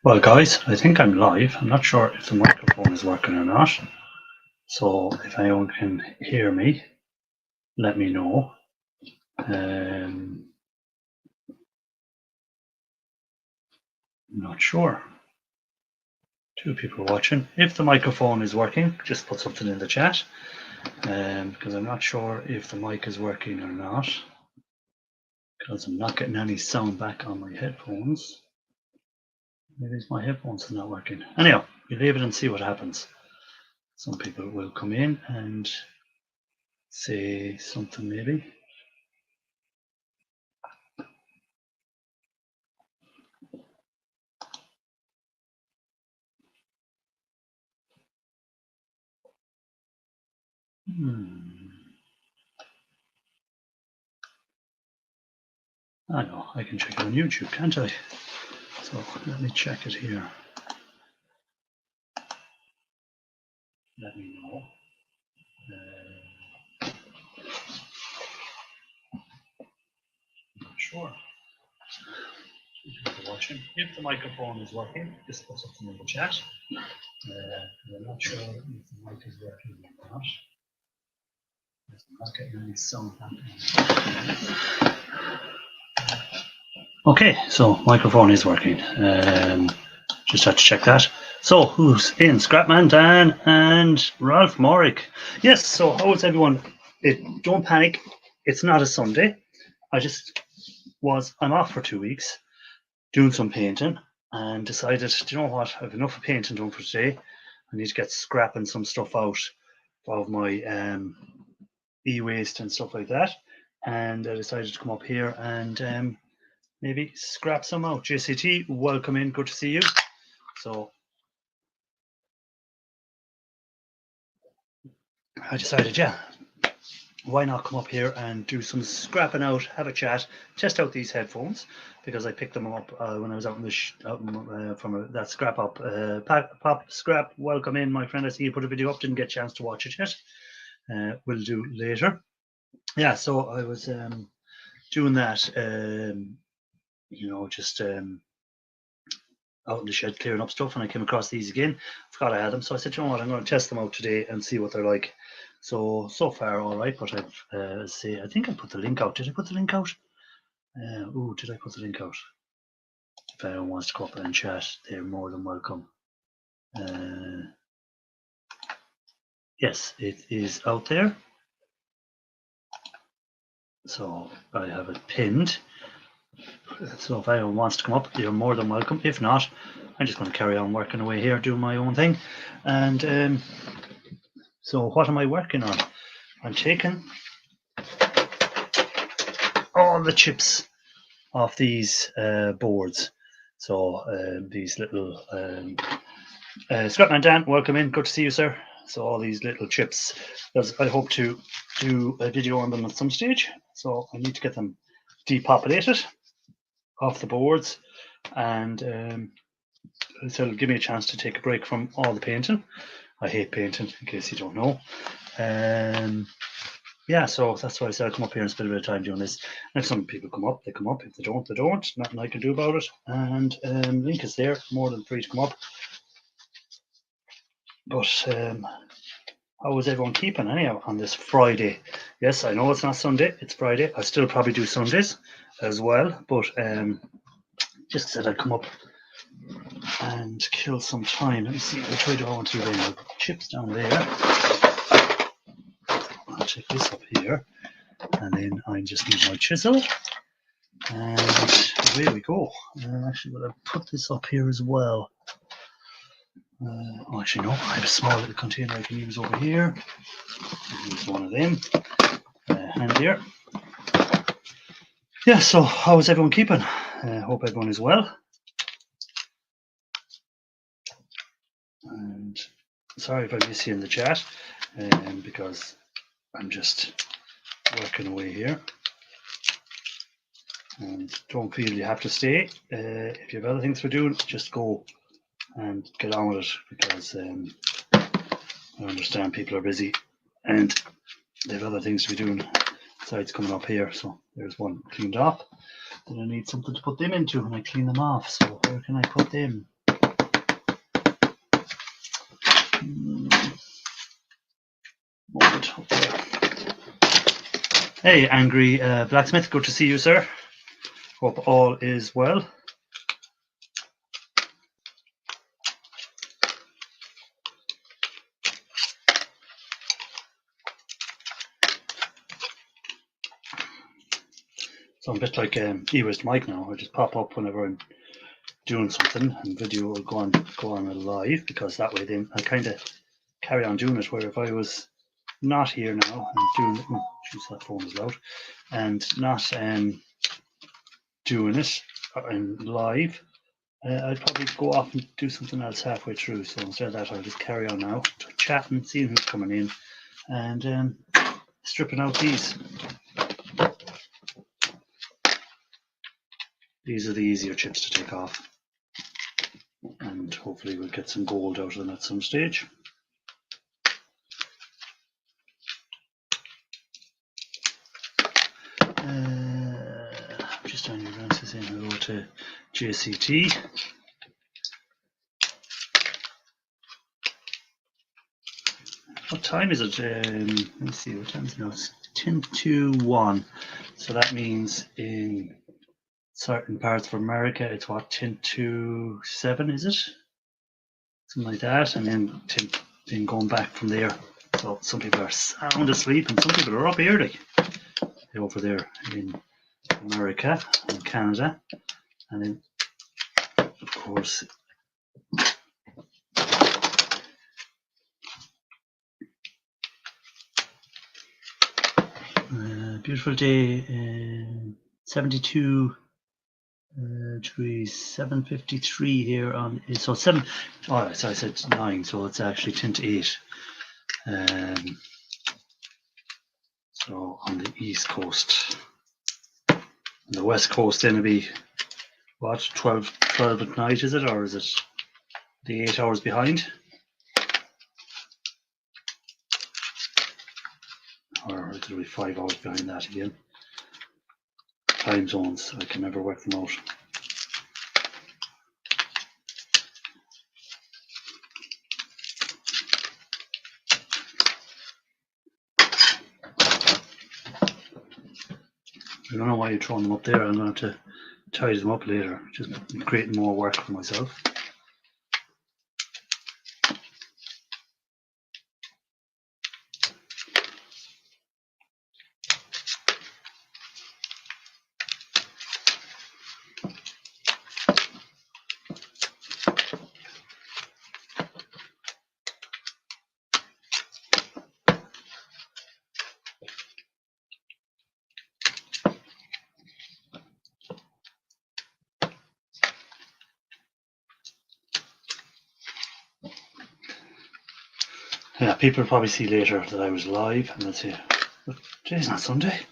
Well, guys, I think I'm live. I'm not sure if the microphone is working or not. So if anyone can hear me, let me know. I'm not sure. Two people watching. If the microphone is working, just put something in the chat. Because I'm not sure if the mic is working or not. Because I'm not getting any sound back on my headphones. Maybe my headphones are not working. Anyhow, we'll leave it and see what happens. Some people will come in and say something maybe. I know, I can check it on YouTube, can't I? So let me check it here. Let me know. I'm not sure. People watching. If the microphone is working, just put something in the chat. I'm not sure if the mic is working or not. I'm not getting any sound happening. Okay, so microphone is working. Just had to check that. So who's in? Scrapman, Dan, and Ralph Morrick. Yes, so how is everyone? Don't panic. It's not a Sunday. I'm off for 2 weeks doing some painting and decided, do you know what? I've enough of painting done for today. I need to get scrapping some stuff out of my e-waste and stuff like that. And I decided to come up here and maybe scrap some out. JCT, welcome in. Good to see you. So I decided, yeah, why not come up here and do some scrapping out, have a chat, test out these headphones, because I picked them up when I was out in the from that scrap up. Pop Scrap, welcome in, my friend. I see you put a video up, didn't get a chance to watch it yet. We'll do later. Yeah, so I was doing that, just out in the shed clearing up stuff, and I came across these again. Forgot I had them, so I said, you know what, I'm going to test them out today and see what they're like. So far all right, but I've I think I put the link out. Did I put the link out? Did I put the link out? If anyone wants to come up and chat, they're more than welcome. Yes, it is out there. So I have it pinned. So if anyone wants to come up, you're more than welcome. If not, I'm just going to carry on working away here, doing my own thing. And so what am I working on? I'm taking all the chips off these boards. So these little Scrapman Dan, welcome in. Good to see you, sir. So all these little chips, I hope to do a video on them at some stage. So I need to get them depopulated off the boards, and so it'll give me a chance to take a break from all the painting. I hate painting, in case you don't know. Yeah, so that's why I said I'll come up here and spend a bit of time doing this. And if some people come up, they come up. If they don't, they don't. Nothing I can do about it. And link is there, more than free to come up. But how is everyone keeping anyhow on this Friday? Yes, I know it's not Sunday, it's Friday. I still probably do Sundays as well, but just said I'd come up and kill some time. Let me see which way do I want to do them. Chips down there. I'll take this up here, and then I just need my chisel, and away we go. Actually, will I put this up here as well? Actually, no, I have a small little container I can use over here. I'll use one of them. Handier. Yeah, so how is everyone keeping? Hope everyone is well. And sorry if I miss you in the chat, because I'm just working away here. And don't feel you have to stay. If you have other things to do, just go and get on with it, because I understand people are busy and they have other things to be doing besides coming up here. So there's one cleaned off. Then I need something to put them into, and I clean them off. So where can I put them? Hey, Angry Blacksmith, good to see you, sir. Hope all is well. So I'm a bit like E-Waste Mike now. I just pop up whenever I'm doing something, and video will go on live, because that way then I kind of carry on doing it. Where if I was not here now and doing, that phone is loud, and not doing it in live, I'd probably go off and do something else halfway through. So instead of that, I'll just carry on now, chatting, seeing who's coming in, and stripping out these. These are the easier chips to take off, and hopefully we'll get some gold out of them at some stage. Just on your run to say hello to JCT. What time is it? Let's see, what time is it now? It's 10 to 1. So that means in certain parts of America, it's what, 10 to 7, is it? Something like that. And then going back from there. So some people are sound asleep and some people are up early over there in America and Canada. And then, of course, beautiful day, 72 degrees, 7:53 here on, so 7, oh, so I said 9, so it's actually 10 to 8. So on the east coast. On the west coast then it'll be, what, 12 at night, is it? Or is it the 8 hours behind? Or it'll be 5 hours behind that again. Time zones, I can never work them out. I don't know why you're throwing them up there. I'm going to have to tidy them up later, just creating more work for myself. Yeah, people will probably see later that I was live, and they'll say, "But today's not Sunday."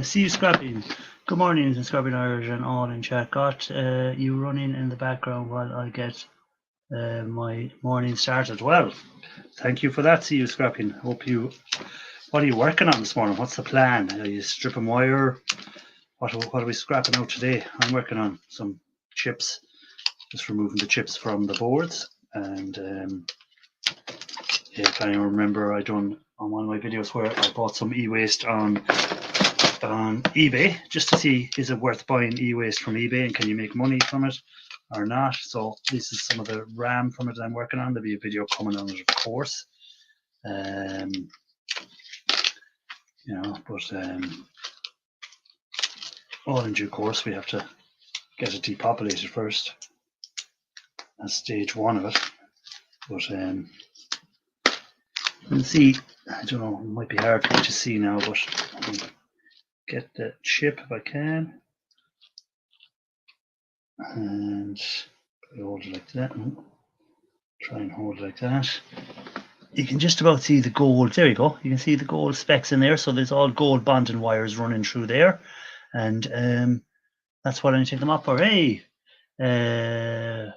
See you, Scrapping. Good morning, Scrapping Irish and all in chat. Got you running in the background while I get my morning started. Well, thank you for that. See you, Scrapping. Hope you. What are you working on this morning? What's the plan? Are you stripping wire? What are we scrapping out today? I'm working on some chips, just removing the chips from the boards. And yeah, if anyone remember, I done on one of my videos where I bought some e-waste on eBay, just to see, is it worth buying e-waste from eBay and can you make money from it or not. So this is some of the RAM from it that I'm working on. There'll be a video coming on it, of course. You know, but all in due course. We have to get it depopulated first. That's stage 1 of it. But let's see. I don't know, it might be hard for you to see now, but I'll get the chip if I can. And hold it like that. Try and hold it like that. You can just about see the gold. There you go. You can see the gold specks in there. So there's all gold bonding wires running through there. And that's what I take them up for. Hey! Good,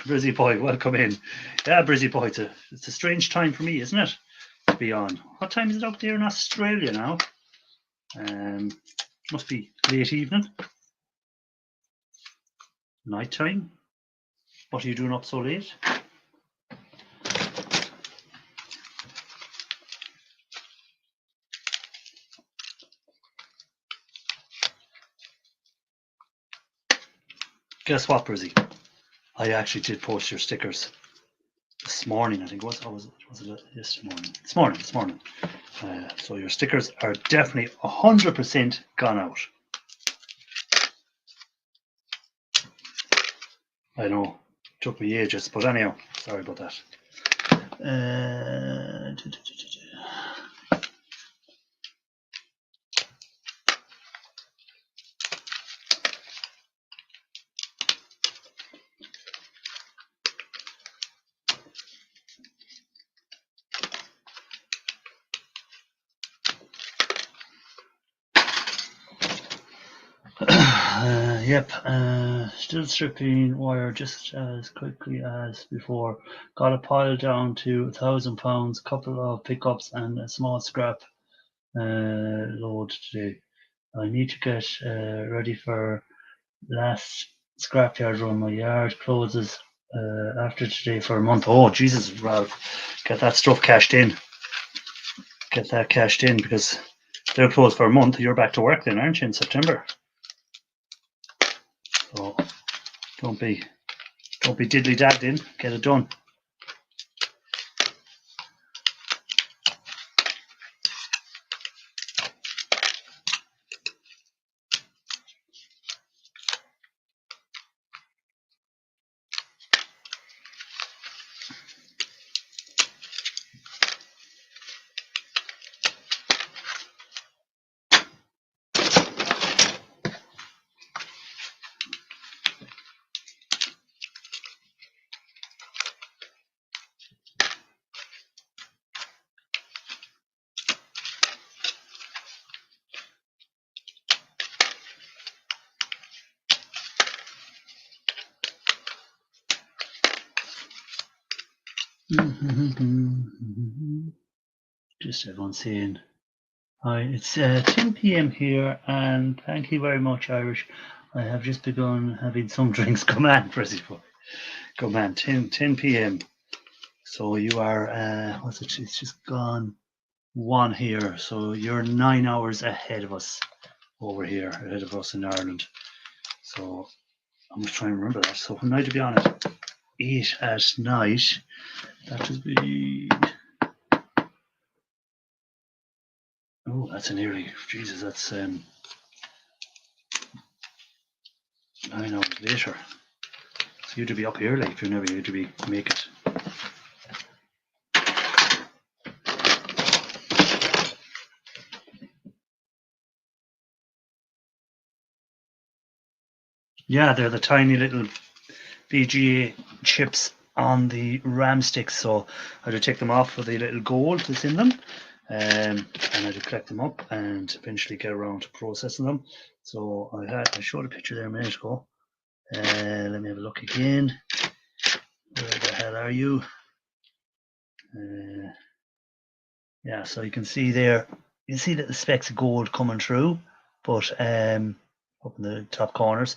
Brizzy boy, welcome in. Yeah, Brizzy boy, it's a strange time for me, isn't it? To be on. What time is it up there in Australia now? Must be late evening. night time. What are you doing up so late? Guess what, Brizzy? I actually did post your stickers this morning. I think was it this morning? This morning. So your stickers are definitely 100% gone out. I know, took me ages, but anyhow, sorry about that. Yep, still stripping wire just as quickly as before. Got a pile down to £1,000, couple of pickups and a small scrap load today. I need to get ready for last scrapyard run. My yard closes after today for a month. Oh Jesus, Ralph, get that stuff cashed in. Get that cashed in because they're closed for a month. You're back to work then, aren't you, in September? So don't be diddly dadded in. Get it done. Just everyone saying hi. It's 10 p.m. here, and thank you very much, Irish. I have just begun having some drinks. Come on, Prezi boy. Come on, 10 p.m. So you are what's it? It's just gone 1 here. So you're 9 hours ahead of us over here, ahead of us in Ireland. So I'm just trying to remember that. So when night to be on it, 8 at night. That would be. Oh, that's an early. Jesus, that's 9 hours later. So you'd be up early if you never you'd be make it. Yeah, they're the tiny little VGA chips on the RAM sticks. So I had to take them off for the little gold that's in them. And I had to collect them up and eventually get around to processing them. So I showed a picture there a minute ago. Let me have a look again. Where the hell are you? Yeah, so you can see there, you can see that the specks of gold coming through, but up in the top corners.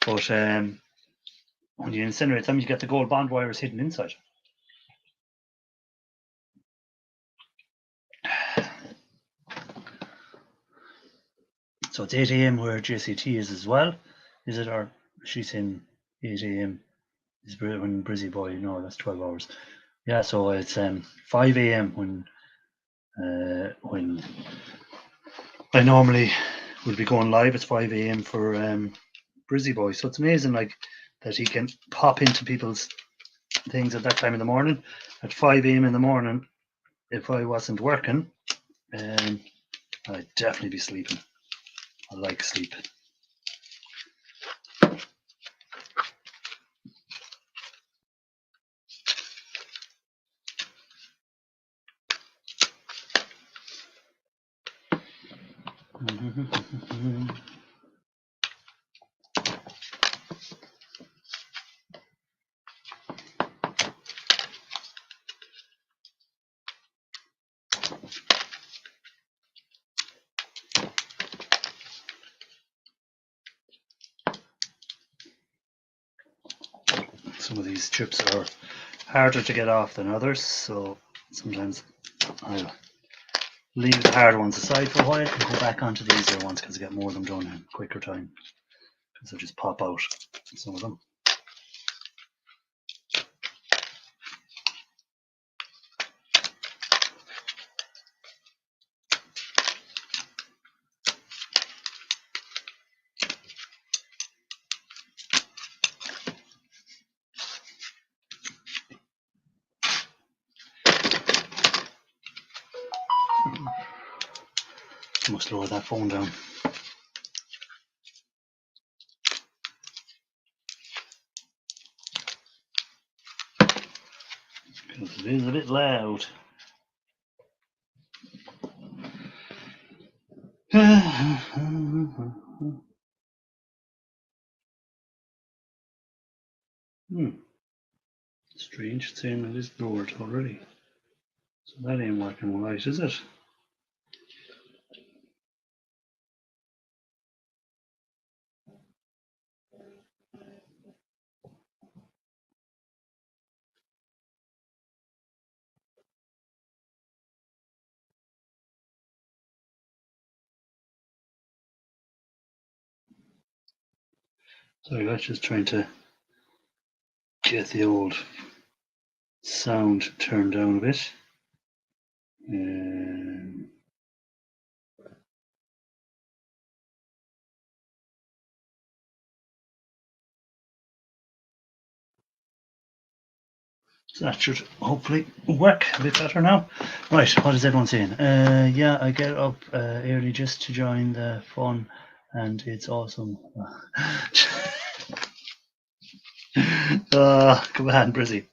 But when you incinerate them, you get the gold bond wires hidden inside. So it's 8 a.m. where JCT is as well. Is it? Or she's in 8 a.m. is when Brizzy boy? No, that's 12 hours. Yeah, so it's 5 a.m. when I normally would be going live. It's 5 a.m. for Brizzy boy. So it's amazing, like that he can pop into people's things at that time in the morning. At 5 a.m. in the morning, if I wasn't working, I'd definitely be sleeping. I like sleep. of these chips are harder to get off than others, so sometimes I'll leave the hard ones aside for a while and go back onto the easier ones because I get more of them done in quicker time, because I just pop out some of them. I must lower that phone down. Because it is a bit loud. Strange, it's saying it is lowered already. So that ain't working right, is it? Sorry, guys, just trying to get the old sound turned down a bit. So that should hopefully work a bit better now. Right, what is everyone saying? Yeah, I get up early just to join the fun, and it's awesome. Come on, Brizzy.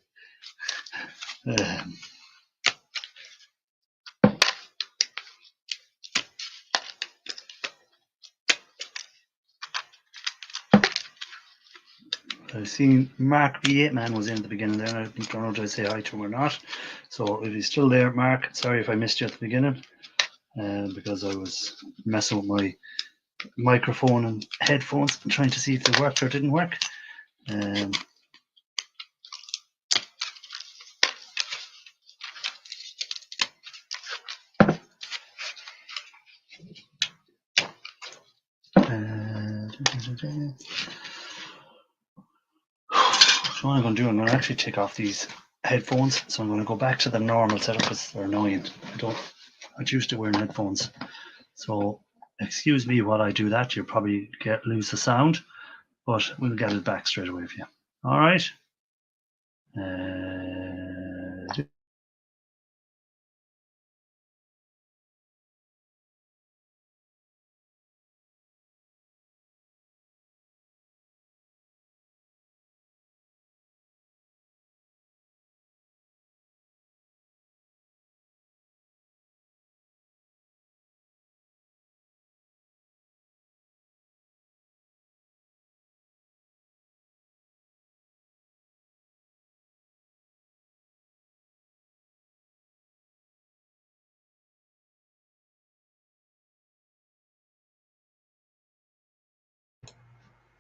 I've seen Mark V8 Man was in at the beginning there. I don't know if I say hi to him or not. So if he's still there, Mark, sorry if I missed you at the beginning, because I was messing with my microphone and headphones and trying to see if they worked or didn't work. So what I'm going to do, I'm going to actually take off these headphones. So I'm going to go back to the normal setup because they're annoying. I'm not used to wearing headphones. So excuse me while I do that. You'll probably lose the sound, but we'll get it back straight away for you. All right.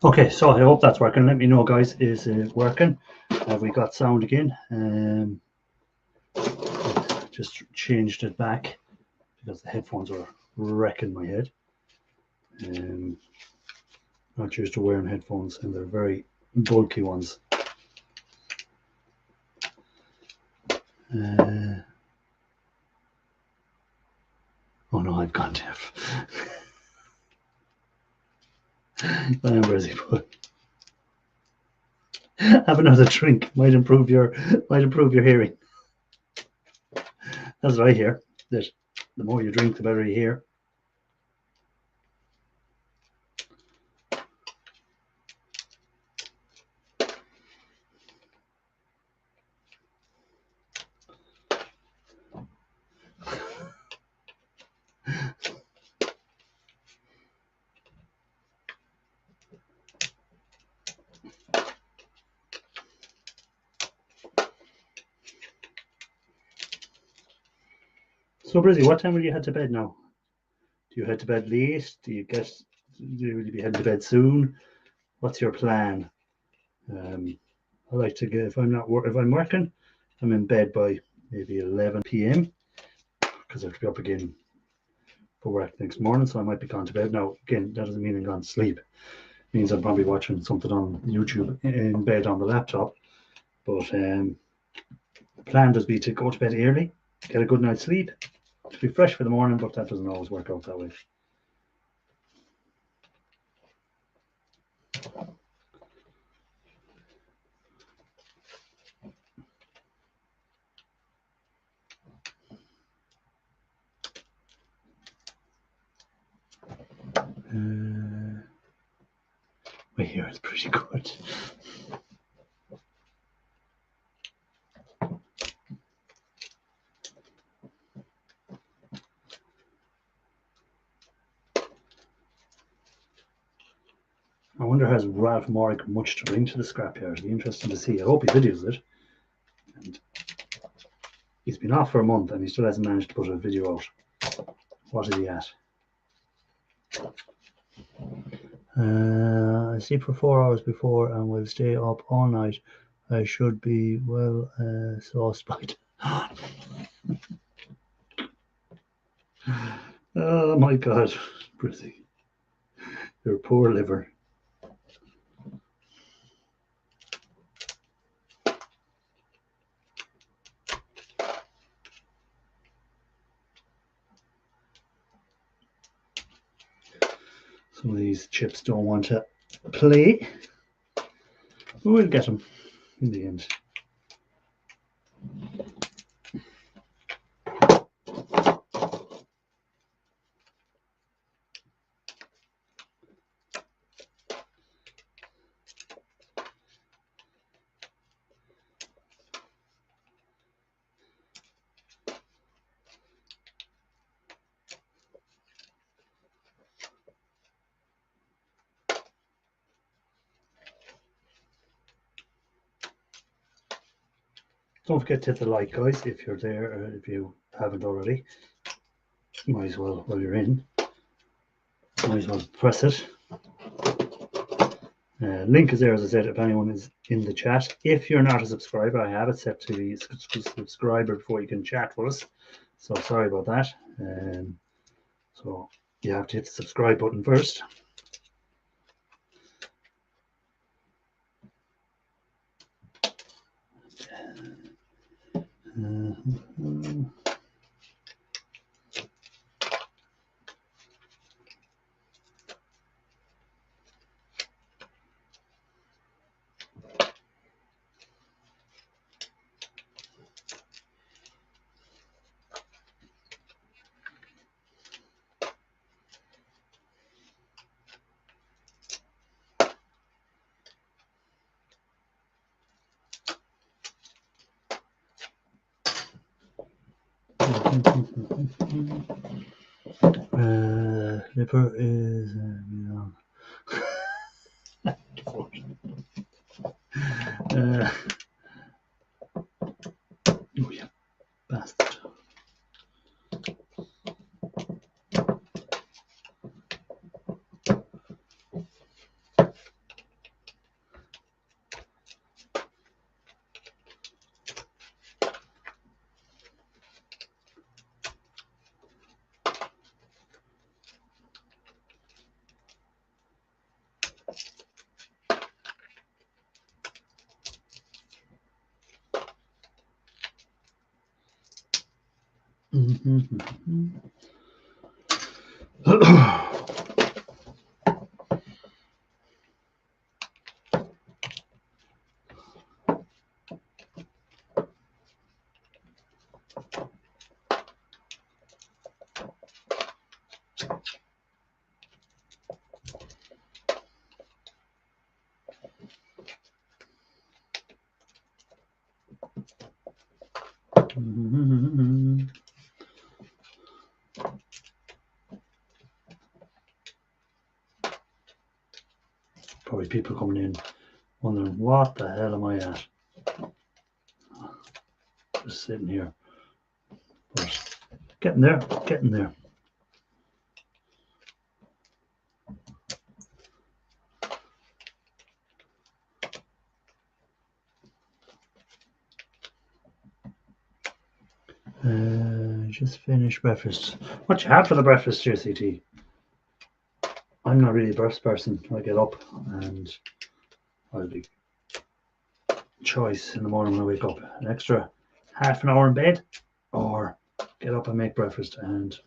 Okay, so I hope that's working. Let me know, guys, is it working? Have we got sound again? Just changed it back because the headphones are wrecking my head. Not used to wearing headphones, and they're very bulky ones. Oh no, I've gone deaf. I'm busy, but have another drink. Might improve your hearing. That's what I hear. That the more you drink, the better you hear. So, Brizzy, what time will you head to bed now? Do you head to bed late? Will you be heading to bed soon? What's your plan? I like to get, if I'm working, I'm in bed by maybe 11 p.m. because I have to be up again for work next morning, so I might be gone to bed. Now, again, that doesn't mean I'm gone to sleep. It means I'm probably watching something on YouTube in bed on the laptop. But the plan does be to go to bed early, get a good night's sleep, to be fresh for the morning, but that doesn't always work out that way. Right here is pretty good. I wonder, has Ralph Morrick much to bring to the scrapyard? It'd be interesting to see. I hope he videos it. And he's been off for a month and he still hasn't managed to put a video out. What is he at? I sleep for 4 hours before and will stay up all night. I should be well sauced by. Oh my God, Brizzy, your poor liver. Some of these chips don't want to play. We'll get them in the end. Don't forget to hit the like, guys, if you're there, or if you haven't already. Might as well, while you're in, might as well press it. Link is there, as I said, if anyone is in the chat. If you're not a subscriber, I have it set to the subscriber before you can chat with us. So sorry about that. So you have to hit the subscribe button first. Lipper is oh yeah, bastard. Probably people coming in wondering, what the hell am I at? Just sitting here. But getting there, getting there. Just finished breakfast. What you have for the breakfast, JCT? I'm not really a breakfast person. I get up and I'll be choice in the morning when I wake up. An extra half an hour in bed, or get up and make breakfast. And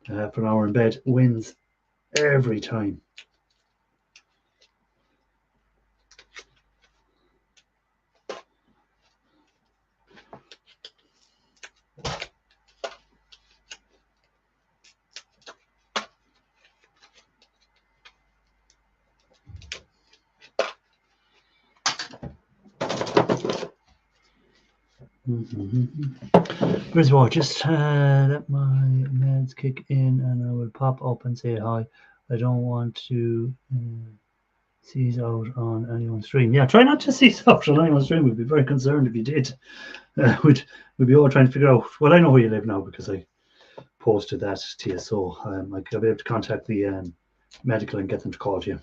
half an hour in bed wins every time. Here's what, just let my meds kick in and I will pop up and say hi. I don't want to seize out on anyone's stream. Yeah, try not to seize out on anyone's stream. We'd be very concerned if you did. We'd be all trying to figure out, well, I know where you live now because I posted that to you, so I'll be able to contact the medical and get them to call you.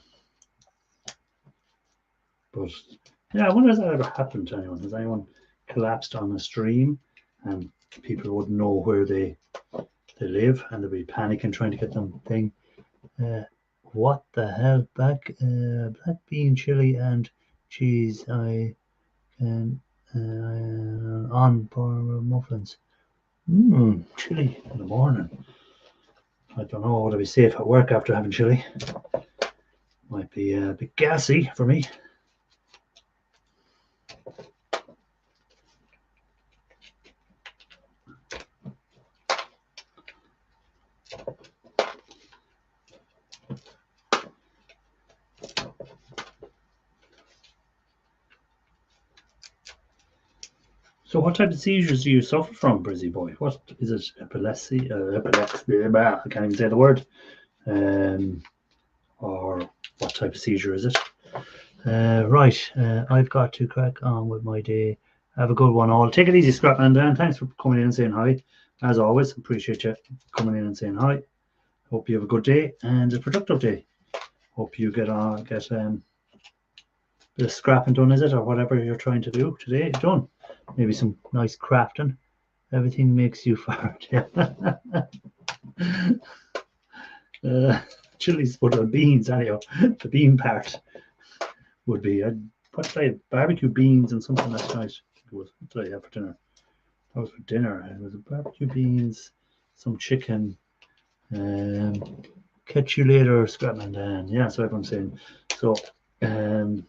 But yeah, I wonder if that ever happened to anyone. Has anyone collapsed on a stream and people wouldn't know where they live and they'd be panicking trying to get them thing? What the hell? Black bean chili and cheese. I can on for muffins. Chili in the morning. I don't know. Would I be safe at work after having chili? Might be a bit gassy for me. So what type of seizures do you suffer from, Brizzy boy? What is it? Epilepsy? Epilepsy? I can't even say the word. Or what type of seizure is it? Right, I've got to crack on with my day. Have a good one all. Take it easy, Scrapman Dan. Thanks for coming in and saying hi. As always, appreciate you coming in and saying hi. Hope you have a good day and a productive day. Hope you get a bit of scrapping done, is it, or whatever you're trying to do today done. Maybe some nice crafting. Everything makes you fart. Chilies put on beans, anyhow. The bean part would be. What did I have? Barbecue beans and something last night. What did I have for dinner? That was for dinner. It was barbecue beans, some chicken. Catch you later, Scrapman Dan. Yeah, so everyone's saying. So,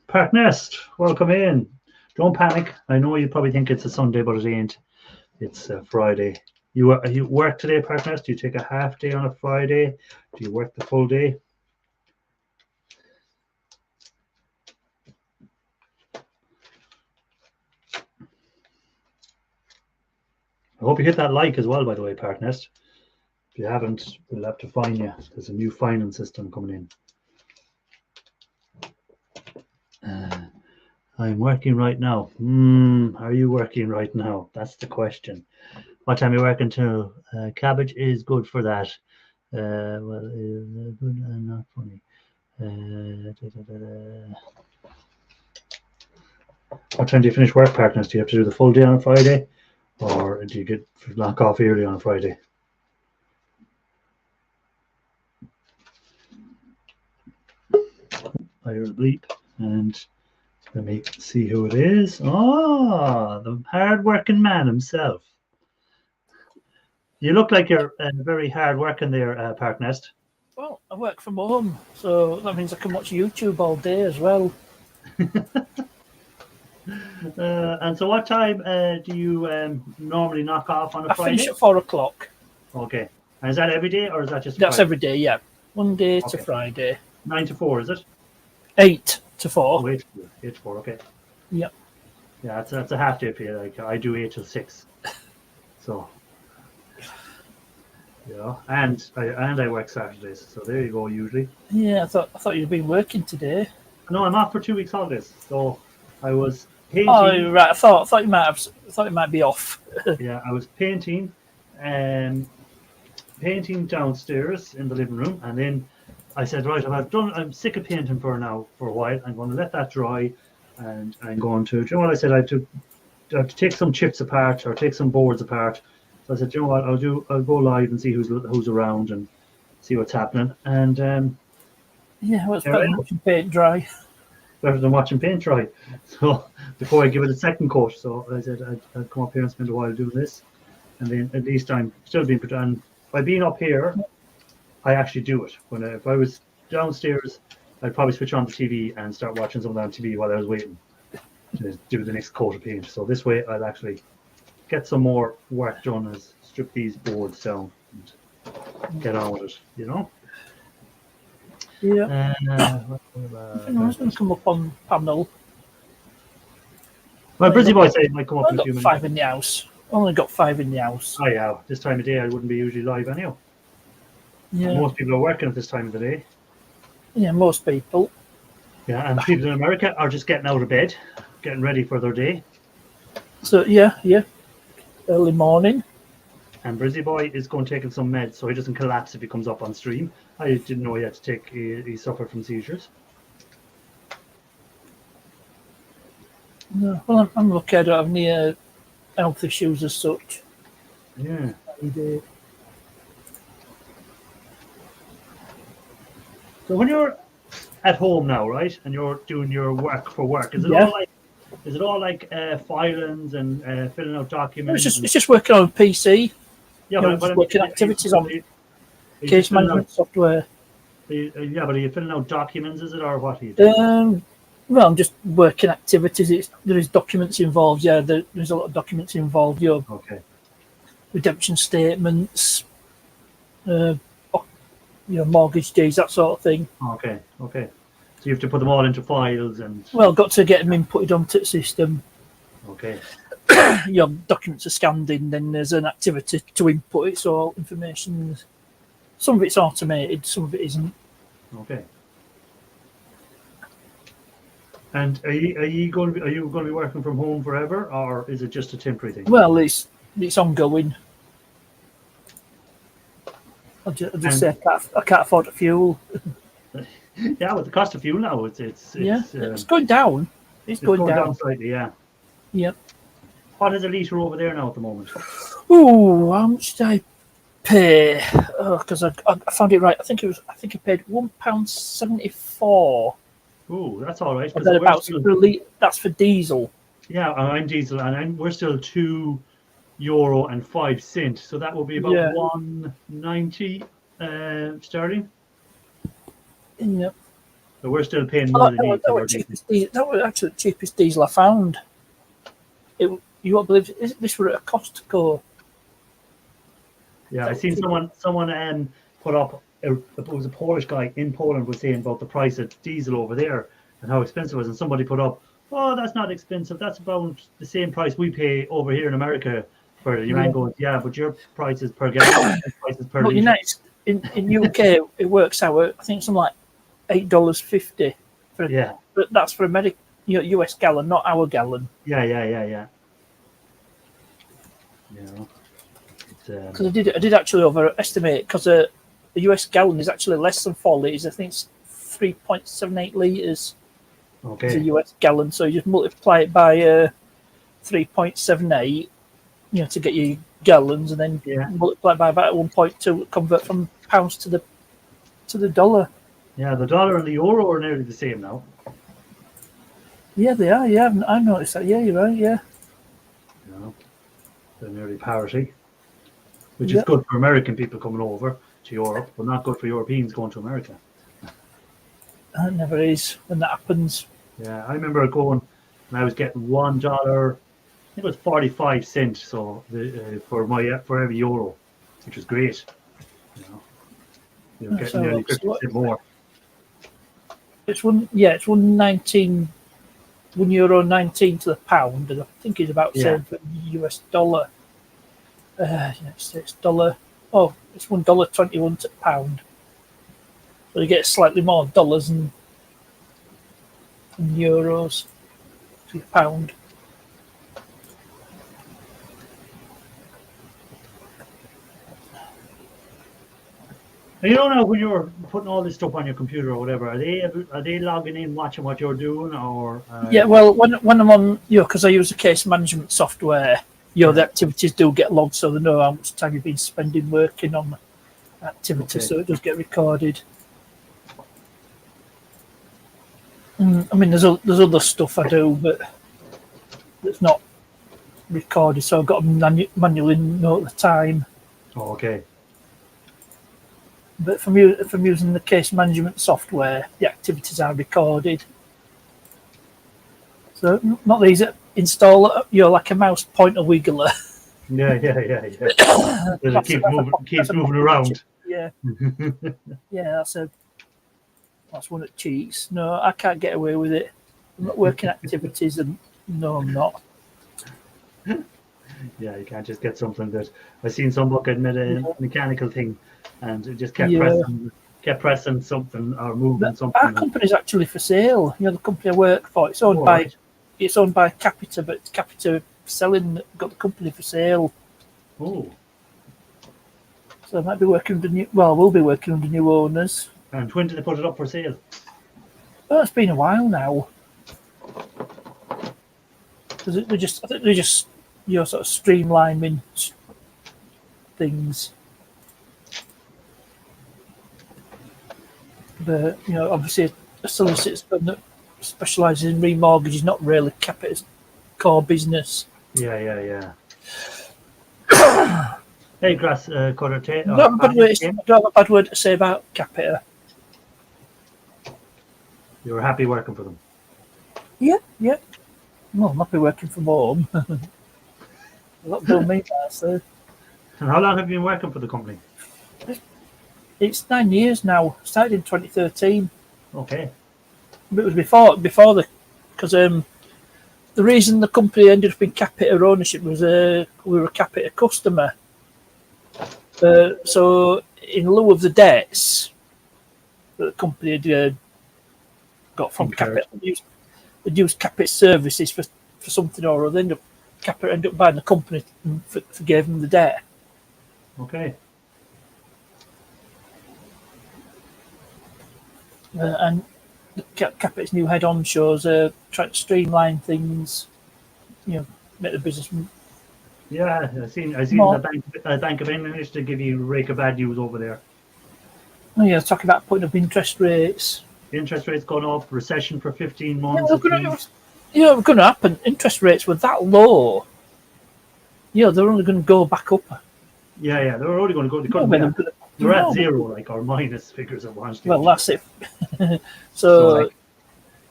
Park Nest, welcome in. Don't panic. I know you probably think it's a Sunday, but it ain't. It's a Friday. You work today, Park Nest? Do you take a half day on a Friday? Do you work the full day? I hope you hit that like as well, by the way, Park Nest. If you haven't, we'll have to fine you. There's a new fining system coming in. I'm working right now. Are you working right now? That's the question. What time are you working till? Cabbage is good for that. Well, good and not funny. What time do you finish work, Partners? Do you have to do the full day on a Friday? Or do you get knock off early on a Friday? I hear a bleep and let me see who it is. Oh, the hard-working man himself. You look like you're very hard-working there, Park Nest. Well, I work from home, so that means I can watch YouTube all day as well. And so what time do you normally knock off on a Friday? I finish at 4 o'clock. Okay. And is that every day or is that just That's Friday? every day, yeah. Monday to Friday. 9 to 4, is it? 8 to 4. Oh, 8 to 4, okay. Yep. Yeah, that's a half day for you. Like I do 8 till 6. So yeah, and I work Saturdays, so there you go. Usually. Yeah, I thought you'd been working today. No, I'm off for 2 weeks holidays. So I was painting. Oh right, I thought you might be off. Yeah, I was painting, painting downstairs in the living room, and then I said, right, I'm sick of painting for a while. I'm going to let that dry, and I'm going to. Do you know what I said? I have to take some chips apart or take some boards apart So I said, you know what, I'll go live and see who's around and see what's happening. And Yeah, well, it's Yeah, better right. than watching paint dry. better than watching paint dry. So before I give it a second coat, so I said I'd come up here and spend a while doing this, and then at least I'm still being and by being up here, I actually do it. If I was downstairs, I'd probably switch on the TV and start watching something on TV while I was waiting to do the next coat of paint. So this way, I'll actually get some more work done, as strip these boards down and get on with it. You know. Yeah. What I was going to come up on panel. Well, Brizzy Boy said it might come up I've in a got few minutes. 5 in the house. Only got 5 in the house. Oh yeah, this time of day I wouldn't be usually live anyhow. Yeah. Most people are working at this time of the day. Yeah, most people. Yeah, and people in America are just getting out of bed, getting ready for their day. So yeah. Early morning. And Brizzy Boy is going taking some meds so he doesn't collapse if he comes up on stream. I didn't know he had to take. He suffered from seizures. No, well, I'm lucky I don't have any health issues as such. Yeah. So when you're at home now, right, and you're doing your work for work, is it all like filings and filling out documents? It's just working on a PC. Yeah, Just working activities on case management software. Yeah, but are you filling out documents, is it, or what are you doing? Well, I'm just working activities. There is documents involved. Yeah, there's a lot of documents involved. Okay. Redemption statements, mortgage deeds, that sort of thing. Okay. So you have to put them all into files and. Well, got to get them inputted onto the system. Okay. Your documents are scanned in, then there's an activity to input it. So all information. Some of it's automated, some of it isn't. Okay. And are you going to be working from home forever, or is it just a temporary thing? Well, it's ongoing. I just say I can't afford the fuel. Yeah, with the cost of fuel now, it's going down. It's going down slightly. Yeah. Yep. What is a litre over there now at the moment? Oh, how much did I pay? Because I found it right. I think I paid £1.74. Oh, that's all right. That's for diesel. Yeah, I'm diesel, and we're still €2.05. So that will be about $1.90 sterling. Yep. So we're still paying more than that was actually the cheapest diesel I found. You won't believe this were at a Costco. Yeah, I seen someone put up. It was a Polish guy in Poland was saying about the price of diesel over there and how expensive it was, and somebody put up, "Oh, that's not expensive. That's about the same price we pay over here in America for it." Your man goes, "Yeah, but your price is per gallon, price is per litre." In UK it works out. I think something like $8.50 but that's for American, US gallon, not our gallon. Yeah. Because I did actually overestimate, because a US gallon is actually less than 4 litres. I think it's 3.78 litres. Okay. It's a US gallon, so you just multiply it by 3.78, to get your gallons, and then multiply it by about 1.2, convert from pounds to the dollar. Yeah, the dollar and the euro are nearly the same now. Yeah, they are. Yeah, I noticed that. Yeah, you're right. Yeah. They're nearly parity, which is good for American people coming over to Europe, but not good for Europeans going to America. It never is when that happens. Yeah, I remember going and I was getting $1. I think it was 45 cents. So for every euro, which was great. You're getting nearly 50% more. It's €1.19 to the pound, and I think it's about the same for the US dollar. United States dollar. Oh, it's $1.21 to the pound. So you get slightly more dollars than euros to the pound. Now when you're putting all this stuff on your computer or whatever, are they logging in, watching what you're doing, or? Yeah, well, when I'm on, because I use a case management software, the activities do get logged, so they know how much time you've been spending working on the activity, so it does get recorded. I mean, there's other stuff I do, but it's not recorded, so I've got to manually note the time. Oh, okay. But from using the case management software, the activities are recorded. So not these that install, like a mouse pointer wiggler. Yeah. It keeps moving around. Yeah. Yeah, that's one that cheats. No, I can't get away with it. I'm not working activities, and no, I'm not. Yeah, you can't just get something that I've seen some look at a mechanical thing, and it just kept pressing something or moving something. Our company's actually for sale. The company I work for, it's owned by Capita, but Capita got the company for sale. Oh. So I might be working under we'll be working under new owners. And when did they put it up for sale? Well, it's been a while now. Because I think they're just sort of streamlining things. But obviously, a solicitor's firm that specialises in remortgage is not really Capita's core business. Yeah. Hey, Grass Cutter Tate. I don't have a bad word to say about Capita. You were happy working for them? Yeah. Well, I'm happy working from home. A lot don't mean that, so. And how long have you been working for the company? It's 9 years now. Started in 2013. Okay. But it was before because the reason the company ended up in Capita ownership was we were a Capita customer. So in lieu of the debts that the company had got from Capita, they'd used Capita services for something or other. Capita ended up buying the company and forgave them the debt. Okay. And Capita's new head on shows trying to streamline things, make the business. Yeah, I seen the Bank of England used to give you a rake of bad news over there. Oh yeah, talking about putting up interest rates. The interest rates gone up, recession for 15 months. Yeah, it's going to happen. Interest rates were that low. Yeah, they're only going to go back up. Yeah, they're only going to go. They're at zero, or minus figures at one stage. Well, that's it. So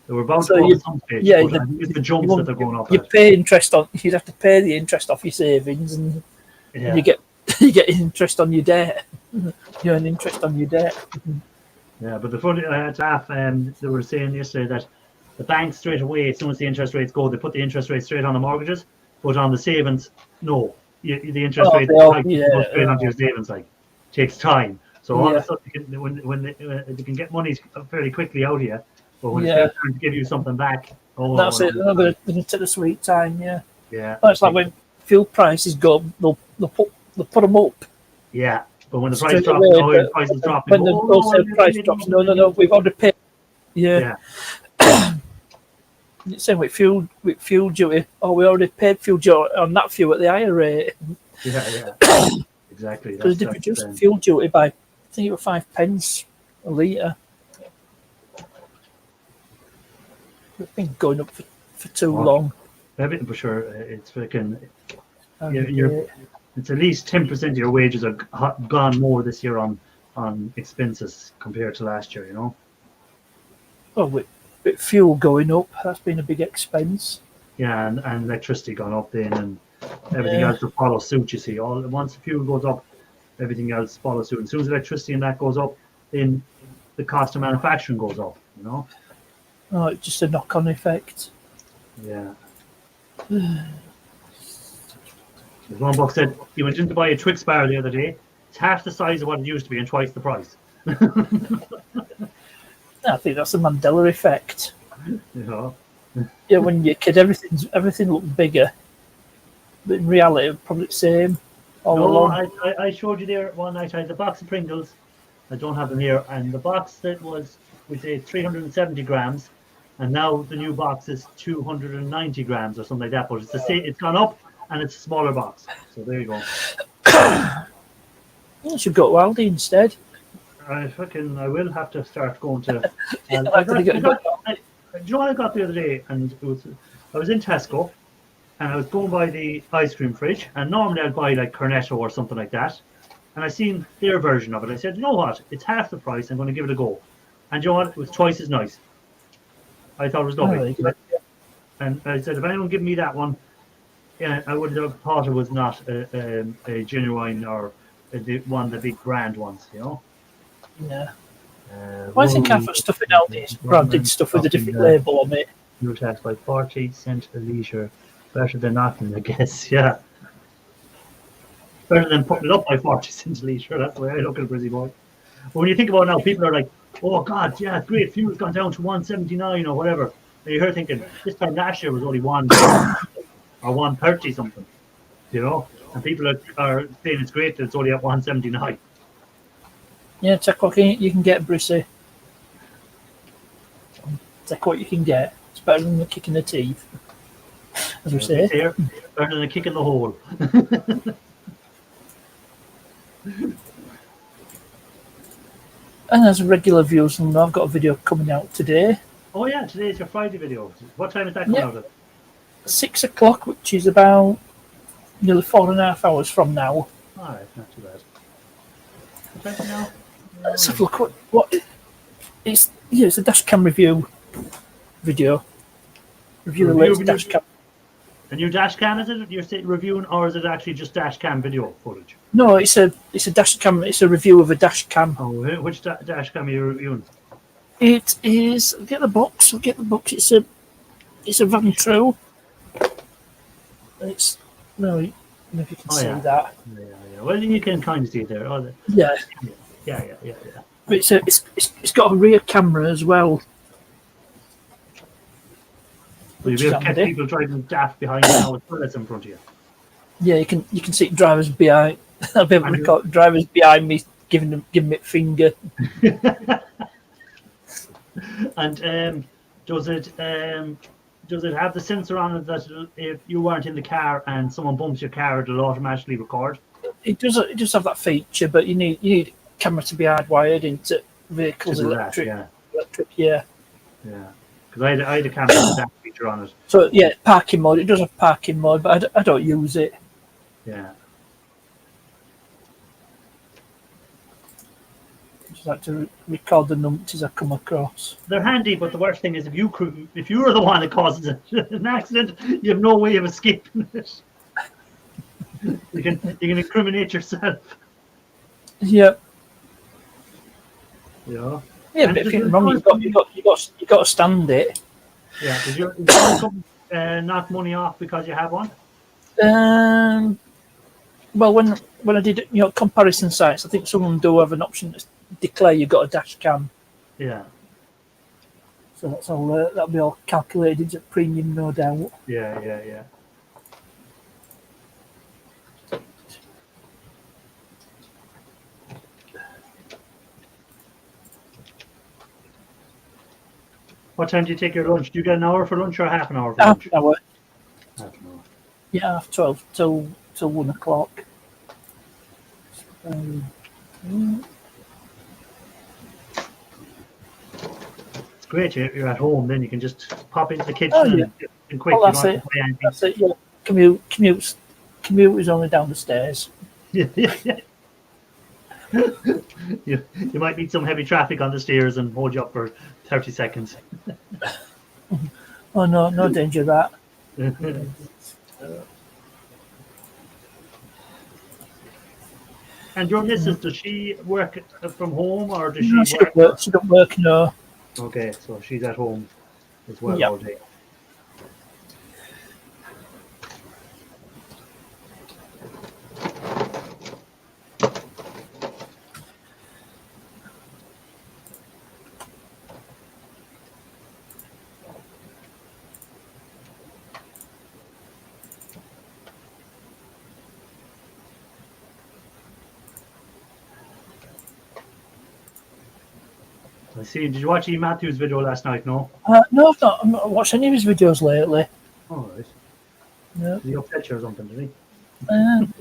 they were bound to go at some stage. Yeah, it's the jumps that they're going up. You pay interest on. You'd have to pay the interest off your savings, and you get interest on your debt. You earn interest on your debt. Yeah, but the funny laugh, they were saying yesterday that the banks straight away, as soon as the interest rates go, they put the interest rate straight on the mortgages, but on the savings, no. The interest rate goes straight onto your savings. Takes time. So all of a sudden, when they can get money fairly quickly out of you, but when it's time to give you something back, that's it. They're going to take the sweet time. Yeah. It's like when fuel prices go, they'll put them up. Yeah. But when the price drops, the prices drop. When the wholesale price drops, no, we've already paid. Yeah. Same with fuel duty. Oh, we already paid fuel duty on that fuel at the higher rate. Yeah. Exactly. Because they reduced fuel duty by, I think it was 5 pence a litre. It's been going up for too long. Everything for sure. It's freaking. It's at least 10% of your wages are gone more this year on expenses compared to last year. Well, with fuel going up, that's been a big expense. Yeah, and electricity gone up then, and everything else will follow suit. You see, once the fuel goes up, everything else follows suit. As soon as electricity and that goes up, then the cost of manufacturing goes up. Oh, it's just a knock-on effect. Yeah. As one book said, he went in to buy a Twix bar the other day. It's half the size of what it used to be and twice the price. I think that's the Mandela effect. Yeah, when you're a kid, everything looked bigger, but in reality, it's probably the same. I showed you there one night. I had the box of Pringles. I don't have them here, and the box that was, we say, 370 grams, and now the new box is 290 grams or something like that. But it's gone up and it's a smaller box. So there you go. You should go to Aldi instead. I will have to start going to. Yeah, I after they get do you know what I got the other day? And I was in Tesco, and I was going by the ice cream fridge, and normally I'd buy like Cornetto or something like that. And I seen their version of it. I said, you know what? It's half the price. I'm going to give it a go. And you know what? It was twice as nice. I thought it was lovely. And I said, if anyone give me that one, yeah, I would have thought it was not a genuine or one of the big brand ones, you know. Yeah. I think half of stuff in Aldi is branded stuff with a different label on it. Fuel tax by 40 cents a litre. Better than nothing, I guess. Yeah. Better than putting it up by 40 cents a litre. That's the way I look at it, Brizzy boy. But when you think about it now, people are like, oh, God, yeah, great. Fuel's gone down to 179 or whatever. And you're thinking, this time last year was only 1 or 130 something, you know? And people are saying it's great that it's only at 179. Yeah, take what you can get, Brissy. Take what you can get. It's better than the kick in the teeth, as we say. Here, better than a kick in the hole. And as regular viewers will know, I've got a video coming out today. Oh yeah, today's your Friday video. What time is that coming out at? 6 o'clock, which is about nearly 4.5 hours from now. Alright, not too bad. What time now? Let's have a look what it's. Yeah, it's a dash cam review video. Review the latest dash cam. A new dash cam, is it? You're reviewing, or is it actually just dash cam video footage? No, it's a dash cam. It's a review of a dash cam. Oh, which dash cam are you reviewing? It is. I'll get the box. It's a Vantrue. It's no. If you can see that. Yeah. Well, you can kind of see it there. Oh, yeah. But it's got a rear camera as well. Will you be able to catch people driving daft behind you now with toilets in front of you? Yeah, you can see drivers behind. I'll be able to record drivers behind me giving me a finger. And does it have the sensor on it that if you weren't in the car and someone bumps your car, it'll automatically record? It does have that feature, but you need a camera to be hardwired into vehicles. Electric, yeah. Because I had a camera with that feature on it. So yeah, parking mode. It does have parking mode, but I don't use it. Yeah. I just like to record the numpties I come across. They're handy, but the worst thing is if you are the one that causes an accident, you have no way of escaping it. You can incriminate yourself. Yeah. Yeah. Yeah, but if you're wrong, you got to stand it. Yeah. Is your income knock money off because you have one? Well, when I did comparison sites, I think some of them do have an option to declare you've got a dash cam. Yeah. So that's all. That'll be all calculated at premium, no doubt. Yeah. What time do you take your lunch? Do you get an hour for lunch or half an hour for lunch? Half an hour. Half an hour. Yeah, 12 till 1 o'clock. It's great. You're at home, then you can just pop into the kitchen and quick. That's it. Yeah, commute is only down the stairs. Yeah. You might meet some heavy traffic on the stairs and hold you up for 30 seconds. Oh no danger of that. And your missus, does she work from home or does she work? She don't work, no. Okay, so she's at home as well all day. I see. Did you watch E. Matthews' video last night? No. No, I've not watched any of his videos lately. All right. No. Did he upset you or something, did he? In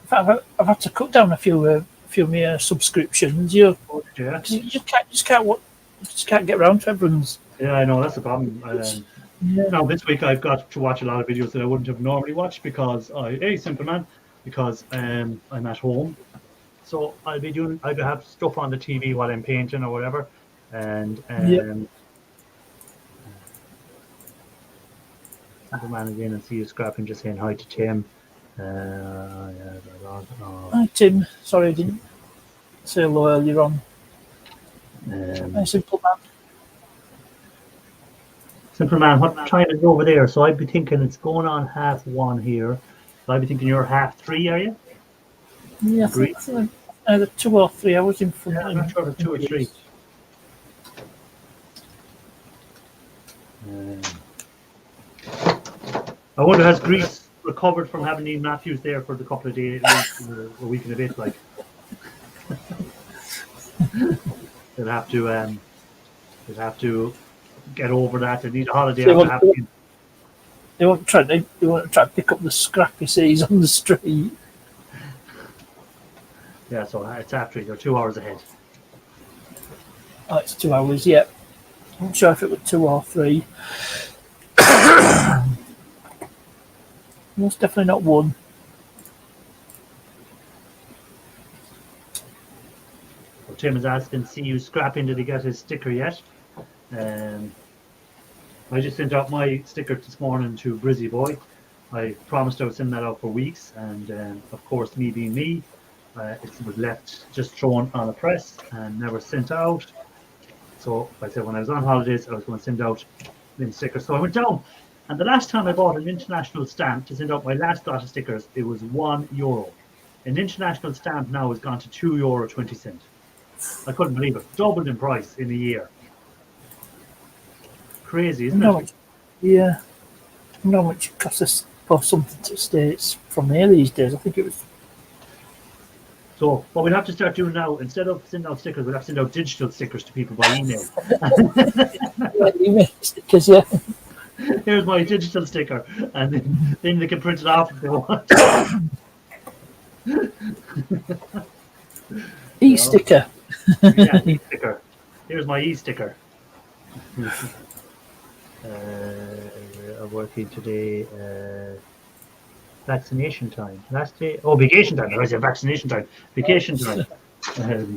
fact, I've had to cut down a few of my subscriptions. You Yeah. just can't get around to everyone's. Yeah, I know, that's the problem. Yeah. Now, this week I've got to watch a lot of videos that I wouldn't have normally watched because Simple Man, because I'm at home. So I'll have stuff on the TV while I'm painting or whatever. And Simple Man again, and see you scrapping, just saying hi to Tim. Hi Tim, sorry I didn't say hello earlier on. Hi, Simple Man. Simple Man, what time is it over there? So I'd be thinking it's going on 1:30 here. So I'd be thinking you're 3:30, are you? Yeah, I think either 2 or 3 hours in front. Yeah, I'm not sure if it's 2 or 3. I wonder, has Greece recovered from having Neil Matthews there for the couple of days, a week and a bit? Like, they'll have to get over that. They need a holiday. They won't try to pick up the scrap he sees on the street. Yeah, so it's after they're 2 hours ahead. Oh, it's 2 hours. Yeah, I'm not sure if it was 2 or 3. Most definitely not 1. Well, Tim is asking, see you scrapping, did he get his sticker yet? I just sent out my sticker this morning to Brizzy Boy. I promised I would send that out for weeks, and of course, me being me, it was left just thrown on a press and never sent out. So I said when I was on holidays, I was going to send out them stickers. So I went down, and the last time I bought an international stamp to send out my last lot of stickers, it was €1. An international stamp now has gone to €2.20. I couldn't believe it. Doubled in price in a year. Crazy, isn't it? Yeah. I know how much it costs us for something to States from here these days. I think it was. So what we'll have to start doing now, instead of sending out stickers, we'll have to send out digital stickers to people by email. Yeah, email stickers, yeah. Here's my digital sticker, and then they can print it off if they want. E-sticker. Yeah, e-sticker. Here's my e-sticker. I'm working today. Vaccination time. Last day. Oh, vacation time. I said vaccination time. Vacation time.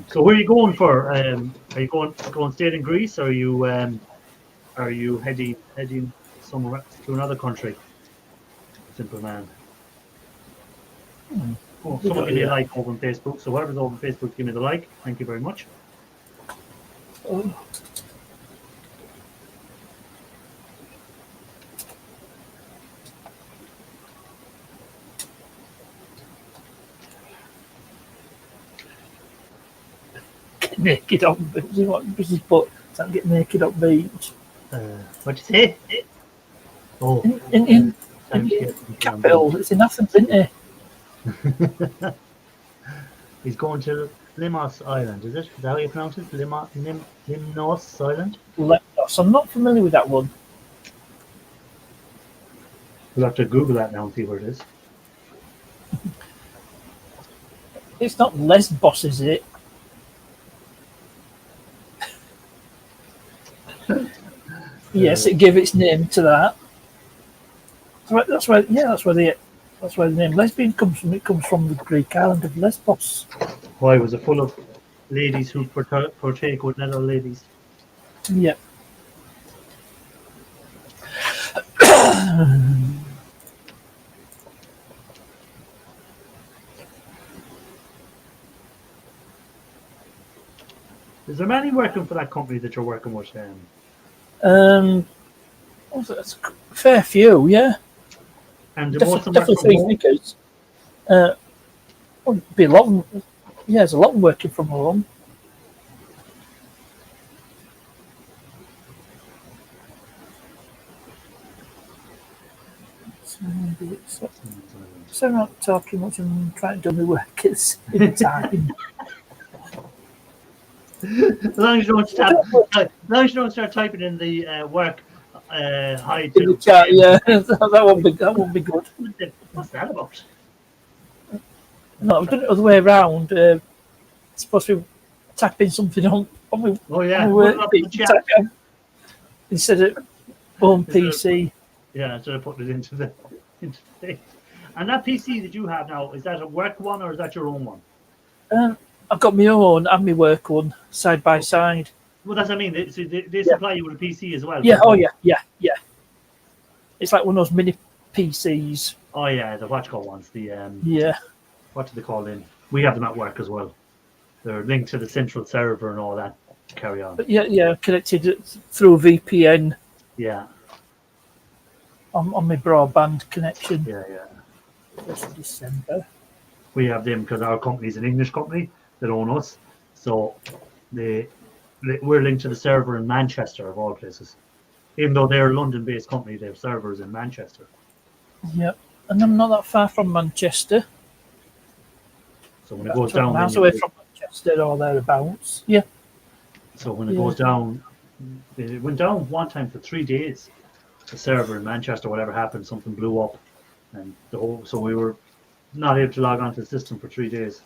So where are you going for? Are you going staying in Greece, or are you heading somewhere to another country? Simple Man. Oh, someone give me a like over on Facebook. So whoever's over on Facebook, give me the like. Thank you very much. Oh. Get naked on beach. What busy but can't get naked on beach. What'd you say? Oh, in capital. It's in Athens, isn't it? He's going to Limos Island, is it? Is that how you pronounce it? Limnos Island? Lemnos. I'm not familiar with that one. We'll have to Google that now and see where it is. It's not Lesbos, is it? Yes, it gave its name to that. That's where the name lesbian comes from. It comes from the Greek island of Lesbos. Why was it full of ladies who partake with other ladies? Yep. Is there many working for that company that you're working with? It's a fair few, yeah. And definitely 3 figures. Be a lot. Yeah, there's a lot working from home. So I'm not talking much. I'm trying to do my work at the same time. As long as you don't start typing in the work hi in the to chat. Yeah, that won't be good. what's that about? No, I've done it the other way around. It's supposed to be tapping something on my Oh on yeah, my put it work up in the PC, chat. instead of home Instead of, PC. yeah, instead of putting it into the thing. And that PC that you have now, is that a work one or is that your own one? I've got my own and my work one side by Okay. side. Well, that's what I mean. They Yeah. supply you with a PC as well. Yeah. for Oh both. yeah. It's like one of those mini PCs. Oh yeah, the watch call ones. The Yeah. what do they call them? We have them at work as well. They're linked to the central server and all that. Carry on. But yeah, connected through VPN Yeah, on my broadband connection. yeah, yeah. 1st of December. We have them because our company's an English company that own us. So we're linked to the server in Manchester of all places. Even though they're a London-based company, they have servers in Manchester. Yep. And I'm not that far from Manchester. So when it goes 20 down, miles away from Manchester or thereabouts. Yeah. so when it goes down, it went down one time for 3 days. The server in Manchester, whatever happened, something blew up, and so we were not able to log onto the system for 3 days.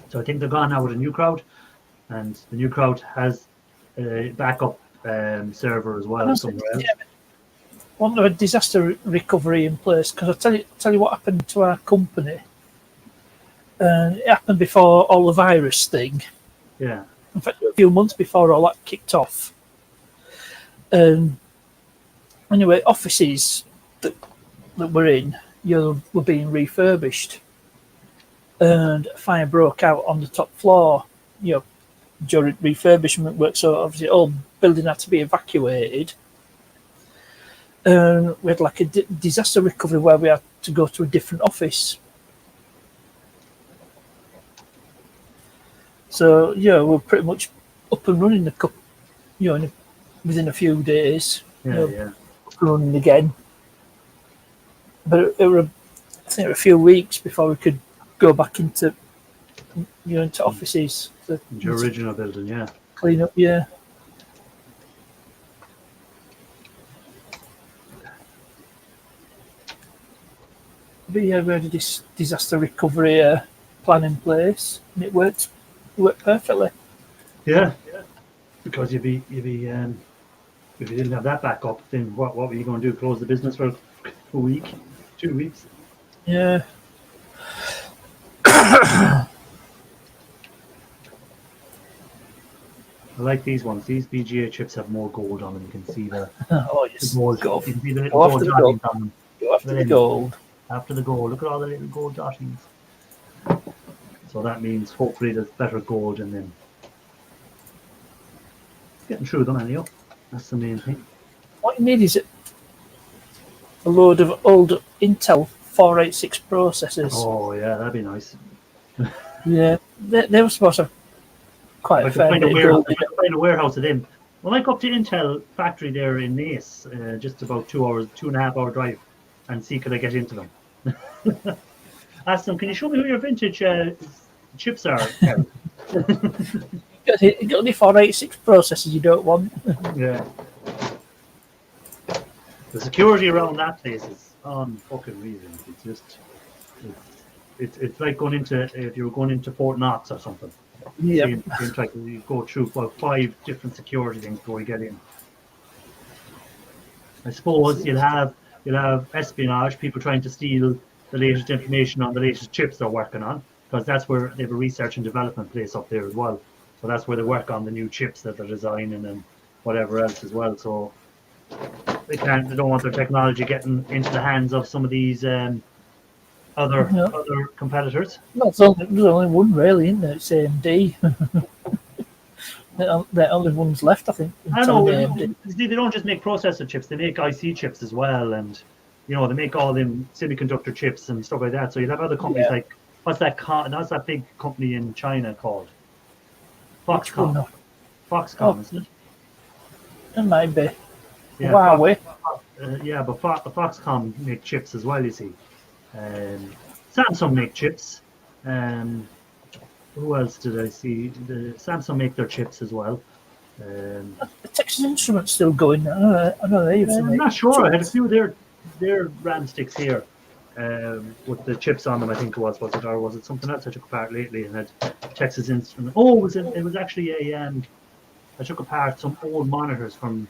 So I think they're gone now with a new crowd, and the new crowd has a backup server as well somewhere else. Yeah, want a disaster recovery in place, because I'll tell you what happened to our company. It happened before all the virus thing. Yeah. In fact, a few months before all that kicked off. Anyway, offices that we're in, were being refurbished, and a fire broke out on the top floor. During refurbishment work, so obviously all building had to be evacuated. And we had like a disaster recovery where we had to go to a different office. So we're pretty much up and running within a few days. Yeah. Up and running again. But I think it were a few weeks before we could go back into offices. Your original building, yeah. Clean up, yeah. But yeah, we had this disaster recovery plan in place, and it worked perfectly. Yeah. Because you'd be if you didn't have that backup, then what were you going to do? Close the business for a week, 2 weeks? Yeah. I like these ones. These BGA chips have more gold on them. You can see the Yes. gold. Go You can see the little gold dottings on them. Go after the gold. After the gold, look at all the little gold dottings. So that means hopefully there's better gold in them. Getting through them anyhow. That's the main thing. What you need is a load of old Intel 486 processors. Oh yeah, that'd be nice. Yeah, they were supposed to have quite a fair bit of gold. Find a warehouse of them. Well, I go up to Intel factory there in Naas, just about 2.5 hour drive, and see could I get into them. Ask them, can you show me who your vintage chips are? You got any 486 processors you don't want? Yeah. The security around that place is unfucking reason. It's just, it's like going into, if you were going into Fort Knox or something. Yeah. Seems like you go through about 5 different security things before you get in. I suppose you'll have espionage, people trying to steal the latest information on the latest chips they're working on, because that's where they have a research and development place up there as well. So that's where they work on the new chips that they're designing and whatever else as well. So they don't want their technology getting into the hands of some of these other competitors. There's only one really, isn't there? It's AMD. They're the only ones left, I think. I know. They don't just make processor chips; they make IC chips as well, and they make all them semiconductor chips and stuff like that. So you'll have other companies like what's that big company in China called? Foxconn. Foxconn, isn't it? It might be. Yeah, Huawei. But Foxconn make chips as well. You see, Samsung make chips. Who else did I see? Samsung make their chips as well. The Texas Instruments still going. I know they have some. I'm not sure. I had a few of their RAM sticks here with the chips on them. I think it was it, or was it something else I took apart lately and had Texas Instruments? Oh, it was actually a I took apart some old monitors from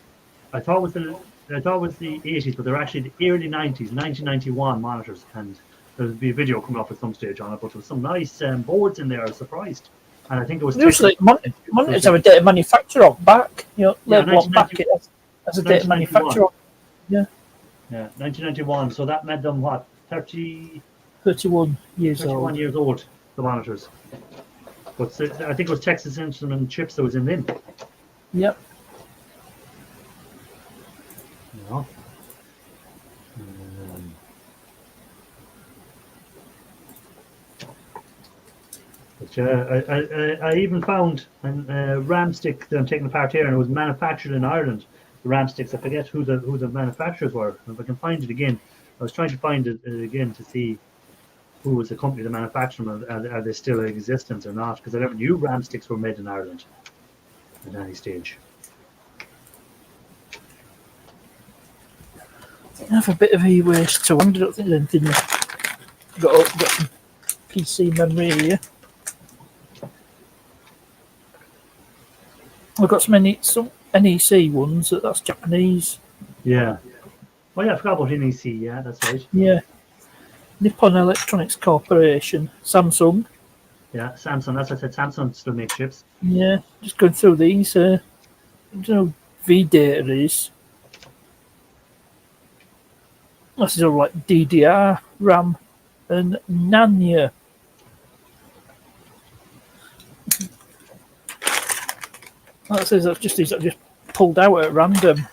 I thought it was the 80s, but they're actually the early 90s, 1991 monitors, and there'll be a video coming up at some stage on it. But there was some nice boards in there. I was surprised, and I think it was usually monitors have a date of manufacture on back. Label on back it as a date of manufacture. Yeah. Yeah, 1991. So that made them what 31 years old. Years old. The monitors. But I think it was Texas Instrument chips that was in them. Yep. Yeah. I even found a RAM stick that I'm taking apart here, and it was manufactured in Ireland. The RAM sticks, I forget who the manufacturers were. If I can find it again, I was trying to find it again to see who was the company that manufactured them. Are they still in existence or not? Because I never knew RAM sticks were made in Ireland at any stage. I have a bit of e-waste to hand. I don't think there's anything. Got some PC memory here. I've got some NEC ones. That's Japanese. Yeah. Oh yeah, I forgot about NEC. Yeah, that's right. Yeah. Nippon Electronics Corporation. Samsung. Yeah, Samsung. That's what I said. Samsung still makes chips. Yeah. Just going through these. I don't know. V-Data is. This is all like DDR, RAM, and Nanya. That says that's just these that just pulled out at random.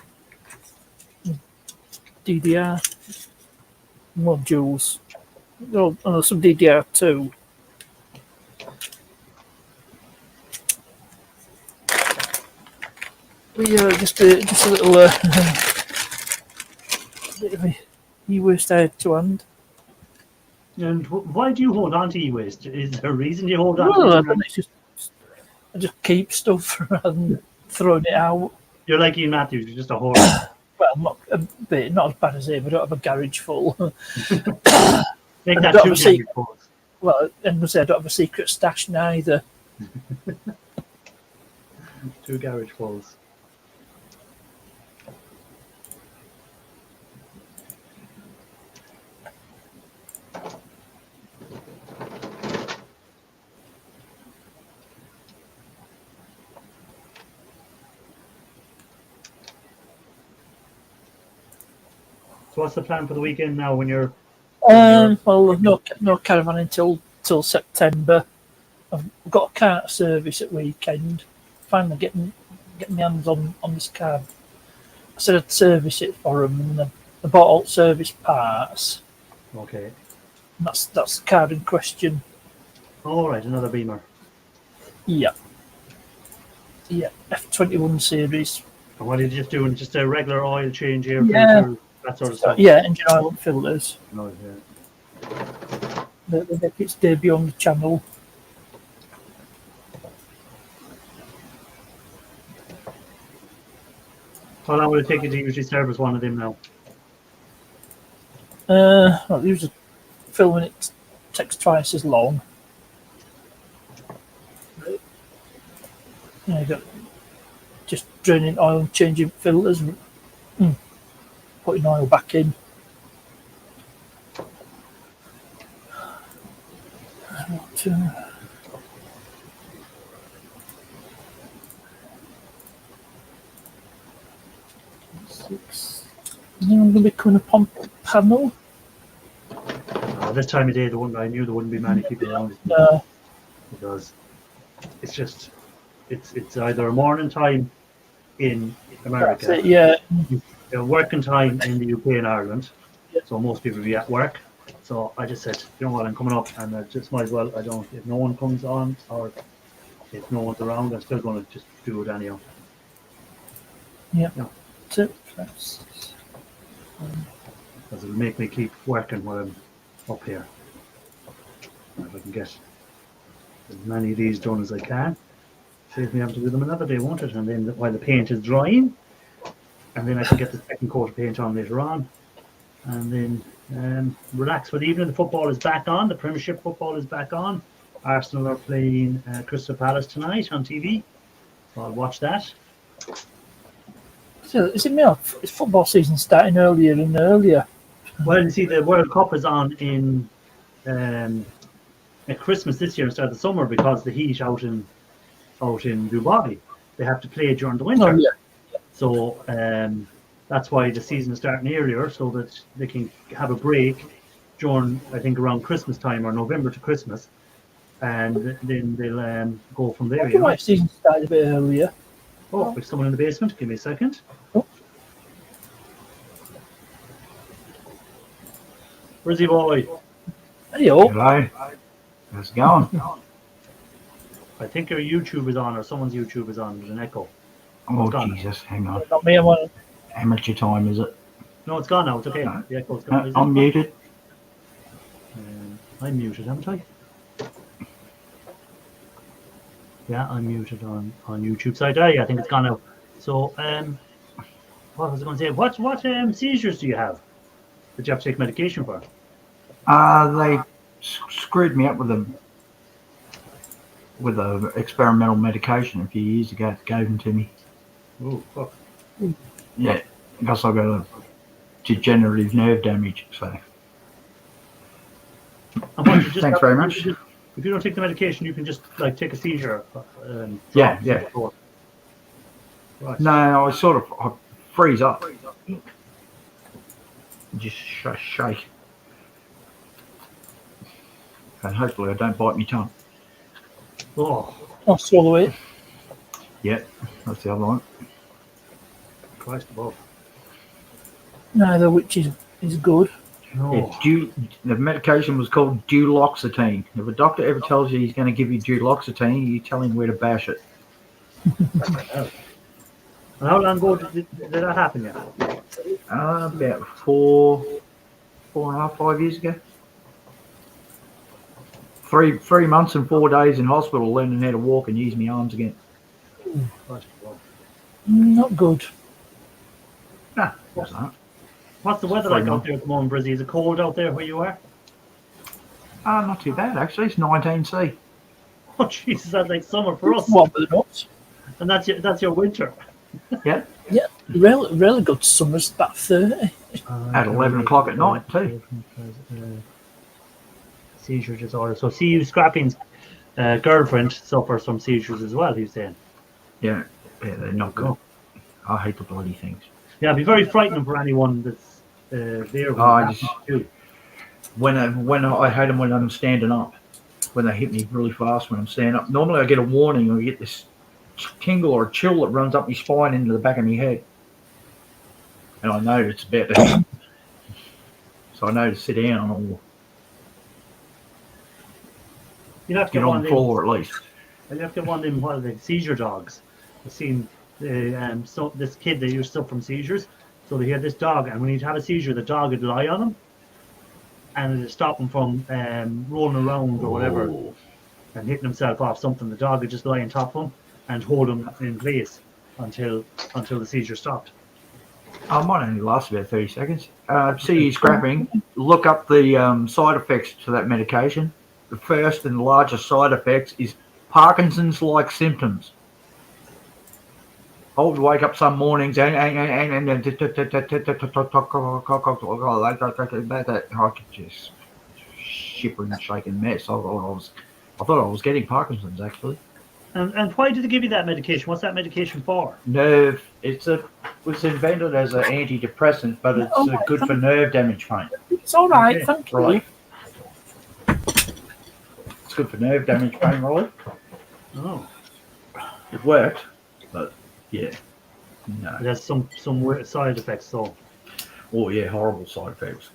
DDR modules. Oh, some DDR2. Just a little bit of e-waste I had to hand. And why do you hold on to e-waste? Is there a reason you hold on to it? I just keep stuff rather than throwing it out. You're like Ian Matthews, you're just a hoarder. Well, not as bad as him. I don't have a garage full. Make that two garage fulls. Well, and I don't have a secret stash neither. 2 garage fulls. So what's the plan for the weekend now when you're... Well, no caravan until September. I've got a car service at weekend. Finally getting my hands on this car. I said I'd service it for them, and I bought all service parts. Okay. And that's the car in question. All right, another Beamer. Yeah. Yeah, F21 series. And what are you just doing? Just a regular oil change here? Yeah. That sort of stuff? Yeah, engine oil and filters. Oh, yeah. They make its debut on the channel. How long will it take you to usually service one of them now? Well, usually filming it takes twice as long. You got just draining oil and changing filters and putting oil back in. Six. And then I'm going to be coming upon panel. This time of day, I knew there wouldn't be many people around. No. Because it's just, it's either a morning time in America. That's it, yeah. Working time in the UK and Ireland. Yeah. So most people will be at work. So I just said, you know what, I'm coming up and I just might as well, if no one comes on or if no one's around, I'm still going to just do it anyhow. Yeah. Because it'll make me keep working while I'm up here. If I can get as many of these done as I can. Saves me having to do them another day, won't it? And then while the paint is drying, and then I can get the second coat of paint on later on, and then relax for the evening. The football is back on. The Premiership football is back on. Arsenal are playing Crystal Palace tonight on TV, so I'll watch that. So is it's football season starting earlier and earlier? Well, you see, the World Cup is on in at Christmas this year instead of the summer because the heat out in Dubai. They have to play during the winter. Oh, yeah. So that's why the season is starting earlier, so that they can have a break during, I think, around Christmas time or November to Christmas, and then they'll go from there. Why season started a bit earlier? Oh, there's someone in the basement. Give me a second. Oh. Where's he, boy? Hello. Hello. How's it going? I think your YouTube is on, or someone's YouTube is on. There's an echo. Oh, It's gone. Jesus, hang on. Not me. I'm on. Amateur time, is it? No, it's gone now. It's okay. No. The echo's gone. Is it? I'm muted. I'm muted, haven't I? Yeah, I'm muted on YouTube side. Yeah, I think it's gone now. So, what was I going to say? What seizures do you have that you have to take medication for? They screwed me up with a experimental medication a few years ago. Gave them to me. Oh, fuck. Yeah, because I got a degenerative nerve damage. So, And what, you just thanks very much. If you don't take the medication, you can just like take a seizure. Yeah. Right. No, I freeze up. Just shake. And hopefully I don't bite my tongue. Oh, I'll swallow it. Yeah, that's the other one. Christ above. Neither, which is good. No. Yeah, the medication was called duloxetine. If a doctor ever tells you he's going to give you duloxetine, you tell him where to bash it. And how long ago did that happen? Yeah. About 4.5, 5 years ago. 3 months and 4 days in hospital learning how to walk and use my arms again. Christ above. Not good. Nah, what's that? What's the weather like out there at the moment, Brizzy? Is it cold out there where you are? Not too bad, actually. It's 19C. Oh, Jesus, that's like summer for us. What with the nuts? And that's your winter. Yeah, Yeah, really good summers, about 30. at 11 o'clock at night, too. Seizure disorder. So, see you Scrapping's girlfriend suffers from seizures as well, he's saying. Yeah, they're not good. I hate the bloody things. Yeah, it'd be very frightening for anyone that's there. When I hate them when I'm standing up, when they hit me really fast when I'm standing up. Normally I get a warning or I get this tingle or a chill that runs up my spine into the back of my head, and I know it's about to hit. So I know to sit down or You have to get on the floor at least. You have to get one of them, what are they, seizure dogs. I've seen this kid, they used to suffer from seizures. So they had this dog, and when he'd have a seizure, the dog would lie on him, and it'd stop him from rolling around or whatever and hitting himself off something. The dog would just lie on top of him and hold him in place until the seizure stopped. I might only last about 30 seconds. See you scrapping. Look up the side effects to that medication. The first and largest side effects is Parkinson's-like symptoms. I would wake up some mornings and then I could just shivering and shaking mess. I thought I was getting Parkinson's actually. And why did they give you that medication? What's that medication for? Nerve. It was invented as an antidepressant, but it's good for nerve damage pain. It's all right, Okay, thank you. Right. It's good for nerve damage pain relief. Oh, It worked, but yeah, no. it has some weird side effects. So, Oh yeah, horrible side effects.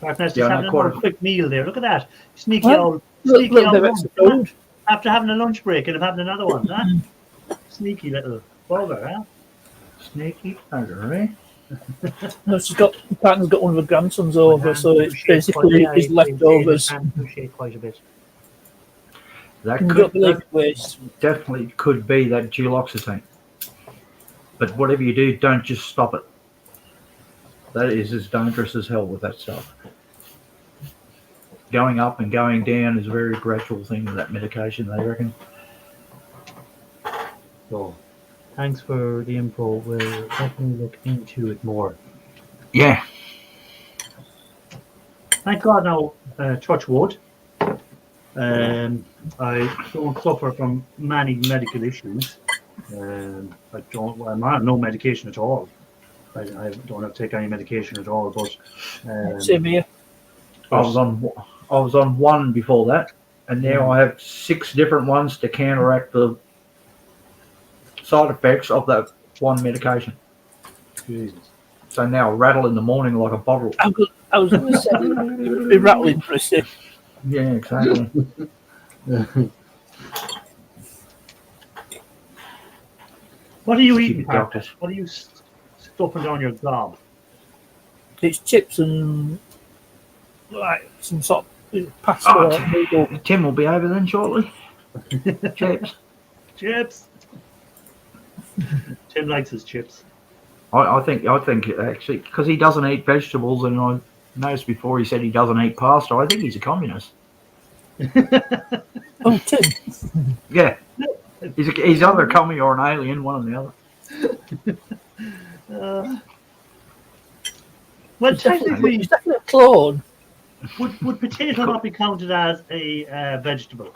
Partners, Yeah, just no, having quite a a- quick meal there. Look at that, sneaky Well, old Little bit of extra lunch, food. huh? After having a lunch break and having another one, huh? Sneaky little bugger, huh? Sneaky bugger, eh? No, partner's got one of her grandsons over, so it's Shake quite- basically yeah, his he- leftovers. he can shake quite a bit. That You could don't believe that it weighs. definitely could be that duloxetine. But whatever you do, don't just stop it. That is as dangerous as hell with that stuff. Going up and going down is a very gradual thing with that medication, they reckon. So, thanks for the info. We'll definitely look into it more. Yeah. Thank God now, touch wood. I don't suffer from many medical issues. I don't. Well, I'm on no medication at all. I don't have to take any medication at all. But Same here. I was on one before that, and now I have 6 different ones to counteract the side effects of that one medication. Jesus. So now I rattle in the morning like a bottle. I was going to say, you'd be rattling for a sec. Yeah, exactly. What are you Stupid eating, Pat? doctors. What are you stuffing down your gob? It's chips and like some sort of pasta Oh, or noodle. Tim will be over then shortly. Chips. Chips. Tim likes his chips. I think actually because he doesn't eat vegetables, and I noticed before he said he doesn't eat pasta. I think he's a communist. Oh, Tim. Yeah, he's either a commie or an alien, one or the other. Well, He's definitely technically, a clone. would potato not be counted as a vegetable?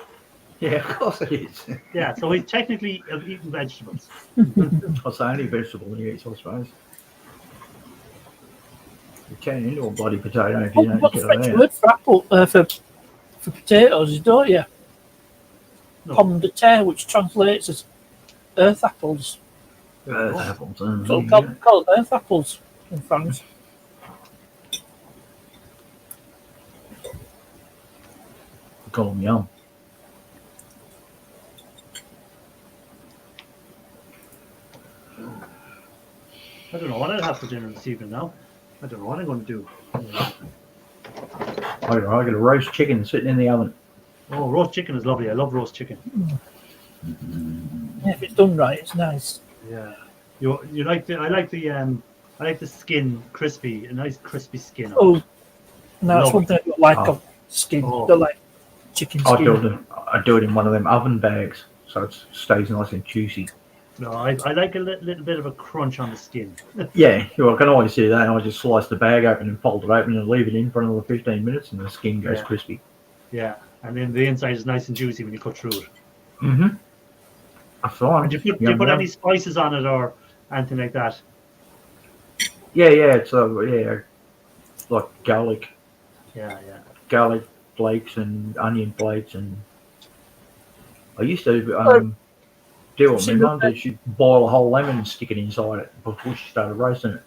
Yeah, of course it is. Yeah, so he's technically eating vegetables. That's the only vegetable he eats, I suppose. You turn into a bloody potato if you don't What's get the French it out. word for apple for potatoes, don't you? No. Pomme de terre, which translates as earth apples. Apples. So call it earth apples in France. Call them yum. I don't know what I'll have for dinner this evening now. I don't know what I'm going to do. I got a roast chicken sitting in the oven. Oh, roast chicken is lovely. I love roast chicken. Yeah, if it's done right, it's nice. Yeah. You like the I like the skin crispy, a nice crispy skin. on it. Oh, no, that's Love one thing I don't like Oh. of skin. Oh. I don't like chicken I skin. do it in one of them oven bags, so it stays nice and juicy. No, I like a little bit of a crunch on the skin. Yeah, well, I can always do that. I just slice the bag open and fold it open and leave it in for another 15 minutes, and the skin goes Yeah. crispy. Yeah, and then the inside is nice and juicy when you cut through it. Mm-hmm. That's fine. And do you put any spices on it or anything like that? Yeah, it's like garlic Yeah. flakes and onion flakes, and I used to do what my mum did. She'd boil a whole lemon and stick it inside it before she started roasting it.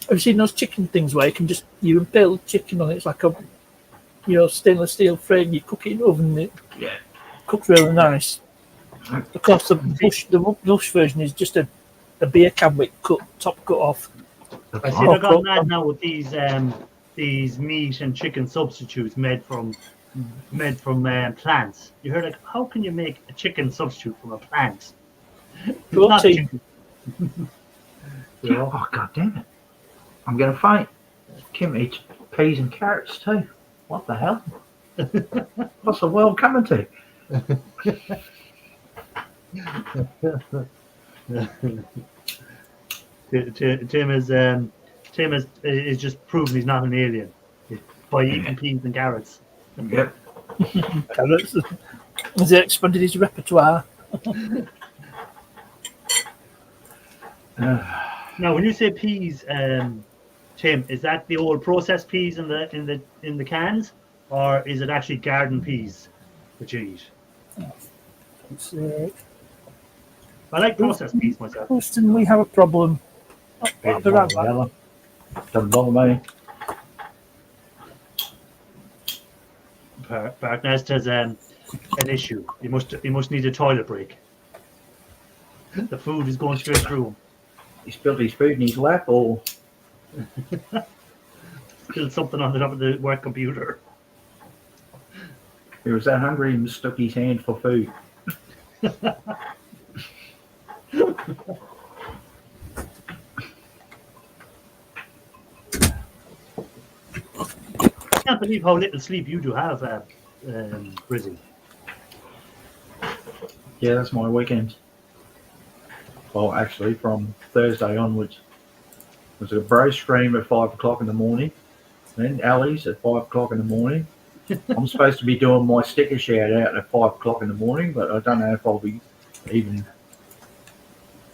Have you seen those chicken things where you impale the chicken on it? It's like a stainless steel frame. You cook it in the oven. And it Yeah. cooks really nice. Of course, the bush version is just a beer can with top cut off. I see they've gone mad now with these meat and chicken substitutes made from plants. You heard, like, how can you make a chicken substitute from a plant? It's not Protein. chicken. You know? Oh, god damn it. I'm going to faint. Kim eats peas and carrots too. What the hell? What's the world coming to? Tim is just proven he's not an alien by eating peas and carrots. Yep. Carrots. Has he expanded his repertoire? Now, when you say peas, Tim, is that the old processed peas in the cans, or is it actually garden peas that you eat? I like processed peas myself. Houston, we have a problem. I'll be right back. Doesn't bother me. Parknest has an issue. He must need a toilet break. The food is going straight through him. He spilled his food in his lap, or Still something on the top of the work computer. He was that hungry he mistook his hand for food. I can't believe how little sleep you do have, Brizzy. Yeah, that's my weekend. Well, actually, from Thursday onwards. There's a bro stream at 5 o'clock in the morning. Then Ali's at 5 o'clock in the morning. I'm supposed to be doing my sticker shout out at 5 o'clock in the morning, but I don't know if I'll be even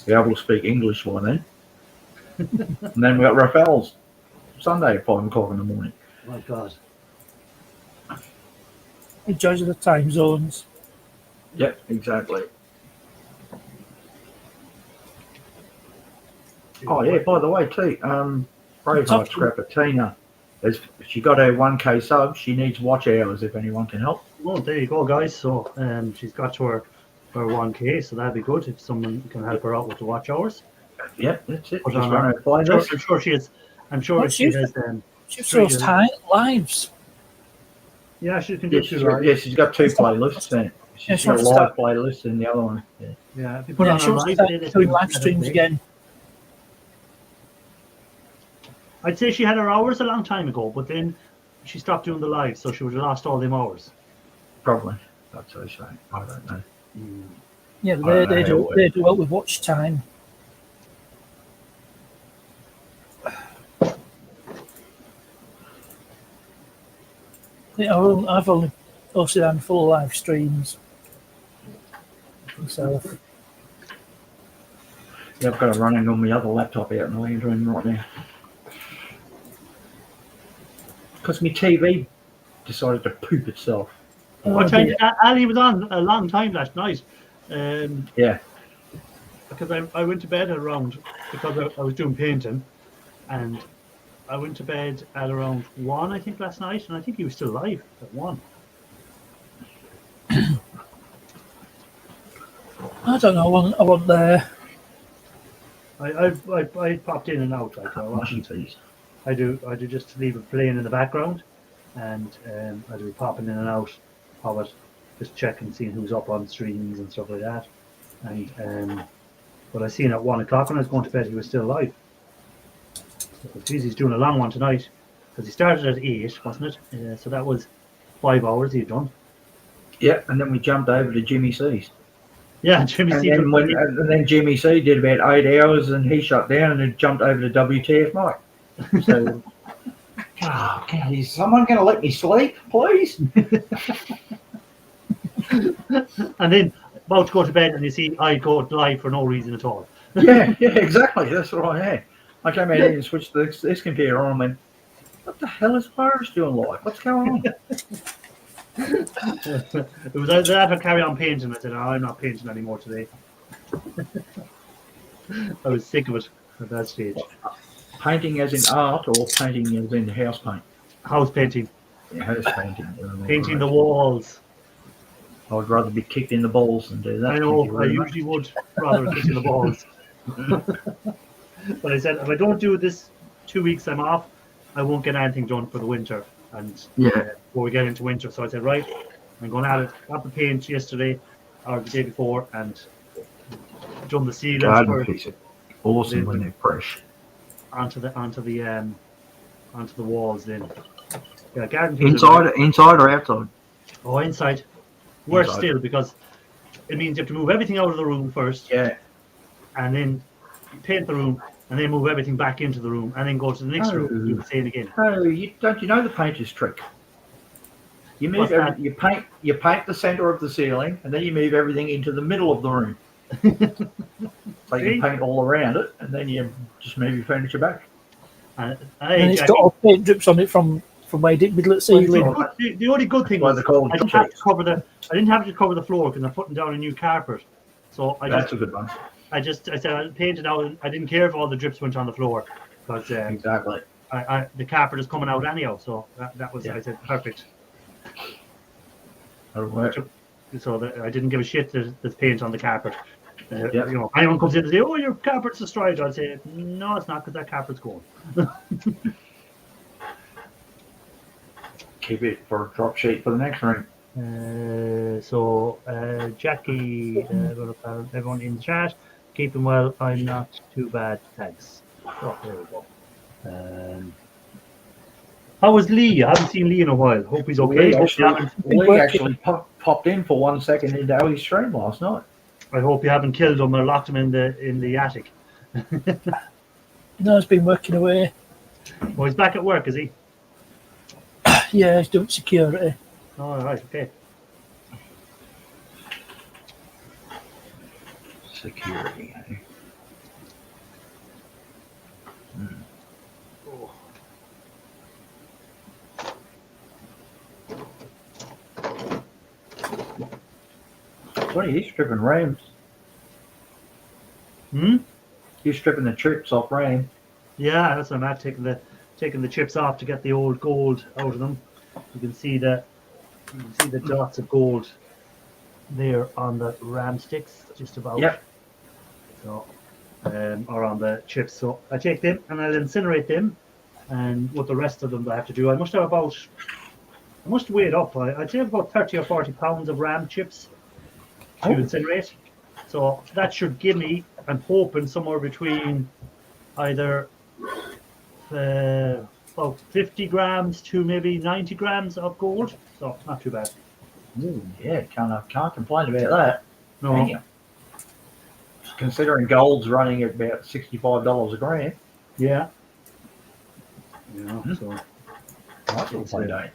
be able to speak English by then. And then we got Rafael's Sunday at 5 o'clock in the morning. Oh my God. In charge of the time zones. Yep, exactly. Oh yeah, by the way too, Braveheart Scrapper Tina, she got her 1K sub. She needs watch hours if anyone can help. Well, there you go, guys. So she's got to her 1K, so that'd be good if someone can help her out with the watch hours. Yep, that's it. Put Just on run her- her play list. I'm sure she is. I'm sure What's she she- has. She throws time lives. Yeah, she can do Yes, two live. yeah, she's got two playlists then. She's Yeah, got a she live wants to playlist and the other one. Yeah. Yeah, if you put Yeah, on she her wants to live, start then it's doing a live better streams thing. again. I'd say she had her hours a long time ago, but then she stopped doing the live, so she would have lost all them hours. Probably. That's what I say. I don't know. Yeah, I but don't they know do how it they do well with watch time. Yeah, I've only posted on full live streams myself. Yeah, I've got it running on my other laptop out in the living room right now. Because my TV decided to poop itself. What time did Ali was on? A long time last night. Yeah. Because I went to bed at around, because I was doing painting, and I went to bed at around 1, I think, last night, and I think he was still alive at 1. I don't know. I want there. I popped in and out. Like, I do just to leave it playing in the background, and I do popping in and out of it, just checking, seeing who's up on streams and stuff like that. And but I seen at 1 o'clock when I was going to bed he was still alive. So, geez, he's doing a long one tonight because he started at 8, wasn't it? So that was 5 hours he'd done. Yeah, and then we jumped over to Jimmy C's. Yeah, Jimmy And C. then, and then Jimmy C did about 8 hours and he shut down and then jumped over to WTF Mike. So, is someone going to let me sleep, please? And then about to go to bed and you see I go live for no reason at all. yeah, exactly. That's what I had. I came out here and switched this computer on and went, what the hell is Irish doing live? What's going on? It was either that or carry on painting. I said, oh, I'm not painting anymore today. I was sick of it at that stage. Painting as in art or painting as in house paint? House painting. Yeah, house painting. Painting the walls. I would rather be kicked in the balls than do that. I know, I usually would rather kick in the balls. But I said, if I don't do this 2 weeks I'm off, I won't get anything done for the winter. And before we get into winter, so I said, right, I'm going at it. Got the paint yesterday or the day before, and done the sealants first awesome when they're fresh. onto the walls. Then, yeah, garden pieces Inside or outside? Oh, inside. Worse Inside. still, because it means you have to move everything out of the room first, Yeah. and then paint the room, and then move everything back into the room, and then go to the next room, do the same again. Oh, you know the painter's trick? You move What's that? you paint the center of the ceiling, and then you move everything into the middle of the room. So you See? can paint all around it, and then you just move your furniture back. And And it's got all paint drips on it from where it did middle at ceiling. the only good thing Why was they're called I didn't have to tricks. cover the floor because I'm putting down a new carpet. So That's a good one. I said I painted out. I didn't care if all the drips went on the floor because Exactly. the carpet is coming out anyhow. So that was, Yeah. I said, perfect. That'll work. So that I didn't give a shit that there's paint on the carpet. Yeah. You know, anyone comes in and say, "Oh, your carpet's destroyed," I'd say, "No, it's not, because that carpet's gone." Keep it for a drop sheet for the next room. Jackie, everyone in the chat, keeping well. I'm not too bad, thanks. Oh, there we go. How was Lee? I haven't seen Lee in a while. Hope he's okay. Lee actually popped in for 1 second into Ali's stream last night. I hope you haven't killed him or locked him in the attic. No, he's been working away. Oh, he's back at work, is he? Yeah, he's doing security. Oh, right, okay. Security. Funny, he's stripping rams. He's stripping the chips off ram. Yeah, that's what I'm at, taking the chips off to get the old gold out of them. You can see the dots of gold there on the ram sticks, just about. Yep. So, or on the chips. So I take them and I'll incinerate them, and what the rest of them I have to do, I must weigh it up. I'd say about 30 or 40 pounds of ram chips to incinerate. So that should give me, I'm hoping, somewhere between either about 50 grams to maybe 90 grams of gold. So not too bad. Ooh, yeah, can't complain about that. No. Damn. Considering gold's running at about $65 a gram. Yeah. Yeah. So That's not so bad.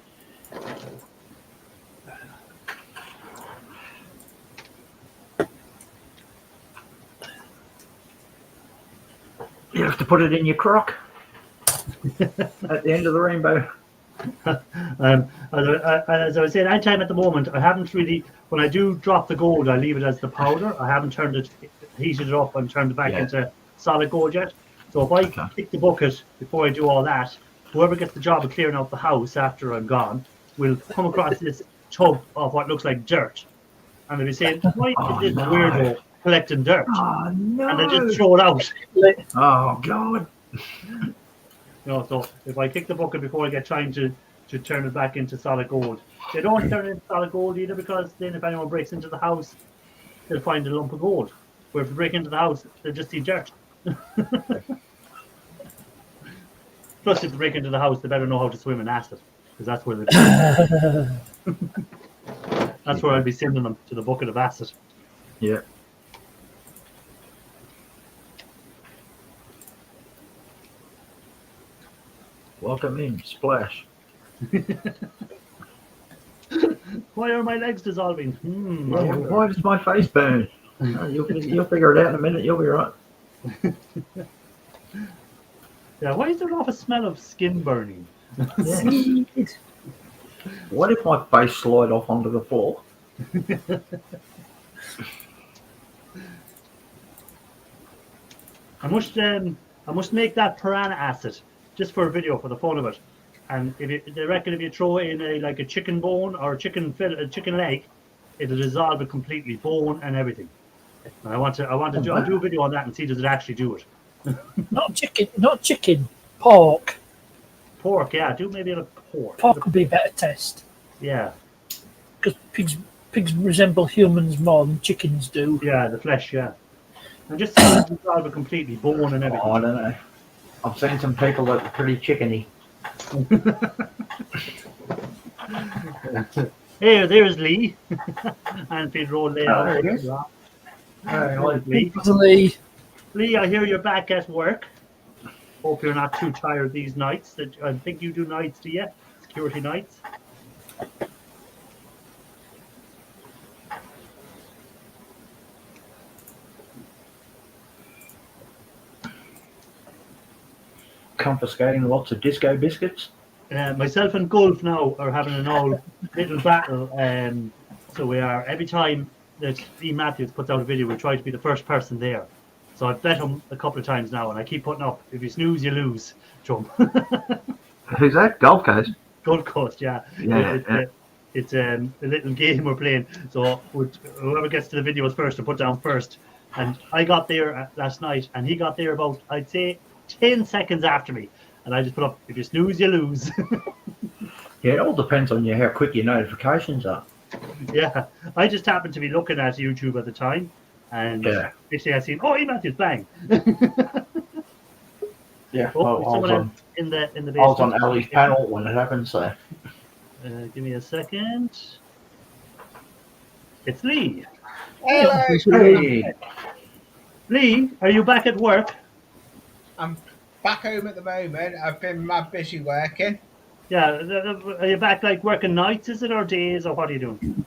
You have to put it in your crock at the end of the rainbow. As I was saying, anytime at the moment, I haven't really, when I do drop the gold, I leave it as the powder. I haven't heated it up and turned it back into solid gold yet. So if I pick the bucket before I do all that, whoever gets the job of clearing out the house after I'm gone will come across this tub of what looks like dirt. And they'll be saying, why is this weirdo collecting dirt? Oh, no. And they just throw it out. Oh, God. So if I kick the bucket before I get trying to turn it back into solid gold, they don't turn it into solid gold either, because then if anyone breaks into the house, they'll find a lump of gold. Where if they break into the house, they'll just see dirt. Plus, if they break into the house, they better know how to swim in acid, because that's where that's where I'd be sending them, to the bucket of acid. Yeah. Welcome in, splash. Why are my legs dissolving? Why does my face burn? You'll figure it out in a minute. You'll be right. Yeah, why is there off a smell of skin burning? Yeah. What if my face slide off onto the floor? I must make that piranha acid just for a video, for the fun of it. And they reckon if you throw in a chicken bone or a chicken leg, it'll dissolve it completely, bone and everything. And I'll do a video on that and see does it actually do it. Not chicken, pork. Pork, yeah, do maybe a pork. Pork would be a better test. Yeah. Because pigs resemble humans more than chickens do. Yeah, the flesh, yeah. And just see it dissolve it completely, bone and everything. Oh, I don't know. I've seen some people that are pretty chickeny. Hey, there's Lee. And Pedro Leo. Lee. Lee, I hear you're back at work. Hope you're not too tired these nights. I think you do nights, do you? Security nights. Confiscating lots of disco biscuits. Myself and Gulf now are having an old little battle. So we are, every time that Steve Matthews puts out a video, we try to be the first person there. So I've bet him a couple of times now, and I keep putting up, if you snooze, you lose, Trump. Who's that? Gold Coast? Gold Coast, yeah. It's a little game we're playing. So whoever gets to the videos first to put down first. And I got there last night, and he got there about, I'd say, 10 seconds after me. And I just put up, if you snooze, you lose. Yeah, it all depends on how quick your notifications are. Yeah, I just happened to be looking at YouTube at the time, and Yeah. actually I seen, oh, E Matthews, bang! Yeah. Oh, Well, there's I someone was on. in the I basement. was on Ellie's panel when it happened. So. Give me a second. It's Lee. Hello. Hey. Lee, are you back at work? I'm back home at the moment. I've been mad busy working. Yeah, are you back like working nights, is it, or days, or what are you doing?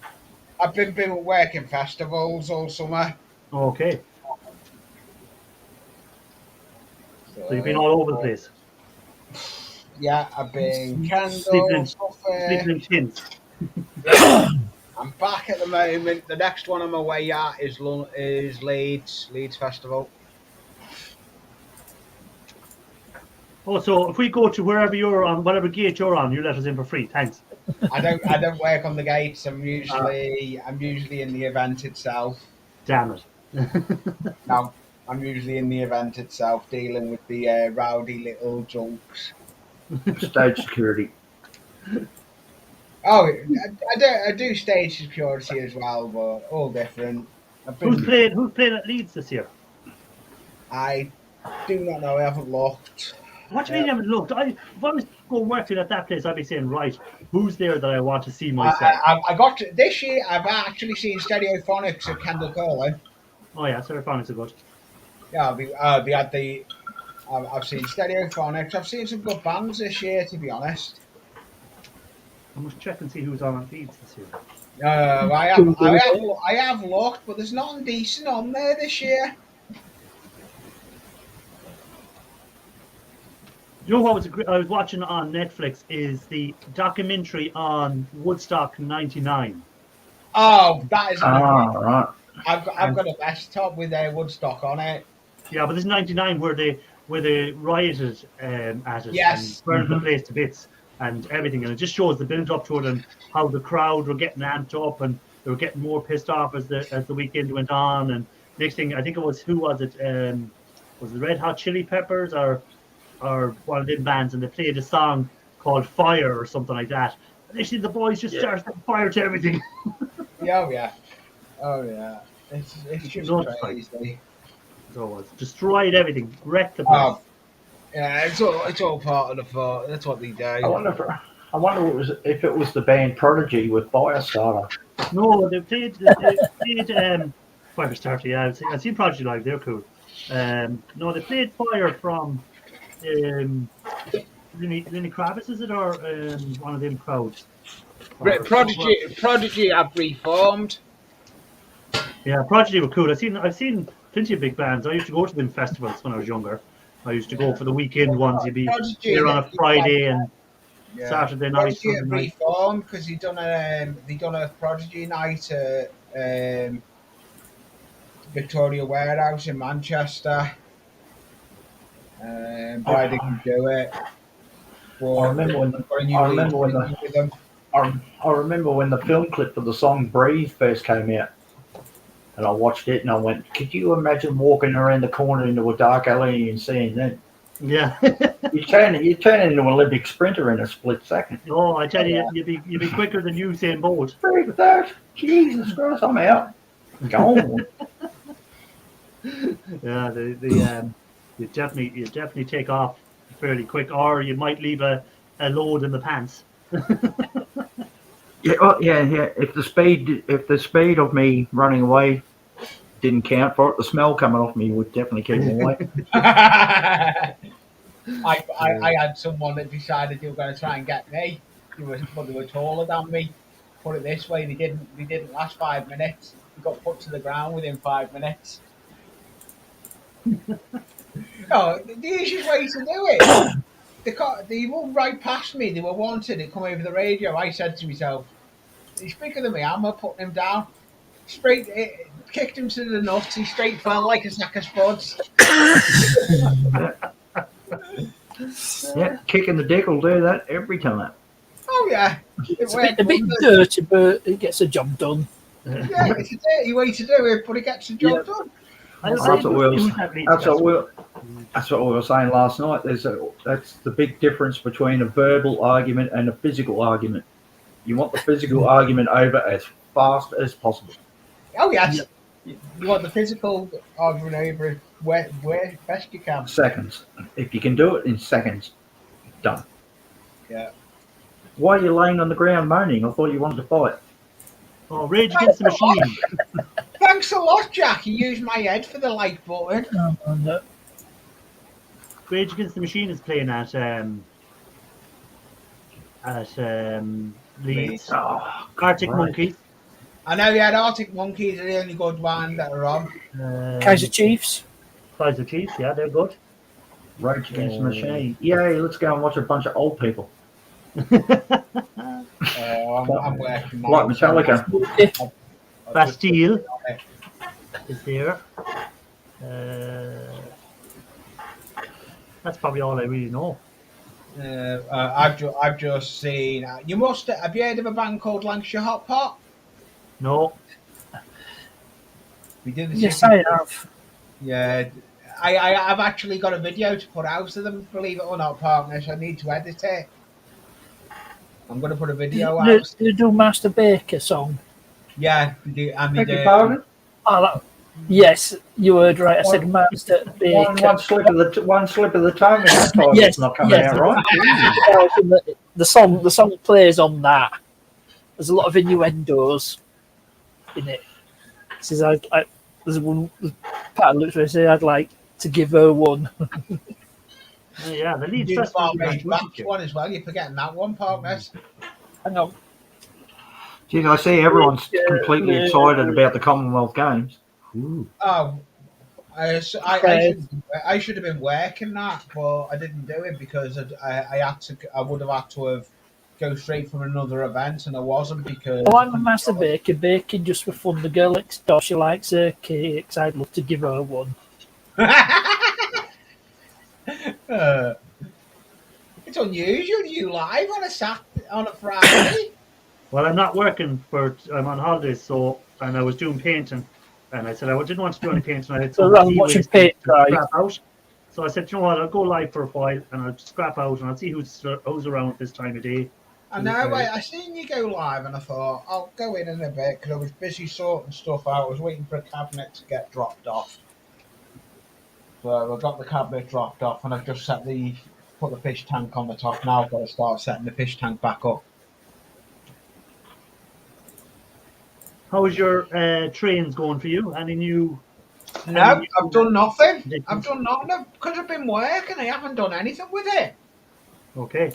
I've been working festivals all summer. Okay, so you've been all over the place. Yeah, I've been Sleeping in, Kendal, Suffolk. sleeping in tins. Yeah, I'm back at the moment. The next one I'm away at is Leeds Festival. Oh, so if we go to wherever you're on, whatever gate you're on, you let us in for free. Thanks. I don't work on the gates. I'm usually in the event itself. Damn it. No, I'm usually in the event itself, dealing with the rowdy little junks. Stage security. Oh, I do stage security as well, but all different. Who's playing at Leeds this year? I do not know. I haven't looked. What do you mean you haven't looked? If I was going working at that place, I'd be saying, right, who's there that I want to see myself? I got this year. I've actually seen Stereophonics at Kendal Curling. Oh yeah, Stereophonics are good. Yeah, I've seen Stereophonics. I've seen some good bands this year, to be honest. I must check and see who's on Leeds this year. I have looked, but there's nothing decent on there this year. You know what I was watching on Netflix is the documentary on Woodstock '99. Oh, that is. Right. I've got a desktop with Woodstock on it. Yeah, but this is '99 where they rioted at it Yes. and burned the place to bits and everything, and it just shows the build up to it and how the crowd were getting amped up and they were getting more pissed off as the weekend went on. And next thing, I think it was was it Red Hot Chili Peppers or one of them bands, and they played a song called Fire or something like that. And actually the boys just started setting fire to everything. Yeah. Oh yeah. It's just crazy. So it was destroyed everything, wrecked the place. Yeah, it's all part of the fun. That's what they do. I wonder if it was the band Prodigy with Firestarter. No, they played Firestarter. Yeah, I've seen Prodigy live. They're cool. No, they played Fire from Lenny Kravitz, is it, or one of them crowds? Prodigy have reformed. Yeah, Prodigy were cool. I've seen plenty of big bands. I used to go to them festivals when I was younger. I used to go for the weekend ones. You'd be here on a Friday and Saturday night. Prodigy have reformed because they done a Prodigy night at Victoria Warehouse in Manchester. But I didn't do it. But I remember when the film clip for the song "Breathe" first came out, and I watched it and I went, "Could you imagine walking around the corner into a dark alley and seeing that?" Yeah, you turn into an Olympic sprinter in a split second. Oh, I tell you, you'd be quicker than Usain Bolt. Break that! Jesus Christ, I'm out. Go on. Yeah, you definitely take off fairly quick, or you might leave a load in the pants. Yeah. If the speed of me running away didn't count for it, the smell coming off me would definitely keep me away. I had someone that decided they were going to try and get me. They were taller than me. Put it this way, they didn't last 5 minutes. They got put to the ground within 5 minutes. No, the easiest way to do it. They walked right past me. They were wanted. They come over the radio. I said to myself, "He's bigger than me. I'm not putting him down." Straight kicked him to the nuts. He straight fell like a sack of spuds. Yeah, kicking the dick will do that every time. Oh yeah, it's a bit dirty, but it gets the job done. Yeah, it's a dirty way to do it, but it gets the job done. That's what we were saying last night. That's the big difference between a verbal argument and a physical argument. You want the physical argument over as fast as possible. Oh yes. You want the physical arguing over where best you can. Seconds. If you can do it in seconds, done. Yeah. Why are you laying on the ground moaning? I thought you wanted to fight. Oh, Rage Against the Machine. Thanks a lot, Jack. You used my head for the like button. No. Rage Against the Machine is playing at Leeds. Oh, Arctic right. Monkeys. I know you had Arctic Monkeys are the only good one that are on. Kaiser Chiefs. Kaiser Chiefs, yeah, they're good. Rage Against the Machine. Yay, let's go and watch a bunch of old people. I'm working now. Like Metallica. Bastille is there. That's probably all I really know. I've just seen. You must have you heard of a band called Lancashire Hot Pot? No. We did the Yes, second- I have. Yeah, I've actually got a video to put out of them. Believe it or not, partners. I need to edit it. I'm going to put a video out. They do Master Baker song. Yeah, we do. And we Beg your do. pardon? Oh, yes, you heard right. I said Master Baker. One slip of the tongue and that title's Yes, not coming yes. out right. The song plays on that. There's a lot of innuendos in it. It says there's one part of looks where it says I'd like to give her one. Yeah, the You Leeds do the Festival. Barmaid Bats one as well. You're forgetting that one, partners. Hang on. Geez, I see everyone's completely excited about the Commonwealth Games. Ooh. Oh, I should have been working that, but I didn't do it because I would have had to have go straight from another event, and I wasn't because. Oh, I'm a Master Baker. Baking just for fun. The girl next door, she likes her cakes. I'd love to give her one. It's unusual. You live on a Friday. Well, I'm not working I'm on holidays, and I was doing painting, and I said I didn't want to do any painting. I had So some rather than key watching waste paint to dry. scrap out. So I said, you know what, I'll go live for a while, and I'll scrap out, and I'll see who's around at this time of day. I know. I seen you go live, and I thought I'll go in a bit because I was busy sorting stuff out. I was waiting for a cabinet to get dropped off. So I got the cabinet dropped off, and I've just put the fish tank on the top. Now I've got to start setting the fish tank back up. How is your trains going for you? Any new? No, I've done nothing. I've done nothing because I've been working. I haven't done anything with it. Okay.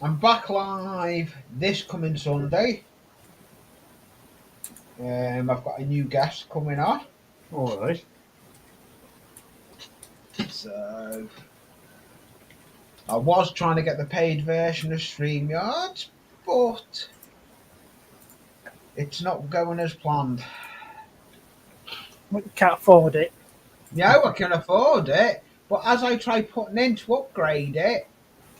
I'm back live this coming Sunday. I've got a new guest coming on. All right. So I was trying to get the paid version of StreamYard, but it's not going as planned. Can't afford it. No, I can afford it, but as I try putting in to upgrade it,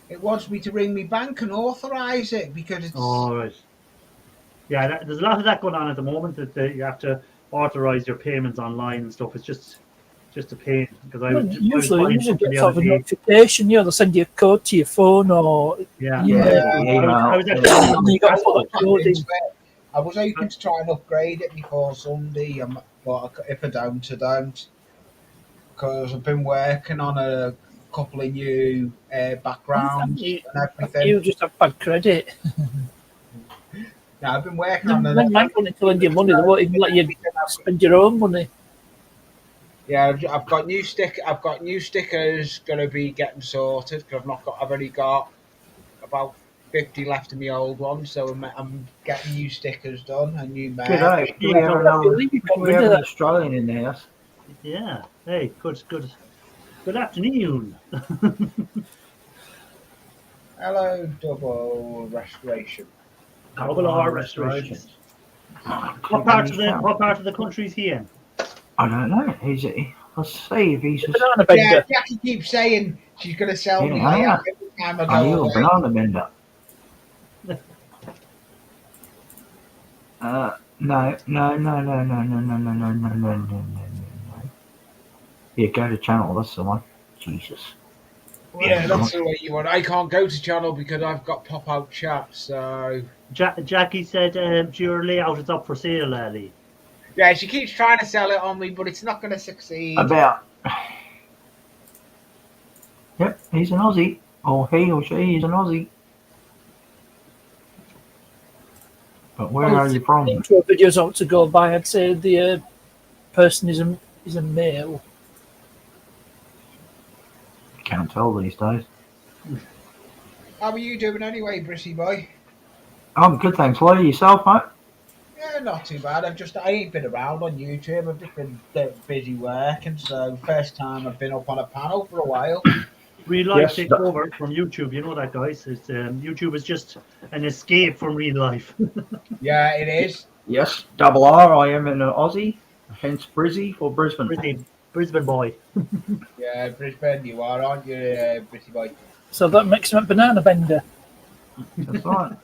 it wants me to ring me bank and authorise it because it's. All right. Yeah, there's a lot of that going on at the moment that you have to authorise your payments online and stuff. It's just a pain because Usually you get sort of a notification. They'll send you a code to your phone or yeah. I was actually you got to put that code in. I was hoping to try and upgrade it before Sunday, but if I don't, I don't. Because I've been working on a couple of new backgrounds and everything. You just have bad credit. Yeah, I've been working on Then bank wanting to lend you money. They won't even let you spend your own money. Yeah, I've got new stickers going to be getting sorted because I've only got about 50 left in my old one, so I'm getting new stickers done and new mail. G'day. Do we have an Australian in the house? Yeah. Hey, good afternoon. Hello, Double Restoration. Double R Restoration. What part of the country is he in? I don't know. Let's see if he's. Yeah, Jackie keeps saying she's going to sell me every time I go Are you away. a banana bender? No. Yeah, go to channel. That's the one. Jesus. Yeah, that's the way you want. I can't go to channel because I've got pop-out chat. So Jackie said your layout is up for sale, Lee. yeah, she keeps trying to sell it on me, but it's not going to succeed. About. Yep, he's an Aussie. Or he or she is an Aussie. But where are you from? Intro videos ought to go by. I'd say the person is a male. Can't tell these days. How are you doing anyway, Britty boy? I'm good, thanks, Lee. Yourself, mate? Yeah, not too bad. I ain't been around on YouTube. I've just been busy working, so first time I've been up on a panel for a while. Real life Yes, takes that- over from YouTube. You know that, guys. It's YouTube is just an escape from real life. Yeah, it is. Yes, double R. I am an Aussie, hence Brizzy for Brisbane. Brisbane boy. Yeah, Brisbane, you are, aren't you, Britty boy? So that makes him a banana bender. That's right.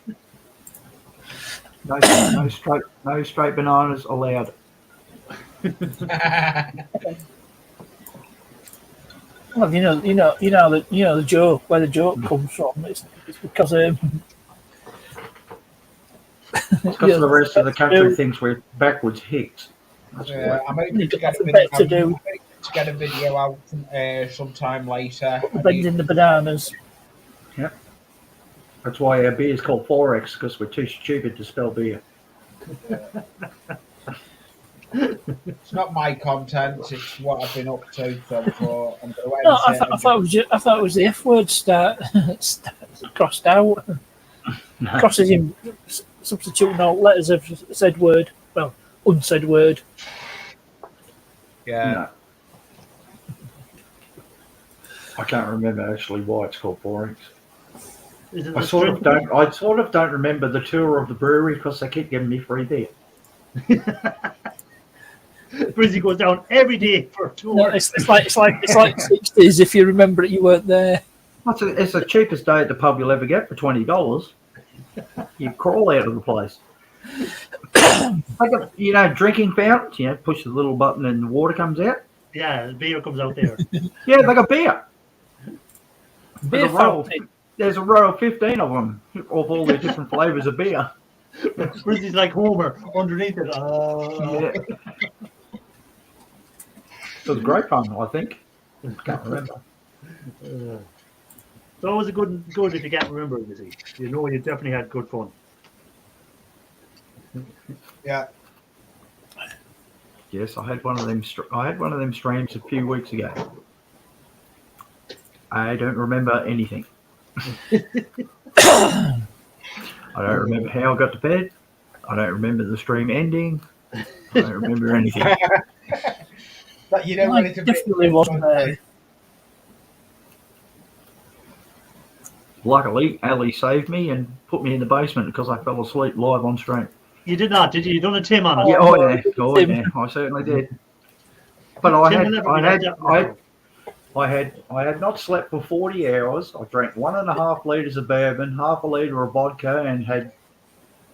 No straight bananas allowed. Well, you know the joke, where the joke comes from. It's because It's because the rest of the country thinks we're backwards hicks. That's Yeah, why. I'm hoping to You've got get a nothing video better to do. out sometime later. bending the bananas. That's why our beer is called Forex, because we're too stupid to spell beer. It's not my content; it's what I've been up to. So I'm going No, I thought it was the F word start crossed out. Crosses in substituting all letters of said word. Well, unsaid word. Yeah. No. I can't remember actually why it's called Forex. Is it I the sort of strip? don't. I sort of don't remember the tour of the brewery because they keep giving me free beer. Brizzy goes down every day for a tour. No, it's like 60s. If you remember it, you weren't there. It's the cheapest day at the pub you'll ever get for $20. You crawl out of the place. Like drinking fountains. Push the little button and the water comes out. Yeah, the beer comes out there. Yeah, they got beer. Beer fountain. There's a row of 15 of them of all their different flavors of beer. Brizzy's like Homer underneath it. Yeah. It was great fun, I think. Can't remember. It's always a good if you can't remember, Brizzy. You know you definitely had good fun. Yeah. Yes, I had one of them. I had one of them streams a few weeks ago. I don't remember anything. I don't remember how I got to bed. I don't remember the stream ending. I don't remember anything. But you know I when it's a bit definitely wasn't there. Luckily, Ali saved me and put me in the basement because I fell asleep live on stream. You did not, did you? You done a Tim on it? Yeah, I certainly did. But I had not slept for 40 hours. I drank 1.5 litres of bourbon, half a litre of vodka, and had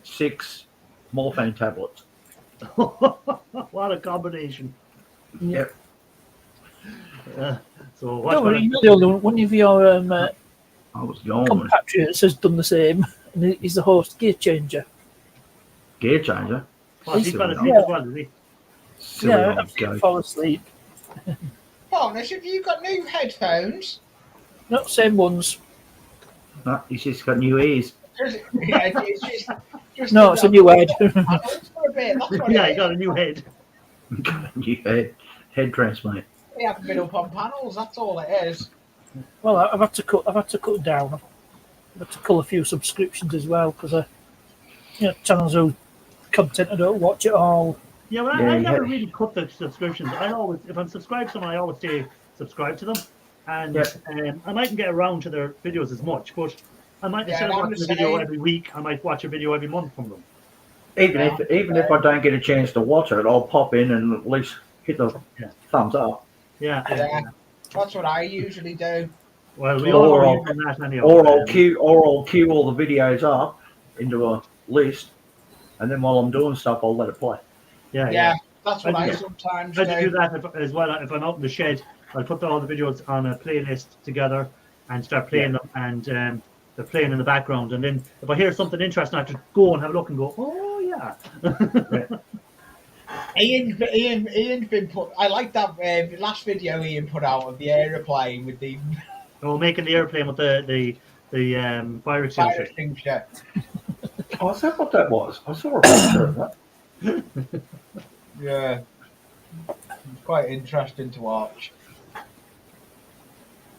6 morphine tablets. What a combination. Yep. So what's Don't worry, you're not the only one. One of your I was gone. compatriots has done the same, and he's the host, Gear Changer. Gear changer. he's got a Silly sleep Yeah. as well, is he? Silly Yeah, old I've seen him goat. fall asleep. Partners, have you got new headphones? Not same ones. No, he's just got new ears. Just No, it's a new head. For a bit, that's what Yeah, it he is. got a new head. New head transplant. They haven't been up on panels. That's all it is. Well, I've had to cut down. I've had to cull a few subscriptions as well because channels who content I don't watch it all. Yeah, well, Yeah, I you never had- really cut the subscriptions. I always, if I'm subscribed to someone, I always stay subscribed to them. And I mightn't get around to their videos as much, but I might, instead of I'm watching the a video same. every week, I might watch a video every month from them. Even if I don't get a chance to watch it, I'll pop in and at least hit the thumbs up. Yeah. Yeah, that's what I usually do. Well, we Or all I'll- know that anyhow. Or I'll queue all the videos up into a list, and then while I'm doing stuff, I'll let it play. Yeah, that's what I I do- sometimes I do do. that as well. If I'm out in the shed, I'll put all the videos on a playlist together, and start playing them, and they're playing in the background. And then if I hear something interesting, I have to go and have a look and go, oh yeah. Ian's been put. I like that last video Ian put out of the aeroplane with the Oh, making the airplane with the fire extinguisher. fire extinguisher. Oh, is that what that was? I saw a picture of that. Yeah, it's quite interesting to watch.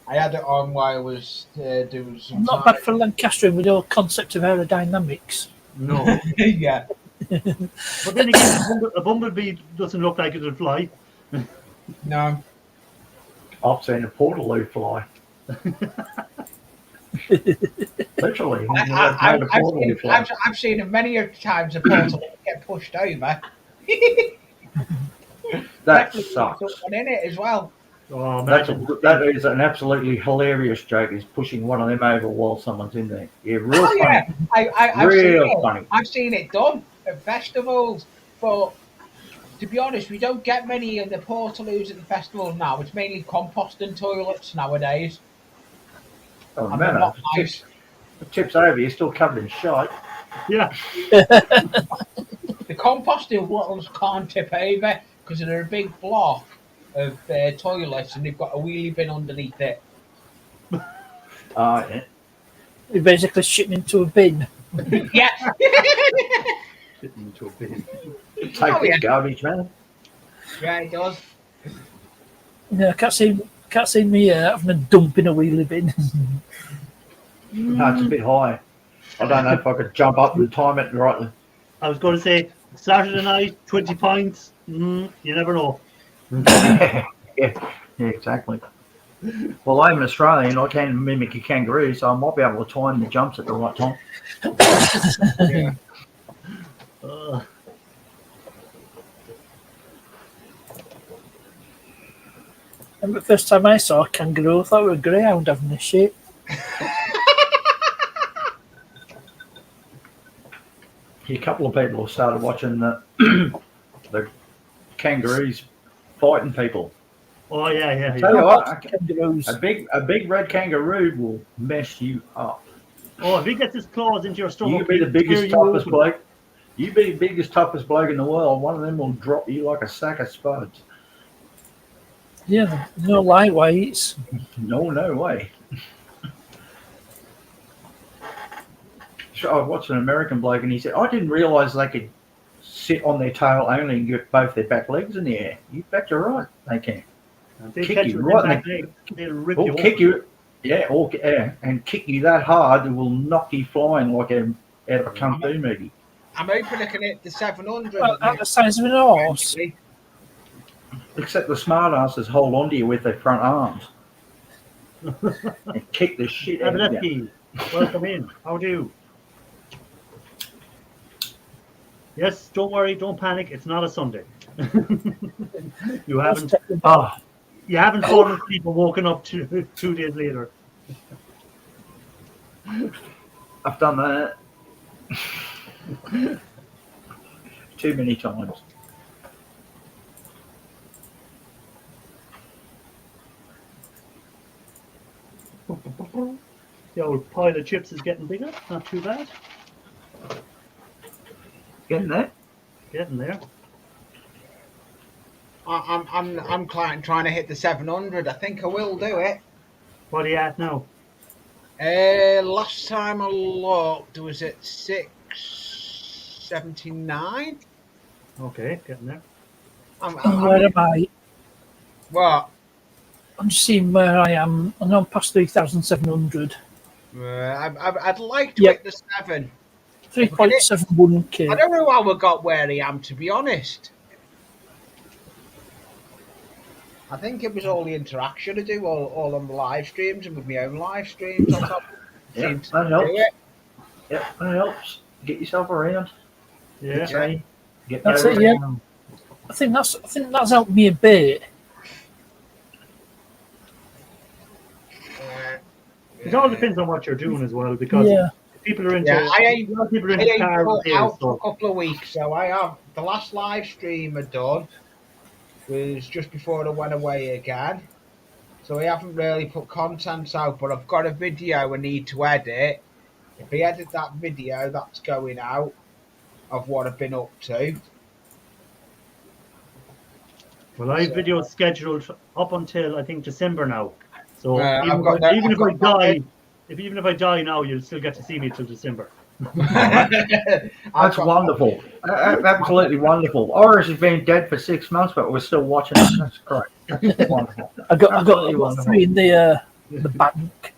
I had it on while I was doing some. Not bad for Lancastrian with the whole concept of aerodynamics. No. Yeah. But then again, a bumblebee doesn't look like it'll fly. No. I've seen a portaloo fly. Literally. I've seen it many a times a portal get pushed over. That sucks. One in it as well. Oh, That is an absolutely hilarious joke, is pushing one of them over while someone's in there. Yeah, real funny. Yeah. I've Real seen funny. I've seen it done at festivals, but to be honest, we don't get many of the portaloos at the festivals now. It's mainly composting toilets nowadays. Oh, And man, they're not nice. the tips over, you're still covered in shite. Yeah. The composting ones can't tip over because they're a big block of toilets and they've got a wheelie bin underneath it. Yeah. You're basically shitting into a bin. Yeah. Into a bin. Take Oh, this yeah. garbage, man. Yeah, it does. No, I can't see me having a dump in a wheelie bin. No, it's a bit high. I don't know if I could jump up and time it rightly. I was going to say Saturday night, 20 pints. You never know. yeah, exactly. Well, I'm an Australian. I can mimic a kangaroo, so I might be able to time the jumps at the right time. Yeah. And the first time I saw a kangaroo, I thought it was a greyhound having a shit. A couple of people have started watching the the kangaroos fighting people. Oh yeah. Tell you what, Kangaroos. a big red kangaroo will mess you up. Oh, if he gets his claws into your stomach, You can be the he'll biggest, tear you toughest open. bloke. You be the biggest, toughest bloke in the world. One of them will drop you like a sack of spuds. Yeah, no lightweights. No way. So I watched an American bloke and he said, I didn't realise they could sit on their tail only and get both their back legs in the air. You bet you're right, they can. They Kick catch you you right right in back leg. They'll rip Or you kick open. you, and kick you that hard it will knock you flying like out of a kung fu movie. I'm hoping I can hit the 700. Well, at the size of an horse. Except the smart asses hold onto you with their front arms and kick the shit out of you. Welcome in. How do you? Yes, don't worry, don't panic. It's not a Sunday. You haven't Oh, fallen asleep and woken up 2 days later. I've done that too many times. The old pile of chips is getting bigger. Not too bad. Getting that? Getting there. I'm trying to hit the 700. I think I will do it. What are you at now? Last time I looked, was it 679? Okay, getting there. Where am I? What? I'm just seeing where I am. I know I'm past 3,700. I'd like to Yep. hit the 7. 3.71k. I don't know how I got where I am, to be honest. I think it was all the interaction I do, all on the live streams and with my own live streams on top. Yeah, Seems to that do helps. it. Yeah, that helps. Get yourself around. Yeah. Say, get That's over it, yeah. around. I think that's helped me a bit. It all depends on what you're doing as well, because Yeah. people are into. Yeah, I ain't- a lot of people are I into ain't car put repairs, out for a so couple of weeks, so I have. The last live stream I done was just before I went away again. So we haven't really put content out, but I've got a video I need to edit. If I edit that video, that's going out of what I've been up to. Well, I have videos scheduled up until I think December now. So I've even if I got no- die, even if I die now, you'll still get to see me till December. That's wonderful. Absolutely wonderful. Ours has been dead for 6 months, but we're still watching it. That's great. That's wonderful. I got Absolutely wonderful. 3 in the bank.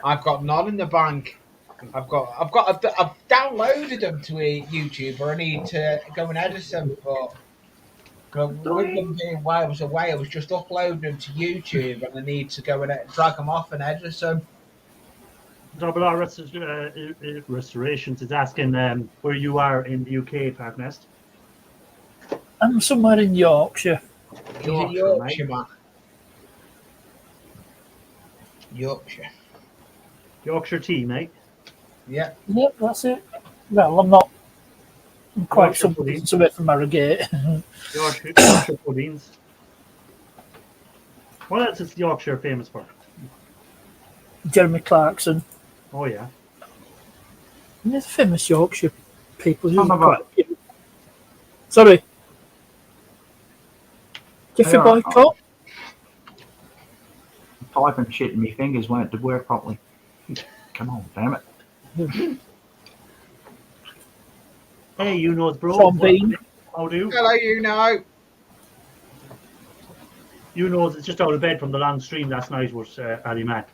I've got none in the bank. I've downloaded them to YouTube, or I need to go and edit them. But with them being while I was away, I was just uploading them to YouTube, and I need to go and drag them off and edit them. Double R Restorations is asking where you are in the UK, Park Nest. I'm somewhere in Yorkshire. He's in Yorkshire, man. Yorkshire. Yorkshire tea, mate. Yeah. Yep, that's it. Well, I'm not. I'm quite Yorkshire some pudding. distance away from Harrogate. Yorkshire puddings. What else is Yorkshire famous for? Jeremy Clarkson. Oh yeah. And there's famous Yorkshire people. How about- Sorry. Jeffrey Yeah, Boycott. Typing shit and my fingers won't work properly. Come on, damn it. Hey, you know, bro. Sean Bean. How do you? Hello, you know. You know, it's just out of bed from the long stream last night with Ali Mack.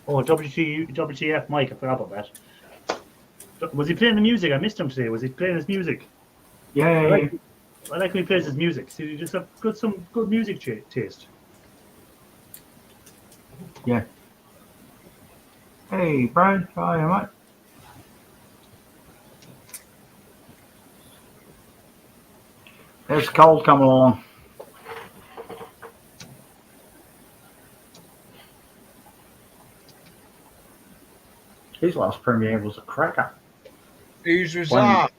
Oh, WTF Mike, I forgot about that. Was he playing the music? I missed him today. Was he playing his music? Yeah. I like when he plays his music. See, he just have some good music taste. Yeah. Hey, Brian. Hi, mate. There's cold coming along. His last premiere was a cracker. Whose was When- that?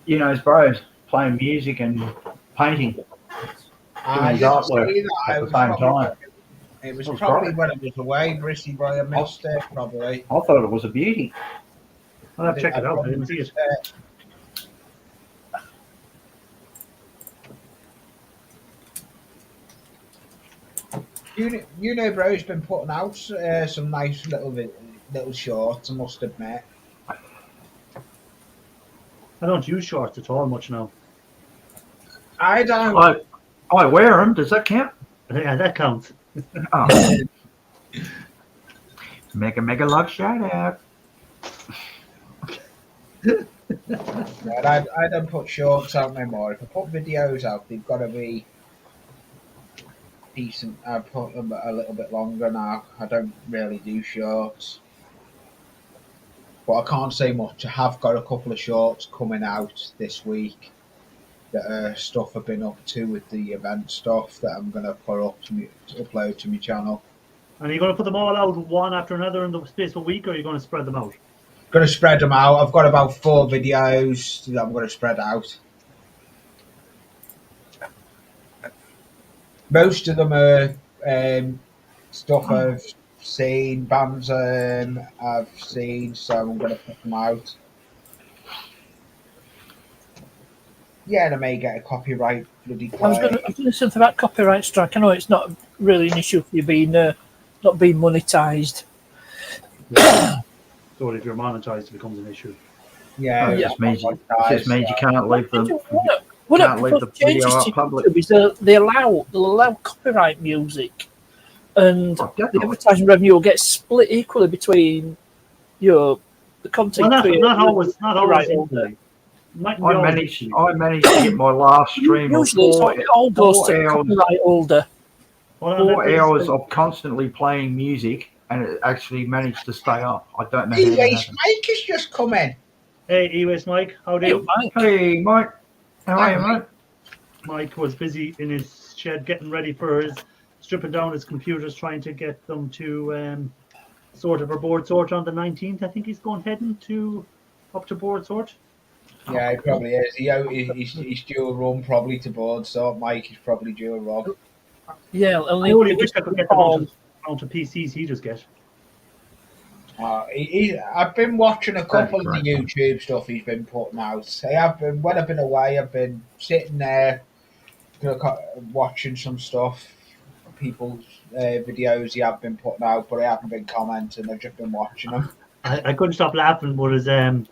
You know, his bros playing music and painting. I his didn't artwork see that. at It the was same probably- time. It was It was probably great. when I was away, Brissy boy. I missed it, probably. I thought it was a beauty. I'll have to check it out. I didn't see it. You know, bro's been putting out some nice little shorts, I must admit. I don't use shorts at all much now. I don't. I wear them. Does that count? Yeah, that counts. Oh. Mega love shout out. I don't put shorts out anymore. If I put videos out, they've got to be decent. I put them a little bit longer now. I don't really do shorts. But I can't say much. I have got a couple of shorts coming out this week that stuff I've been up to with the event stuff that I'm going to put up to upload to my channel. And are you going to put them all out one after another in the space of a week, or are you going to spread them out? Going to spread them out. I've got about 4 videos that I'm going to spread out. Most of them are stuff I've seen, bands I've seen, so I'm going to put them out. Yeah, and I may get a copyright bloody I was going to say something about copyright strike. I know it's not really an issue for you being not being monetised. So if you're monetized, it becomes an issue. Yeah, Yeah. It just means you can't leave the What Can't leave the video out to public. YouTube is they'll allow copyright music, and Oh, the definitely. advertising revenue will get split equally between the content Well, creator. not always. Right, equally. Might be I always managed equally. to get my last stream of Usually, it's 4 like it all goes to the hours. copyright holder. Hold on, 4 let me hours just- of constantly playing music, and it actually managed to stay up. I don't know how that Anyways, happened. Mike has just come in. Hey, Eways Mike, how do Hey, you? Mike. Hey, Mike. How are you, Hi, mate? Mike was busy in his shed getting ready for his stripping down his computers, trying to get them to sort of a board sort on the 19th. I think he's going heading to up to board sort. Yeah, he probably is. He's due a run probably to board, so Mike is probably due a run. Yeah, I only only wish I could get the Paul. amount of PCs he just get. I've been watching a couple of the Right. YouTube stuff he's been putting out. When I've been away, I've been sitting there watching some stuff, people's videos he have been putting out, but I haven't been commenting. I've just been watching them. I couldn't stop laughing with his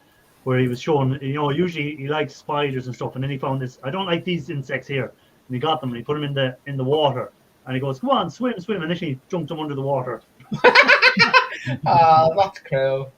where he was showing, usually he likes spiders and stuff, and then he found this. I don't like these insects here, and he got them and he put them in the water, and he goes, "Come on, swim, swim," and then he jumped them under the water. Oh, that's cool.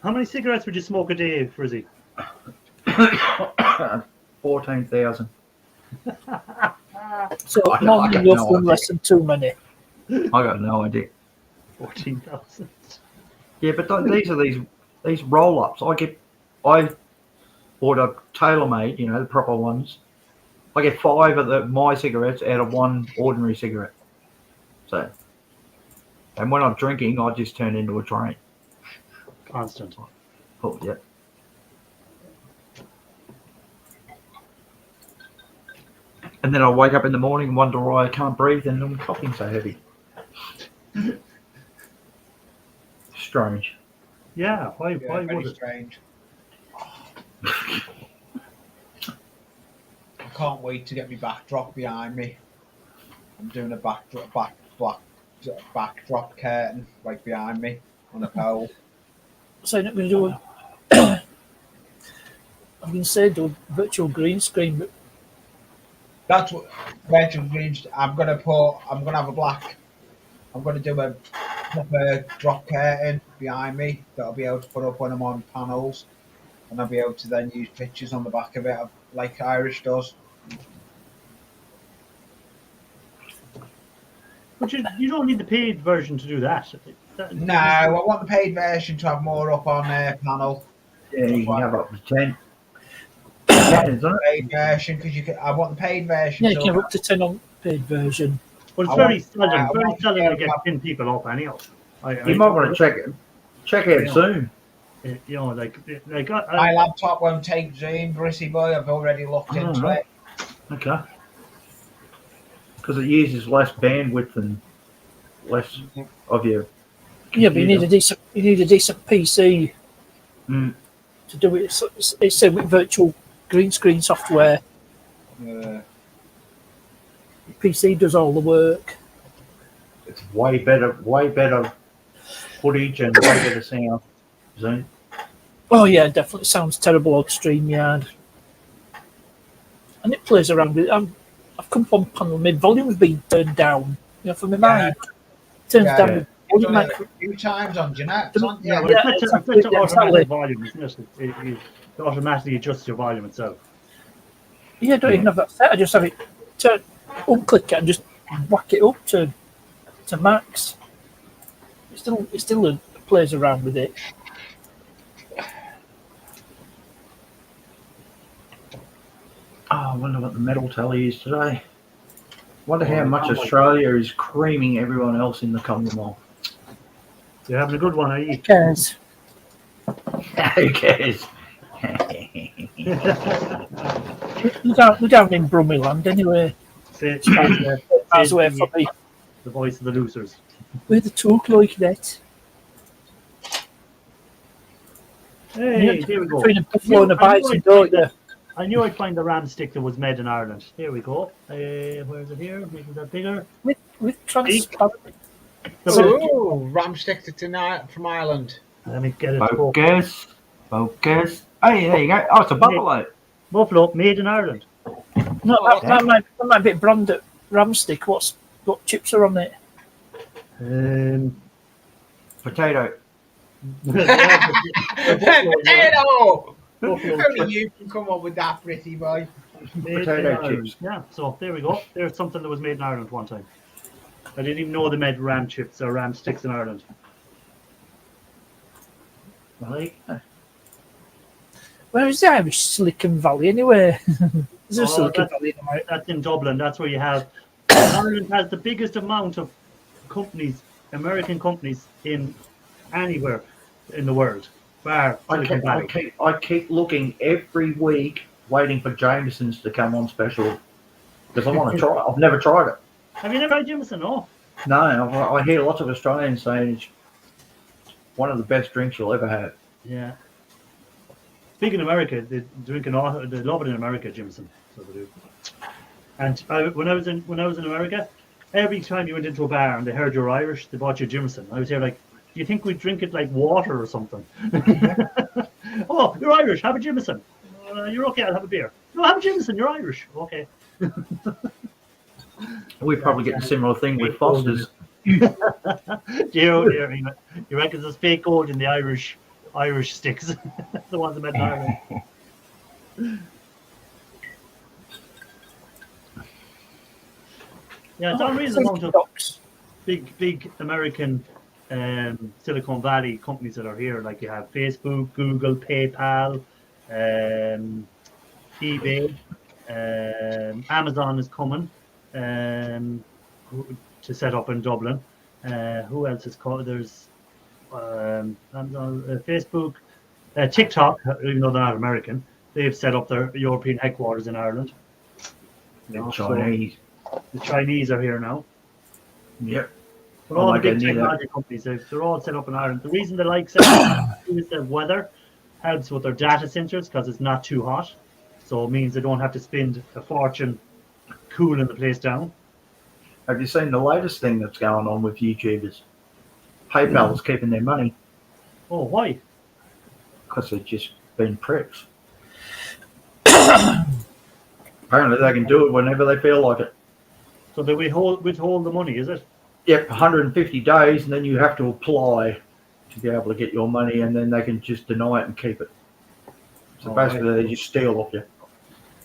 How many cigarettes would you smoke a day, Frizzy? 14,000. So I more got than no enough and idea. less than too many. I got no idea. 14,000. Yeah, but these are these roll ups. I bought a TaylorMade, the proper ones. I get 5 of my cigarettes out of 1 ordinary cigarette. So, and when I'm drinking, I just turn into a train. Constant. Oh, yeah. And then I wake up in the morning and wonder why I can't breathe and I'm coughing so heavy. Strange. Yeah, why Yeah, would very it? strange. I can't wait to get my backdrop behind me. I'm doing a backdrop curtain right behind me on a pole. So I'm not going to do a. I'm going to say do a virtual green screen, but That's what virtual greens. I'm gonna have a black. I'm gonna do a proper drop curtain behind me that I'll be able to put up when I'm on panels, and I'll be able to then use pictures on the back of it, like Irish does. But you don't need the paid version to do that. No, I want the paid version to have more up on panel. Yeah, you can have up to 10. 10, isn't it? Paid version because I want the paid version. yeah, you to can have up to 10 on paid version. But it's I very want- seldom. I Very want- seldom to get 10 people up anyhow. You might want to check out Yeah. Zoom. My laptop won't take Zoom, Brissy boy. I've already looked into Oh, it. Okay. Because it uses less bandwidth and less of your. Yeah, but you need computer. a decent PC Mm. to do it. It's said with virtual green screen software, PC does all the work. It's way better footage and way better sound. Zoom. Oh yeah, definitely sounds terrible on StreamYard, and it plays around with. I've come from panel, my volume's been turned down. For my mic, turns Yeah. down. Yeah. The I've volume done mic. it a few times on Jeanette. Yeah, Yeah, well, it's exactly, set to yeah, automatic exactly. volume, isn't it? It automatically adjusts your volume itself. Yeah, I don't even have that set. I just have it unclick it and just whack it up to max. It still plays around with it. Oh, I wonder what the medal tally is today. Wonder how Oh, much oh my Australia is creaming everyone else in the Commonwealth. You're having a good one, are you? Who cares? Who cares? We're down in Brummyland anyway. Say, Miles away from me. the voice of the losers. We're the talk like that. Hey, here we go. Between a buffalo and a bison, don't you? I knew I'd find the ram stick that was made in Ireland. Here we go. Where is it here? Making that bigger. With transparent. Oh, ram stick to tonight from Ireland. Let me get it. Focused. Focus. Focus. Hey, there you go. Oh, it's a buffalo. Buffalo, made in Ireland. No, Oh, that might be branded Ramstick. What chips are on it? Potato. Potato! Buffalo Only chips. you can come up with that, pretty boy. Made in Potato Ireland. chips. Yeah, so there we go. There's something that was made in Ireland one time. I didn't even know they made ram chips or ram sticks in Ireland. Right. Where is the Irish Silicon Valley anyway? Is there a Oh, Silicon Valley in America? That's in Dublin. That's where you have. Ireland has the biggest amount of companies, American companies, in anywhere in the world. Bar Silicon Valley. I keep looking every week, waiting for Jameson's to come on special because I want to try it. I've never tried it. Have you never had Jameson? No. No, I hear lots of Australians saying it's one of the best drinks you'll ever have. Yeah. Speaking of America, they love it in America, Jameson. So they do. And when I was in America, every time you went into a bar and they heard you're Irish, they bought you Jameson. I was here like, do you think we drink it like water or something? Oh, you're Irish. Have a Jameson. You're okay. I'll have a beer. No, have a Jameson. You're Irish. Okay. We probably get a similar thing with Foster's. You reckon there's fake gold in the Irish sticks, the ones that made in Ireland. Yeah, it's unreasonable amount of big American Silicon Valley companies that are here. Like you have Facebook, Google, PayPal, eBay, Amazon is coming to set up in Dublin. Who else is called? There's Facebook, TikTok, even though they're not American, they've set up their European headquarters in Ireland. Chinese. So the Chinese are here now. Yep. But all the big technology companies, they're all set up in Ireland. The reason they like setting up is the weather helps with their data centers because it's not too hot. So it means they don't have to spend a fortune cooling the place down. Have you seen the latest thing that's going on with YouTubers? PayPal is keeping their money Oh, why? because they've just been pricks. Apparently they can do it whenever they feel like it. So they withhold the money, is it? Yep, 150 days, and then you have to apply to be able to get your money, and then they can just deny it and keep it. So basically, they just steal off you.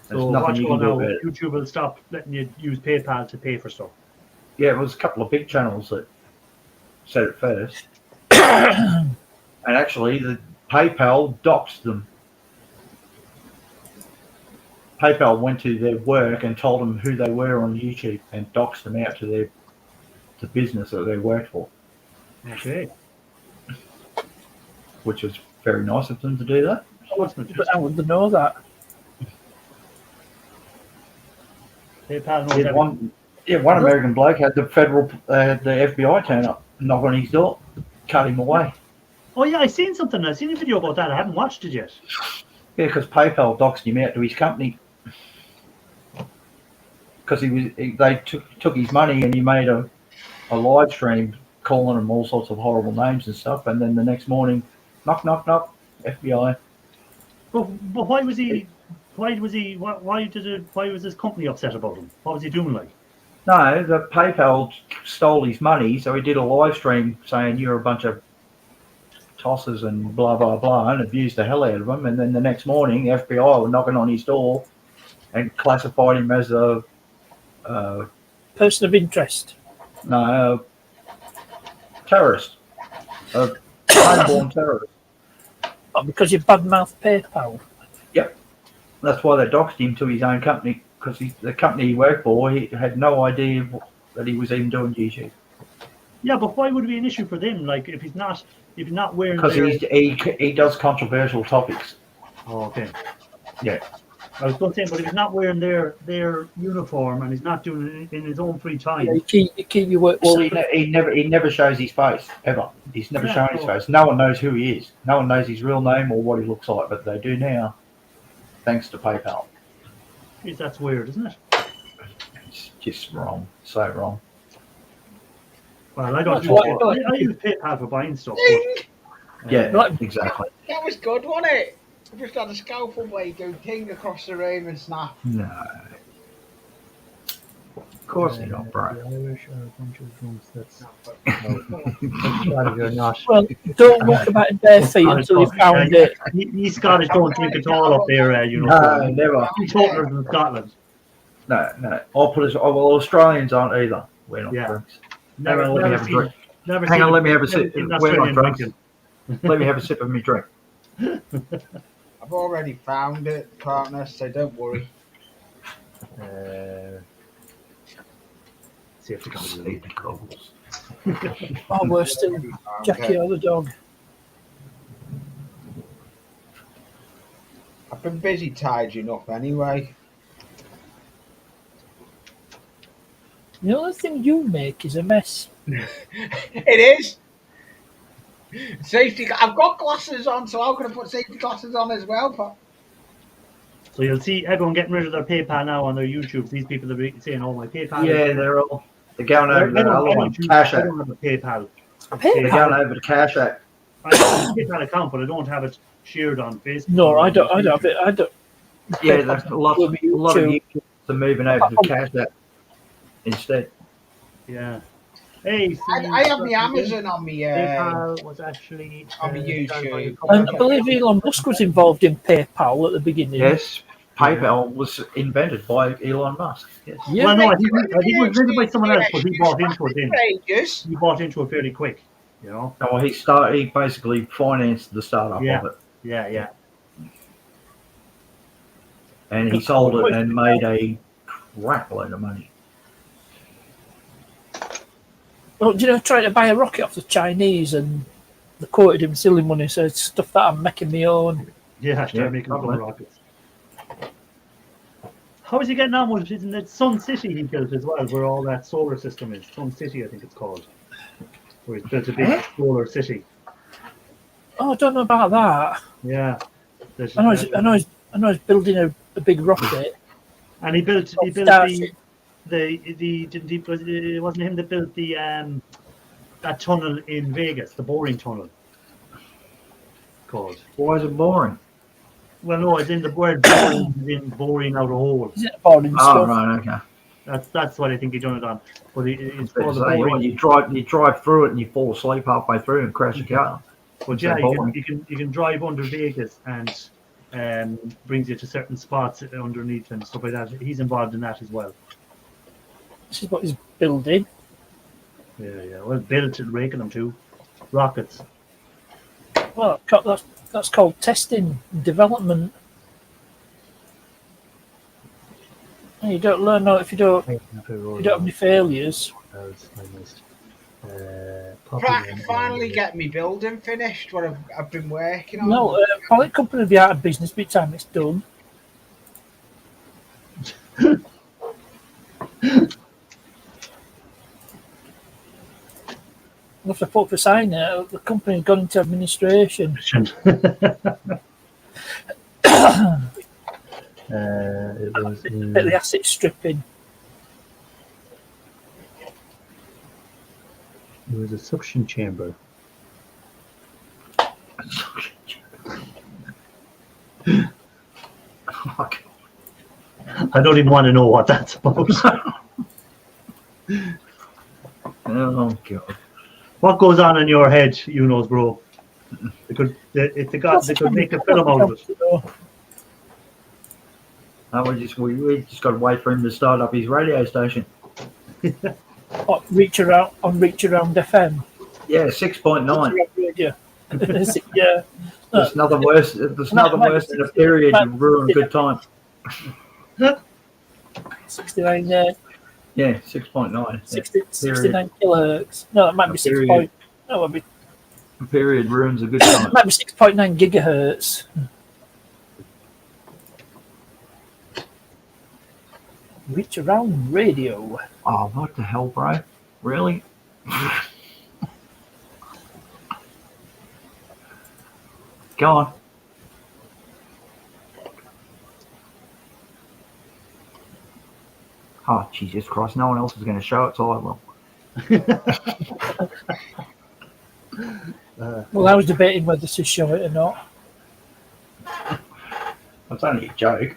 There's So nothing watch you go can do now. about it. YouTube will stop letting you use PayPal to pay for stuff. Yeah, it was a couple of big channels that said it first. And actually, the PayPal doxed them. PayPal went to their work and told them who they were on YouTube and doxed them out to the business that they worked for, Okay. which was very nice of them to do that. But I wouldn't know that. PayPal knows Yeah, everything. one American bloke had the FBI turn up, knock on his door, cut him away. Oh yeah, I seen something. I seen a video about that. I haven't watched it yet. Yeah, because PayPal doxed him out to his company because they took his money and he made a live stream calling him all sorts of horrible names and stuff, and then the next morning, knock knock knock, FBI. But why was he? Why was his company upset about him? What was he doing like? No, the PayPal stole his money, so he did a live stream saying you're a bunch of tossers and blah blah blah, and abused the hell out of him. And then the next morning, the FBI were knocking on his door and classified him as a Person of interest. Terrorist, a homeborn terrorist. Oh, because you badmouth PayPal. Yep, that's why they doxed him to his own company because the company he worked for, he had no idea that he was even doing YouTube. Yeah, but why would it be an issue for them? Like if he's not wearing. Because he does controversial topics. Oh, okay. Yeah. I was going to say, but if he's not wearing their uniform and he's not doing it in his own free time. Yeah, you keep your work. Well, he never shows his face ever. He's never shown his face. No one knows who he is. No one knows his real name or what he looks like, but they do now, thanks to PayPal. Jeez, that's weird, isn't it? It's just wrong. So wrong. Well, I don't. I use PayPal for buying stuff. Ding! Yeah, Like- exactly. That was good, wasn't it? I just had a scalpel blade go ting across the room and snap. No. Of course you're not, bro. The Irish are a bunch of drunks. That's you're not. Well, don't walk about in bare feet until you found it. These Scottish don't drink at all up there, you know. No, never. These Totteners in Scotland. No. I'll put it. Well, Australians aren't either. We're not Yeah. drunks. Never, Hang on, let me never have a seen- drink. Never Hang seen on, let me have a never sip. seen We're not Australian drunks. drinking. Let me have a sip of my drink. I've already found it, partner, so don't worry. See if they come to the Safety goggles. Oh, worse still, Jackie or the dog. I've been busy tidying up anyway. The only thing you make is a mess. It is. Safety. I've got glasses on, so I'm going to put safety glasses on as well. But So you'll see everyone getting rid of their PayPal now on their YouTube. These people that are saying, "Oh, my PayPal." Yeah, they're going over to the other one, Cash I App. don't have a PayPal. They're going over to Cash App. I have a PayPal account, but I don't have it shared on Facebook. No, I don't have it. I don't. Yeah, there's a lot of YouTube. YouTubers are moving over to Cash App instead. Yeah. Hey, I have my Amazon on me. PayPal was actually on my YouTube. And I believe Elon Musk was involved in PayPal at the beginning. Yes, PayPal was invented by Elon Musk. Yes. Yeah. Well, no, I think it was invented by someone else, but he bought into it. Ages. He bought into it fairly quick. You know. Well, he basically financed the startup Yeah. of it, Yeah. and he sold it and made a crap load of money. Well, do you know, trying to buy a rocket off the Chinese and they quoted him silly money, said stuff that I'm making my own. Yeah, start Yeah, making probably. some rockets. How is he getting on with it? Isn't it Sun City he built as well, where all that solar system is? Sun City, I think it's called. Where he's built a big solar city. Oh, I don't know about that. Yeah. I know he's building a big rocket. And he built Starship. it wasn't him that built the that tunnel in Vegas, the boring tunnel. Called. Why is it boring? Well, no, it's in the word boring, is in boring out a hole. Is it boring Oh, stuff? right, okay. That's what I think he done it on. But it's So called the boring. you drive through it and you fall asleep halfway through and crash your car. But yeah, you can drive under Vegas and brings you to certain spots underneath and stuff like that. He's involved in that as well. This is what he's building. Yeah. Well, built and raking them too. Rockets. Well, that's called testing and development. And you don't learn if you don't have any failures. Finally get me building finished. What I've been working on. No, pallet company will be out of business by the time it's done. We'll have to put for sign it. The company's gone into administration. It was Bit of the asset stripping. a suction chamber. I don't even want to know what that's about. Oh, God. What goes on in your head, you knows, bro? They could make a film out of it. We just got to wait for him to start up his radio station. Reach around FM. Yeah, 6.9. Yeah. Yeah. There's nothing worse. There's nothing worse than a period you ruin a good time. 69 there. Yeah, 6.9. 69 kilohertz. No, that might be 6 period. point. No, it might A period ruins a good be, time. might be 6.9 gigahertz. Reach around radio. Oh, what the hell, bro? Really? Go on. Oh, Jesus Christ. No one else is going to show it, so I will. Well, I was debating whether to show it or not. It's only a joke.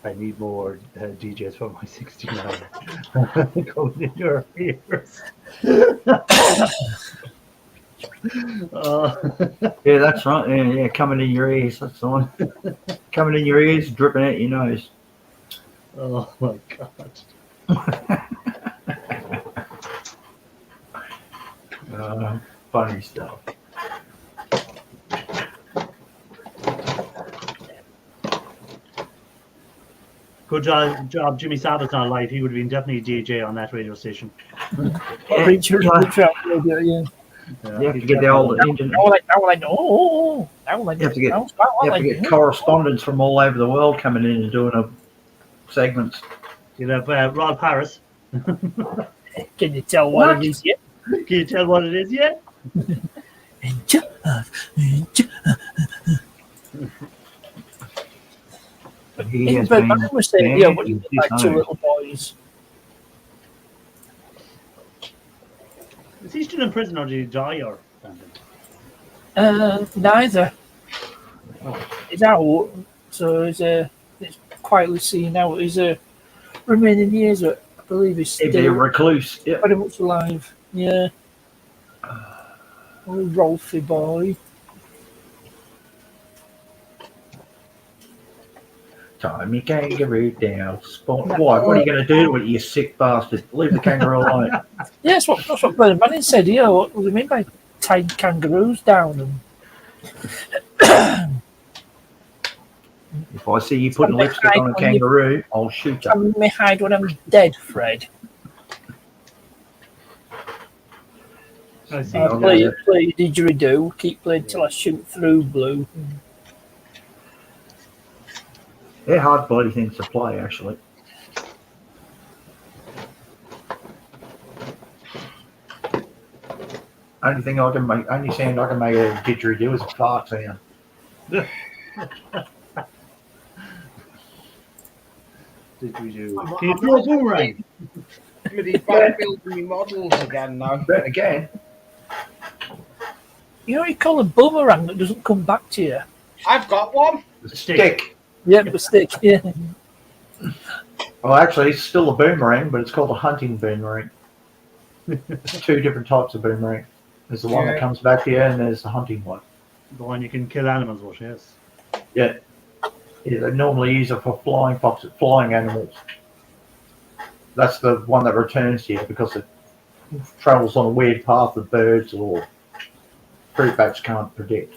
I need more DJs for my 69 going in your ears. Yeah, that's right. Yeah, coming in your ears. That's the one. Coming in your ears, dripping out your nose. Oh my god. Funny stuff. Good job, Jimmy Savitt's not alive. He would have been definitely a DJ on that radio station. Richard Radio, yeah. You have to get the old engine. Now I know. You have to get correspondents from all over the world coming in and doing a segments. You'd have Rod Paris. Can you tell what it is yet? Can you tell what it is yet? But he has But been I was saying, yeah, what do you banned think, like his two own. little boys? Is he still in prison or did he die or something? Neither. He's out, so he's quietly seen out. His remaining years, I believe, he's He'd be a still recluse. Yeah. pretty much alive. Yeah. Oh, Rolfie boy. Time you kangaroo down. Spot. Why? What are you going to do with it, you sick bastard? Leave the kangaroo alone. Yeah, that's what Bernard Manning said. Yeah, what do you mean by tying kangaroos down? And If I see you putting lipstick on a kangaroo, I'll shoot you. I may hide when I'm dead, Fred. I see. Play your didgeridoo. Keep playing till I shoot through blue. They're hard bloody things to play, actually. Only sound I can make a didgeridoo is a fart sound. Didgeridoo. Can you throw a boomerang? Somebody's back building me models again now. But again, You know what you call a boomerang that doesn't come back to you? I've got one. the stick. Yeah, the stick. Yeah. Well, actually, it's still a boomerang, but it's called a hunting boomerang. There's two different types of boomerang. There's the one that comes back to you, and there's the hunting one. The one you can kill animals with, yes. Yeah. Yeah, they normally use it for flying animals. That's the one that returns to you because it travels on a weird path that birds or fruit bats can't predict.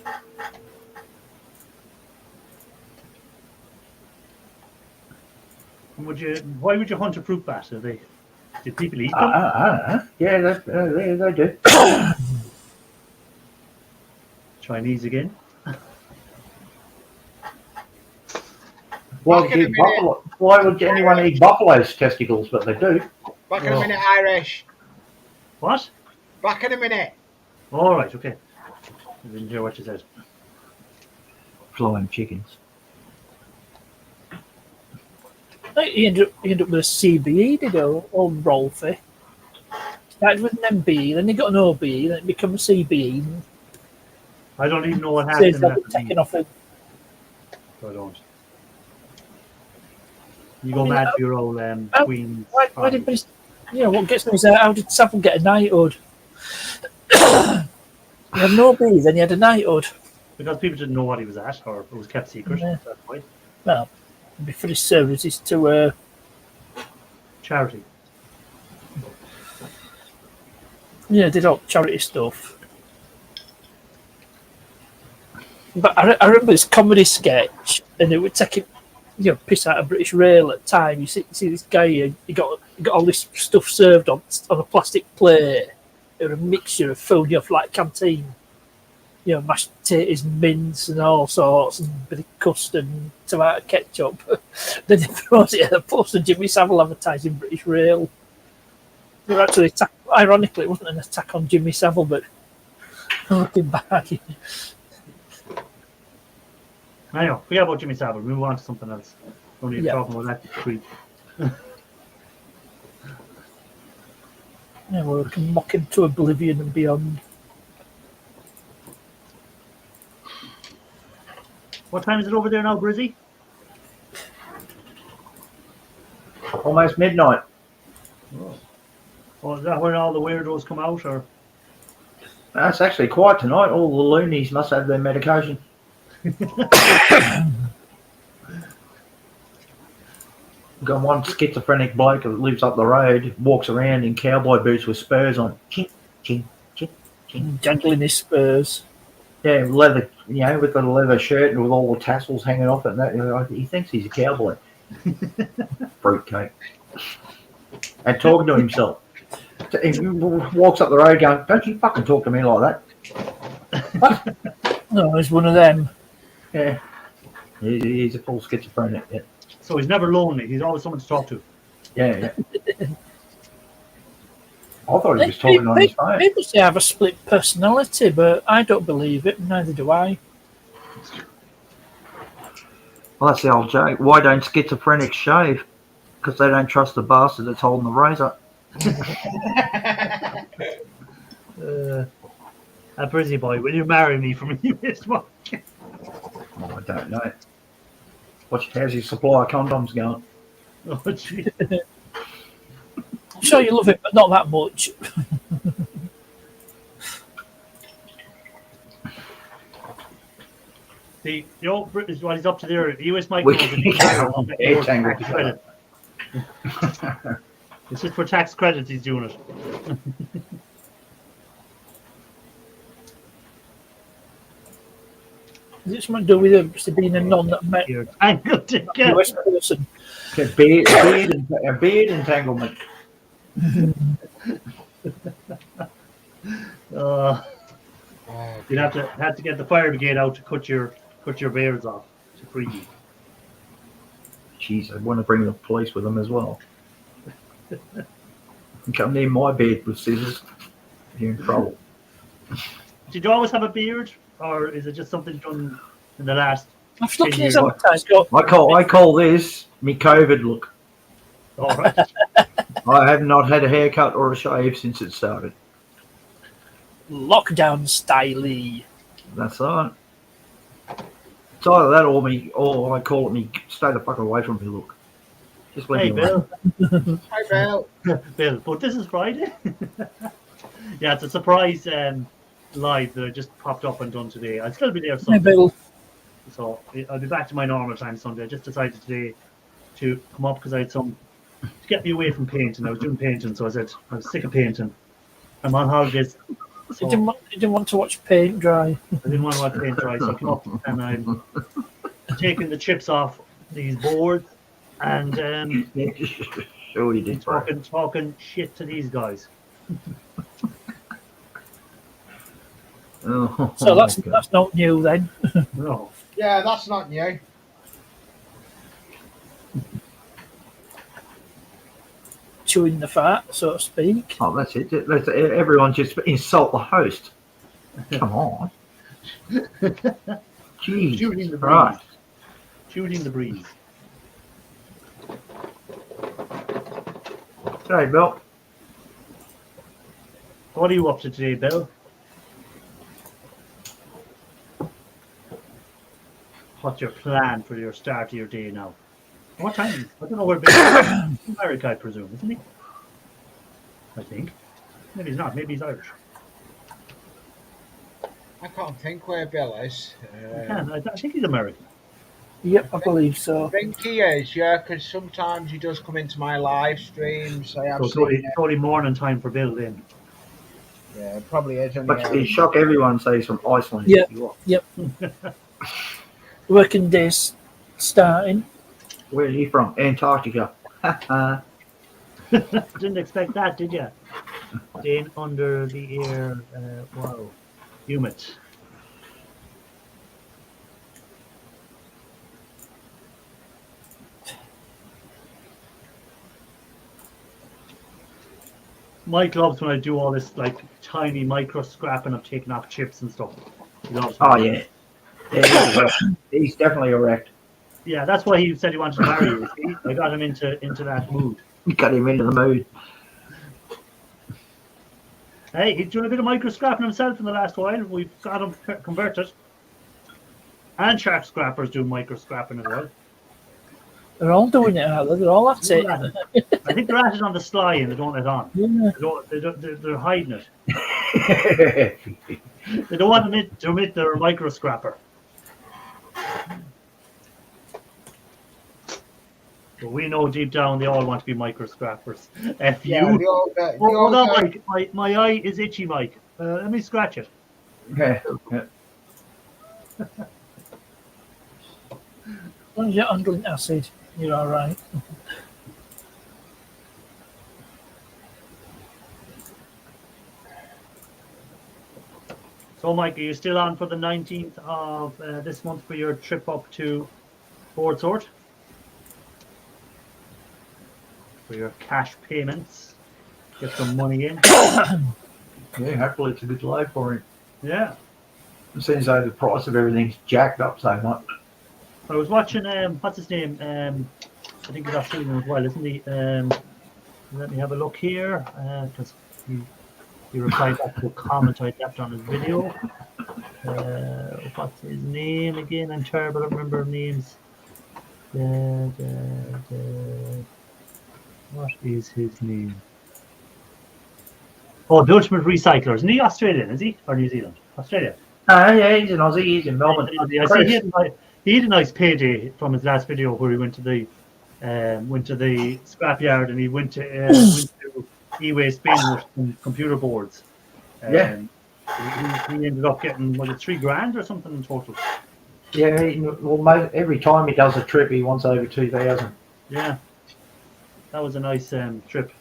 Why would you hunt a fruit bat? Did people eat them? Yeah, they do. Chinese again? Why would anyone eat buffalo's testicles? But they do. Back in a minute, Irish. What? Back in a minute. All right, okay. I didn't hear what you said. Flying chickens. He ended up with a CBE, did old Rolfie. Started with an MBE, then he got an OBE, then it became a CBE. I don't even know what happened. Says that taken off him. I don't. You go mad for your old Queen. Why did what gets me is how did Savile get a knighthood? He had no OBE, then he had a knighthood. Because people didn't know what he was at, or it was kept secret. Yeah. That's why. Well, for his services to Charity. did all charity stuff. But I remember this comedy sketch, and it would take him, piss out of British Rail at the time. You see this guy, he got all this stuff served on a plastic plate. It was a mixture of food, like canteen. Mashed potatoes, mince, and all sorts, and a bit of custard and tomato ketchup. Then he throws it at the post, and Jimmy Savile advertising British Rail. They were actually, ironically, it wasn't an attack on Jimmy Savile, but looking back. I know. Forget about Jimmy Savile. Move on to something else. Don't need to talk about that creep. We can mock him to oblivion and beyond. What time is it over there now, Brizzy? Almost midnight. Oh, is that when all the weirdos come out, or? That's actually quiet tonight. All the loonies must have their medication. Got one schizophrenic bloke that lives up the road, walks around in cowboy boots with spurs on. Ching, ching, ching, ching. Dangling his spurs. Yeah, leather, with the leather shirt and with all the tassels hanging off it and that. He thinks he's a cowboy. Fruitcake. And talking to himself. He walks up the road going, don't you fucking talk to me like that. No, he's one of them. Yeah. He's a full schizophrenic, yeah. So he's never lonely. He's always someone to talk to. Yeah. I thought he was talking on his phone. People say I have a split personality, but I don't believe it, neither do I. Well, that's the old joke. Why don't schizophrenics shave? Because they don't trust the bastard that's holding the razor. A Brizzy boy, will you marry me from US one? Oh, I don't know. How's your supply of condoms going? Oh, gee. I'm sure you love it, but not that much. The old British, what he's up to there, US Mike. We can't It's just for tax credits he's doing it. Is it something to do with him being a non that met You're tangled together. US person? Beard entanglement. You'd have to get the fire brigade out to cut your beards off to free you. Jeez, I want to bring the police with them as well. Come near my beard with scissors. You're in trouble. Did you always have a beard, or is it just something done in the last? I'm looking at his 10 years? advertised. I call this me COVID look. All right. I have not had a haircut or a shave since it started. Lockdown styley. That's right. It's either that or I call it me stay the fuck away from me look. Just leave Hey, me alone. Bill. Hi, Bill. Bill, but this is Friday. Yeah, it's a surprise live that I just popped up and done today. I'll still be there Hey, Sunday, Bill. so I'll be back to my normal time Sunday. I just decided today to come up because I had some to get me away from painting. I was doing painting, so I said I was sick of painting. I'm on holidays. So You didn't want to watch paint dry. I didn't want to watch paint dry, so I came up and I'm taking the chips off these boards and Sure you did. talking shit to these guys. Oh, So that's okay. that's not new then. No. Yeah, that's not new. Chewing the fat, so to speak. Oh, that's it. Everyone just insult the host. Come on. Shooting Jesus the Christ. breeze. Shooting the breeze. Hey, Bill. What are you up to today, Bill? What's your plan for your start of your day now? What time? I don't know where Bill is. America, I presume, isn't he? I think. Maybe he's not. Maybe he's Irish. I can't think where Bill is. I think he's American. Yep, I believe I so. think he is, yeah, because sometimes he does come into my live streams. I have So seen it's only morning time for Bill then. Yeah, it probably is. On But the you shock everyone says from Iceland. Yeah. You are. Working days starting. Where are you from? Antarctica. Didn't expect that, did you? Staying under the air. Wow. Humid. Mike loves when I do all this like tiny micro scrapping of taking off chips and stuff. He loves Oh, it. yeah. He's definitely erect. Yeah, that's why he said he wanted to marry you. See? I got him into that mood. You got him into the mood. Hey, he's doing a bit of micro scrapping himself in the last while. We've got him converted. And shark scrappers do micro scrapping as well. They're all doing it, are they? They're all at it. I think they're at it on the sly and they don't let on. Yeah. They're hiding it. They don't want to admit they're a micro scrapper. But we know deep down they all want to be micro scrappers. F Yeah, you. the old, Hold on, Mike. My eye is itchy, Mike. Let me scratch it. Yeah. As long as you're under acid, you're all right. So, Mike, are you still on for the 19th of this month for your trip up to Portsort? For your cash payments? Get some money in? Yeah, hopefully it's a good load for him. Yeah. It seems like the price of everything's jacked up so much. I was watching, what's his name? I think he's Australian as well, isn't he? Let me have a look here, because he replied back to a comment I left on his video. What's his name again? I'm terrible at remembering names. What is his name? Oh, the Ultimate Recycler. Isn't he Australian, is he? Or New Zealand? Australia. Yeah, he's in Aussie, he's in Melbourne. I see he had a nice payday from his last video where he went to the scrapyard and he went to e-waste bin with some computer boards. Yeah. He ended up getting, was it $3,000 or something in total? Yeah, every time he does a trip, he wants over 2,000. Yeah. That was a nice trip.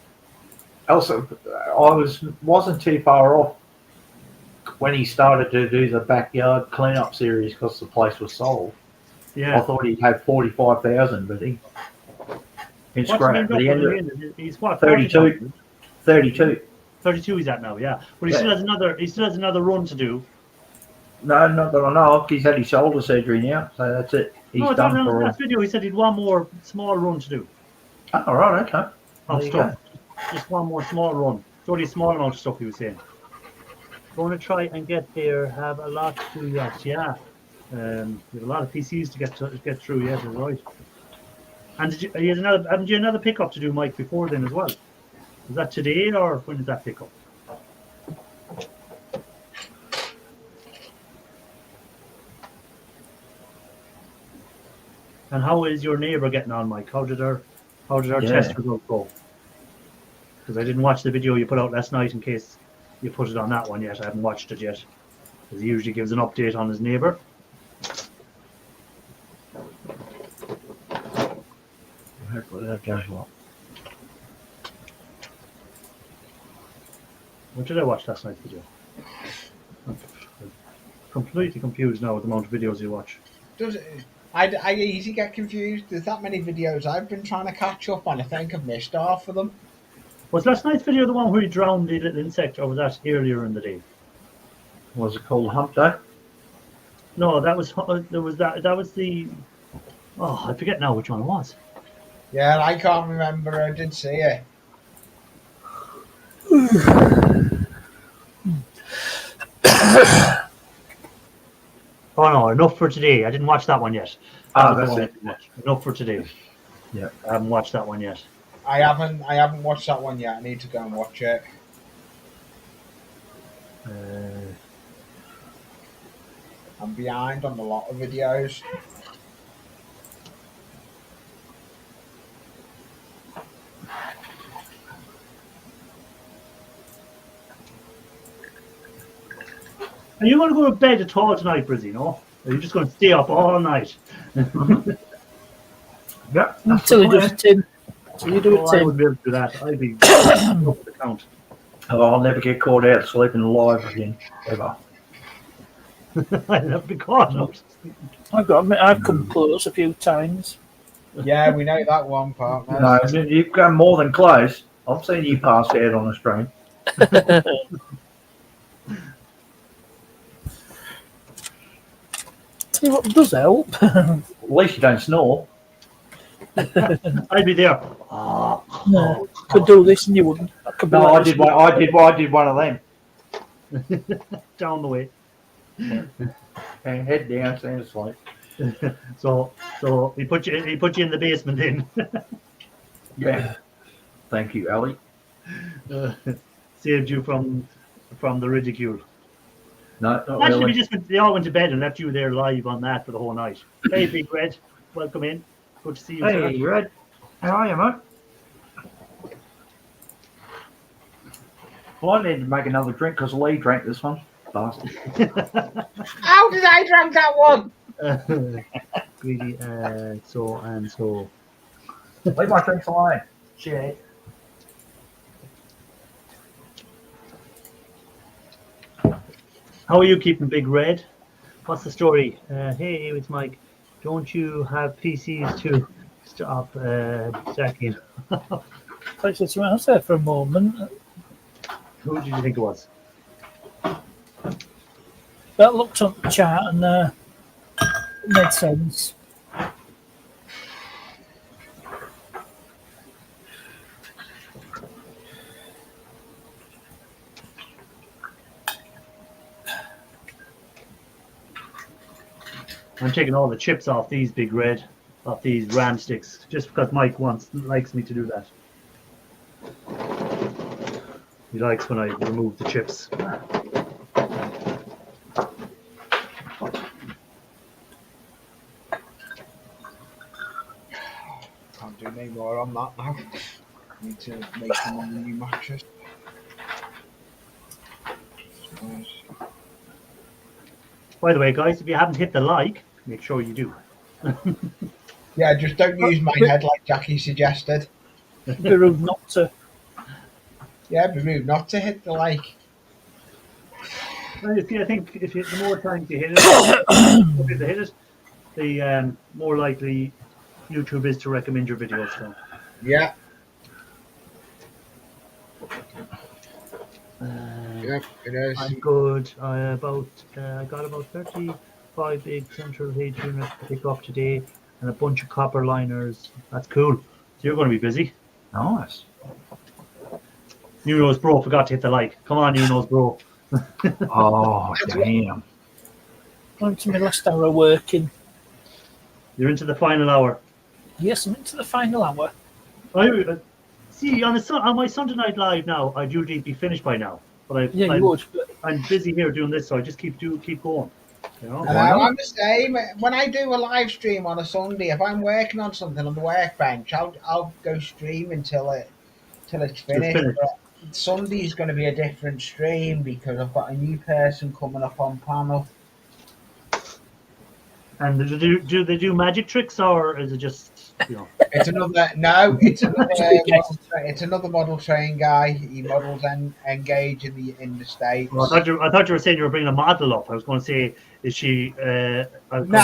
Also, I wasn't too far off when he started to do the backyard cleanup series because the place was sold. Yeah. I thought he had 45,000, but he in scrap. But he ended up he's what, 32. 32. 32 he's at now, yeah. But he still has another run to do. No, not that I know of. He's had his shoulder surgery now, so that's it. He's done in for. the last video he said he'd one more small run to do. Oh, right, okay. Of There you stuff. Just one more small run. It's only a small amount of stuff he was saying. Going to try and get there, have a lot to do yet, yeah. We have a lot of PCs to get through yet, is right. And haven't you another pickup to do, Mike, before then as well? Is that today or when is that pickup? And how is your neighbour getting on, Mike? How did our test result go? Because I didn't watch the video you put out last night in case you put it on that one yet. I haven't watched it yet. Because he usually gives an update on his neighbour. Hopefully that goes well. What did I watch last night's video? I'm completely confused now with the amount of videos you watch. I easily get confused. There's that many videos I've been trying to catch up on. I think I've missed half of them. Was last night's video the one where he drowned the little insect, or was that earlier in the day? Was it called Hump Day? No, that was the. Oh, I forget now which one it was. Yeah, I can't remember. I did see it. Oh no, enough for today. I didn't watch that one yet. That's it. Enough for today. Yeah. I haven't watched that one yet. I haven't watched that one yet. I need to go and watch it. I'm behind on a lot of videos. Are you going to go to bed at all tonight, Brizzy? No? Or are you just going to stay up all night? Yeah. Until you do it, Tim. Until you do it, I Tim. wouldn't be able to do that. I'd be up the count. Oh, I'll never get caught out sleeping alive again, ever. I'd have been caught out. I've come close a few times. Yeah, we know that one, partner. No, you've gone more than close. I've seen you pass out on the stream. Tell you what does help. At least you don't snore. I'd be there. Oh, No, could do this and you wouldn't. Could be No, like I did one of them. down the way. And head down, sounds like. So he put you in the basement then. Yeah. Thank you, Ali. Saved you from the ridicule. No, not Actually, really. they all went to bed and left you there live on that for the whole night. Hey, Big Red, welcome in. Good to see you, sir. Hey, Red. How are you, mate? Well, I need to make another drink because Lee drank this one. Bastard. How did I drink that one? Greedy, so and so. Leave my drinks alone. Shit. How are you keeping, Big Red? What's the story? Hey, it's Mike. Don't you have PCs to stop jacking? Like I was there for a moment. Who did you think it was? That looked up the chat and it made sense. I'm taking all the chips off these, Big Red, off these ram sticks, just because Mike likes me to do that. He likes when I remove the chips. Can't do any more on that now. Need to make some on the new mattress. By the way, guys, if you haven't hit the like, make sure you do. Yeah, just don't use my head like Jackie suggested. It'd be rude not to. Yeah, it'd be rude not to hit the like. Well, I think the more times you hit it, the more likely YouTube is to recommend your videos. So. Yeah. Yep, it is. I'm good. I got about 35 big central heat units to pick up today, and a bunch of copper liners. That's cool. So you're going to be busy. Nice. New Nose Bro forgot to hit the like. Come on, New Nose Bro. Oh, damn. I'm into my last hour of working. You're into the final hour. Yes, I'm into the final hour. See, on my Sunday Night Live now, I'd usually be finished by now. But Yeah, you would. But I'm busy here doing this, so I just keep going. You know? I'm the same. When I do a live stream on a Sunday, if I'm working on something on the workbench, I'll go stream until it's finished. But Sunday's going to be a different stream because I've got a new person coming up on panel. And do they do magic tricks, or is it just, you know? It's another model train guy. He models Engage in the States. Well, I thought you were saying you were bringing a model up. I was going to say, is she Scottish?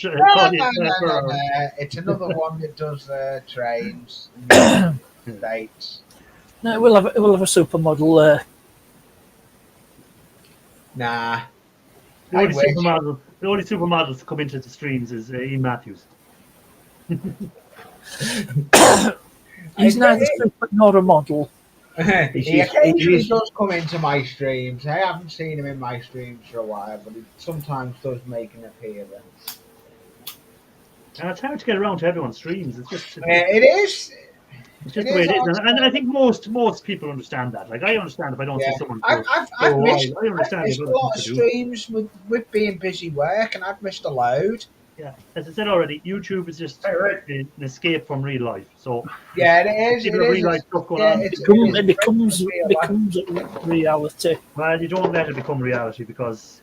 No. It's another one that does trains in the States. no, we'll have a supermodel there. Nah. The only supermodels to come into the streams is Ian Matthews. He's neither super nor a model. He occasionally does come into my streams. I haven't seen him in my streams for a while, but he sometimes does make an appearance. And it's hard to get around to everyone's streams. It's just It is. It's just the way it is, and I think most people understand that. Like, I understand if I don't see someone. I've missed I understand a lot of streams with being busy work, and I've missed a load. Yeah, as I said already, YouTube is just an escape from real life. So yeah, it is. Real life stuff going on. It becomes reality. Well, you don't let it become reality because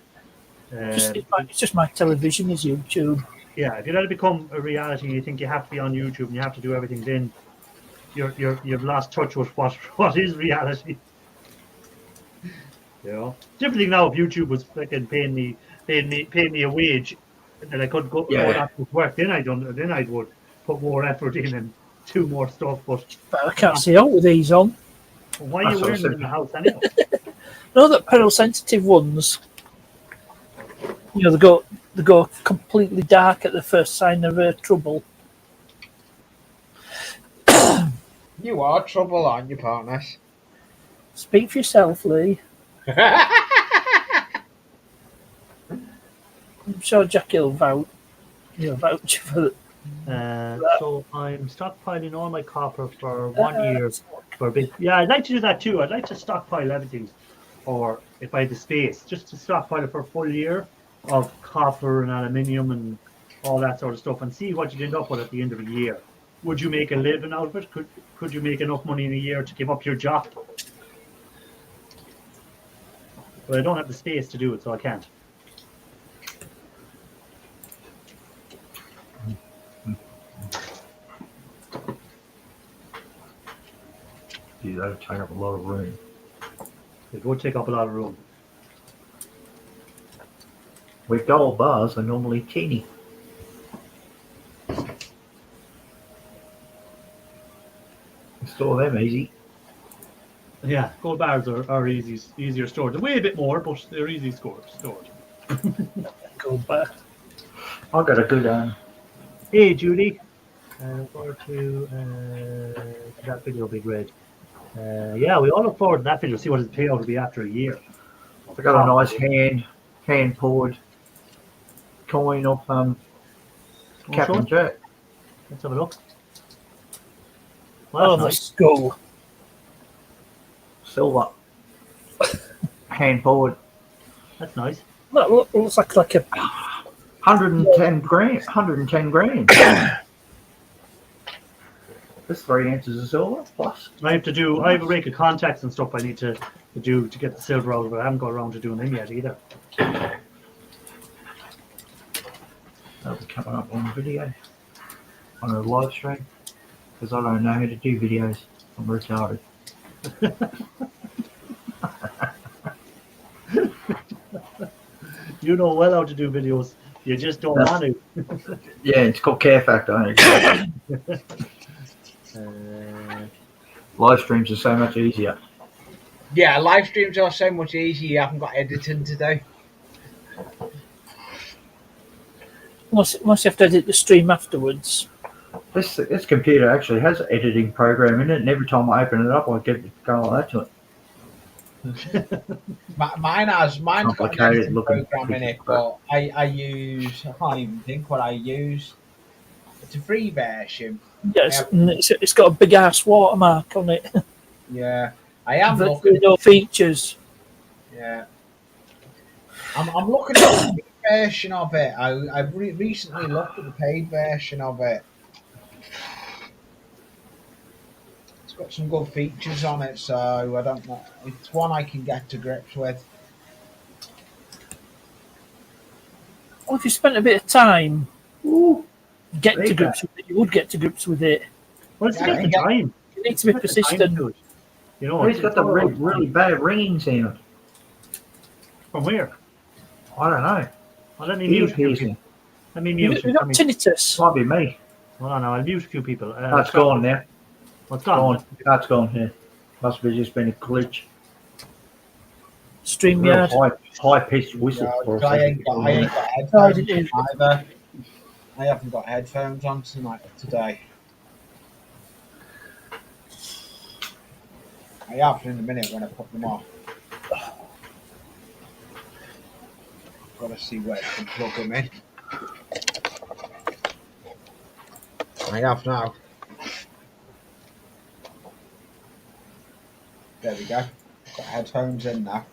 it's just my television is YouTube. Yeah, if you let it become a reality, you think you have to be on YouTube and you have to do everything. Then you've lost touch with what is reality. You know, different thing now. If YouTube was fucking paying me a wage that I could go to work, then I would put more effort in and do more stuff. But I can't see out with these on. Why are you wearing them in the house anyway? No, that peril sensitive ones. You know, they go completely dark at the first sign of trouble. You are trouble, aren't you, partners? Speak for yourself, Lee. I'm sure Jackie will vouch for it. So I'm stockpiling all my copper for 1 year for a big. Yeah, I'd like to do that too. I'd like to stockpile everything, or if I had the space, just to stockpile it for a full year of copper and aluminium and all that sort of stuff, and see what you'd end up with at the end of the year. Would you make a living out of it? Could you make enough money in a year to give up your job? But I don't have the space to do it, so I can't. Gee, that'll take up a lot of room. It would take up a lot of room. With gold bars are normally teeny. Store them easy. Yeah, gold bars are easier stored. They weigh a bit more, but they're easy stored. Go back. I've got a good Hey, Judy. Look forward to that video will be great. Yeah, we all look forward to that video. See what his payout will be after a year. I got a nice hand poured coin of Captain Jack. Let's have a look. Well, Oh, that's the nice. skull. Silver. Hand poured. That's nice. That looks like a 110 grand. 110 grand. That's 3 ounces of silver plus. I have a rake of contacts and stuff I need to do to get the silver out of it. I haven't got around to doing them yet either. That'll be coming up on video. On a live stream. Because I don't know how to do videos. I'm retarded. You know well how to do videos. You just don't want to. Yeah, it's called Care Factor. Live streams are so much easier. Yeah, live streams are so much easier. You haven't got editing to do. Once you have to edit the stream afterwards. This computer actually has an editing program in it, and every time I open it up, I get it going like that to it. Mine's got an Complicated editing looking program in it, but I can't even think what I use. It's a free version. Yes, and it's got a big ass watermark on it. Yeah, I am But looking. no features. Yeah, I'm looking at the paid version of it. I recently looked at the paid version of it. It's got some good features on it, so I don't know. It's one I can get to grips with. Well, if you spent a bit of time get to Like grips with it, you would get to grips with it. Well, it's Yeah, get the yeah. time. You need to be Get the time persistent. to it. You know, He's got the really bad ringing sound. From where? I don't know. Well, let me Ear mute a few piercing. people. Let me You've mute. got Let me, tinnitus. Might be me. hold on, I'll mute a few people. Oh, it's gone now. What's Gone. gone? That's gone here. Must have just been a glitch. Real StreamYard. high pitched whistle. for a I ain't second. got Oh, I headphones didn't. either. I haven't got headphones on today. I have in a minute when I put them on. Got to see where I can plug them in. I have now. There we go. Got headphones in now.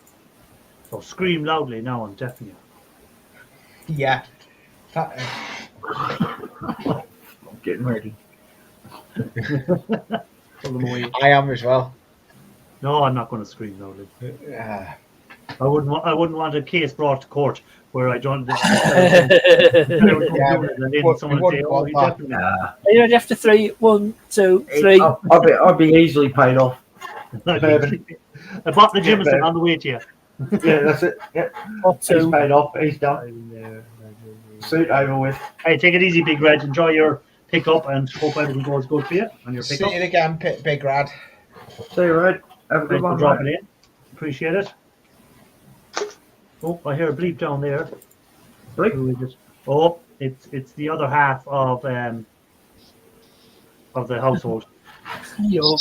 So scream loudly now, I'm deafening you. Yeah. I'm getting ready. Pull them away. I am as well. No, I'm not going to scream loudly. Uh, I wouldn't want a case brought to court where I don't. Yeah, and then we someone wouldn't say, "Oh, want you that." definitely." Are you ready after 3? 1, 2, 3. I'd be easily paid off. Bourbon. I bought the Jameson bourbon. on the way to you. Yeah, that's it. Yeah, Or he's 2. paid off. He's done. Suit over with. Hey, take it easy, Big Reg. Enjoy your pickup and hope everything goes good for you on your see pickup. you again, Big Rad. See you, Red. Have a Thanks good for one, dropping mate. in. Appreciate it. Oh, I hear a bleep down there. Bleep? Who is it? Oh, it's the other half of the household. Yo.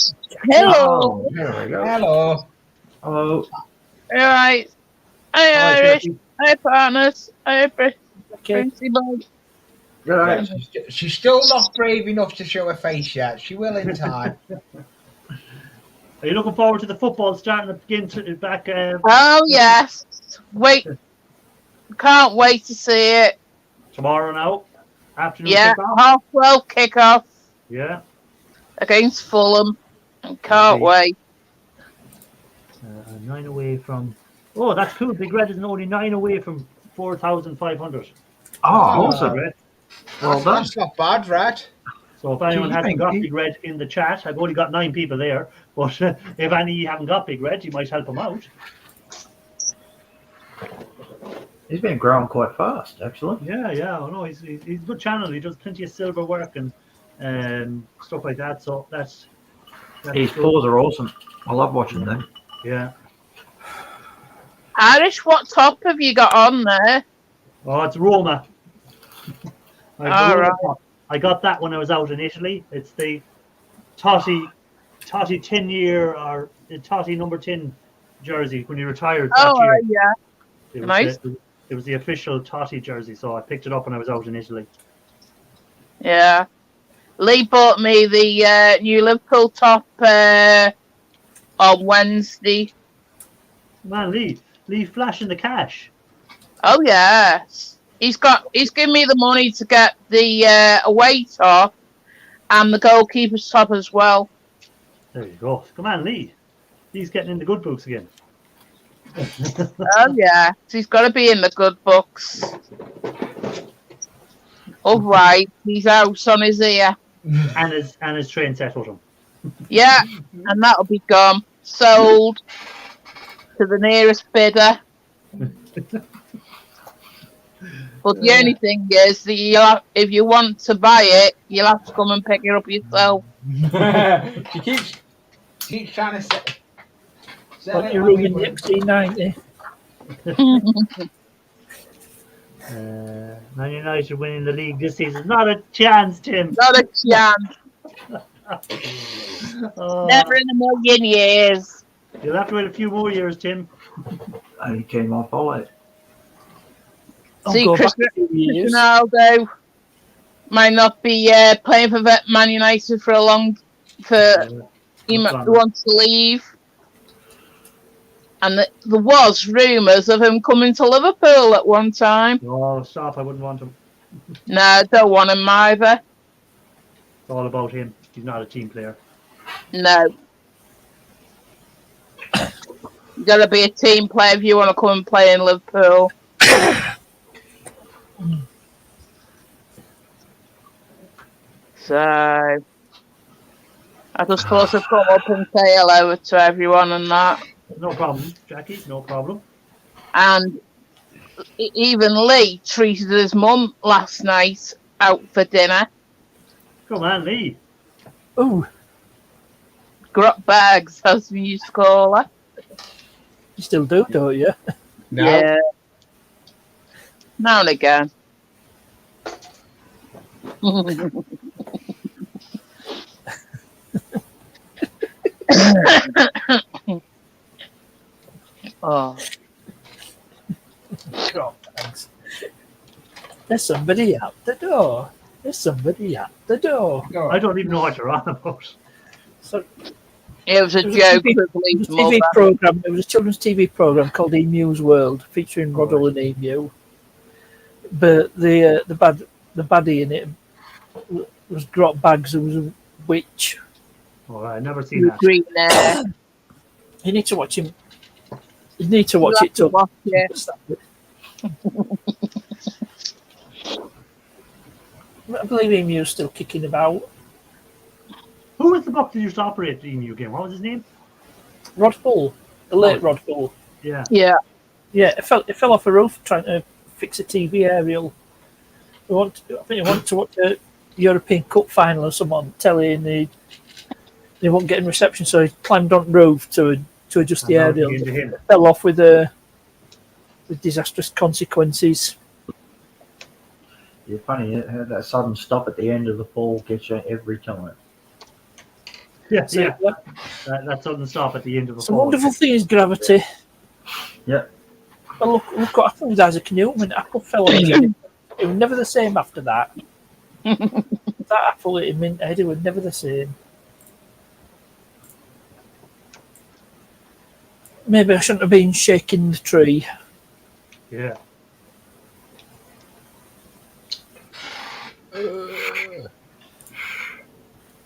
Hello. Oh, there we go. Hello. Hello. Alright. Hi Hi, Irish. Jackie. Hi partners. Hi Brit. Okay. Fancy boy. Right. She's still not brave enough to show her face yet. She will in time. Are you looking forward to the football starting again back? Oh yes. Wait. Can't wait to see it. Tomorrow now, afternoon Yeah. kickoff. 12:30 kickoff Yeah, against Fulham. Can't Indeed. wait. 9 away from. Oh, that's cool. Big Red is only 9 away from 4,500. Oh, awesome. Red. Well done. That's not bad, right? So if anyone Gee, hasn't thank got you. Big Red in the chat, I've only got 9 people there. But if any of you haven't got Big Red, you might help him out. He's been growing quite fast, actually. Yeah. I know he's a good channel. He does plenty of silver work and stuff like that. So that's His good. paws are awesome. I love watching them. Yeah. Irish, what top have you got on there? Oh, it's Roma. I have the All Roma right. top. I got that when I was out in Italy. It's the Totti 10-year or the Totti number 10 jersey when he retired that Oh, year. yeah. It was Nice. it was the official Totti jersey, so I picked it up when I was out in Italy. Yeah. Lee bought me the new Liverpool top on Wednesday. Man, Lee flashing the cash. Oh yes. He's given me the money to get the away top and the goalkeeper's top as well. There you go. Come on, Lee. Lee's getting in the good books again. Oh yeah. So he's gotta be in the good books. All right, he's out on his ear. and his train settled him. Yeah, and that'll be gone. Sold to the nearest bidder. But the only thing is that if you want to buy it, you'll have to come and pick it up yourself. She keeps trying to set But it you're on me, ruining the but- XC90. Man United winning the league this season. Not a chance, Tim. Not a chance. Oh, Never in a million years. you'll have to wait a few more years, Tim. And he came off all it. I'll See, go Chris back a few years. Ronaldo might not be playing for Man United for a long. He wants to leave. And there was rumours of him coming to Liverpool at one time. Oh, stop. I wouldn't want him. No, don't want him either. It's all about him. He's not a team player. No. You got to be a team player if you want to come and play in Liverpool. So, I just thought to come up and say hello to everyone and that. No problem, Jackie. No problem. And even Lee treated his mum last night out for dinner. Come on, Lee. Oh, Grot bags, as we used to call her. you still do, don't you? No. Yeah. Now and again. Oh. God, thanks. There's somebody at the door. There's somebody at the door. No. I don't even know what you're on about. So, It was a It was a joke TV with it Lee's was a TV mother. program. It was a children's TV program called Emu's World, featuring Roddle and Emu. But the baddie in it was Grot Bags, who was a witch. Oh, I've never seen With that. green hair. You need to watch him. You need to watch You'll it to have to watch it. understand it. I believe Emu's still kicking about. Who was the buck that used to operate the Emu game? What was his name? Rod Hull, the late Rod Hull. Yeah. Yeah. Yeah, it fell off a roof trying to fix a TV aerial. I think he wanted to watch a European Cup final or something on telly, and they weren't getting reception, so he climbed on the roof to adjust the And now it's aerial. into him. It fell off with disastrous consequences. Yeah, funny, that sudden stop at the end of the fall gets you every time. Yeah, So, yeah. That sudden stop at the end of the It's a fall. wonderful thing is gravity. Yeah. Well, look what happened with Isaac Newton. Apple fell on his head. It was never the same after that. That apple hit him in the head, it was never the same. Maybe I shouldn't have been shaking the tree. Yeah.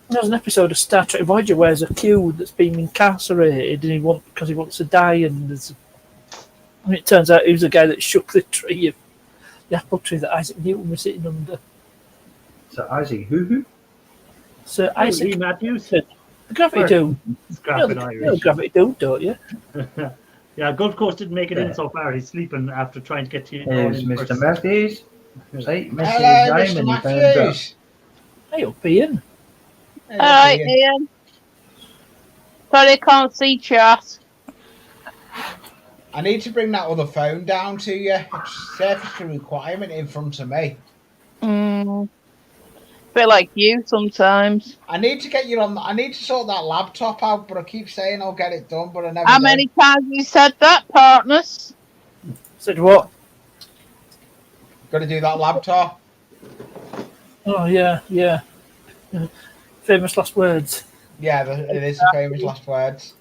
There's an episode of Star Trek Voyager where there's a Q that's been incarcerated and because he wants to die, and it turns out he was the guy that shook the tree, the apple tree that Isaac Newton was sitting under. So Isaac, who? So Hey, Isaac, Matthews. the Gravity Dome. Scrapping You know Irish. Gravity Dome, don't you? Yeah, Gulf Coast didn't make it in Yeah. so far. He's sleeping after trying to get to all There's in Mr. first. Matthews. See, mention Hello, his Mr. name and he turns up. Matthews. Hey up, Ian. Hello, Alright, Ian. Ian. Sorry, I can't see chat. I need to bring that other phone down to you. It's surface to requirement in front of me. Bit like you sometimes. I need to get you on. I need to sort that laptop out, but I keep saying I'll get it done, but I never. How do. many times have you said that, partners? Said what? Got to do that laptop. Oh, yeah. Famous last words. Yeah, it is the famous last words.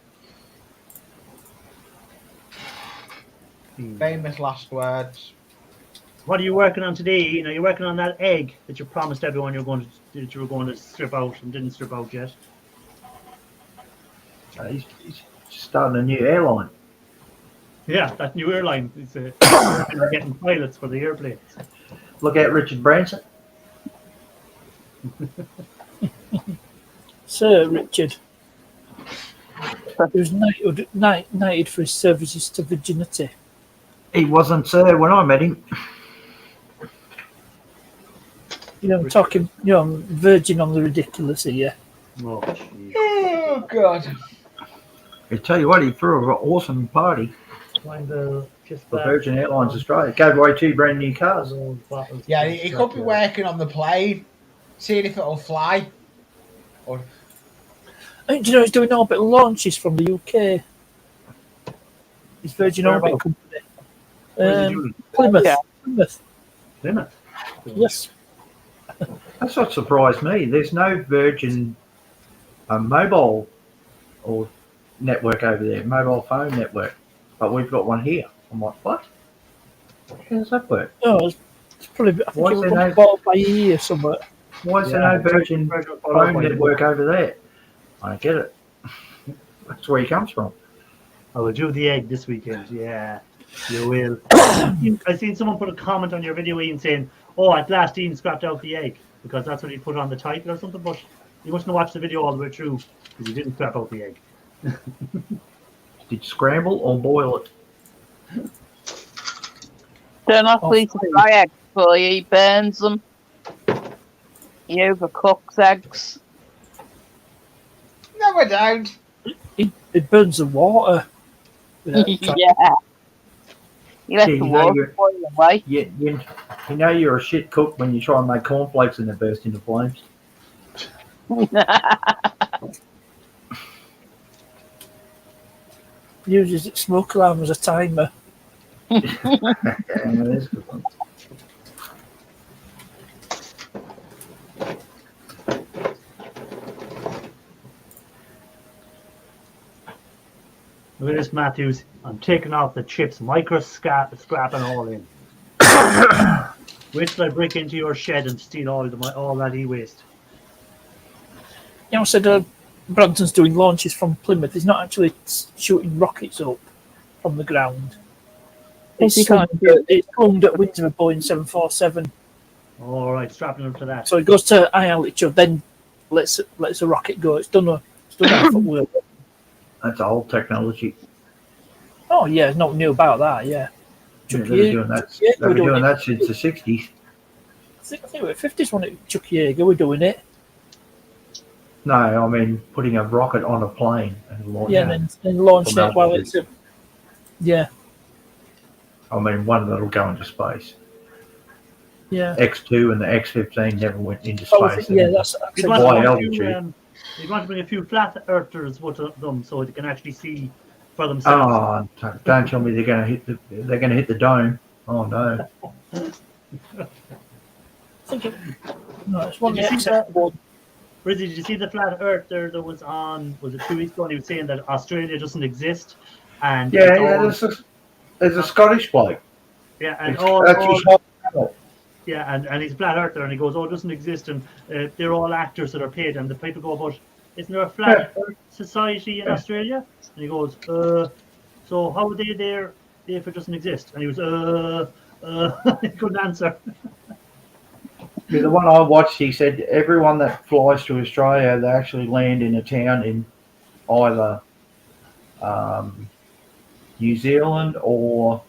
Famous last words. What are you working on today? You know, you're working on that egg that you promised everyone you were going to strip out and didn't strip out yet. He's starting a new airline. Yeah, that new airline is getting pilots for the airplanes. Look at Richard Branson. Sir Richard. He was knighted for his services to virginity. He wasn't, sir, when I met him. You know, I'm talking, I'm verging on the ridiculous here. Oh, jeez. Oh God! I tell you what, he threw an awesome party Find the kiss for back. Virgin Airlines Australia. Gave away 2 brand new cars. Yeah, he could be working on the plane, seeing if it'll fly. Or Do you know he's doing orbital launches from the UK? He's Virgin Where Orbit about? Company. Where's he doing? Plymouth. Yeah. Plymouth. Plymouth. Yes. That's what surprised me. There's no Virgin mobile or network over there, mobile phone network. But we've got one here. I'm like, what? How does that work? Oh, it's probably, I think Why it is was there no- bought by EE or somewhere. Why is Yeah. there no Virgin Virgin phone network over there? I don't get it. That's where he comes from. I will do the egg this weekend. Yeah, you will. I seen someone put a comment on your video, Ian, saying, "Oh, at last Ian scrapped out the egg," because that's what he put on the title or something. But you mustn't have watched the video all the way through because he didn't scrap out the egg. Did you scramble or boil it? Don't have Oh, to fry eggs for you. He burns them. He overcooks eggs. no, I don't. It burns the water. without trying- Yeah. You let Yeah, the you know water you're- boil away. You know you're a shit cook when you try and make cornflakes and they burst into flames. Uses its smoke alarm as a timer. Yeah, that's a good one. Look at this, Matthews. I'm taking off the chips, scrapping all in. Wait till I break into your shed and steal all that e-waste. You know, said Branson's doing launches from Plymouth. He's not actually shooting rockets up from the ground. Yes, you It's aimed at wings of a Boeing 747. All right, strapping them to that. So it goes to high altitude, then lets a rocket go. It's done half at work. That's old technology. Oh yeah, not new about that. Yeah, Yeah, Chuck they've been doing that. Yeager They've were been doing doing it. that since the 60s. I think it was 50s when it Chuck Yeager were doing it. No, I mean putting a rocket on a plane and launching Yeah, it. and then launching From it while altitude. it's yeah, I mean one that'll go into space. yeah. X2 and the X-15 never went into Oh, I space. think, yeah, that's You'd Why want, to else bring a would few, you? you'd want to bring a few flat earthers with them so they can actually see for themselves. Oh, don't tell me they're going to hit the dome. Oh no. think it, no, it's one of Did the you see XF that? one. Rizzy, did you see the flat Earth there that was on? Was it 2 weeks ago? And he was saying that Australia doesn't exist, and Yeah, it's yeah. all, There's a Scottish bloke. yeah, and It's all actually shot. yeah, and he's a flat earther, and he goes, "Oh, it doesn't exist," and they're all actors that are paid, and the people go, "But isn't there a flat Earth society in Yeah. Australia?" And he goes, so how are they there if it doesn't exist?" And he was, he couldn't answer. Yeah, the one I watched, he said everyone that flies to Australia, they actually land in a town in either New Zealand or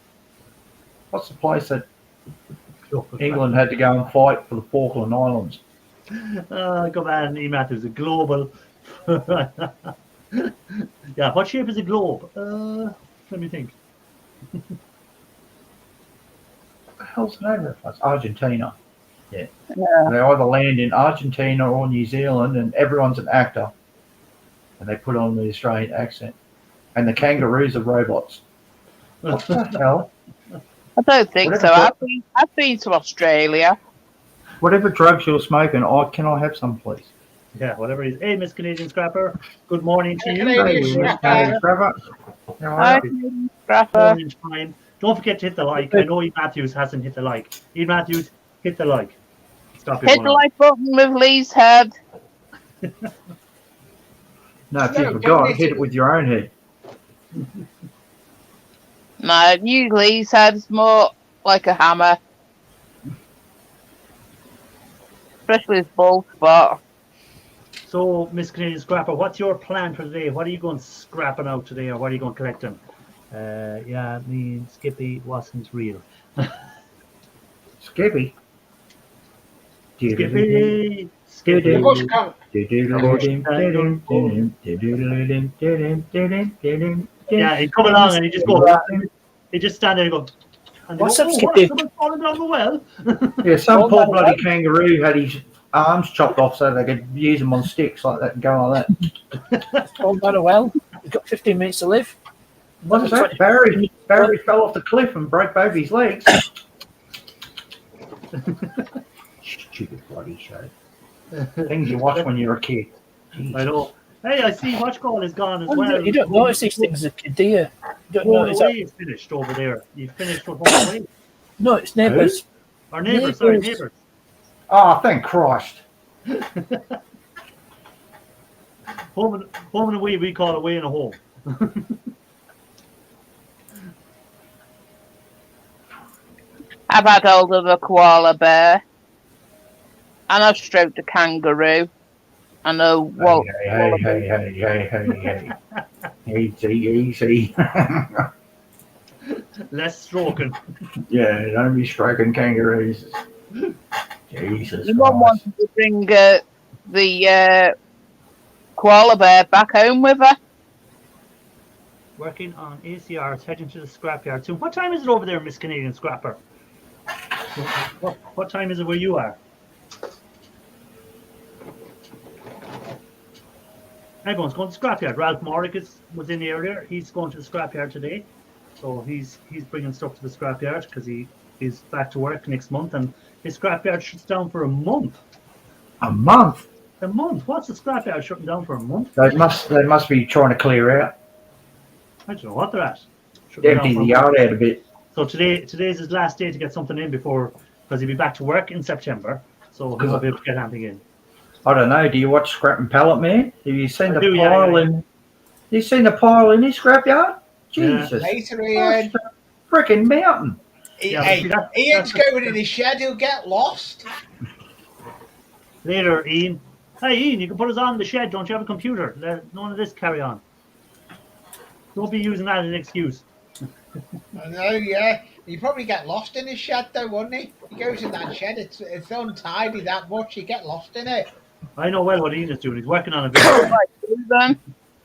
what's the place that England had to go and fight for the Falkland Islands? Come on, E. Matthews, a global. Yeah, what shape is a globe? Let me think. What the hell's the name of that place? Argentina. Yeah. They either land in Argentina or New Zealand, and everyone's an actor, and they put on the Australian accent. And the kangaroos are robots. What the hell? I don't think Whatever so. drug- I've been to Australia. Whatever drugs you're smoking, can I have some, please? Yeah, whatever it is. Hey, Miss Canadian Scrapper. Good morning to you. Canadian Hey, Scrapper. Canadian Scrapper. How are Hi, you? Scrapper. Morning time. Don't forget to hit the like. I know Ian Matthews hasn't hit the like. Ian Matthews, hit the like. Stop it. Hit the like button with Lee's head. No, if No, you don't forgot, hit hit it. it with your own head. No, you Lee's head's more like a hammer. Especially his bald spot. So, Miss Canadian Scrapper, what's your plan for today? What are you going scrapping out today, or what are you going collecting? Yeah, me and Skippy wasn't real. Skippy. Skippy! The Skippy! bush count. Yeah, he'd come along and he'd just go, he'd just stand there and go, and they What's go, up, "Oh, Skippy?" what? Someone's falling down the well. Yeah, some Oh, poor my bloody kangaroo had his arms chopped off so they could use them on sticks like that and go like that. All very well. We've got 15 minutes to live. What's that? Barry fell off the cliff and broke both his legs. Stupid bloody show. Things you watch when you're a kid. I know. Hey, I see Watch Call is gone as well. You don't notice these things as a kid, do you? You don't Home notice Away that. is finished over there. You finished with Home Away. No, it's neighbours. Our neighbours, sorry, Neighbours. neighbours. Oh, thank Christ. Home and Away, we call Away and a Home. I've had hold of a koala bear. And I've stroked a kangaroo. And a Hey. Easy. Less stroking. Yeah, don't be stroking kangaroos. Jesus The mum Christ. wanted to bring the koala bear back home with her. Working on ACRs, heading to the scrapyard soon. What time is it over there, Miss Canadian Scrapper? What time is it where you are? Everyone's going to the scrapyard. Ralph Morrick was in the area. He's going to the scrapyard today. So he's bringing stuff to the scrapyard because he is back to work next month, and his scrapyard shuts down for a month. A month? A month? What's the scrapyard shutting down for a month? They must be trying to clear out. I don't know what they're at. Shutting Empty down the for a month. yard out a bit. So today's his last day to get something in because he'll be back to work in September. So he won't be able to get anything in. I don't know. Do you watch Scrap and Pallet Man? Have you seen I the do, yeah, pile yeah. in? You seen the pile in his scrapyard? Yeah. Jesus, Later, Ian. freaking mountain. Yeah, Hey, but see, that's Ian's going in his shed. He'll get lost. later, Ian. Hey, Ian, you can put us on the shed. Don't you have a computer? None of this carry on. Don't be using that as an excuse. I know, yeah. He'd probably get lost in his shed, though, wouldn't he? He goes in that shed. It's untidy that much. You get lost in it. I know well what Ian is doing. He's working on a video. Right, then,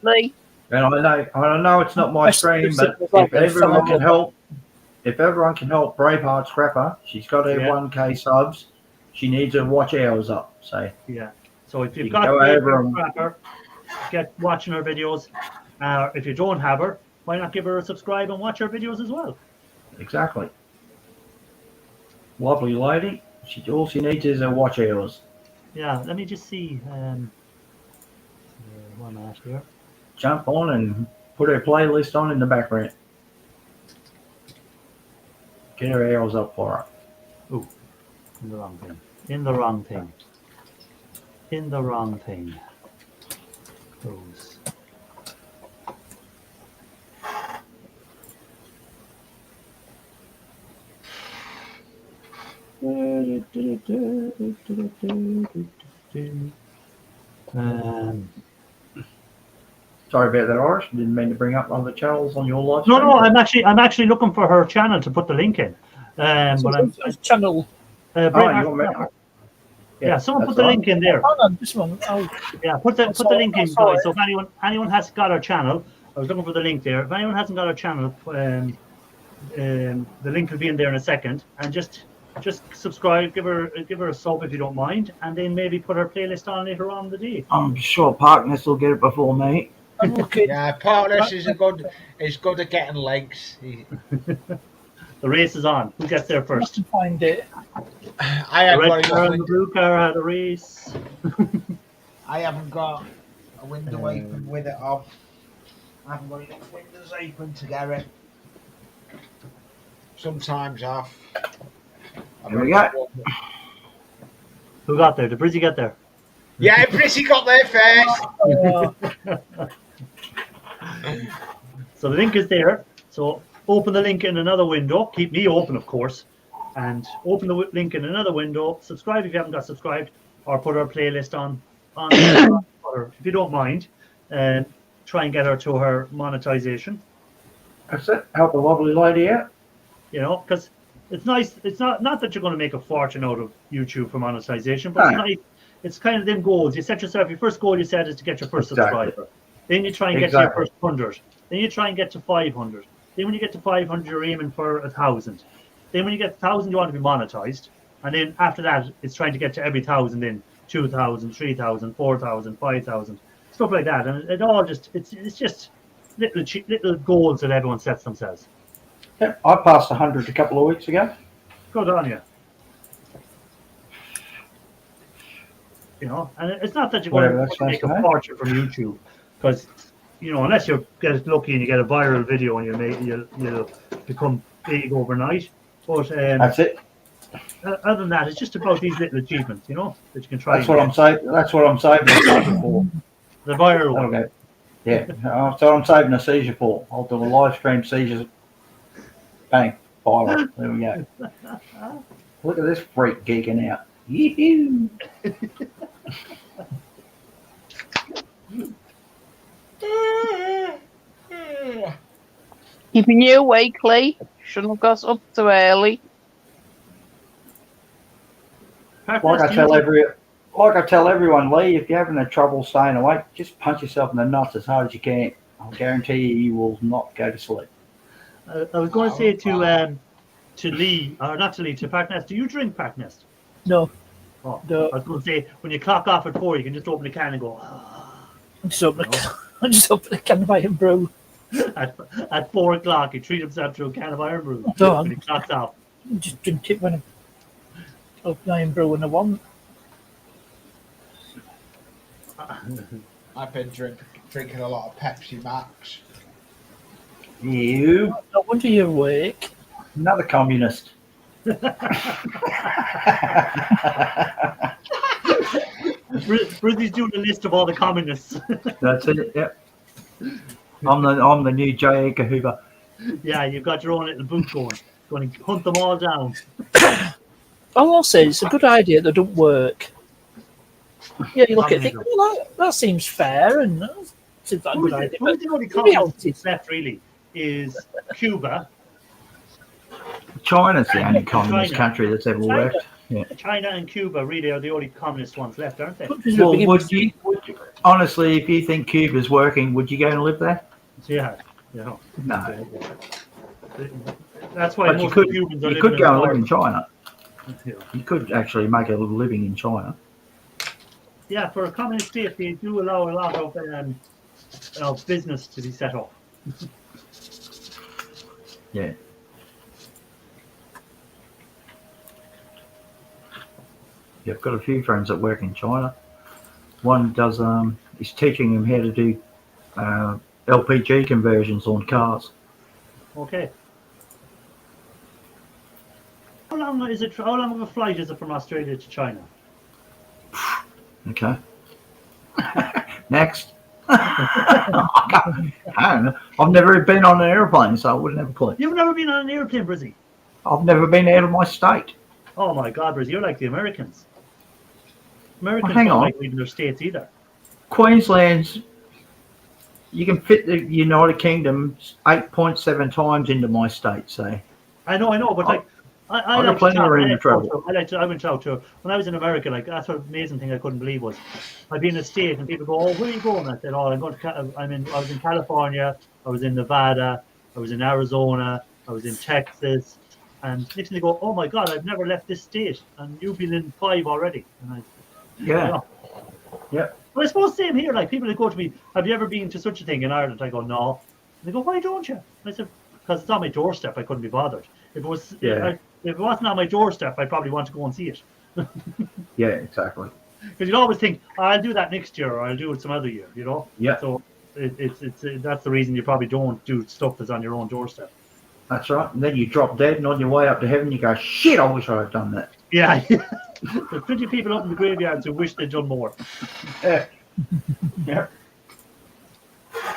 Lee. And I know it's not my stream, but if everyone can help Braveheart Scrapper, she's got her Yeah. 1K subs. She needs her watch hours up. So Yeah. So if you've You got go a over and- scrapper, get watching her videos. If you don't have her, why not give her a subscribe and watch her videos as well? exactly. Lovely lady. All she needs is her watch hours. Yeah, let me just see. Where am I at here? Jump on and put her playlist on in the background. Get her hours up for her. In the wrong thing. In the wrong thing. In the wrong thing. Those. Sorry about that, Irish. Didn't mean to bring up other channels on your live No, stream. no, I'm actually looking for her channel to put the link in. But I'm channel. Bright you want me? Yeah, someone that's put the all right. link in there. Hang on, this one. Oh, Yeah, put the link in, sorry. guys. So if anyone has got our channel, I was looking for the link there. If anyone hasn't got our channel, the link will be in there in a second. And just subscribe, give her a sub if you don't mind, and then maybe put her playlist on later on in the day. I'm sure Parkness will get it before me. I'm looking. Yeah, Partners is good at getting legs. The race is on. Who gets there I first? can find it. I The haven't red got car a and the window. blue car had a race. I haven't got a window open with it on. I haven't got enough windows open to get it. Sometimes off. Here we go. Who got there? Did Brizzy get there? Yeah, Prissy got there first. So the link is there. So open the link in another window. Keep me open, of course. And open the link in another window. Subscribe if you haven't got subscribed, or put our playlist on or if you don't mind. And try and get her to her monetization. That's it. Help a lovely lady out. You know, because it's nice. It's not that you're going to make a fortune out of YouTube for monetization, but it's nice. It's kind of them goals. You set yourself, your first goal you set is to get your first subscriber. Then you try and get to your first 100. Then you try and get to 500. Then when you get to 500, you're aiming for 1,000. Then when you get 1,000, you want to be monetized. And then after that, it's trying to get to every 1,000 then 2,000, 3,000, 4,000, 5,000, stuff like that. And it all just, it's just little goals that everyone sets themselves. Yeah, I passed 100 a couple of weeks ago. Good on you. You know, and it's not that you're going to make a fortune from YouTube, because you know, unless you get lucky and you get a viral video and you'll become big overnight. But that's it. Other than that, it's just about these little achievements, you know, that you can try. That's what I'm saying. That's what I'm saving a seizure for. The viral one. Okay. Yeah, that's what I'm saving a seizure for. I'll do a live stream seizure. Bang, viral. There we go. Look at this freak geeking out. Yee-hoo. Keeping you awake, Lee. Shouldn't have got up too early. Like I tell everyone, Lee, if you're having a trouble staying awake, just punch yourself in the nuts as hard as you can. I'll guarantee you will not go to sleep. I was going to say to Lee, or not to Lee, to Parknest, do you drink Parknest? No. Oh, No. I was going to say, when you clock off at 4, you can just open the can and go, I'm just open a can of Iron Brew. at 4 o'clock, he treat himself to a can of Iron Brew No, when he clocks off. Just drink it when I open Iron Brew when I want. I've been drinking a lot of Pepsi Max. You, No wonder you're awake. another communist. Brizzy's doing a list of all the communists. That's it. Yep. I'm the new J. Edgar Hoover. Yeah, you've got your own little boot going to hunt them all down. All I'll say is it's a good idea that don't work. Yeah, you look at it, think, well, that seems fair, and seems like a good idea. The only But reality, communists left really is Cuba. China's the only communist country that's ever worked. Yeah. China and Cuba really are the only communist ones left, aren't they? Well, would you, honestly, if you think Cuba's working, would you go and live there? Yeah, you know. No. That's why But most you Cubans are could living go and live Florida. in China. Yeah. You could actually make a living in China. Yeah, for a communist state, they do allow a lot of business to be set up. Yeah. Yeah, I've got a few friends that work in China. One does. He's teaching him how to do LPG conversions on cars. Okay. How long is it? How long of a flight is it from Australia to China? Okay. Next. I don't know. I've never been on an airplane, so I wouldn't have a clue. You've never been on an airplane, Brizzy? I've never been out of my state. Oh my God, Brizzy, you're like the Americans. Americans hang don't on. like leaving their states either. Queensland's, you can fit the United Kingdom 8.7 times into my state, so. I know, but like, I got like plenty of room to travel. I went out to when I was in America. Like that's what amazing thing I couldn't believe was I'd be in a state and people go, "Oh, where are you going?" I said, "Oh, I'm going to. I was in California. I was in Nevada. I was in Arizona. I was in Texas." And next thing they go, "Oh my God, I've never left this state, and you've been in 5 already." And I, Yeah. Yeah. But I suppose same here. Like people that go to me, "Have you ever been to such a thing in Ireland?" I go, "No." And they go, "Why don't you?" And I said, "Because it's on my doorstep. I couldn't be bothered. If it was, if it wasn't on my doorstep, I'd probably want to go and see it." Yeah, exactly. Because you'd always think, I'll do that next year, or I'll do it some other year, you know. Yeah. So it's that's the reason you probably don't do stuff that's on your own doorstep. That's right. And then you drop dead, and on your way up to heaven, you go, "Shit! I wish I had done that." Yeah. There's plenty of people up in the graveyards who wish they'd done more. Yeah. Yeah.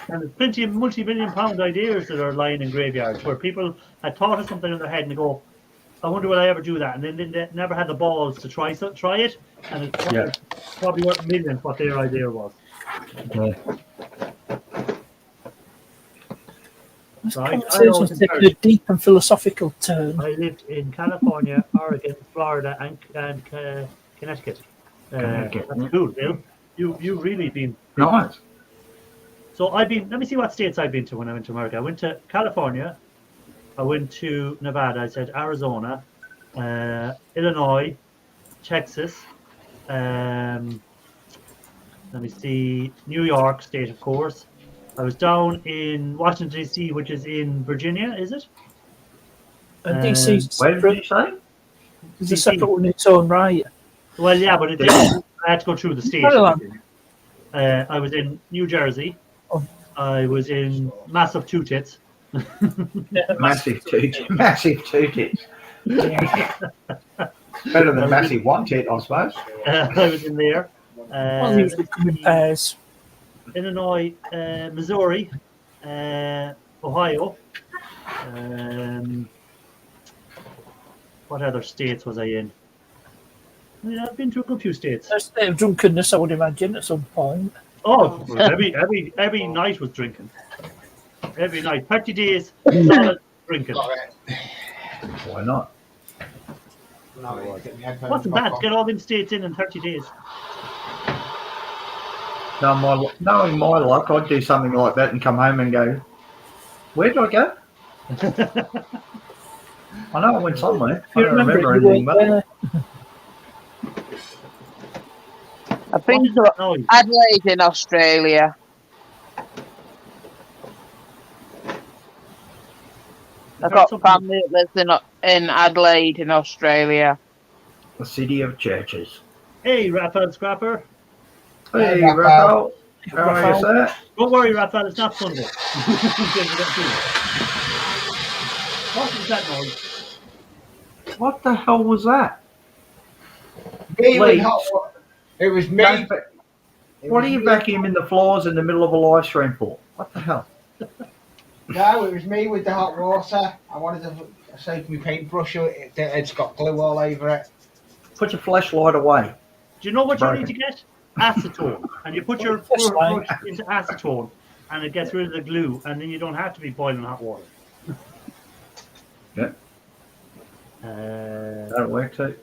And there's plenty of multi-million-pound ideas that are lying in graveyards where people had thought of something in their head and they go, "I wonder will I ever do that?" And then they never had the balls to try it, and it's probably worth millions what their idea was. Yeah. This Right. conversation's taken a deep and philosophical turn. I lived in California, Oregon, Florida, and Connecticut. Connecticut, That's yeah. cool, Bill. You've really been. Nice. So I've been. Let me see what states I've been to when I went to America. I went to California. I went to Nevada. I said Arizona, Illinois, Texas. Let me see, New York State, of course. I was down in Washington D.C., which is in Virginia. Is it? And DC's Where did you say? is a separate one in its own right. Well, yeah, but I had to go through the state. Maryland. I was in New Jersey. Oh. I was in massive two tits. Massive two tits. Massive two tits. Better than massive one tit, I suppose. I was in there. Well, usually come in pairs. Illinois, Missouri, Ohio. What other states was I in? Yeah, I've been to a good few states. A state of drunkenness, I would imagine, at some point. Oh, every night was drinking. Every night, 30 days, solid drinking. Why not? Wasn't bad to get all them states in 30 days. Now, knowing my luck, I'd do something like that and come home and go, "Where did I go? I know I went somewhere. I don't remember anything, but I've been to Adelaide in Australia. I've got family that lives in Adelaide in Australia. the city of churches." Hey, Raphael Scrapper. Hey, Raphael. Raphael. How are you, sir? Don't worry, Raphael, it's not Sunday. What is that noise? What the hell was that? Me Wait. with hot water. It was me. Don't va- What are you vacuuming the floors in the middle of a live stream for? What the hell? No, it was me with the hot water. I wanted to save my paintbrush. It's got glue all over it. Put your flashlight away. Do you know what you Broken. need to get? Acetone. And you put your brush into acetone and it gets rid of the glue and then you don't have to be boiling hot water. Yeah. That'll work too.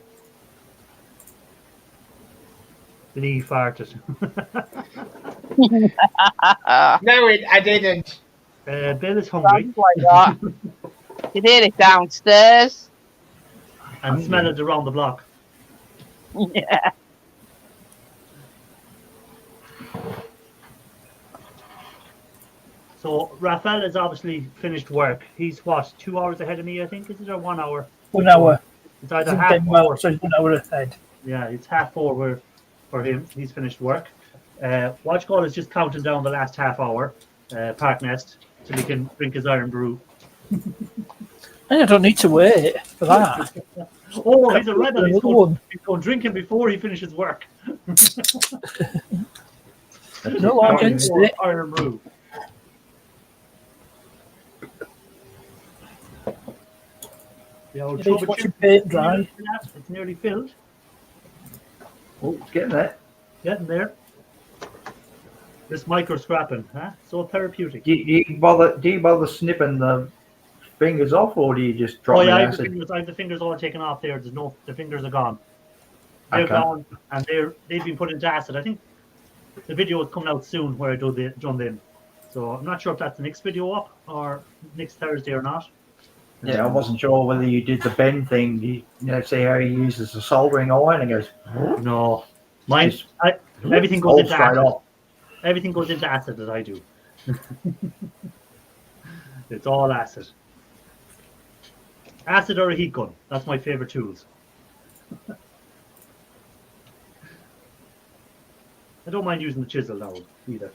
Lee farted. No, I didn't. Bill is hungry Sounds like that. You hear it downstairs. and smell it around the block. Yeah. So Raphael has obviously finished work. He's what, 2 hours ahead of me, I think, is it, or 1 hour? 1 hour. It's either It's half in well, hour. so it's 1 hour ahead. Yeah, it's 4:30 for him. He's finished work. Watch Call is just counting down the last half hour, Park Nest, till he can drink his Iron Brew. I don't need to wait for that. Oh, he's a rebel. He's Another going, one. he's going drinking before he finishes work. No, I'm against it. Iron Brew. The old He's trouble watching chip. paint dry. It's nearly filled. Oh, it's getting there. Getting there. This micro scrapping, huh? So therapeutic. Do you bother snipping the fingers off, or do you just drop Oh the yeah, I acid? have the fingers all taken off there. There's no, the fingers are gone. They're Okay. gone, and they've been put into acid. I think the video is coming out soon where I do the done them. So I'm not sure if that's the next video up or next Thursday or not. Yeah, I wasn't sure whether you did the bend thing. You know, see how he uses the soldering iron and goes. No, mine. Just Everything goes fold into straight acid. off. Everything goes into acid that I do. It's all acid. Acid or a heat gun. That's my favorite tools. I don't mind using the chisel now either.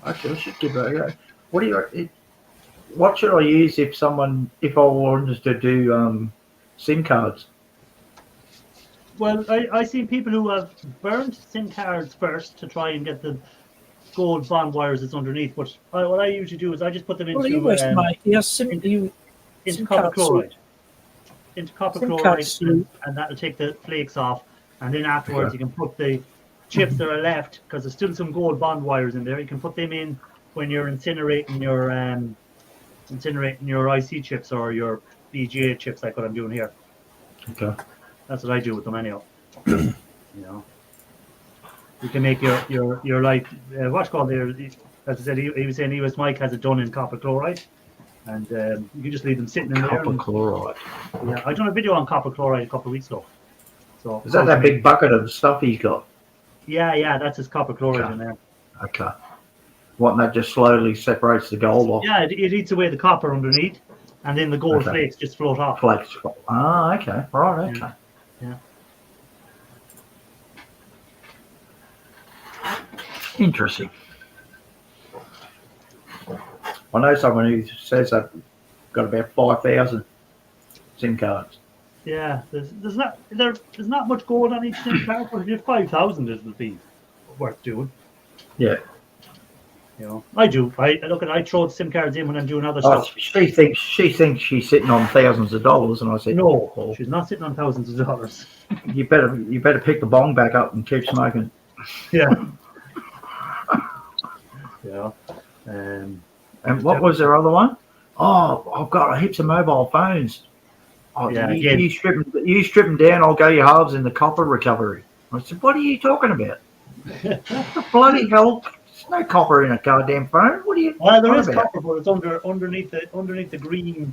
Actually, I should give it a go. What do you? What should I use if I wanted to do SIM cards? Well, I see people who have burned SIM cards first to try and get the gold bond wires that's underneath. But what I usually do is I just put them Well, he into was Mike. He has into SIM copper card chloride. soup. Into copper SIM card chloride, soup. and that'll take the flakes off. And then afterwards, you can put the chips that are left, because there's still some gold bond wires in there. You can put them in when you're incinerating your IC chips or your BGA chips, like what I'm doing here. Okay. That's what I do with them anyhow. You know, you can make your life. What's called there? As I said, he was saying US Mike has it done in copper chloride, and you can just leave them sitting in there. Copper and- chloride. Yeah, I done a video on copper chloride a couple of weeks ago. So Is that big bucket of stuff he's got? Yeah, that's his copper chloride Okay. in there. Okay. What, and that just slowly separates the gold off? Yeah, it eats away the copper underneath, and then the gold Okay. flakes just float off. Flakes. Ah, okay. Right, okay. Yeah. Interesting. I know someone who says they've got about 5,000 SIM cards. Yeah, there's not much gold on each SIM card, but if you have 5,000, it'll be worth doing. Yeah. You know, I do. I throw the SIM cards in when I'm doing other Oh, stuff. she thinks she's sitting on thousands of dollars, and I said, No, well, she's not sitting on thousands of dollars. you better pick the bong back up and keep smoking. Yeah. Yeah. And what was their other one? Oh, I've got heaps of mobile phones. Oh, Yeah, you, again. you strip them down, I'll go your halves in the copper recovery. I said, what are you talking about? What the bloody hell? There's no copper in a goddamn phone. What are you Well, there talking is about? copper, but it's underneath the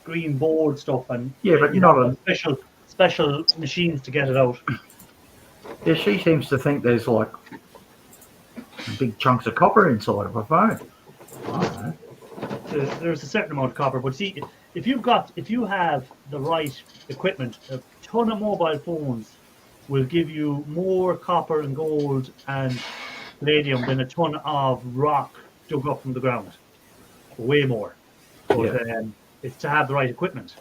green board stuff, and Yeah, but you not know, special machines to get it out. Yeah, she seems to think there's like big chunks of copper inside of a phone. I don't know. There's a certain amount of copper, but see, if you have the right equipment, a ton of mobile phones will give you more copper and gold and palladium than a ton of rock dug up from the ground. Way more. But it's to have the right equipment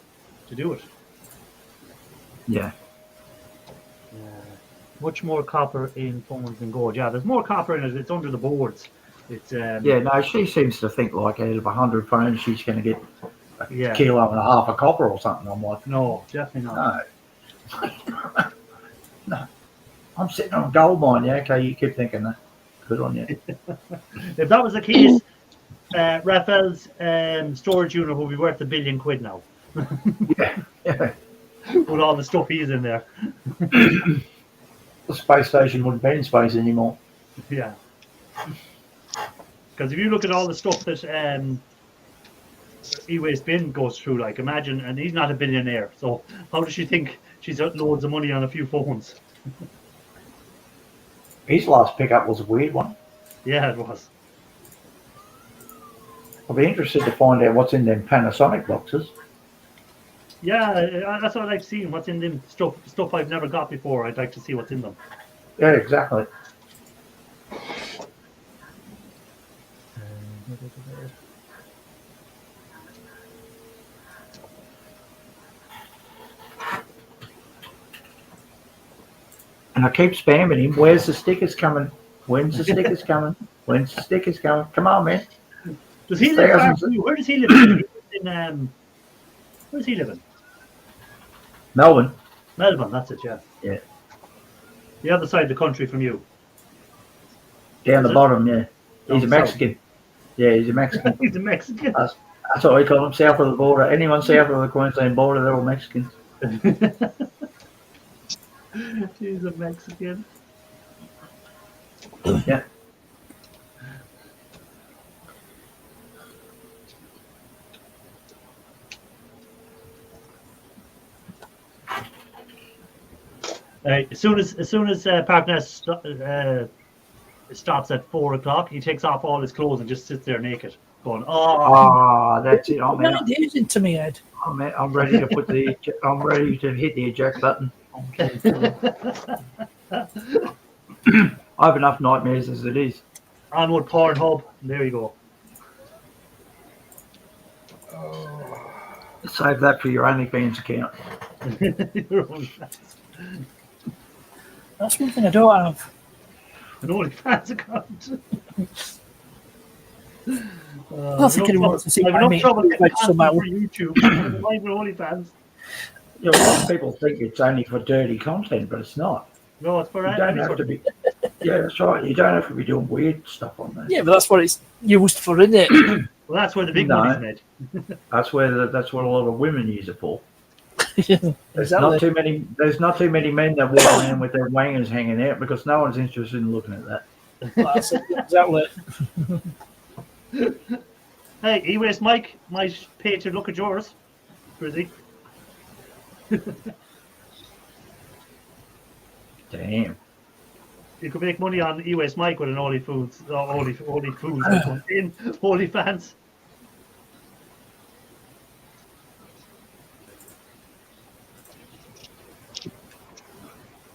to do it. Yeah. Much more copper in phones than gold. Yeah, there's more copper in it. It's under the boards. It's Yeah, no, she seems to think like out of 100 phones, she's going to get a Yeah. kilo and a half of copper or something. I'm like, No, definitely not. no. No. I'm sitting on a gold mine. Yeah, okay, you keep thinking that. Good on you. If that was the case, Raphael's storage unit will be worth £1 billion now Yeah. with all the stuff he's in there. The space station wouldn't be in space anymore. Yeah. Because if you look at all the stuff that E-Waste Bin goes through, like imagine, and he's not a billionaire, so how does she think she's got loads of money on a few phones? His last pickup was a weird one. Yeah, it was. I'll be interested to find out what's in them Panasonic boxes. Yeah, that's what I like seeing. What's in them stuff I've never got before. I'd like to see what's in them. Yeah, exactly. And I keep spamming him. Where's the stickers coming? When's the stickers coming? When's the stickers coming? Come on, man. Does he live far from you? Where does he live? He lives in where does he live in? Melbourne. Melbourne, that's it, yeah. Yeah. The other side of the country from you. Down the bottom, yeah. He's a Down Mexican. Yeah, he's a Mexican. He's a Mexican. That's what we call him, south of the border. Anyone south of the Queensland border, they're all Mexicans. He's a Mexican. Yeah. As soon as Parkness stops at 4 o'clock, he takes off all his clothes and just sits there naked, going, "Oh, that's it. I'm Not ideas into me, Ed. I'm ready to put the. I'm ready to hit the eject button. I have enough nightmares as it is. onward Pornhub." There you go. Save that for your OnlyFans account. That's one thing I don't have. An OnlyFans account. I think anyone wants to see I've my enough mate trouble getting like content somehow. for YouTube. Why for OnlyFans? Yeah, a lot of people think it's only for dirty content, but it's not. No, it's for You don't have to be. Yeah, that's right. You don't have to be doing weird stuff on there. Yeah, but that's what it's used for, isn't it? Well, that's where the big No. money's made. That's what a lot of women use it for. Exactly. There's not too many men that walk around with their wangers hanging out because no one's interested in looking at that. That's it. Exactly. Hey, E-Waste Mike might pay to look at yours. Brizzy. Damn. You could make money on E-Waste Mike with an OnlyFoods, OnlyFans.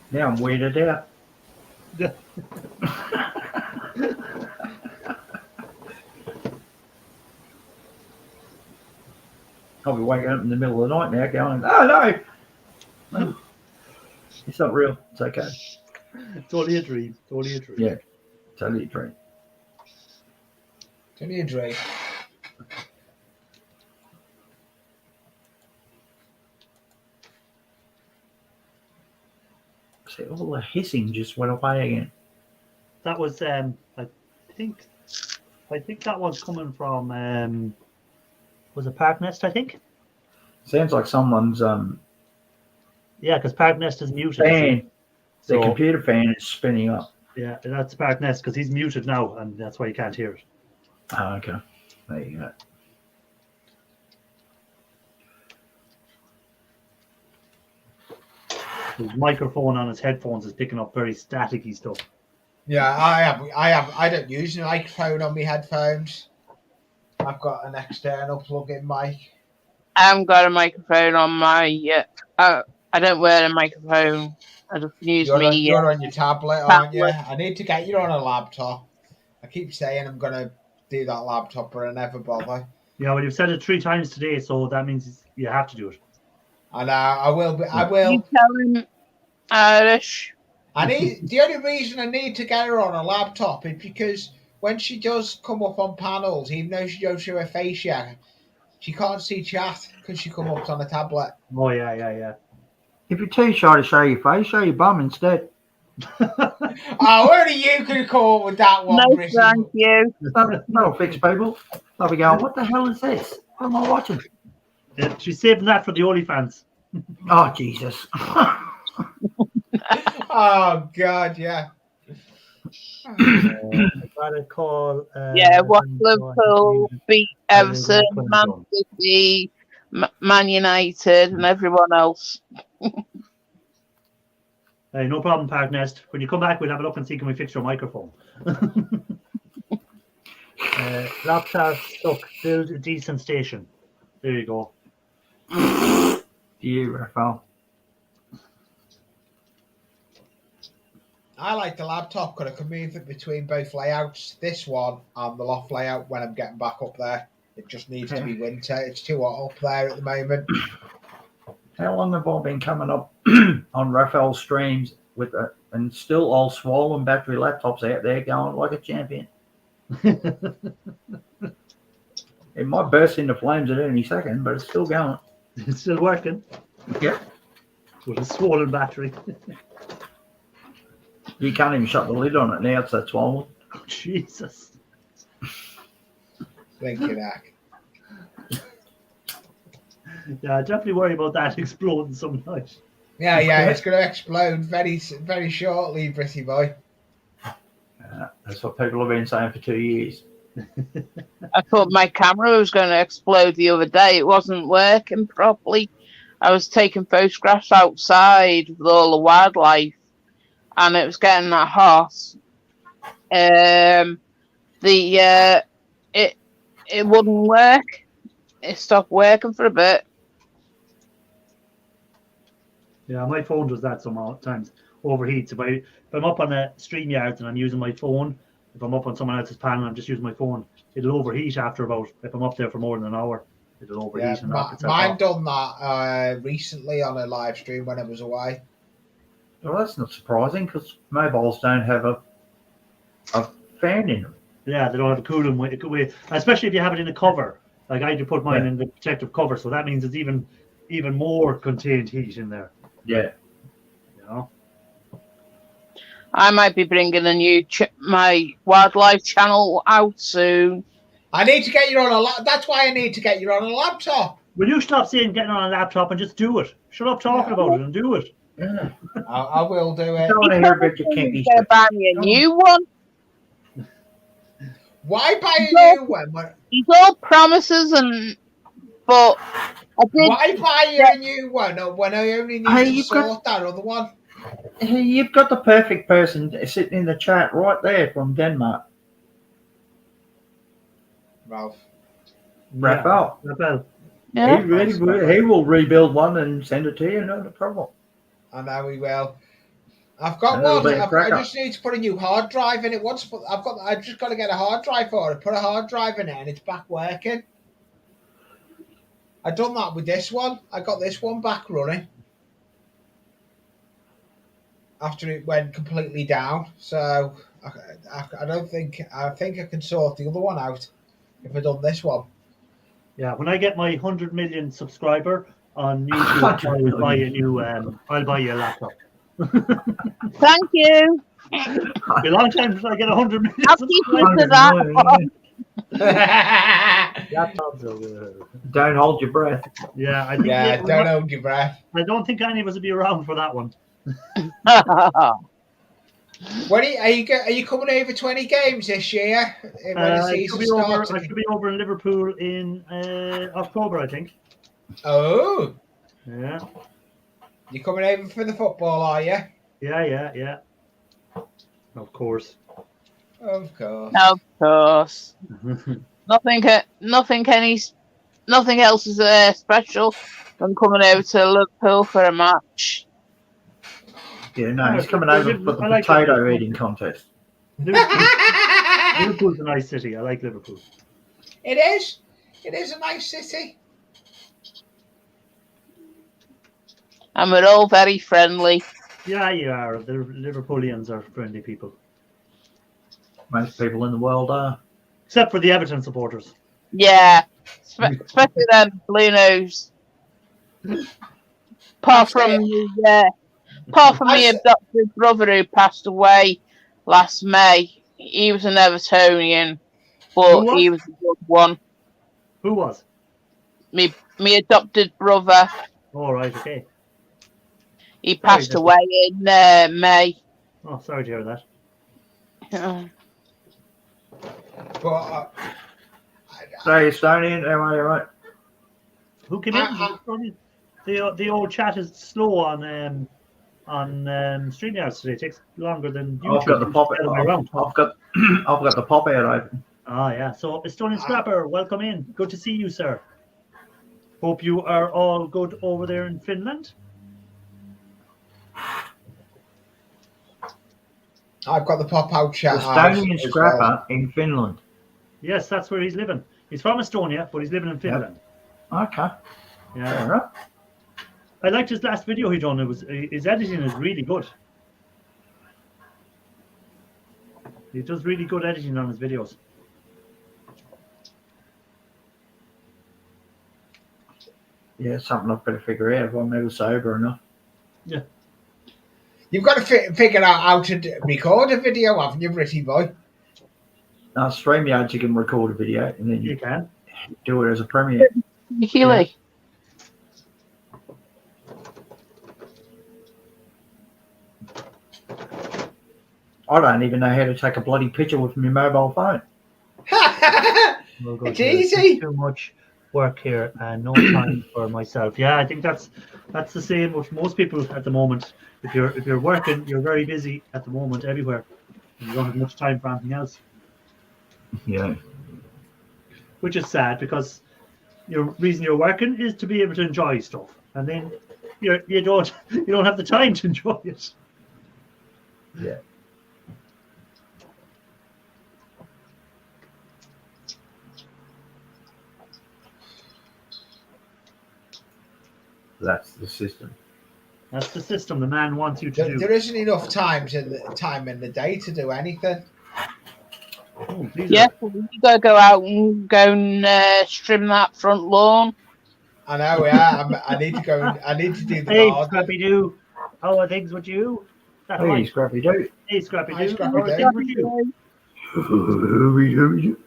Now I'm weirded out. Yeah. I'll be waking up in the middle of the night now going, oh no! It's not real. It's okay. It's only a dream. It's only a dream. Yeah. It's only a dream. It's only a dream. See, all the hissing just went away again. That was I think that one's coming from was it Park Nest, I think? Sounds like someone's Yeah, because Park Nest is muted. fan. The So computer fan is spinning up. yeah, that's Park Nest because he's muted now and that's why you can't hear it. Oh, okay. There you go. His microphone on his headphones is picking up very staticky stuff. Yeah, I don't use a microphone on my headphones. I've got an external plug-in mic. I haven't got a microphone on my. I don't wear a microphone. I just use You're me. on your tablet, aren't you? I need to get you on a laptop. I keep saying I'm gonna do that laptop, but I never bother. Yeah, well, you've said it 3 times today, so that means you have to do it. And I will. I You will. tell him Irish. The only reason I need to get her on a laptop is because when she does come up on panels, even though she don't show her face yet, she can't see chat because she come up on a tablet. Oh yeah. If you're too shy to show your face, show your bum instead. Oh, only you could come up with that one, No, Brissy. thank you. That'll fix people. They'll be going, what the hell is this? What am I watching? Yeah, she's saving that for the OnlyFans. Oh, Jesus. Oh God, yeah. I got a call. Yeah, what Liverpool beat Everton, Man City, Man United, and everyone else. Hey, no problem, Park Nest. When you come back, we'll have a look and see can we fix your microphone. Laptop stuck. Build a decent station. There you go. You, Raphael. I like the laptop because I can move it between both layouts. This one and the loft layout when I'm getting back up there. It just needs to be winter. It's too hot up there at the moment. How long have I been coming up on Raphael's streams with it, and still all swollen battery laptops out there going like a champion? It might burst into flames at any second, but it's still going. It's still working. Yeah. With a swollen battery. You can't even shut the lid on it now, it's that swollen. Oh, Jesus. Thinking that. Yeah, definitely worry about that exploding some night. Yeah, it's going to explode very, very shortly, Britty boy. That's what people have been saying for 2 years. I thought my camera was going to explode the other day. It wasn't working properly. I was taking photographs outside with all the wildlife, and it was getting that hot. It wouldn't work. It stopped working for a bit. Yeah, my phone does that sometimes. Overheats. If I'm up on a StreamYard and I'm using my phone, if I'm up on someone else's panel and I'm just using my phone, it'll overheat after about, if I'm up there for more than an hour, it'll overheat. Mine done that recently on a live stream when I was away. Well, that's not surprising because mobiles don't have a fan in them. Yeah, they don't have a cooling way, especially if you have it in a cover. Like I had to put mine in the protective cover, so that means it's even more contained heat in there. Yeah. You know? I might be bringing a new my wildlife channel out soon. I need to get you on a that's why I need to get you on a laptop. Will you stop saying getting on a laptop and just do it? Shut up talking about it and do it. Yeah. I will do it. I don't want to hear about your kinky Go stuff. buy me a new one. Why buy a new one? It's all promises, but I did. Why buy you a new one when I only need to sort that other one? Hey, you've got the perfect person sitting in the chat right there from Denmark. Ralph. Raphael. Raphael. Yeah. He will rebuild one and send it to you, no problem. I know he will. I've got That'll one. be a I cracker. just need to put a new hard drive in it. I've just got to get a hard drive for it. Put a hard drive in it, and it's back working. I done that with this one. I got this one back running after it went completely down. So I don't think I can sort the other one out if I done this one. Yeah, when I get my 100 million subscriber on YouTube, I'll buy you a new. I'll buy you a laptop. Thank you. It'll be a long time until I get 100 million I'll keep you to that. Laptops are good. Don't hold your breath. Yeah, I think. Yeah, don't hold your breath. I don't think any of us will be around for that one. When are you coming over 20 games this year? When the I season should starts? be over in Liverpool in October, I think. Oh, Yeah. you coming over for the football, are you? Yeah. Of course. Of course. Of course. Nothing else is special than coming over to Liverpool for a match. Yeah, no, he's coming over for the potato eating contest. Liverpool's a nice city. I like Liverpool. It is. It is a nice city. And we're all very friendly. Yeah, you are. The Liverpoolians are friendly people. Most people in the world are. Except for the Everton supporters. Yeah. Especially them Blue Nose. Apart from my adopted brother who passed away last May. He was an Evertonian, but he was a good one. Who was? Me adopted brother. All right, okay. He passed away in May. Oh, sorry to hear that. But Hey, Estonian, how are you, right? Who came in? The old chat is slow on StreamYard today. It takes longer than YouTube. I've got the pop out. I've got the pop out open. Ah, yeah. So, Estonian Scrapper, welcome in. Good to see you, sir. Hope you are all good over there in Finland. I've got the pop-out chat Estonian as Scrapper well. in Finland. Yes, that's where he's living. He's from Estonia, but he's living in Finland. Okay. Yeah. Fair enough. I liked his last video he done. His editing is really good. He does really good editing on his videos. Yeah, it's something I've got to figure out if I'm never sober enough. Yeah. You've got to figure out how to record a video, haven't you, Britty boy? Now, StreamYard, you can record a video and then You you can. do it as a premiere. Keely. I don't even know how to take a bloody picture with my mobile phone. We'll go It's to easy. Too much work here and no time for myself. Yeah, I think that's the same with most people at the moment. If you're working, you're very busy at the moment everywhere. You don't have much time for anything else, Yeah. which is sad because your reason you're working is to be able to enjoy stuff, and then you don't have the time to enjoy it. Yeah. That's the system. That's the system the man wants you to do. There isn't enough time in the day to do anything. Oh, these Yeah, are- you gotta go out and trim that front lawn. I know, yeah. I need to go. I need to do the Hey, garden. Scrappy Doo. How are things with you? That Hey, right? Scrappy Doo. Hey, Scrappy Hi, Doo. Scrappy How are Doo. things with you?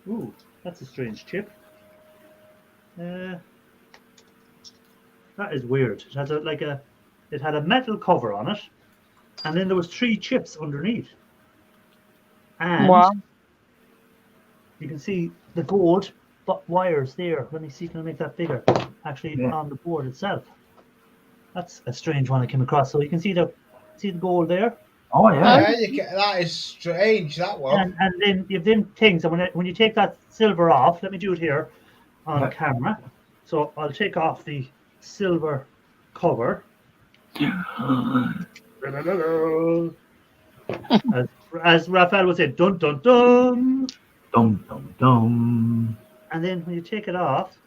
Ooh, that's a strange chip. That is weird. It has it had a metal cover on it, and then there was 3 chips underneath. And Wow. you can see the gold wires there. Let me see, can I make that bigger? Actually, Yeah. on the board itself. That's a strange one I came across. So you can see the gold there. Oh, yeah. Yeah, that is strange. That one. And then you've them things, and when you take that silver off, let me do it here on Right. camera. So I'll take off the silver cover. As Raphael would say, dun dun dun. Dum, dum, dum. And then when you take it off,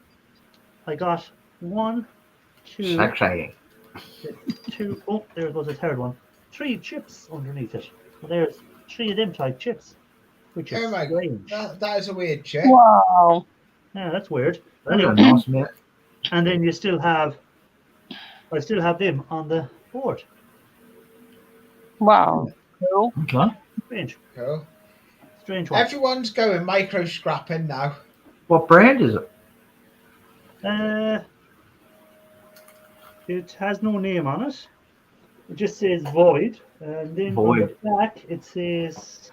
I got 1, 2, Sexy. 2. Oh, there goes the third one. 3 chips underneath it. Well, there's 3 of them type chips, which is Oh my strange. That is a weird chip. Wow. Yeah, that's weird. That's a nice minute. And then I still have them on the board. Wow. Cool. Okay. Strange. Cool. Strange one. Everyone's going micro scrapping now. What brand is it? It has no name on it. It just says Void. And then Void. on the back it says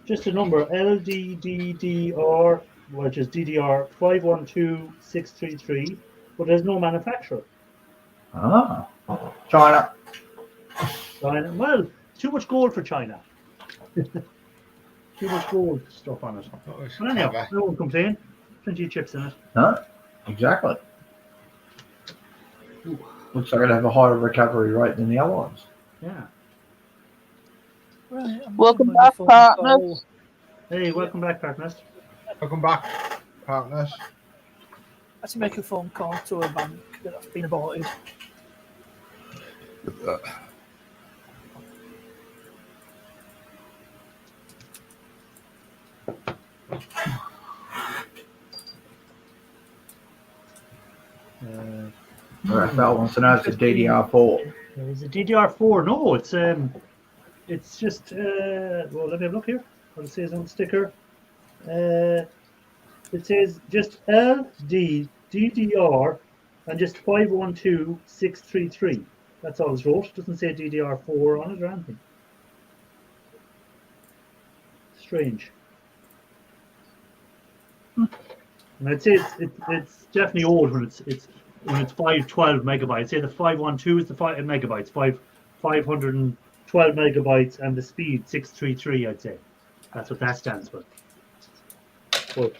just a number LDDDR, which is DDR 512633, but there's no manufacturer. Ah. China. China. Well, too much gold for China. Too much gold stuff on it. But anyhow, no one complain. Plenty of chips in it. No, exactly. Looks like I'd have a higher recovery rate than the other ones. Yeah. Right, I'm Welcome on my back, phone partners. call. Hey, welcome back, partners. Welcome back, partners. I had to make a phone call to a bank that's been aborted. Raphael wants to know if it's a DDR4. Is it DDR4? No, it's just well, let me have a look here. What it says on the sticker. It says just LD DDR and just 512633. That's all it's wrote. It doesn't say DDR4 on it or anything. Strange. And it says it's definitely old when it's 512 megabytes. Say the 512 is the 5 megabytes, 500 12 megabytes, and the speed 633. I'd say that's what that stands for. But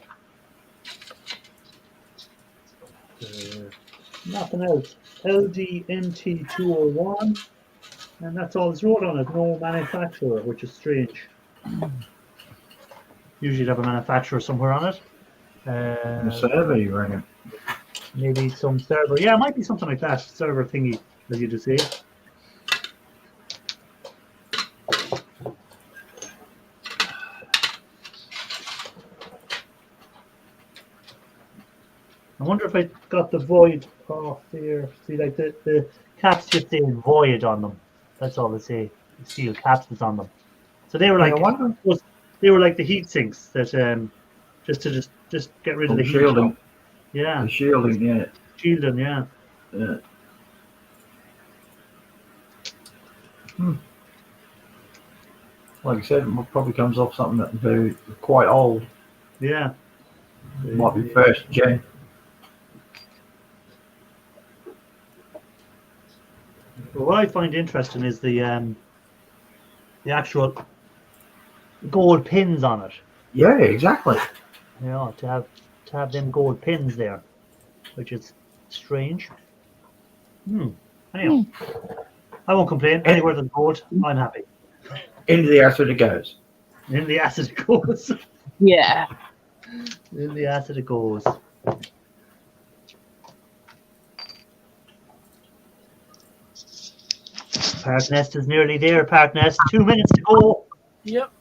nothing else. LG NT201, and that's all that's wrote on it. No manufacturer, which is strange. Usually you'd have a manufacturer somewhere on it. The server, you reckon? Maybe some server. Yeah, it might be something like that. Server thingy, as you just say. I wonder if I got the void off there. See, like the caps just say void on them. That's all they say. The steel caps was on them. So they were like I wonder. they were like the heat sinks that just get rid of the heat. Shielding. Yeah, The shielding, yeah. shielding. Yeah. Yeah. Like I said, it probably comes off something that's very quite old. Yeah. Might be first gen. But what I find interesting is the actual gold pins on it. Yeah, exactly. You know, to have them gold pins there, which is strange. Anyhow, I won't complain. Anywhere there's gold, I'm happy. Into the acid it goes. In the acid it goes. Yeah. In the acid it goes. Park Nest is nearly there. Park Nest, 2 minutes to go. Yep.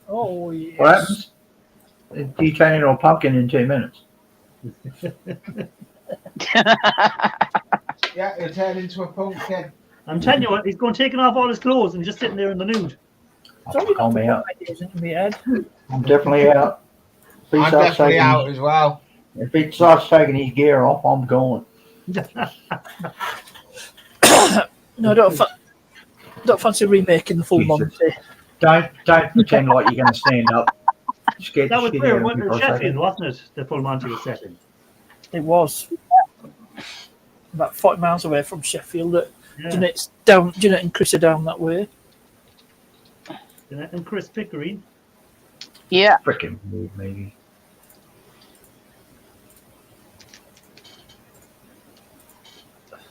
Oh, yes. What happens? You turn into a pumpkin in 2 minutes. Yeah, he'll turn into a pumpkin. I'm telling you what, he's going taking off all his clothes and just sitting there in the nude. Sorry, Call me out. ideas into my head. I'm definitely out. If he I'm starts definitely taking- out as well. If he starts taking his gear off, I'm going. No, don't fancy remaking the full Jesus. Monty. Don't pretend like you're going to stand up. Scared That the was shit where out of me for a Sheffield, second. wasn't it? The full Monty was set in. It was about 40 miles away from Sheffield. Yeah. Jeanette and Chris are down that way. And Chris Pickering. Yeah. Freaking weird, maybe.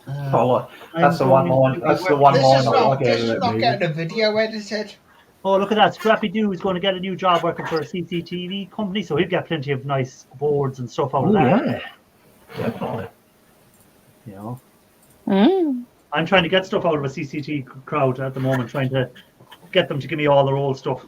That's the one line. That's the one This line is I not, like out this of is that not movie. getting a video edited. Oh, look at that. Scrappy Doo is going to get a new job working for a CCTV company, so he'll get plenty of nice boards and stuff out of Oh that. yeah, definitely. You know, Mm. I'm trying to get stuff out of a CCTV crowd at the moment, trying to get them to give me all their old stuff.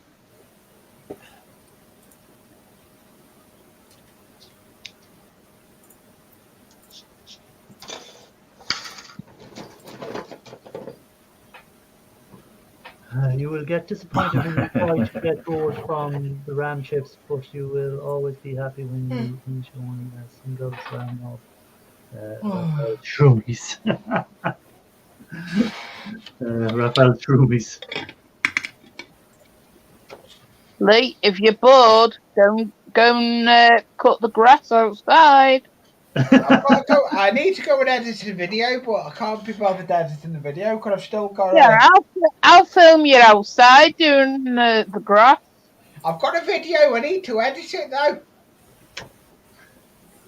You will get disappointed when you try to get gold from the RAM chips, but you will always be happy when you finish one a single RAM of Shroomies. Raphael Shroomies. Lee, if you're bored, go and cut the grass outside. I need to go and edit a video, but I can't be bothered editing the video because I've still got. Yeah, I'll film you outside doing the grass. I've got a video. I need to edit it though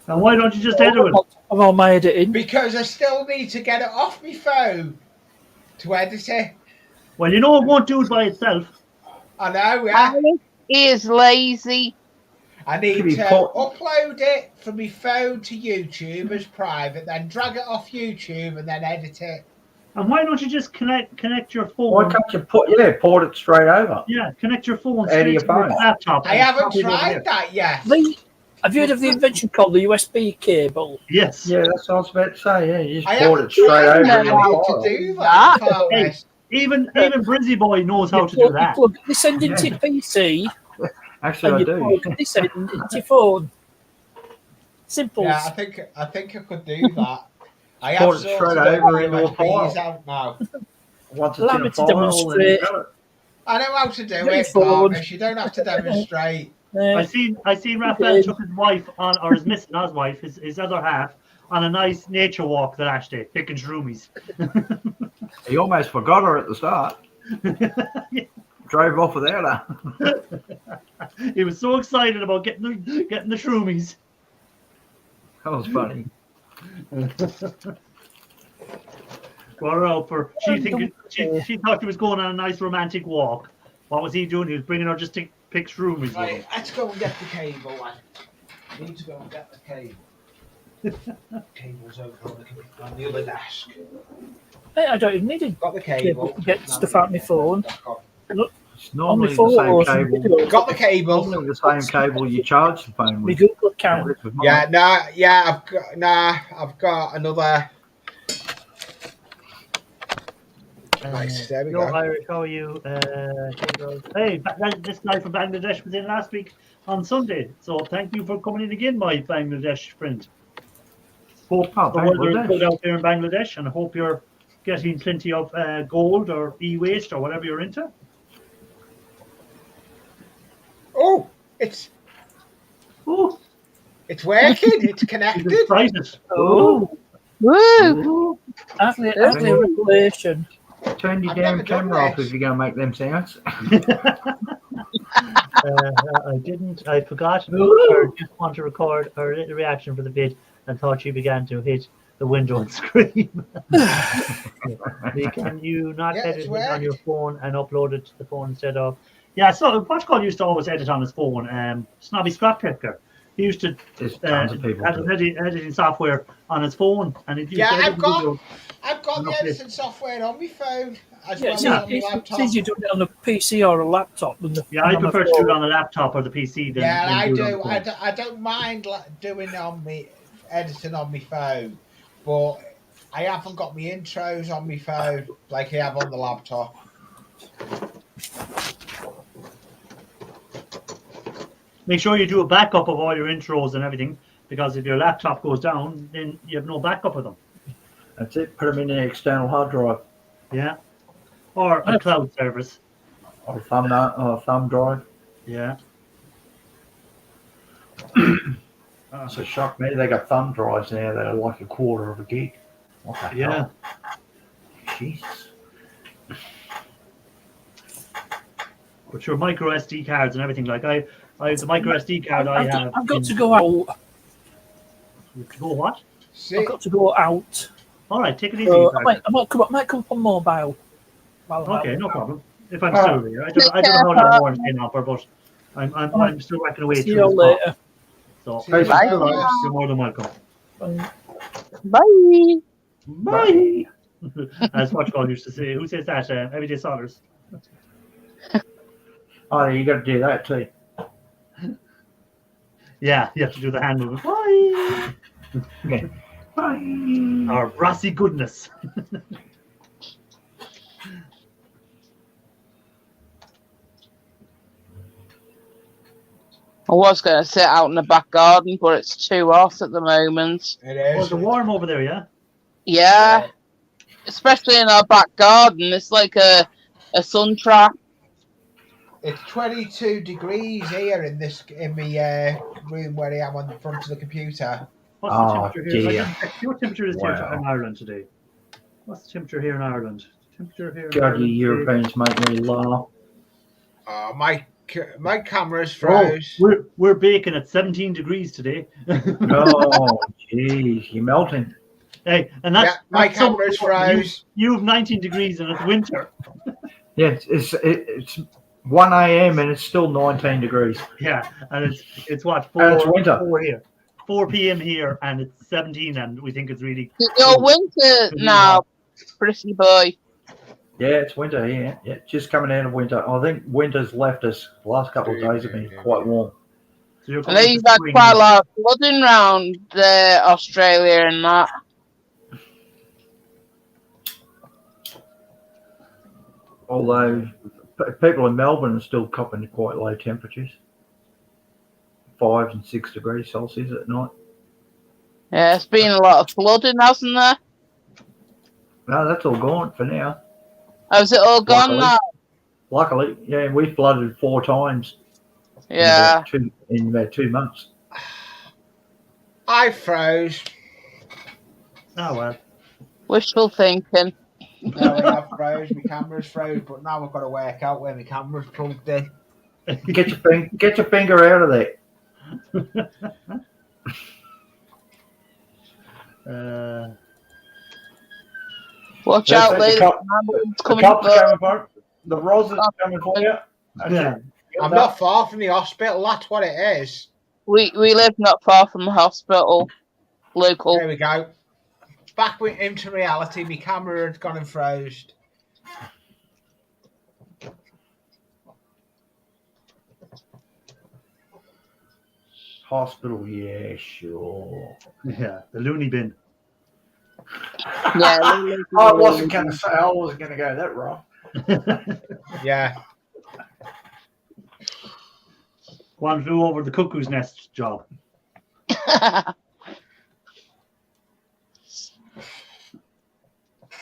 And why don't you just edit it? Of all my editing. because I still need to get it off my phone to edit it. Well, you know it won't do it by itself. I know. Yeah, He is lazy. I need Should be to put- upload it from my phone to YouTube as private, then drag it off YouTube and then edit it. And why don't you just connect your Why phone? can't you port it straight over? Yeah, connect your phone Out of straight your to your phone. laptop. I and haven't copy it over there. tried that yet. Lee, have you heard of the invention called the USB cable? Yes. Yeah, that's what I was about to say. Yeah, you just I port haven't it straight tried over. that. in the how file. to do that. Can't Hey, I? Even Brizzy Boy knows how to You do that. plug this end into your PC Actually, I and you do. plug this end into your phone. Simple. Yeah, I think I could do that. I Port have it sorted straight all over the into a USBs file. out now. Once Allow it's in me a to file, then demonstrate. you got it. I know how to do Very it, forward. Thomas. You don't have to demonstrate. I seen Raphael Okay. took his wife on, or his missus, not his wife, his other half, on a nice nature walk the last day, picking shroomies. He almost forgot her at the start. Drove off without her. He was so excited about getting the shroomies. That was funny. Brought her out for she thought she was going on a nice romantic walk. What was he doing? He was bringing her just to pick shroomies with him. Right, let's go and get the cable, man. Need to go and get the cable. Cable's over on the other desk. Hey, I don't even need it. Got the cable. Get stuff out my phone. It's normally On my the same photos and cable. videos. Got the cable. Normally the same cable you charge the phone My with. Google account. I've got another. Nice, there we Yo, go. Irish, how are you? Hey, this guy from Bangladesh was in last week on Sunday. So thank you for coming in again, my Bangladesh friend. Hope Oh, the weather is Bangladesh. good out there in Bangladesh, and I hope you're getting plenty of gold or e-waste or whatever you're into. Oh, it's Oh, working. It's he's connected. excited. Oh, Woo! Oh. after a revelation. Turn your I've damn never done camera off this. if you're going to make them sounds. I didn't. I forgot. Or just want to record her little reaction for the vid and thought she began to hit the window and scream. Can you not Yeah, edit it's it on your worked. phone and upload it to the phone instead of? Yeah, so Watchcall used to always edit on his phone. Snobby Scrappicker. He used to There's tons of people. had his editing software on his phone, and it used Yeah, to edit I've got- videos. I've got the Lovely. editing software on my phone as Yeah, well it's, as on my it's laptop. easier doing it on a PC or a laptop than the. Yeah, I on the prefer to do it phone. on the laptop or the PC than Yeah, than I do it do. on the phone. I don't mind doing on me editing on my phone, but I haven't got my intros on my phone like I have on the laptop. Make sure you do a backup of all your intros and everything, because if your laptop goes down, then you have no backup of them. That's it. Put them in the external hard drive Yeah, or a cloud service. or thumb drive. Yeah. That's a shock me. They got thumb drives now that are like a quarter of a gig. What the Yeah. hell? Jesus. But your micro SD cards and everything, like I the micro SD card I have. I've got to go out. You have to go what? See, I've got to go out. All right, take it easy. So Bart. I might come up on mobile. while I'm Okay, out. no problem. If I'm still here, I don't know how long orange came off, but I'm still working away See through you this later. box. So See you Bye. later. you're more than welcome. Bye. Bye. As Watchcall used to say. Who says that? Everyday Solars. Oh, you got to do that too. Yeah, you have to do the hand movement. Bye. Yeah. Bye. Or brassy goodness. I was going to sit out in the back garden, but it's too hot at the moment. it Oh, is. it's warm over there, yeah? Yeah, especially in our back garden. It's like a sun trap. It's 22 degrees here in my room where I am on the front of the computer. What's Oh, the temperature here? dear. I didn't check. What temperature is here Wow. in Ireland today? What's the temperature here in Ireland? Temperature here in God, Ireland you today? Europeans make me laugh. My camera's Oh, froze. we're baking at 17 degrees today. Oh, jeez, you're melting. Hey, and that's Yeah, my that's so- camera's froze. You have 19 degrees and it's winter. Yeah, it's 1 a.m. and it's still 19 degrees. Yeah, and it's what And it's winter. 4 here, 4 p.m. here, and it's 17, and we think it's really Your winter now, pretty boy. Yeah, it's winter here. Yeah, just coming out of winter. I think winter's left us. The last couple of days have been quite warm. So you're I know going you've to had spring. quite a lot of flooding around Australia and that. Although people in Melbourne are still copping to quite low temperatures, 5 and 6 degrees Celsius at night. Yeah, it's been a lot of flooding, hasn't there? No, that's all gone for now. How's it all gone Luckily. now? Luckily, yeah, we flooded 4 times Yeah. in about 2 months. I froze. Oh well. Wishful thinking. No, I have froze. My camera's froze, but now I've got to work out where my camera's plugged in. Get your finger out of there. Watch That's out, it, lady. the cop- Ambulance The coming cops for coming for the Roz is coming for you. That's Yeah. it. I'm not far from the hospital. That's what it is. We live not far from the hospital. Local. There we go. Back into reality. My camera had gone and froze. Hospital, yeah, sure. Yeah, the loony bin. Yeah. I wasn't gonna say I wasn't gonna go that rough. Yeah. One flew over the cuckoo's nest job.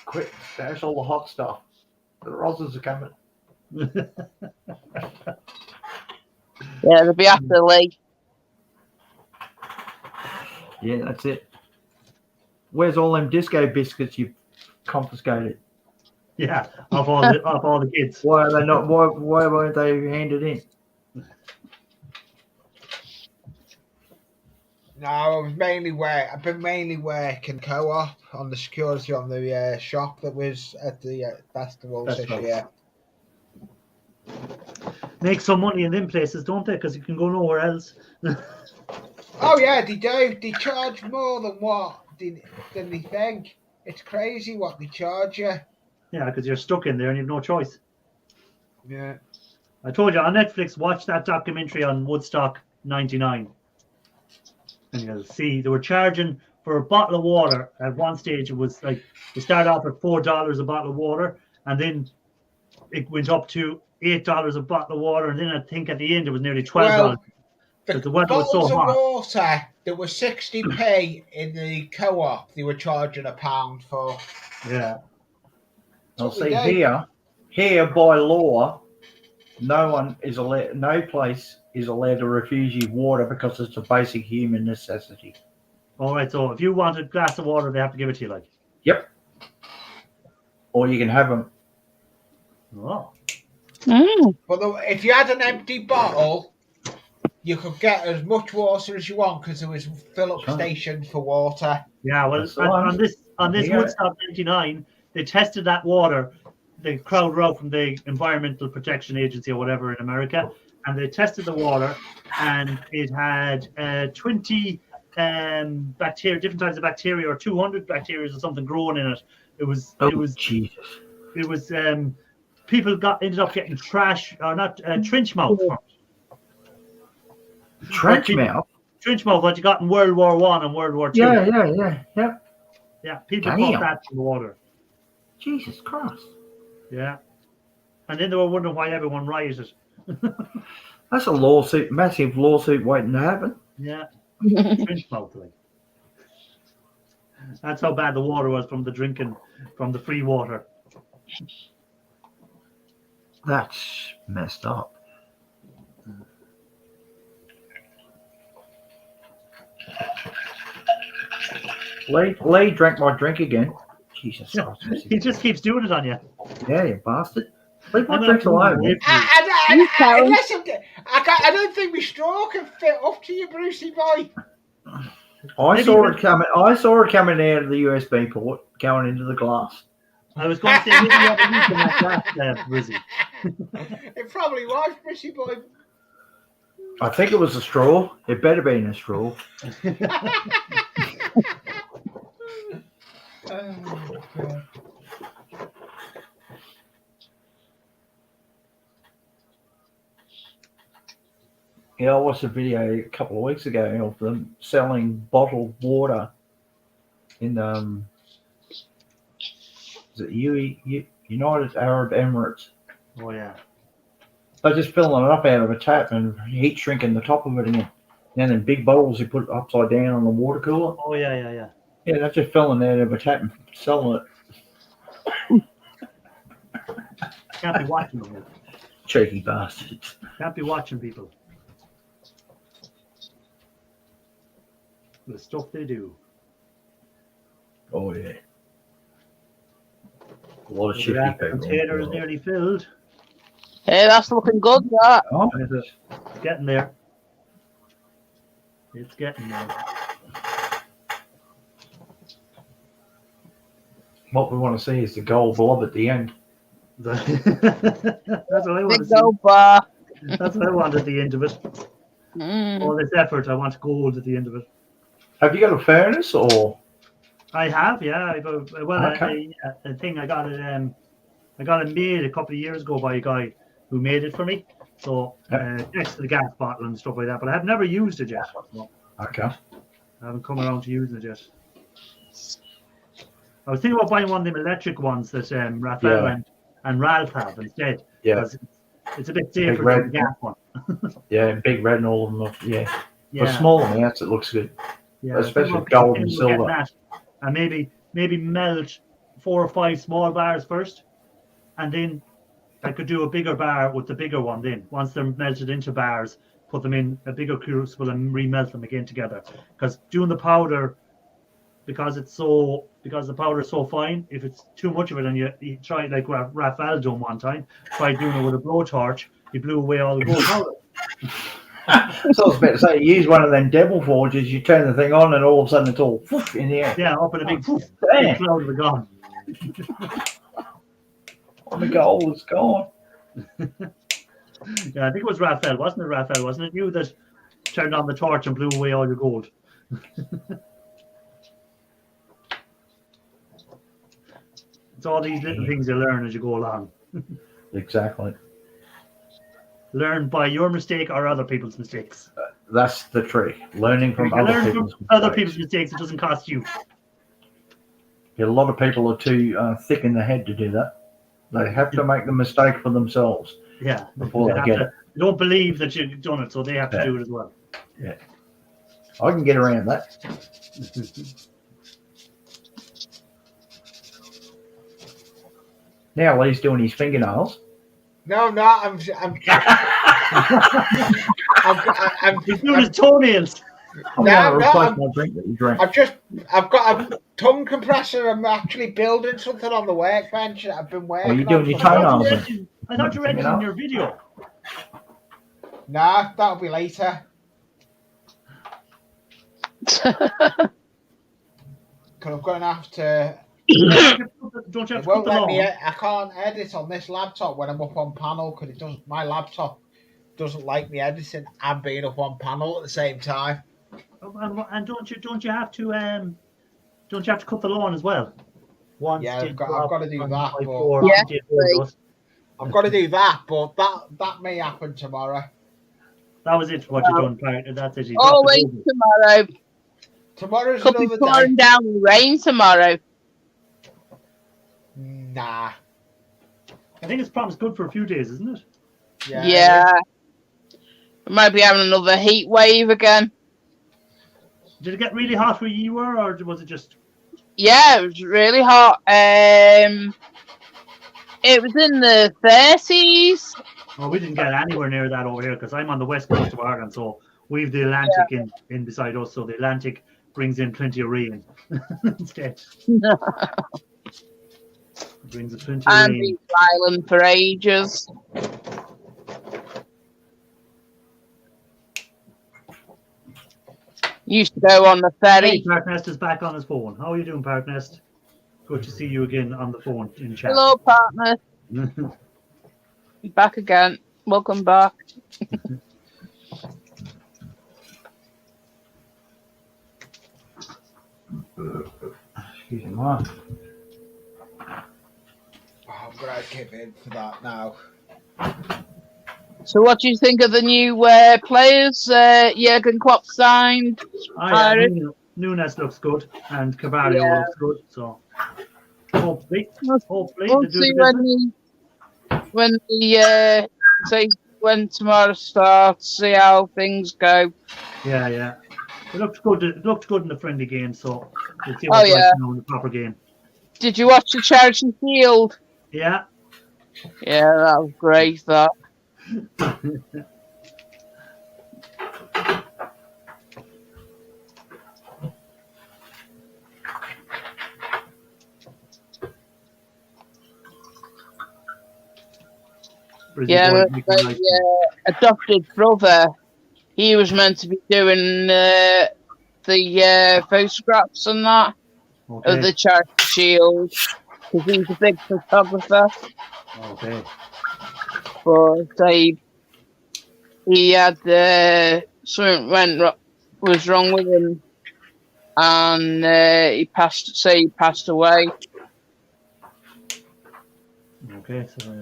Quick, stash all the hot stuff. The Roses are coming. Yeah, they'll be after Lee. Yeah, that's it. Where's all them disco biscuits you confiscated? Yeah, off all the kids. Why are they not? Why weren't they handed in? No, I've been mainly working co-op on the security on the shop that was at the festival this year. Make some money in them places, don't they? Because you can go nowhere else. Oh yeah, they do. They charge more than than they think. It's crazy what they charge you. Yeah, because you're stuck in there and you've no choice. Yeah. I told you on Netflix, watch that documentary on Woodstock '99. And you'll see they were charging for a bottle of water. At one stage, it was like they started off at $4 a bottle of water, and then it went up to $8 a bottle of water, and then I think at the end it was nearly $12. Well, the weather was so bottles of hot. water that were 60p in the co-op, they were charging £1 for. Yeah. I'll what we see do. here by law, no place is allowed to refuse you water because it's a basic human necessity. All right. So if you want a glass of water, they have to give it to you, like. Yep. Or you can have them. Oh. But if you had an empty bottle, you could get as much water as you want because there was fill-up stations for water. Yeah. Well, That's the one. on this Yeah. Woodstock '99, they tested that water. The crowd were out from the Environmental Protection Agency or whatever in America, and they tested the water, and it had 20 bacteria, different types of bacteria, or 200 bacteria or something growing in it. It was Jesus. People ended up getting trench mouth from it. Trench mouth? Trench mouth, what you got in World War I and World War II. Yeah. Yeah, people Damn. caught that from the water. Jesus Christ. Yeah. And then they were wondering why everyone rioted. That's a lawsuit, massive lawsuit waiting to happen. Yeah. Trench mouth, like. That's how bad the water was from the drinking, from the free water. That's messed up. Lee drank my drink again. Jesus Christ. He just keeps doing it on you. Yeah, you bastard. Leave my I'm drinks gonna alone. leave you. I don't think my straw can fit up to you, Brucey boy. I saw it coming out of the USB port, going into the glass. I was going to say, maybe you have a leak in that glass, Rizzy. It probably was, Brucey boy. I think it was a straw. It better be in a straw. Oh, God. Yeah, I watched a video a couple of weeks ago of them selling bottled water in is it United Arab Emirates. Oh, yeah. They're just filling it up out of a tap and heat shrinking the top of it again. And in big bottles, you put it upside down on the water cooler. Oh, yeah. Yeah, they're just filling it out of a tap and selling it. Can't be watching them. Cheeky bastards. Can't be watching people. The stuff they do. Oh, yeah. A lot of Look at shifty that. The people. container is nearly filled. Hey, that's looking good. That. Oh, It's getting there. It's getting there. what we want to see is the gold blob at the end. That's what I want to Big see. gold bar. That's what I want at the end of it. Mm. All this effort, I want gold at the end of it. Have you got a furnace or? I have, yeah. I've a, well, Okay. a thing I got it. I got it made a couple of years ago by a guy who made it for me. So next to the gas bottle and stuff like that. But I've never used it yet. So Okay. I haven't come around to using it yet. I was thinking about buying one of them electric ones that Raphael Yeah. and Ralph have instead. Yeah. Because it's a bit safer red than the gas one. Yeah, and big red and all of them. Yeah. For Yeah. small amounts, it looks good. Yeah, especially so gold and thinking about getting silver. that, and maybe melt 4 or 5 small bars first, and then I could do a bigger bar with the bigger one. Then once they're melted into bars, put them in a bigger crucible and remelt them again together. Because doing the powder, because the powder is so fine, if it's too much of it and you try it like what Raphael done one time, tried doing it with a blowtorch, he blew away all the gold powder. So I was about to say, you use one of them devil forges, you turn the thing on, and all of a sudden it's all whoosh in the air. Yeah, up in a big poof, Damn. big cloud of it gone. All the gold is gone. Yeah, I think it was Raphael, wasn't it, Raphael? Wasn't it you that turned on the torch and blew away all your gold? It's all these little things you learn as you go along. Exactly. Learn by your mistake or other people's mistakes. That's the trick. Learning from If you other learn people's from other mistakes. people's mistakes, it doesn't cost you. A lot of people are too thick in the head to do that. They have to make the mistake for themselves. Yeah. Before they have get to, they don't believe that you've done it, so they have to Yeah. do it as well. I can get around that. Now Lee's doing his fingernails. No, I'm He's doing his toenails. I'm No, going to no, replace I'm- my drink that you drank. I've got a tongue compressor. I'm actually building something on the workbench that I've been working Oh, you on doing your for- toenails? I thought you read it in your video. Nah, that'll be later. Because I'm going to have to. Don't you have It to won't cut them let me. off? I can't edit on this laptop when I'm up on panel because it doesn't. My laptop doesn't like me editing and being up on panel at the same time. And don't you have to cut the lawn as well? One Yeah, stick I've got drop, to do 1 that, by but- 4, Yeah, did all those. I've got to do that, but that may happen tomorrow. That was it. What you done? Part. That's it. You Oh, dropped the wait, ball. tomorrow. Tomorrow's Could be another pouring day. down with rain tomorrow. Nah. I think it's promised good for a few days, isn't it? Yeah. We might be having another heat wave again. Did it get really hot where you were, or was it just? Yeah, it was really hot. It was in the 30s. Oh, we didn't get anywhere near that over here because I'm on the west coast of Ireland, so we've the Atlantic in beside us. So the Atlantic brings in plenty of rain instead. Brings in plenty of And rain. been silent for ages. Used to go on the Hey, ferry. Parknest is back on his phone. How are you doing, Parknest? Good to see you again on the phone in chat. Hello, partner. Back again. Welcome back. Excuse me, Mark. Oh, I'm going to give in for that now. So, what do you think of the new players? Jurgen Klopp signed. Nunes looks good, and Cavallo Yeah. looks good. So hopefully We'll they do see the business. when tomorrow starts. See how things go. Yeah. It looked good. It looked good in the friendly game. So we'll see Oh, what's yeah. like now in the proper game. Did you watch the Charity Shield? Yeah. Yeah, that was great. That. Or is he Yeah, going to my make it adopted brother, he was meant to be doing the photographs and that of Okay. the Charity Shield because he's a big photographer. Okay. But he had something was wrong with him, and he passed away. Okay. So,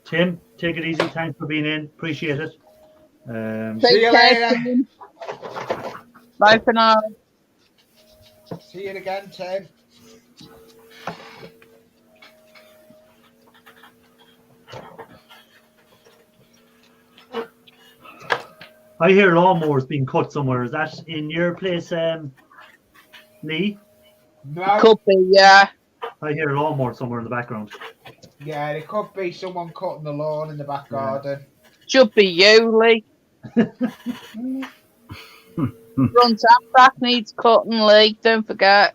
Tim, take it easy. Thanks for being in. Appreciate it. See you Take care, later. Tim. Bye for now. See you again, Tim. I hear lawnmowers being cut somewhere. Is that in your place, Lee? No. Could be, yeah. I hear a lawnmower somewhere in the background. Yeah, there could be someone cutting the lawn in the back garden. Should be you, Lee. Front and back needs cutting, Lee. Don't forget.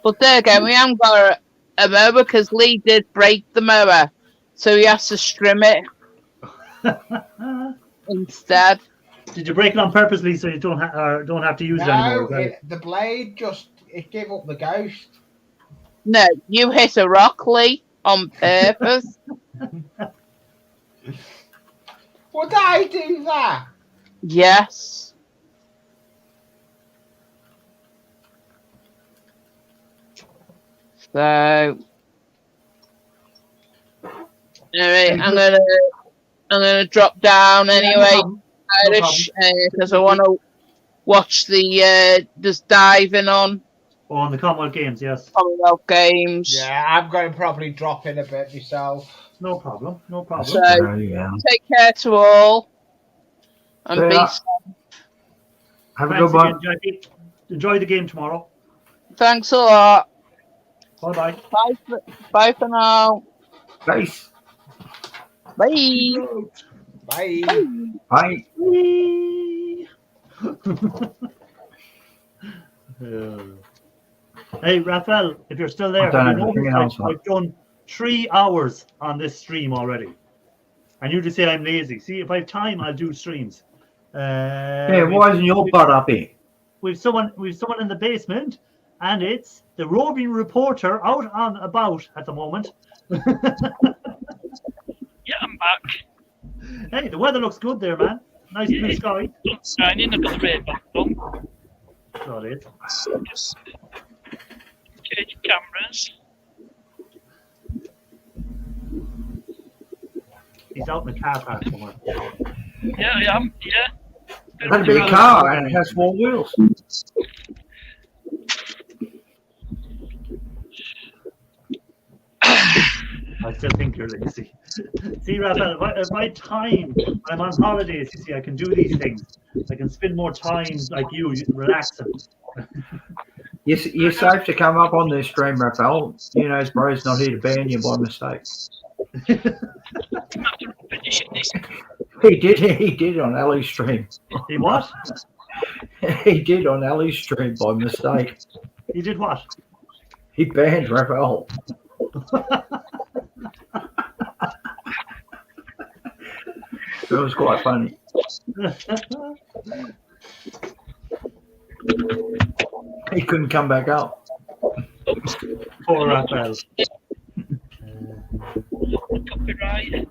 But there again, we haven't got a mower because Lee did break the mower, so he has to trim it instead. Did you break it on purpose, Lee, so you don't have to use it anymore? No, Is that the blade it gave up the ghost. No, you hit a rock, Lee, on purpose. Would I do that? Yes. So, anyway, I'm gonna drop down anyway, Irish, because I want to watch the just diving on Oh, on the Commonwealth Games, yes. Commonwealth Games. Yeah, I'm going to probably drop in a bit myself. No problem. No problem. So, Yeah. take care to all, and be Yeah. safe. Have a Thanks good one. again, Jackie. Enjoy the game tomorrow. Thanks a lot. Bye-bye. Bye for now. Peace. Bye. Bye. Bye. Hey, Raphael, if you're still there, I don't have you have anything noticed else, I've done 3 hours on this stream already. And you just say I'm lazy. See, if I have time, I'll do streams. Yeah, why isn't your butt up here? We've someone in the basement, and it's the roving reporter out on about at the moment. Yeah, I'm back. Hey, the weather looks good there, man. Nice blue sky. Sun's shining, I've got the red back on. Got it. Just change cameras. He's out in the car park somewhere. Yeah, I am, yeah. That'd be a car and it has 4 wheels. I still think you're lazy. See, Raphael, if I had time, when I'm on holidays, you see, I can do these things. I can spend more time like you, relaxing. You're safe to come up on this stream, Raphael. You know, bro's not here to ban you by mistake. I'm after finishing this. He did on Ali's stream. He what? He did on Ali's stream by mistake. He did what? He banned Raphael. It was quite funny. He couldn't come back up. Poor Raphael. Copyright.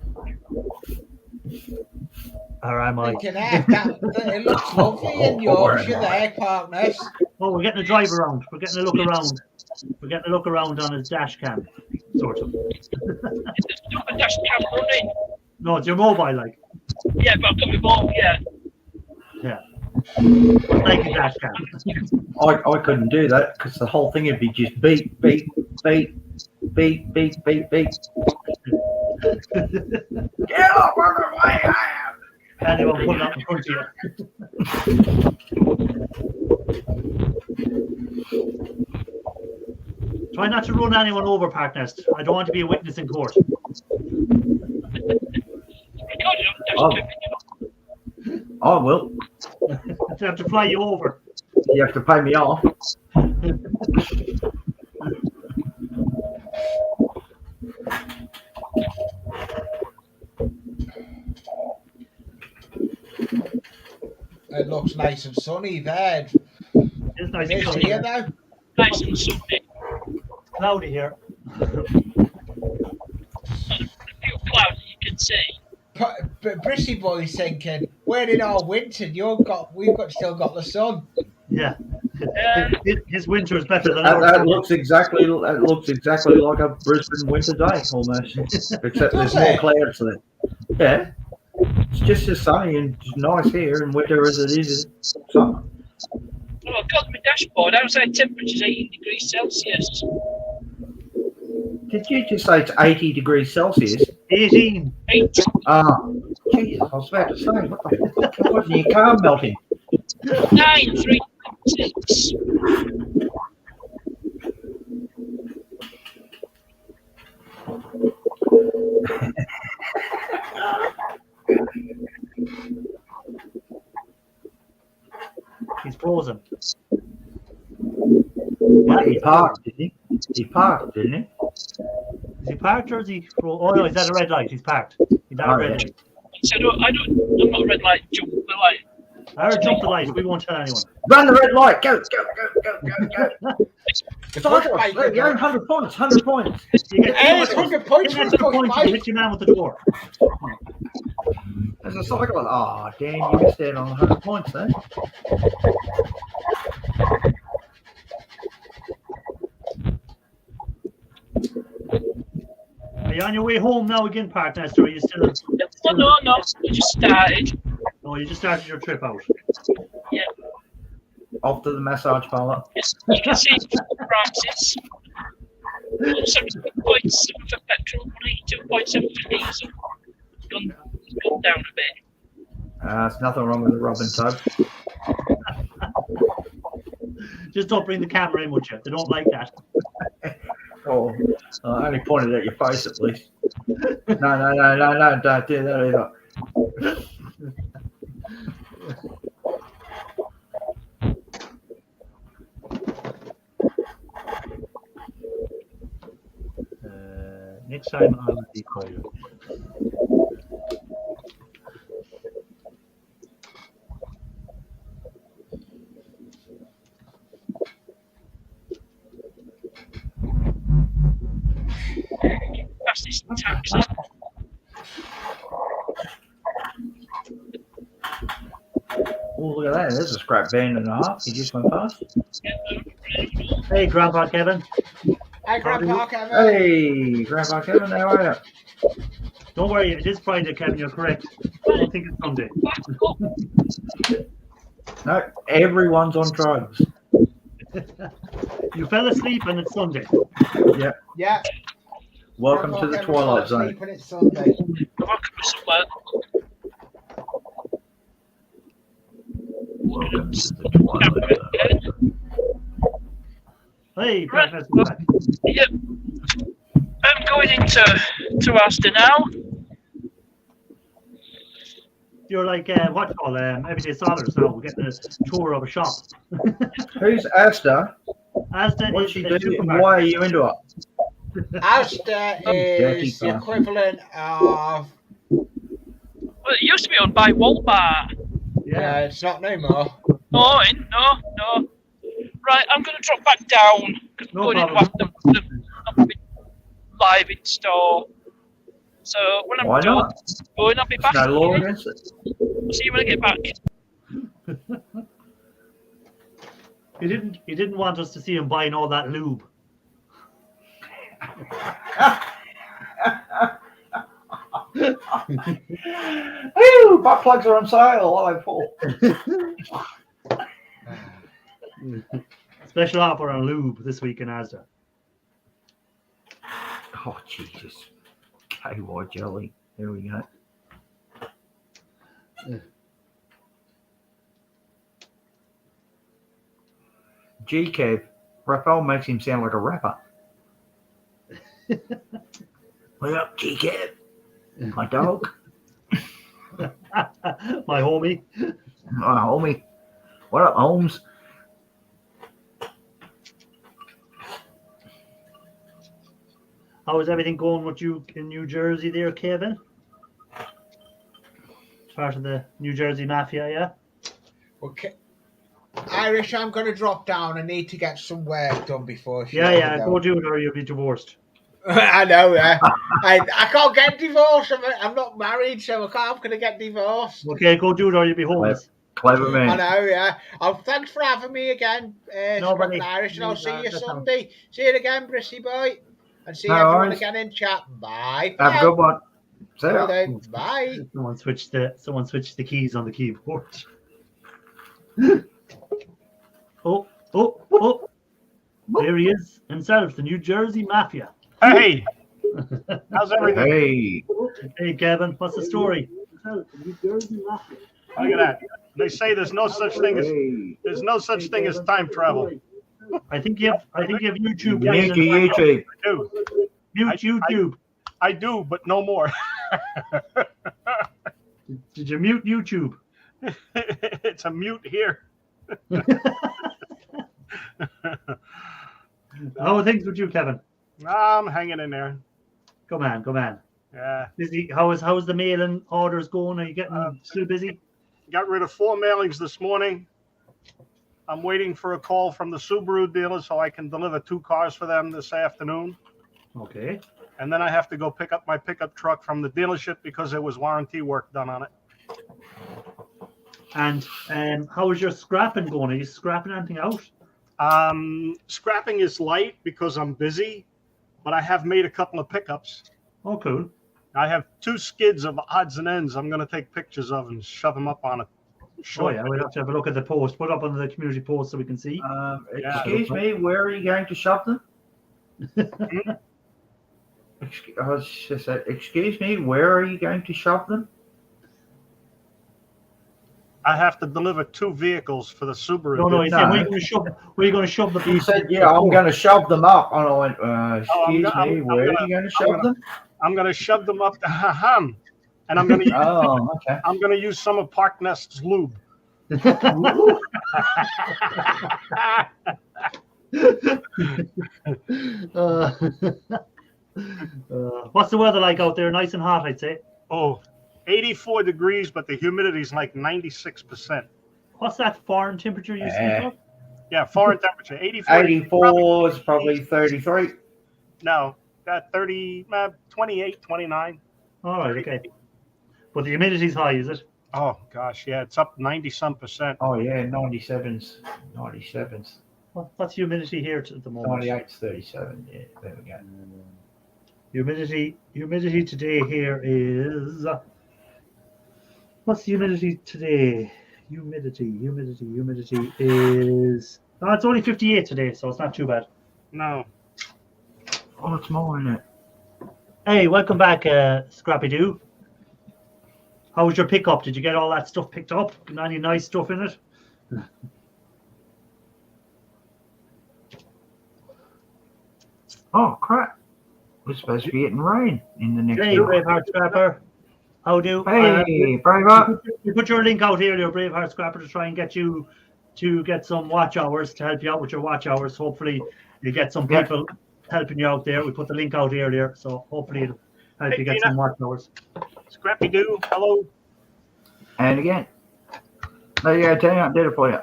Or am I? Thinking, it looks lovely in Yorkshire there, partners. Oh, we're getting a drive around. We're getting a look around. We're getting a look around on his dash cam, sort of. Is the stupid dash cam running? No, it's your mobile, like. Yeah, but I've got my phone, yeah. Yeah. Like a dash cam. I couldn't do that because the whole thing would be just beep, beep, beep, beep, beep, beep, beep. Get off of the way I am! Anyone pulling up in front of you. Try not to run anyone over, Parknest. I don't want to be a witness in court. I will. I have to fly you over. You have to pay me off. looks nice and sunny there. It's nice It's and here clear. though. Nice and sunny. Cloudy here. A few clouds you can see. But Brissy boy's thinking, where did our winter? We've still got the sun. Yeah. His winter is better than That, ours. that looks exactly like a Brisbane winter day almost, except there's Does more it? clouds there. Yeah, it's just as sunny and nice here in winter as it is in summer. Oh, I've got my dashboard. Outside temperature is 18 degrees Celsius. Did you just say it's 80 degrees Celsius? 18. 18. Ah, geez, I was about to say, what the fuck? Wasn't your car melting? 9, 3, 6. He's frozen. Well, he parked, didn't he? He parked, didn't he? Is he parked or is he frozen? Oh no, he's at a red light. He's parked. He's at a Oh, red yeah. light. So I'm not a red light, jump the light. I heard jump the light. We won't tell anyone. Run the red light! Go, go, go, go, go, go! The Cyclist, push bike. there you go, 100 points, 100 points. You get Hey, 200 it's 100 points You for get the 2 push points if you bike. hit your man with the door. There's a cyclist. Oh, damn, you missed out on 100 points then. Are you on your way home now again, partner? Or are you still? No, I just started. No, you just started your trip out. Off to the massage parlour. Yes, you can see the prices. 72 points for petrol, 82.7 for diesel. It's gone down a bit. There's nothing wrong with the Robin Tub. Just don't bring the camera in with you. They don't like that. Oh, I only pointed at your face at least. No, don't do that either. Next time I will be quiet. That's this taxi. Oh, look at that. There's a scrap van and a half. You just went past. Hey, Grandpa Kevin. Hi, Grandpa Kevin. Hey, Grandpa Kevin, how are you? Don't worry, it is Friday, Kevin. You're correct. I don't think it's Sunday. No, everyone's on drugs. You fell asleep and it's Sunday. Yeah. Yeah. Welcome Grandpa to the Kevin Twilight fell Zone. asleep and it's Sunday. Welcome to somewhere. Welcome to the Twilight Zone. Hey, Professor. Back. Yep. I'm going to Asda now. You're like, what you call everyday sellers now. We're getting a tour of a shop. Who's Asta? Asda What's is she a doing? supermarket. Why are you into it? Asda dirty is the bastard. equivalent of. Well, it used to be owned by Walmart. Yeah. It's not no more. No. Right, I'm going to drop back down because I'm No going into problem. the live in store. So when I'm Why done, not? I'll be back. No law against it. See you when I get back. He didn't want us to see him buying all that lube. Ooh, butt plugs are on sale. I full. Special offer on lube this week in Asda. Oh, Jesus. KY jelly. There we go. G Kev. Raphael makes him sound like a rapper. What up, G Kev? My dog. My homie. My homie. What up, Holmes? How is everything going with you in New Jersey there, Kevin? Part of the New Jersey Mafia, yeah? Okay. Irish, I'm going to drop down. I need to get some work done before she. Yeah. Go do it, or you'll be divorced. I know, yeah. I can't get divorced. I'm not married, so I'm going to get divorced. Okay, go do it, or you'll be homeless. Clever I man. know, yeah. Oh, thanks for having me again, Nobody. Scotland Irish, and I'll see you That's Sunday. See you again, Brissy boy. And see No everyone worries. again in chat. Bye. Have a good one. See ya. Well then, bye. Someone switched the keys on the keyboard. Oh! There he is himself, the New Jersey Mafia. Hey, how's everything? Hey. Hey, Kevin, what's the story? The New Jersey Mafia. Look at that. They say there's no such thing as time travel. I think you have YouTube. Mute your YouTube. I do. Mute YouTube. I do, but no more. Did you mute YouTube? It's a mute here. How are things with you, Kevin? I'm hanging in there. Come on. Yeah. Busy. How's the mailing orders going? Are you getting still busy? Got rid of 4 mailings this morning. I'm waiting for a call from the Subaru dealer so I can deliver 2 cars for them this afternoon. Okay. And then I have to go pick up my pickup truck from the dealership because there was warranty work done on it. And how is your scrapping going? Are you scrapping anything out? Scrapping is light because I'm busy, but I have made a couple of pickups. Oh, cool. I have 2 skids of odds and ends I'm going to take pictures of and shove them up on a Oh, yeah, we'll have to have a look at the post. Put up on the community post so we can see. Excuse me, where are you going to shove them? Excuse me, where are you going to shove them? I have to deliver 2 vehicles for the Subaru. No, he said, No. where are you going to shove the You said, yeah, I'm going to shove them up. And I went, excuse me, where are you going to shove them? I'm going to shove them up the ham. And I'm going to Oh, okay. I'm going to use some of Park Nest's lube. What's the weather like out there? Nice and hot, I'd say. Oh, 84 degrees, but the humidity is like 96%. What's that foreign temperature you speak of? Yeah, foreign temperature. 84. 84 is probably 33. No, 30, 28, 29. All right, okay. But the humidity's high, is it? Oh, gosh, yeah, it's up 90-some%. Oh, yeah, 97's. What's humidity here at the moment? 98's 37. Yeah, there we go. Humidity today here is. What's the humidity today? Humidity is. Oh, it's only 58 today, so it's not too bad. No. Oh, it's more in it. Hey, welcome back, Scrappy Doo. How was your pickup? Did you get all that stuff picked up? Any nice stuff in it? Oh, crap. We're supposed to be getting rain in the next Hey, Braveheart Scrapper. How do? Hey, Braveheart. We put your link out earlier, Braveheart Scrapper, to try and get you to get some watch hours to help you out with your watch hours. Hopefully, you get some people helping you out there. We put the link out earlier, so hopefully it'll help you get some watch hours. Scrappy Doo, hello. And again. There you go, Tony. I did it for you.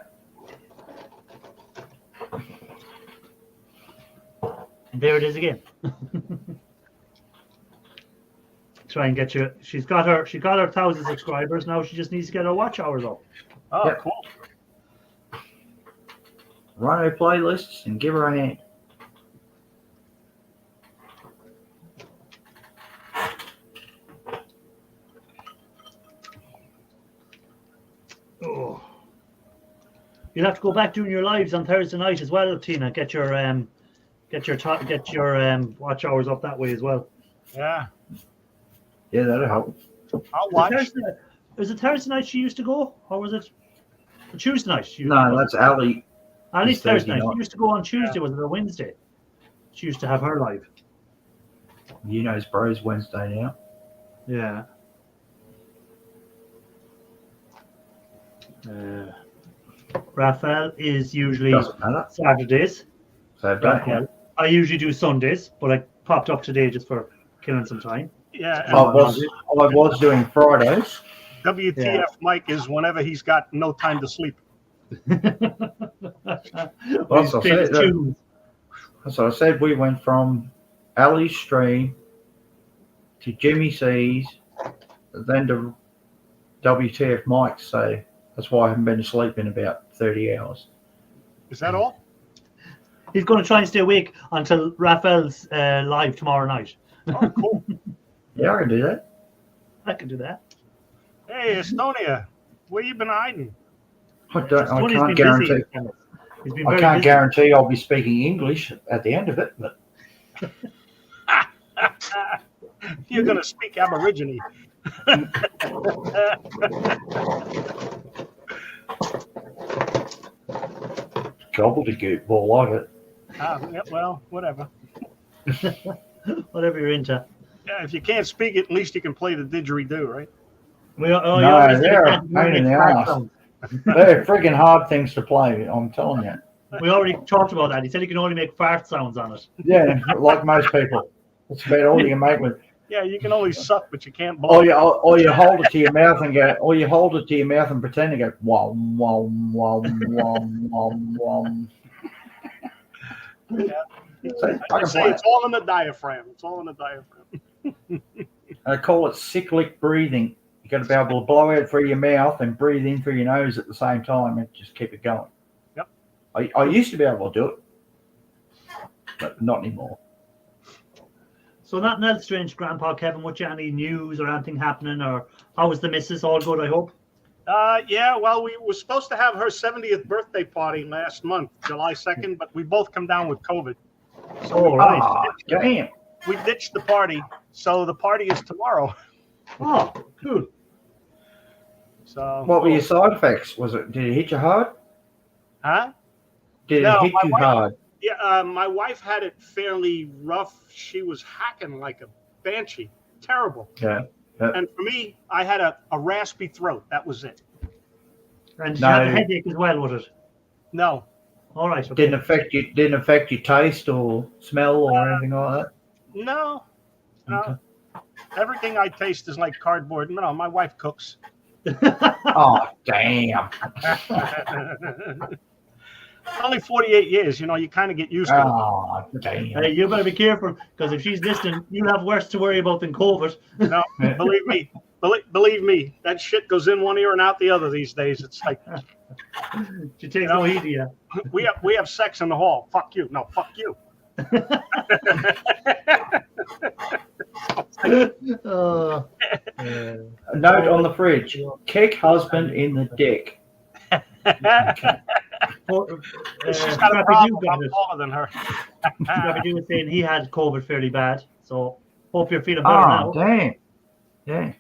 And there it is again. Try and get you. She got her 1,000 subscribers. Now she just needs to get her watch hours up. Oh, Yep. cool. Run her playlists and give her a hand. Oh. You'll have to go back doing your lives on Thursday night as well, Tina. Get your watch hours up that way as well. Yeah, Yeah, that'll help. I'll watch. Was it Thursday night she used to go, or was it Tuesday night? No, that's Ali. At least it's Thursday Thursday night. night. She used to go on Tuesday. Was it a Wednesday? She used to have her live. You know, it's Bros Wednesday now. Yeah. Raphael is usually Doesn't matter. Saturdays. So Raphael. I usually do Sundays, but I popped up today just for killing some time. Yeah, I was doing Fridays. WTF Yeah. Mike is whenever he's got no time to sleep. Well, so I said, Tunes. so I said we went from Ali's Stream to Jimmy C's, then to WTF Mike's. So that's why I haven't been asleep in about 30 hours. Is that all? He's going to try and stay awake until Raphael's live tomorrow night. Oh, cool. Yeah, I can do that. I can do that. Hey, Estonia, where you been hiding? I Tony's can't been guarantee. busy. He's been I very can't busy. guarantee I'll be speaking English at the end of it, but You're going to speak Aborigine. gobbledygook, more like it. Yeah, well, whatever. Whatever you're into. Yeah, if you can't speak it, at least you can play the didgeridoo, right? No, they're a pain in the ass. They're freaking hard things to play, I'm telling you. We already talked about that. He said he can only make fart sounds on it. Yeah, like most people. That's about all you can make with. Yeah, you can only suck, but you can't blow. Or you hold it to your mouth and go, or you hold it to your mouth and pretend to go, wom, wom, wom, wom, wom, wom. Yeah. So, I I can say play it's all in the diaphragm. It's all in the diaphragm. I call it cyclic breathing. You got to be able to blow out through your mouth and breathe in through your nose at the same time and just keep it going. Yep. I used to be able to do it, but not anymore. So nothing else strange, Grandpa Kevin. What you any news or anything happening, or how was the missus? All good, I hope. Yeah, well, we were supposed to have her 70th birthday party last month, July 2nd, but we both come down with COVID. So All right. Damn. we ditched the party. So the party is tomorrow. Oh, cool. So What were your side effects? Did it hit you hard? Huh? Did No, it hit my you wife- hard? Yeah, my wife had it fairly rough. She was hacking like a banshee. Terrible. Yeah. And for me, I had a raspy throat. That was it. And did No. you have a headache as well with it? No. All right. Okay. Didn't affect your taste or smell or anything like No. No. Okay. Everything I taste is like cardboard. No, my wife cooks. that? Oh, damn. Only 48 years, you kind of get used to it. Oh, damn. Hey, you better be careful, because if she's listening, you'll have worse to worry about than COVID. No, believe me. Believe me, that shit goes in one ear and out the other these days. It's like She takes no heed of you. we have sex in the hall. Fuck you. No, fuck you. Oh, Note on the fridge: kick husband in the dick. She's got a problem. I'm taller than her. Scrappy was saying he had COVID fairly bad, so hope you're feeling better now. Oh, damn. Yeah.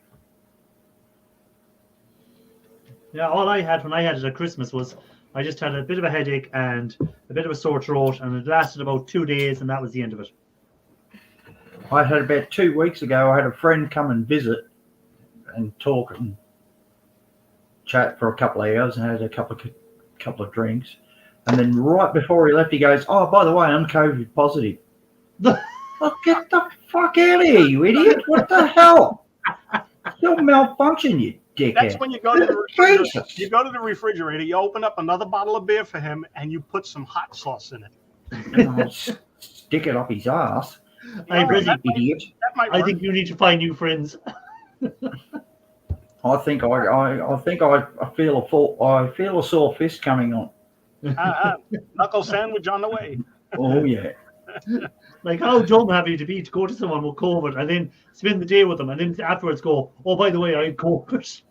Yeah, all I had when I had it at Christmas was I just had a bit of a headache and a bit of a sore throat, and it lasted about 2 days, and that was the end of it. I had about 2 weeks ago, I had a friend come and visit and talk and chat for a couple of hours and had a couple of drinks. And then right before he left, he goes, "Oh, by the way, I'm COVID positive." Oh, get the fuck out of here, you idiot. What the hell? You'll malfunction, you dickhead. That's when you go to the refrigerator. Jesus. You go to the refrigerator, you open up another bottle of beer for him, and you put some hot sauce in it. I'll stick it up his ass. Hey, Brizzy, That might I work. think you need to find new friends. I think I feel a sore fist coming on. Knuckle sandwich on the way. Oh yeah. Like, how dumb have you to be to go to someone with COVID and then spend the day with them and then afterwards go, "Oh, by the way, I had COVID."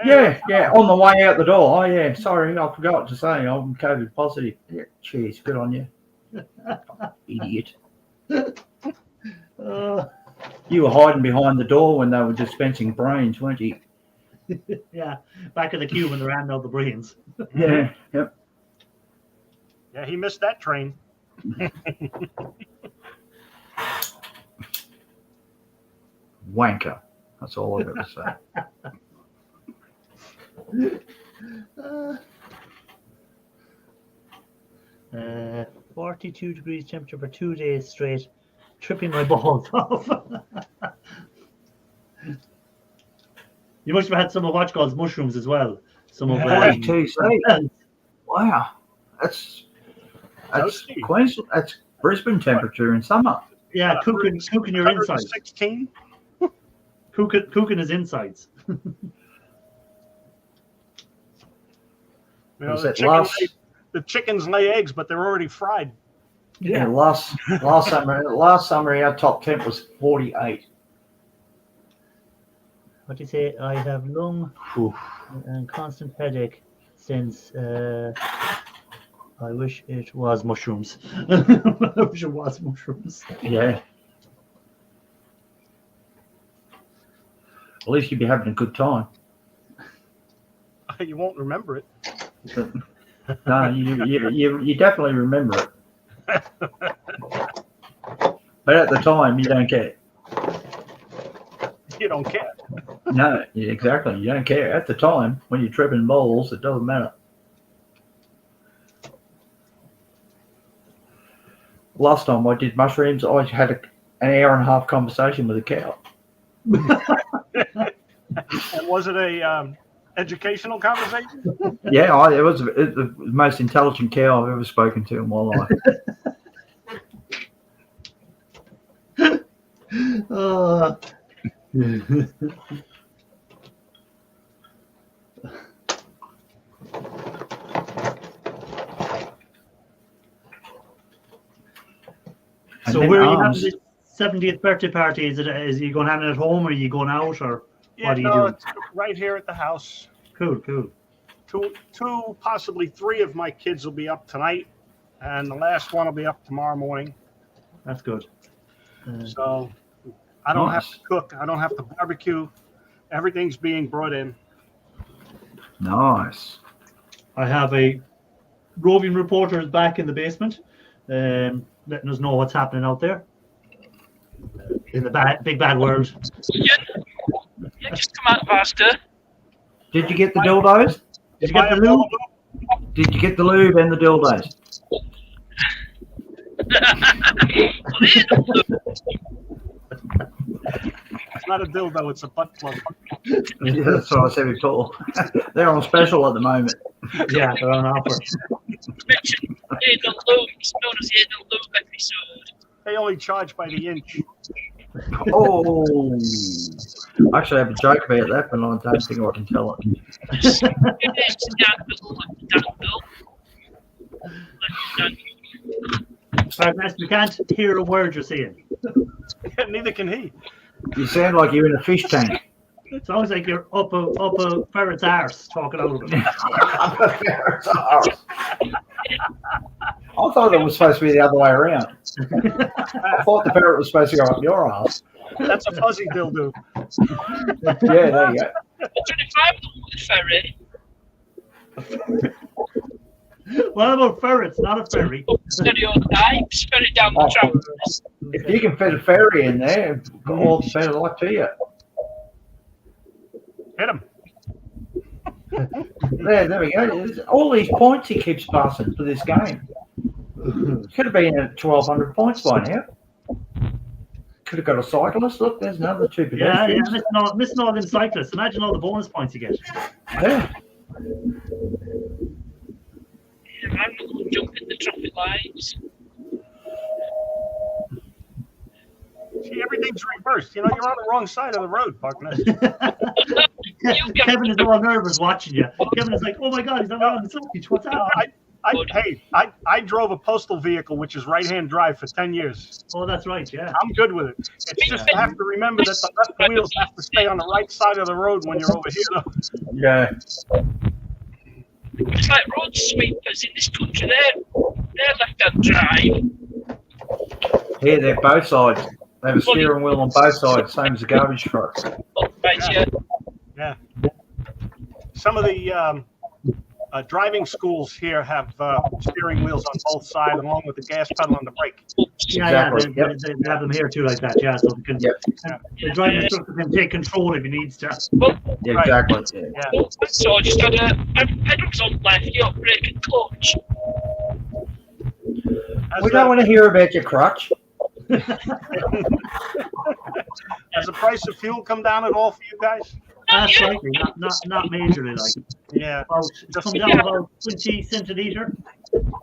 Yeah, on the way out the door. Oh yeah, sorry, I forgot to say I'm COVID positive. Yeah, cheers, good on you. Idiot. You were hiding behind the door when they were dispensing brains, weren't you? Yeah, back in the queue when they're handing out the brains. Yeah, yep. Yeah, he missed that train. Wanker. That's all I've got to say. 42 degrees temperature for 2 days straight, tripping my balls off. You must have had some of what you call mushrooms as well. Some of 42 C. Wow, that's Toasty. Queensland. That's Brisbane temperature in summer. Yeah, cooking your insides. 116. Cooking his insides. You know, Was the, it chicken last- the chickens lay eggs, but they're already fried. Yeah, last summer our top temp was 48. What do you say? I have lung Oof. and constant headache since. I wish it was mushrooms. I wish it was mushrooms. Yeah. At least you'd be having a good time. You won't remember it. No, you definitely remember it. But at the time, you don't care. You don't care. No, exactly. You don't care. At the time, when you're tripping balls, it doesn't matter. Last time I did mushrooms, I had an hour and a half conversation with a cow. And was it a educational conversation? Yeah, it was the most intelligent cow I've ever spoken to in my life. And So then where are you arms. having the 70th birthday party? Is you going to have it at home, or are you going out, or Yeah, what are you no, doing? it's right here at the house. Cool. Two, possibly three of my kids will be up tonight, and the last one will be up tomorrow morning. That's good. So I don't have Nice. to cook. I don't have to barbecue. Everything's being brought in. Nice. I have a roving reporter is back in the basement, letting us know what's happening out there in the big bad world. Yeah, just come out faster. Did you get the dildos? Did you get the lube? Did you get the lube and the dildos? It's not a dildo. It's a butt plug. Yeah, that's what I said before. They're on special at the moment. Yeah, they're on offer. Mention Adel Luke. It's known as the Adel Luke episode. They only charge by the inch. Oh, I actually have a joke about that, but I don't think I can tell it. Just give this to Danville. Ernest, we can't hear a word you're saying. Neither can he. You sound like you're in a fish tank. It sounds like you're up a ferret's arse talking out of it. I thought it was supposed to be the other way around. I thought the ferret was supposed to go up your ass. That's a fuzzy dildo. Yeah, there you go. 25 the ferry. What about ferrets? Not a ferry. Stereotypes. Ferry down the traverse. If you can fit a ferry in there, all the better luck to you. Hit him. There we go. All these points he keeps passing for this game. Could have been at 1,200 points by now. Could have got a cyclist. Look, there's another two Yeah, pedestrians. missing all them cyclists. Imagine all the bonus points you get. Yeah. I'm not going to jump in the traffic lights. See, everything's reversed. You know, you're on the wrong side of the road, Buckner. Kevin is all nervous watching you. Kevin is like, oh my God, he's not on the signage. What's happening? I drove a postal vehicle, which is right-hand drive, for 10 years. Oh, that's right, yeah. I'm good with it. It's just I have to remember that the left wheels have to stay on the right side of the road when you're over here, though. Yeah. It's like road sweepers in this country. They're left-hand drive. Here, they're both sides. They have a steering wheel on both sides, same as a garbage truck. Oh, right, yeah. Yeah. Some of the driving schools here have steering wheels on both sides, along with the gas pedal and the brake. Yeah, Exactly. yeah, they have them here too, like that, yeah. So we can, the driving instructor can take control if he needs to. Yeah, Right. exactly. Yeah. Yeah. So I just had pedals on left, your brake and clutch. We don't want to hear about your crutch. Has the price of fuel come down at all for you guys? That's slightly, not majorly, like. Yeah, It's come down about 20 cents a litre.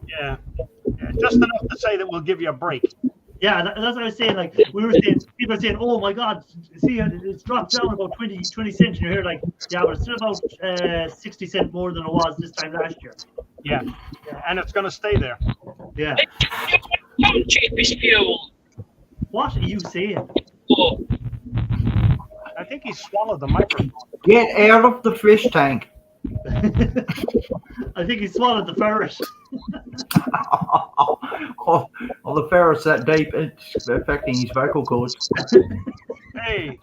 yeah. Just enough to say that we'll give you a break. Yeah, that's what I was saying. Like we were saying, people are saying, "Oh my God, see, it's dropped down about 20 cents." And you're here like, yeah, but it's still about 60 cents more than it was this time last year. Yeah, and it's going to stay there. Yeah. Cheapest fuel. What are you saying? Oh, I think he swallowed the microphone. Get out of the fish tank. I think he swallowed the ferret. Oh, the ferret's that deep, it's affecting his vocal cords. Hey,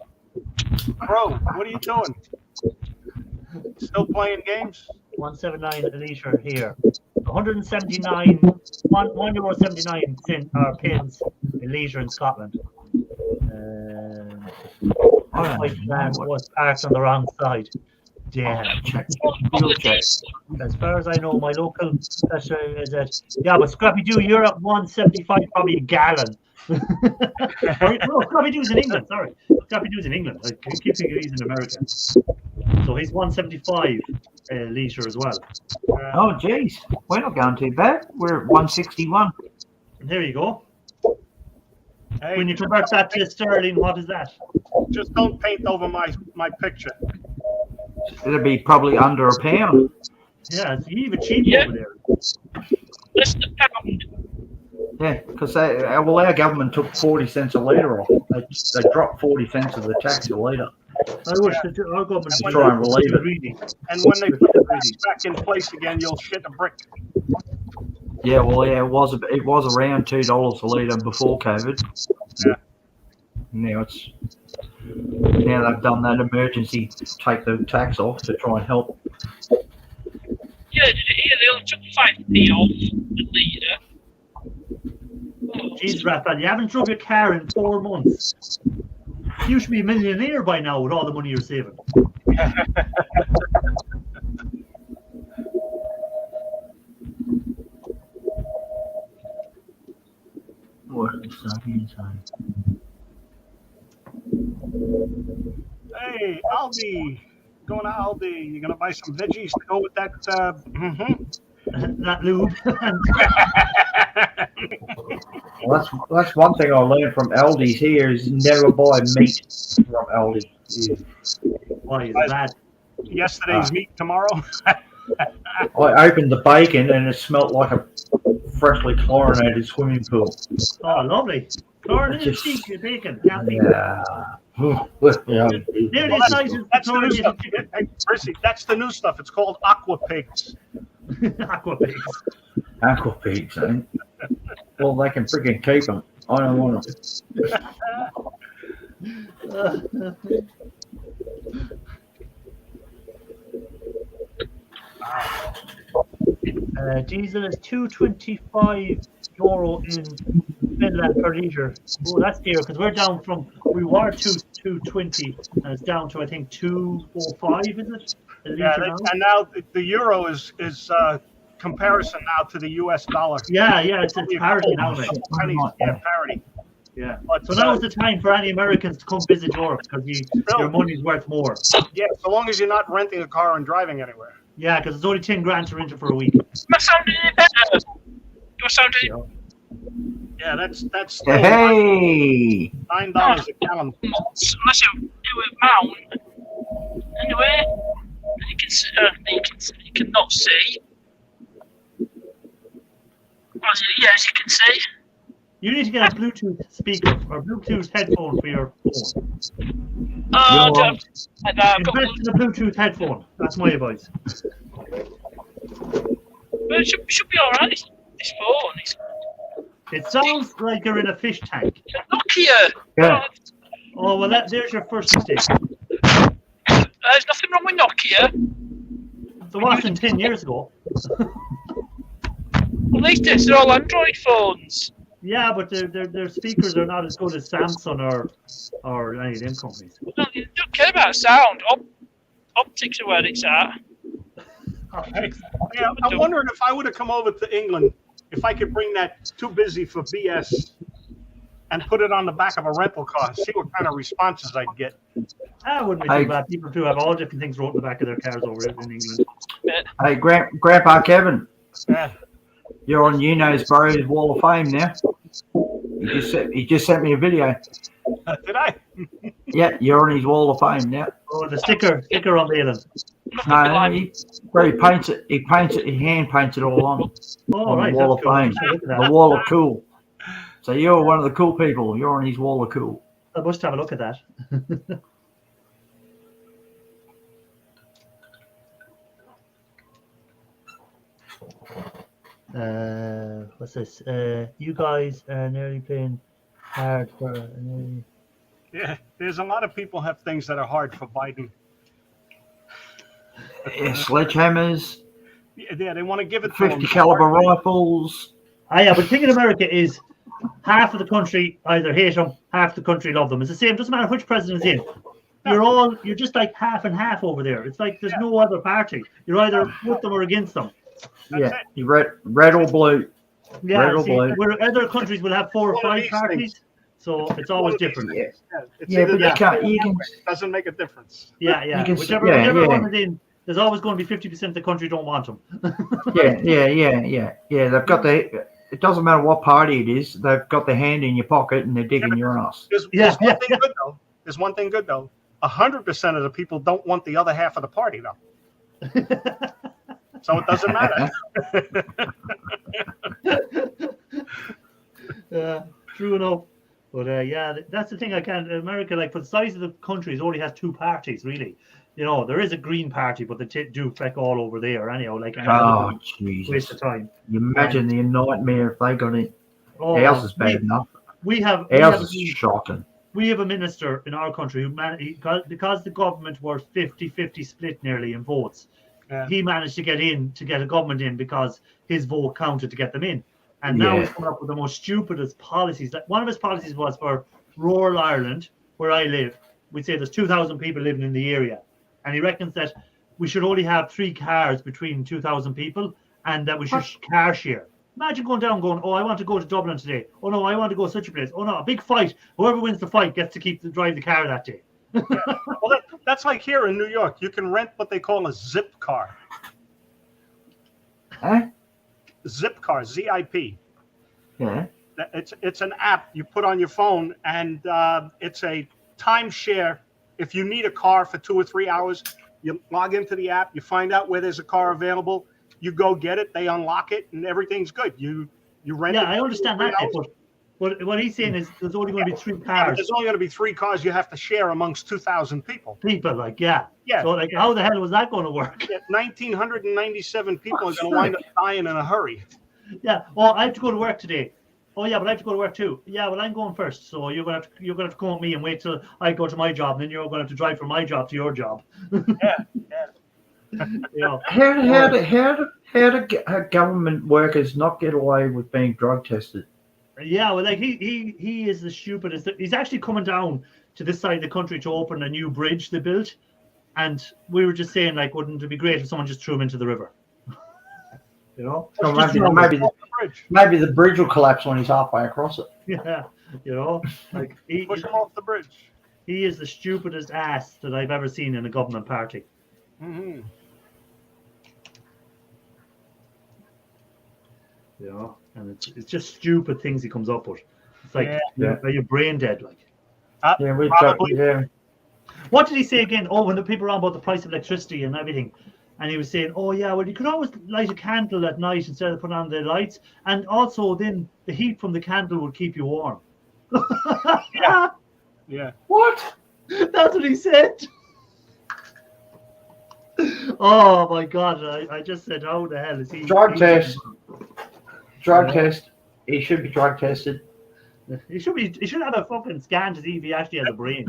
bro, what are you doing? Still playing games? 179 a litre here. 179, €1.79 pence a litre in Scotland. My van was parked on the wrong side. Damn. As far as I know, my local special is that. Yeah, but Scrappy Doo, you're at 175, probably a gallon. No, Scrappy Doo's in England. Sorry, Scrappy Doo's in England. I keep thinking he's in America. So he's 175 litre as well. Oh, geez, we're not going too bad. We're at 161. There you go. Hey, When you convert that to sterling, what is that? just don't paint over my picture. It'll be probably under a pound. Yeah, it's even cheaper Yeah. over there. less than a pound. Yeah, because our government took 40 cents a litre off. They dropped 40 cents of the tax a litre. I wish that our government To try and relieve it. Really. And when they put the tax back in place again, you'll shit a brick. Yeah, well, yeah, it was around $2 a litre before COVID. Yeah. Now they've done that emergency take the tax off to try and help. Yeah, did you hear they only took 5p off the litre? Oh, Jeez, Raphael, you haven't drove your car in 4 months. You should be a millionaire by now with all the money you're saving. Hey, Aldi. Going to Aldi. You're going to buy some veggies to go with that. That lube. Well, that's one thing I learned from Aldi's here is never buy meat from Aldi. Why is that? Yesterday's meat tomorrow. I opened the bacon and it smelt like a freshly chlorinated swimming pool. Oh, lovely. Chlorinated Just- steak, bacon. Happy. Yeah. Yeah. Nearly as nice as That's the new stuff. chlorinated chicken. Hey, Percy, that's the new stuff. It's called aqua pigs. Aqua pigs. Aqua pigs, eh? Well, they can freaking keep them. I don't want them. Diesel is €2.25 in Finland per litre. Oh, that's dear because we were 2.20 and it's down to I think 2.45, is it? A Yeah, litre now? and now the euro is comparison now to the US dollar. Yeah, it's parity now, mate. Pennies, yeah, parity. Yeah. But, So now is the time for any Americans to come visit Europe because your money's worth more. yeah, so long as you're not renting a car and driving anywhere. Yeah, because it's only 10 grand to rent it for a week. am I sounding any better? Do I sound any Yeah, that's still Hey! $9 a gallon. unless you do it mount? Anyway, you can not see. As you can see. You need to get a Bluetooth speaker or Bluetooth headphone for your phone. I've got Invest in a Bluetooth headphone. That's my advice. But it should be alright. This phone is It sounds like you're in a fish tank. Nokia. Yeah. Oh, well, there's your first mistake. There's nothing wrong with Nokia. There wasn't 10 years ago. At least they're all Android phones. Yeah, but their speakers are not as good as Samsung or any of them companies. Well, you don't care about sound. Optics are where it's at. Hey, yeah, I'm wondering if I would have come over to England, if I could bring that too busy for BS and put it on the back of a rental car. See what kind of responses I'd get. That wouldn't be too bad. People do have all different things wrote in the back of their cars over in England. Hey, Grandpa Kevin, Yeah. you're on Boro's Wall of Fame now. He just sent me a video. Did I? Yeah, you're on his Wall of Fame now. Oh, the sticker on the island. No, he paints it. He hand paints it all on. Oh, On right. the Wall That's of cool. Fame. Look at that. The Wall of Cool. So you're one of the cool people. You're on his Wall of Cool. I must have a look at that. What's this? You guys are nearly playing hard for. Yeah. There's a lot of people have things that are hard for Biden. Yeah, sledgehammers, Yeah, they want to give it to 50 him. caliber rifles. Yeah, but the thing in America is half of the country either hate them, half the country love them. It's the same. Doesn't matter which president's in. You're just like half and half over there. It's like there's no other party. You're either with them or against them. Yeah, you red or blue. Yeah, Red or see, blue. where other countries will have 4 or One of 5 these parties, things. so it's always different. Yeah, Yeah, it's yeah, either but this you can't. way or You that can. way. It doesn't make a difference. Yeah, You can- whichever yeah. one is in, there's always going to be 50% of the country don't want them. Yeah. They've got the. It doesn't matter what party it is. They've got their hand in your pocket and they're digging your ass. There's one thing good though. There's one thing good though. 100% of the people don't want the other half of the party though. So it doesn't matter. True enough. But yeah, that's the thing. America, like for the size of the country, it only has 2 parties really. You know, there is a Green Party, but they do feck all over there anyhow. Like, Oh waste Jesus! of time. You imagine the nightmare if they got it. Oh, Ours is bad enough. Ours is shocking. We have a minister in our country who because the government were 50-50 split nearly in votes. Yeah. He managed to get a government in because his vote counted to get them in. And now he's coming up with the most stupidest policies. Like one of his policies was for rural Ireland, where I live. We'd say there's 2,000 people living in the area. And he reckons that we should only have 3 cars between 2,000 people and that we should car share. Imagine going down going, oh, I want to go to Dublin today. Oh, no, I want to go to such a place. Oh, no, a big fight. Whoever wins the fight gets to drive the car that day. Well, that's like here in New York. You can rent what they call a zip car. Huh? Zip car, ZIP. Yeah. It's an app you put on your phone, and it's a timeshare. If you need a car for 2 or 3 hours, you log into the app, you find out where there's a car available, you go get it, they unlock it, and everything's good. You rent it. Yeah, I understand that. But what he's saying is there's only going to be 3 cars. There's only going to be 3 cars you have to share amongst 2,000 people. Yeah. So, like, how the hell was that going to work? 1,997 people are going to wind up dying in a hurry. Yeah. Oh, I have to go to work today. Oh yeah, but I have to go to work too. Yeah, well I'm going first, so you're gonna have to come with me and wait till I go to my job, and then you're gonna have to drive from my job to your job. Yeah. You know. How do government workers not get away with being drug tested? Yeah, well, like he is the stupidest. He's actually coming down to this side of the country to open a new bridge they built, and we were just saying, like, wouldn't it be great if someone just threw him into the river? You know, Or maybe the bridge will collapse when he's halfway across it. Yeah, you know, like Push him off the bridge. He is the stupidest ass that I've ever seen in a government party. Mm-hmm. You know, and it's just stupid things he comes up with. It's like, are you brain dead? Like, What did he say again? Oh, when the people were on about the price of electricity and everything. And he was saying, oh, yeah, well, you could always light a candle at night instead of putting on the lights. And also then the heat from the candle would keep you warm. Yeah. What? That's what he said. Oh, my God. I just said, how the hell is he? Drug test. Drug test. He should be drug tested. He should have a fucking scan to see if he actually has a brain.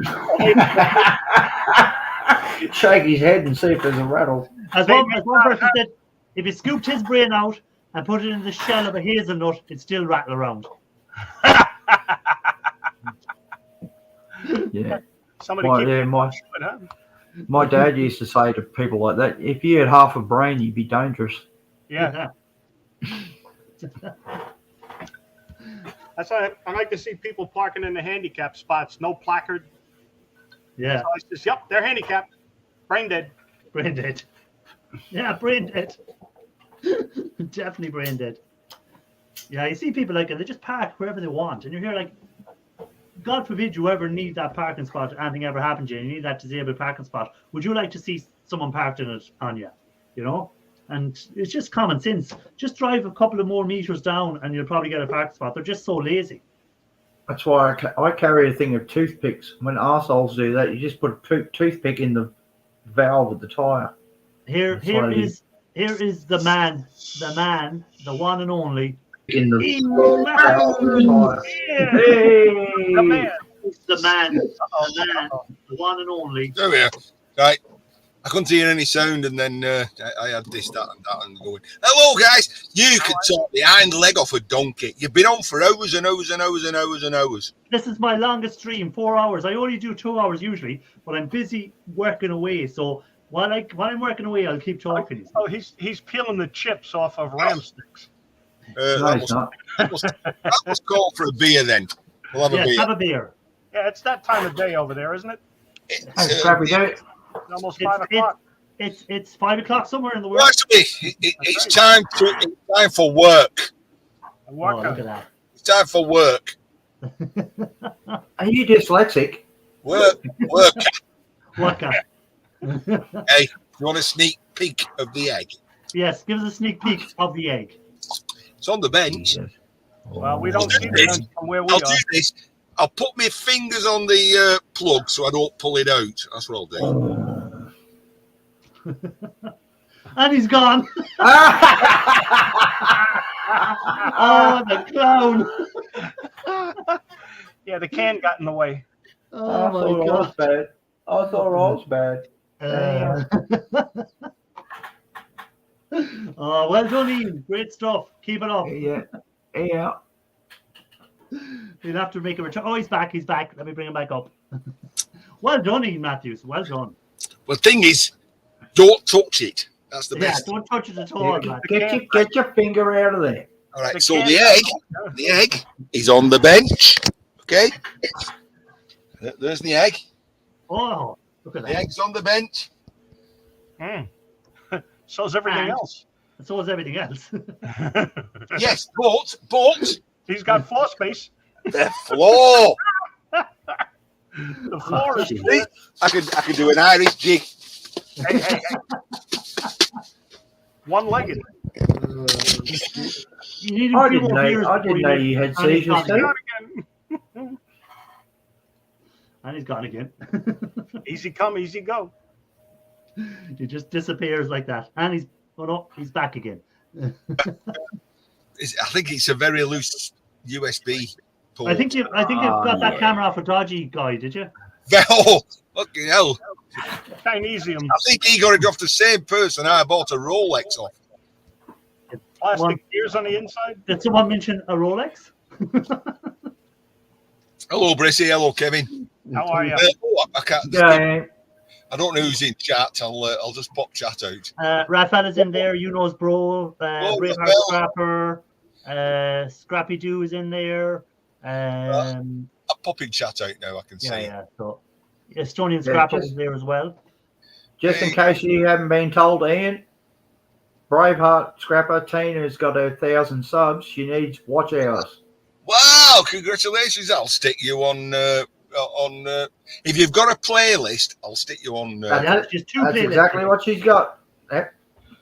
Shake his head and see if there's a rattle. As one person said, if he scooped his brain out and put it in the shell of a hazelnut, it'd still rattle around. Yeah. My dad used to say to people like that, if you had half a brain, you'd be dangerous. Yeah. That's why I like to see people parking in the handicap spots. No placard. Yeah, So I says, "Yep, they're handicapped, brain dead." brain dead. Yeah, brain dead. Definitely brain dead. Yeah, you see people like they just park wherever they want, and you're here like, God forbid you ever need that parking spot. Anything ever happened to you? You need that disabled parking spot. Would you like to see someone parked in it on you? You know, and it's just common sense. Just drive a couple of more meters down, and you'll probably get a parking spot. They're just so lazy. That's why I carry a thing of toothpicks. When arseholes do that, you just put a toothpick in the valve of the tyre. Here is the man, the one and only. In the Ian Matthews. Hey! The man. The man, the one and only. There we are. Right. I couldn't hear any sound, and then I had this, that, and going. Hello, guys. You could talk the hind leg off a donkey. You've been on for hours and hours and hours and hours and hours. This is my longest stream, 4 hours. I only do 2 hours usually, but I'm busy working away. So while I'm working away, I'll keep talking. Oh, he's peeling the chips off of ram sticks. That must call for a beer then. We'll have a beer. Have a beer. Yeah, it's that time of day over there, isn't it? That's crappy day. It's almost 5 o'clock. It's 5 o'clock somewhere in the world. It's time for work. Look at that. It's time for work. Are you dyslexic? Work. Work out. Hey, you want a sneak peek of the egg? Yes, give us a sneak peek of the egg. It's on the bench. Well, we don't see it from where we I'll are. do this. I'll put my fingers on the plug so I don't pull it out. That's what I'll do. And he's gone. Oh, the clown. Yeah, the can got in the way. Oh, my God. Bad. I thought it was bad. Oh, well done, Ian. Great stuff. Keep it up. Yeah. You'll have to make a return. Oh, he's back. Let me bring him back up. Well done, Ian Matthews. Well done. Well, the thing is, don't touch it. That's the Yeah, best. don't touch it at all, man. Get your finger out of there. All right, so the egg is on the bench. Okay. There's the egg. Oh, look at The that. egg's on the bench. So's everything else. So is everything else. Yes, but He's got floor space. the floor. The floor is See, I could do an Irish jig. hey. One-legged. You need I didn't know you had seizures too. And he's gone again. Easy come, easy go. He just disappears like that. And he's back again. I think it's a very loose USB port. I think you've got that camera off a dodgy guy, did you? Oh, fucking hell. Chinesium. I think he got it off the same person I bought a Rolex off. Plastic gears on the inside. Did someone mention a Rolex? Hello, Brissy. Hello, Kevin. How are you? I can't. Yeah. I don't know who's in chat. I'll just pop chat out. Raphael is in there. You knows bro. Braveheart Raphael. Scrapper. Scrappy Doo is in there. I'm popping chat out now. I can see. Yeah. So Estonian Scrapper is there as well. Just in case you haven't been told, Ian, Braveheart Scrapper Tina's got 1,000 subs. She needs watch hours. Wow! Congratulations! I'll stick you on. If you've got a playlist, I'll stick you on. That's just two That's playlists. exactly what she's got. Yep.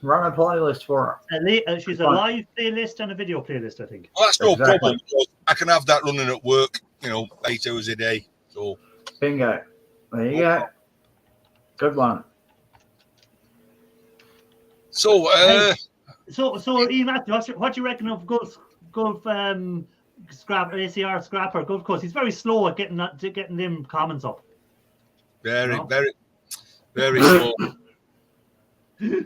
Run a playlist for her. She's a live playlist and a video playlist, I think. Well, that's no Exactly. problem. Because I can have that running at work. 8 hours a day. So Bingo. There you go. Good one. So Ian Matthew, what do you reckon of Gulf Scrapper, ACR Scrapper, Gulf Coast? He's very slow at getting them comments up. very, No? very, very slow. I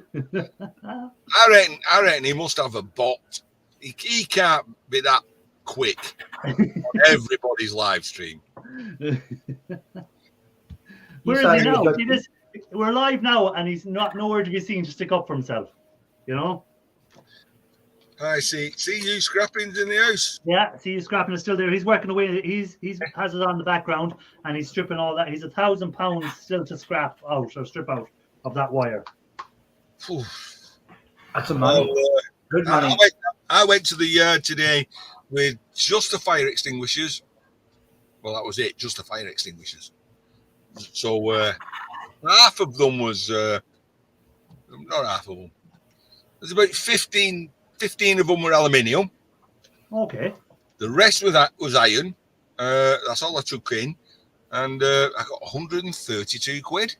reckon he must have a bot. He can't be that quick on everybody's live stream. Where is he now? We're live now, and he's nowhere to be seen to stick up for himself. I see you scrapping's in the house. Yeah, see, scrapping is still there. He's working away. He's has it on the background, and he's stripping all that. He's £1,000 still to scrap out or strip out of that wire. Phew. That's a money. Well, Good money. I went to the yard today with just the fire extinguishers. Well, that was it, just the fire extinguishers. So half of them was not half of them. There's about 15 of them were aluminium. Okay. The rest of that was iron. That's all I took in, and I got 132 quid.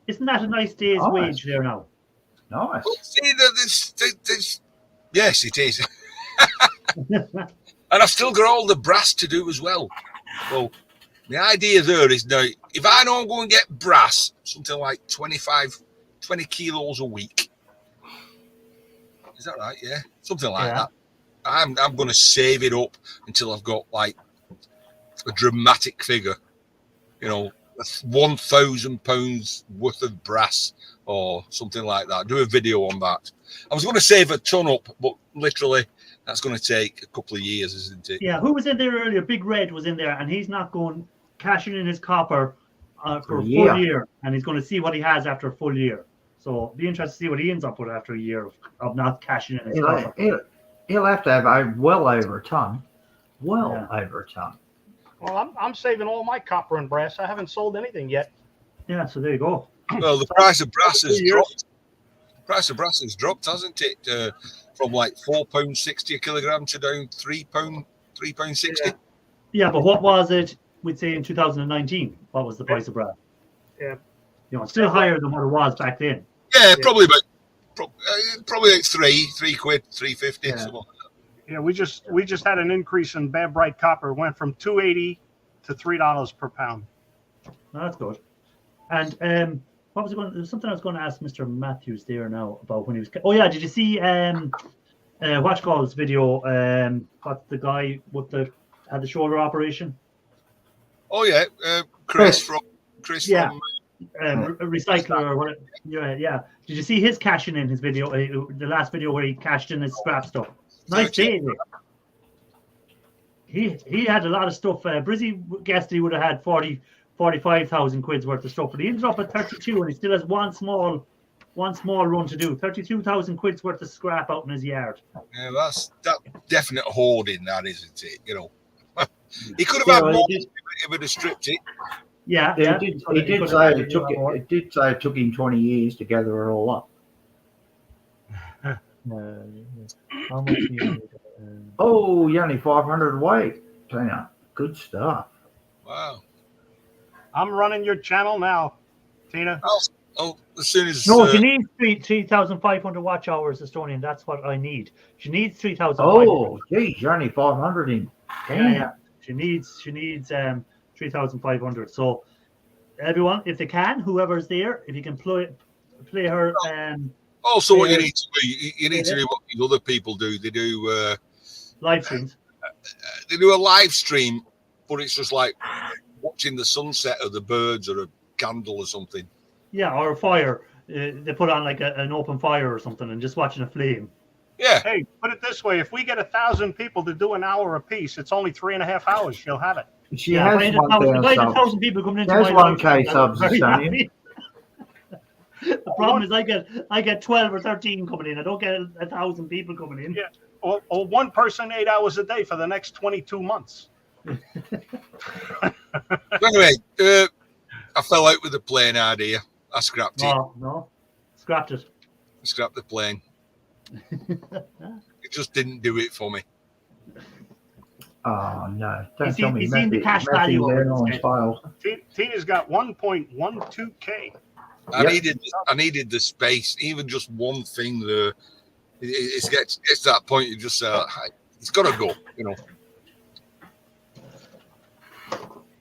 Isn't that a nice day's wage there now? Nice. Well, see, this, yes, it is. And I've still got all the brass to do as well. So the idea there is now, if I don't go and get brass, something like 20 kilos a week. Is that right? Yeah, something like that. I'm going to save it up until I've got like a dramatic figure, you know, £1,000 worth of brass or something like that. Do a video on that. I was going to save a ton up, but literally that's going to take a couple of years, isn't it? Yeah, who was in there earlier? Big Red was in there, and he's not going cashing in his copper for a full year, and he's going to see what he has after a full year. So be interested to see what he ends up with after a year of not cashing in his copper. He'll have to have well over a ton. Over a ton. Well, I'm saving all my copper and brass. I haven't sold anything yet. Yeah, so there you go. Well, the price of brass has dropped. The price of brass has dropped, hasn't it? From like £4.60 a kilogram to down £3.60. Yeah, but what was it? We'd say in 2019. What was the price of brass? Yeah, you know, it's still higher than what it was back then. Yeah, probably about like three quid, 3.50. Yeah. Something like that. Yeah, we just had an increase in bad bright copper. It went from $2.80 to $3 per pound. No, that's good. And what was it going? There's something I was going to ask Mr. Matthews there now about when he was. Oh yeah, did you see Watchcall's video? What the guy had the shoulder operation? Oh yeah, Chris from recycler or whatever. Yeah. Did you see his cashing in his video? The last video where he cashed in his scrap stuff. Nice day. He had a lot of stuff. Brizzy guessed he would have had 45,000 quid's worth of stuff, but he ended up at 32, and he still has one small run to do. 32,000 quid's worth of scrap out in his yard. Yeah, that's definite hoarding, that isn't it? You know, he could have had more if he would have stripped it. Yeah, It did say it took him 20 years to gather it all up. How much do you need? Oh, you're only 500 weight. Tina, good stuff. Wow. I'm running your channel now, Tina. Oh, as soon as she needs 3,500 watch hours, Estonian. That's what I need. She needs 3,500. Oh, geez, you're only 500 in. Yeah. She needs 3,500. So everyone, if they can, whoever's there, if you can play her. Also, what you need to do what the other people do. They do live streams. They do a live stream, but it's just like watching the sunset of the birds or a candle or something. Yeah, or a fire. They put on like an open fire or something and just watching a flame. Yeah. Hey, put it this way: if we get 1,000 people to do an hour a piece, it's only 3.5 hours. She'll have it. She has 1,000 people coming into my live. 1K subs, The problem is I get 12 or 13 coming in. I don't get 1,000 people coming in. Yeah, or one person 8 hours a day for the next 22 months. Anyway, I fell out with the plane idea. I scrapped it. No, scrapped it. I scrapped the plane. It just didn't do it for me. Oh no! Don't tell me. He's seen the cash value of it. Tina's got 1.12K. I needed the space, even just one thing there. It gets to that point. You just it's got to go, you know.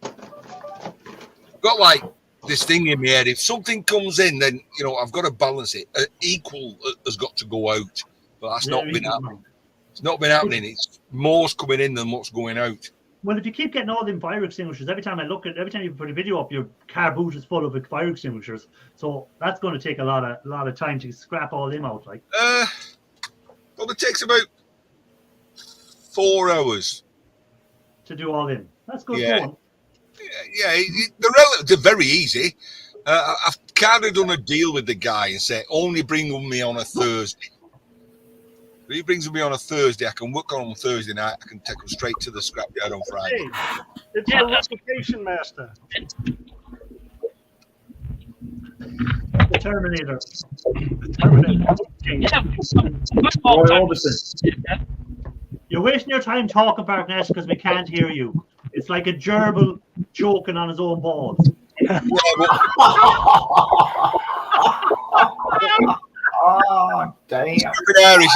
I've got like this thing in my head. If something comes in, then you know I've got to balance it. Equal has got to go out, but that's not been happening. It's not been happening. It's more's coming in than what's going out. Well, if you keep getting all them fire extinguishers, every time you put a video up, your car boot is full of fire extinguishers. So that's going to take a lot of time to scrap all them out. Like, well, it takes about 4 hours. to do all in. That's good. Yeah. Going. Yeah, they're very easy. I've kind of done a deal with the guy and said, only bring me on a Thursday. If he brings me on a Thursday, I can work on Thursday night. I can take them straight to the scrapyard on Friday. Hey, it's Yeah, a that's- replication master. The Terminator. Yeah, Roy Orbison. You're wasting your time talking, Bartnett, because we can't hear you. It's like a gerbil joking on his own balls. Yeah, but Oh, damn. Irish,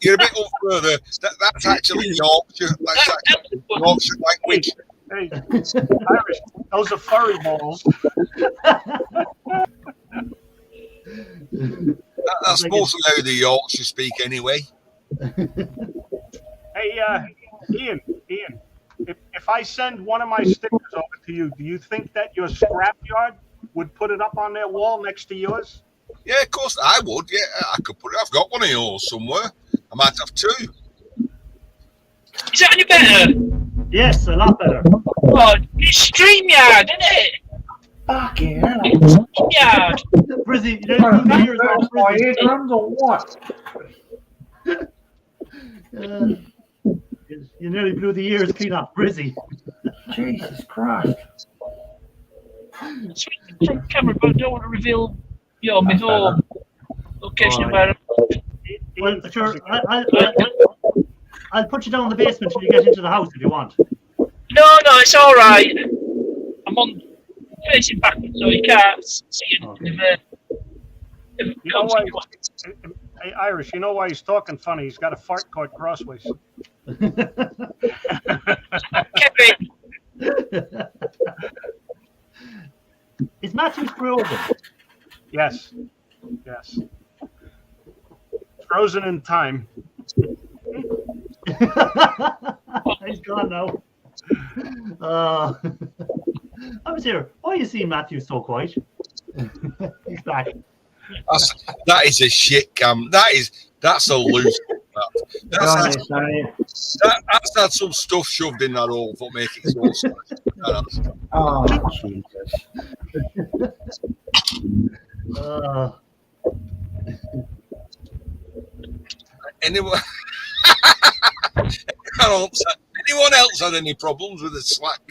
you're a bit up further. That's actually Yorkshire. That's actually Yorkshire language. Hey, Irish, those are furry balls. That's mostly how the Yorkshire speak anyway. Hey, Ian, if I send one of my stickers over to you, do you think that your scrapyard would put it up on their wall next to yours? Yeah, of course I would. Yeah, I could put it. I've got one of yours somewhere. I might have 2. Is that any better? Yes, a lot better. Oh, it's StreamYard, isn't it? Fucking hell. StreamYard. Brizzy, you know, Burst years old, my Brizzy. eardrums or what? You nearly blew the ears clean off Brizzy. Jesus Christ. Sweet camera, but I don't want to reveal, my whole location of where. Well, sure, I'll put you down in the basement till you get into the house if you want. No, it's all right. I'm on facing backwards, so you can't see it. Okay. If You know why? Hey, Irish, you know why he's talking funny? He's got a fart caught crossways. Kevin, Is Matthews frozen? Yes. Frozen in time. He's gone now. I was here. Why are you seeing Matthew so quiet? He's back. That is a shit cam. That's a loose. That's had some stuff shoved in that hole for make it so sad. Oh, Jesus. Anyone else had any problems with a slack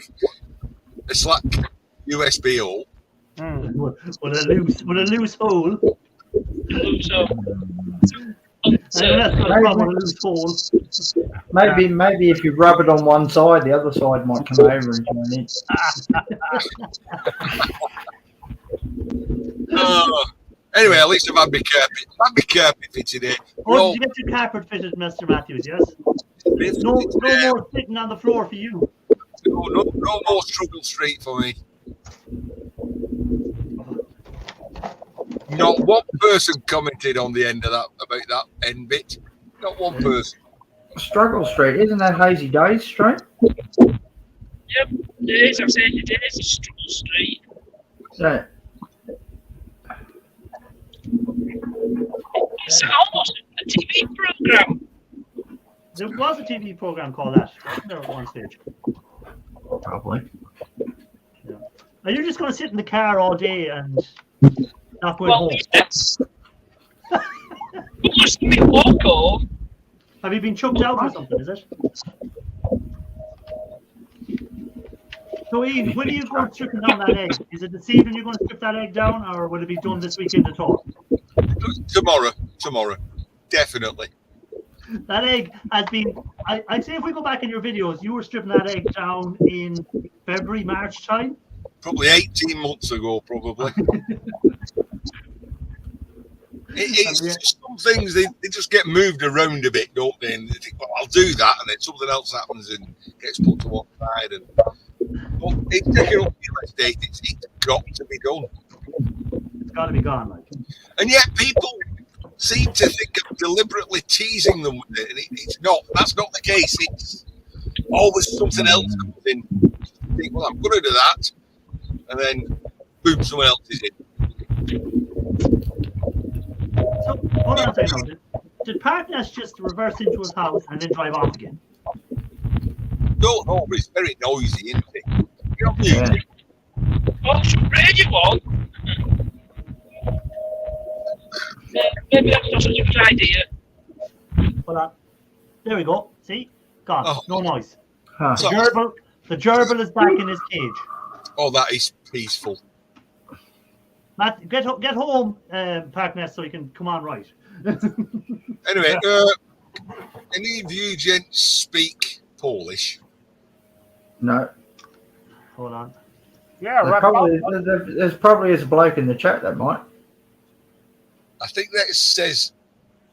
USB hole? With a loose hole. loser. Maybe if you rub it on one side, the other side might come over and join in. Anyway, at least I've had my carpet fitted in. Oh, did you get your carpet fitted, Mr. Matthews? Yes. No more sitting on the floor for you. No more Struggle Street for me. Not one person commented on the end of that about that end bit. Not one person. Struggle Street, isn't that Hazy Days Street? Yep, it is. I've said it is a Struggle Street. So, It's almost a TV program. There was a TV program called that. Wasn't there at one stage? probably. Yeah. Are you just going to sit in the car all day and not going home? Yes. Just me walk home. Have you been chucked out or something? Is it? So, Ian, when are you going to strip down that egg? Is it this evening you're going to strip that egg down, or will it be done this weekend at all? Tomorrow, definitely. That egg has been. I'd say if we go back in your videos, you were stripping that egg down in February, March time. Probably 18 months ago, probably. It's just some things they just get moved around a bit, don't they? And they think, well, I'll do that, and then something else happens and gets put to one side. But it's taking up real estate. It's got to be done. It's got to be gone, like. And yet people seem to think I'm deliberately teasing them with it, and it's not. That's not the case. It's always something else comes in. You think, well, I'm going to do that, and then boom, someone else is in. So, hold on a second. Did Partners just reverse into his house and then drive off again? don't know, but it's very noisy, isn't it? You're on music. Oh, some radio on. Maybe that's not such a good idea. Hold on. There we go. See? Gone. Oh. No noise. Huh. So- The gerbil is back in his cage. Oh, that is peaceful. Matt, get home, Parkness, so you can come on right. Anyway, any of you gents speak Polish? No. Hold on. Yeah, There's probably is a bloke in the chat that might. I think that says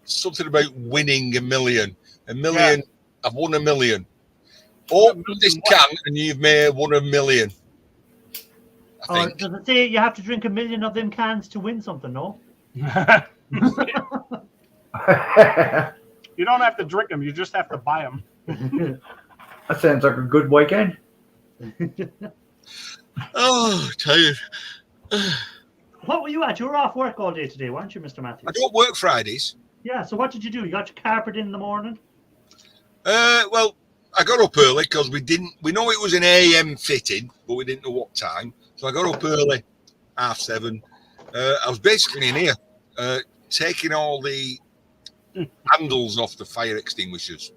something about winning $1 million. $1 million. Yeah. I've won $1 million. Open this can and you've made won $1 million. I think. Does it say you have to drink 1 million of them cans to win something, no? You don't have to drink them. You just have to buy them. That sounds like a good weekend. Oh, tired. What were you at? You were off work all day today, weren't you, Mr. Matthews? I don't work Fridays. Yeah, so what did you do? You got your carpet in the morning? Well, I got up early because we know it was an AM fitting, but we didn't know what time. So I got up early, 7:30. I was basically in here taking all the handles off the fire extinguishers.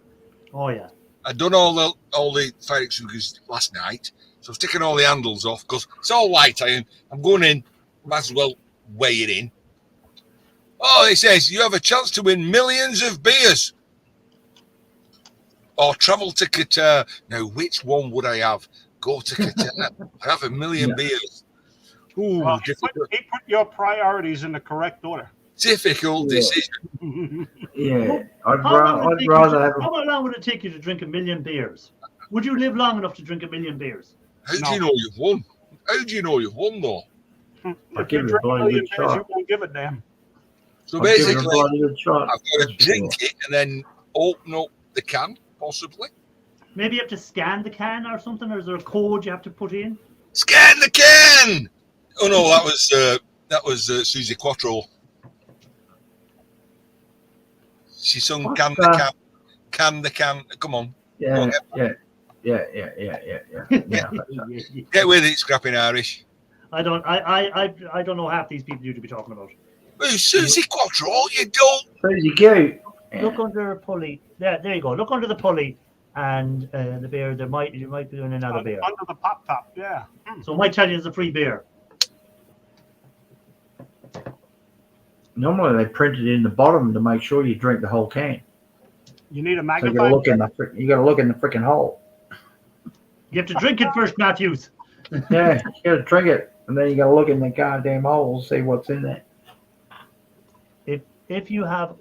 Oh, yeah. I'd done all the fire extinguishers last night, so I was taking all the handles off because it's all white iron. I'm going in, might as well weigh it in. Oh, it says you have a chance to win millions of beers or travel to Qatar. Now, which one would I have? Go to Qatar. I have 1 million beers. Ooh, Well, difficult. he put your priorities in the correct order. Difficult Yeah. decision. Yeah, I'd How rather have. long would it take you to drink 1 million beers? Would you live long enough to drink 1 million beers? How do you know you've won? How do you know you've won, though? If give you it a drink bloody 1 million good beers, shot. you won't give a damn. So I'd give it a basically, bloody good shot. I've got to drink it and then open up the can, possibly. Maybe you have to scan the can or something, or is there a code you have to put in? Scan the can! Oh no, that was Susie Quattro. She sung What's "Can the that? Can, Can the Can." Come on, Yeah. get with it, scrapping Irish. I don't know half these people you'd be talking about. Oh, Susie Quattro, you don't. Susie Q. Look under a pulley. There you go. Look under the pulley and the beer. You might be doing another beer. Under the pop top, yeah. So it might tell you it's a free beer. Normally they print it in the bottom to make sure you drink the whole can. You need a So you magnifying gotta look in the freaking hole. You have to drink it first, Matthews. Yeah, you gotta drink it, and then you gotta look in the goddamn hole, see what's in there. If you have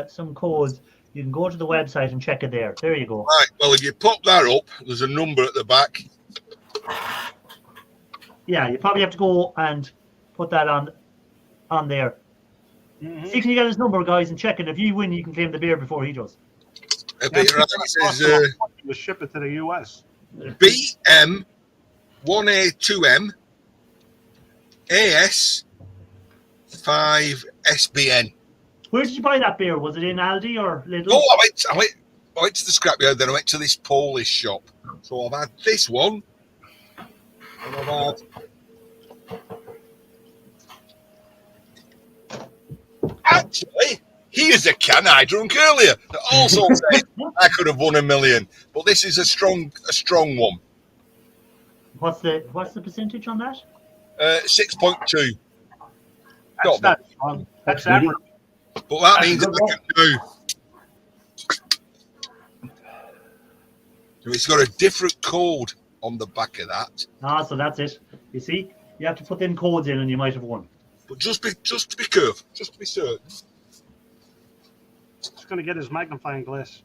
some codes, you can go to the website and check it there. There you go. Right. Well, if you pop that up, there's a number at the back. Yeah, you probably have to go and put that on there. Mhm. See if you get his number, guys, and check it. If you win, you can claim the beer before he does. It Yeah, says you ship it to the U.S. BM 1A2M AS 5 SBN. Where did you buy that beer? Was it in Aldi or Lidl? No, I went to the scrapyard, then I went to this Polish shop. So I've had this one, and I've had. Actually, here's a can I drunk earlier that also said I could have won $1 million, but this is a strong one. What's the percentage on that? 6.2. That's not wrong. That's average. But that means that I can do. So it's got a different code on the back of that. Ah, so that's it. You see, you have to put them codes in, and you might have won. But just to be careful, just to be certain. He's going to get his magnifying glass.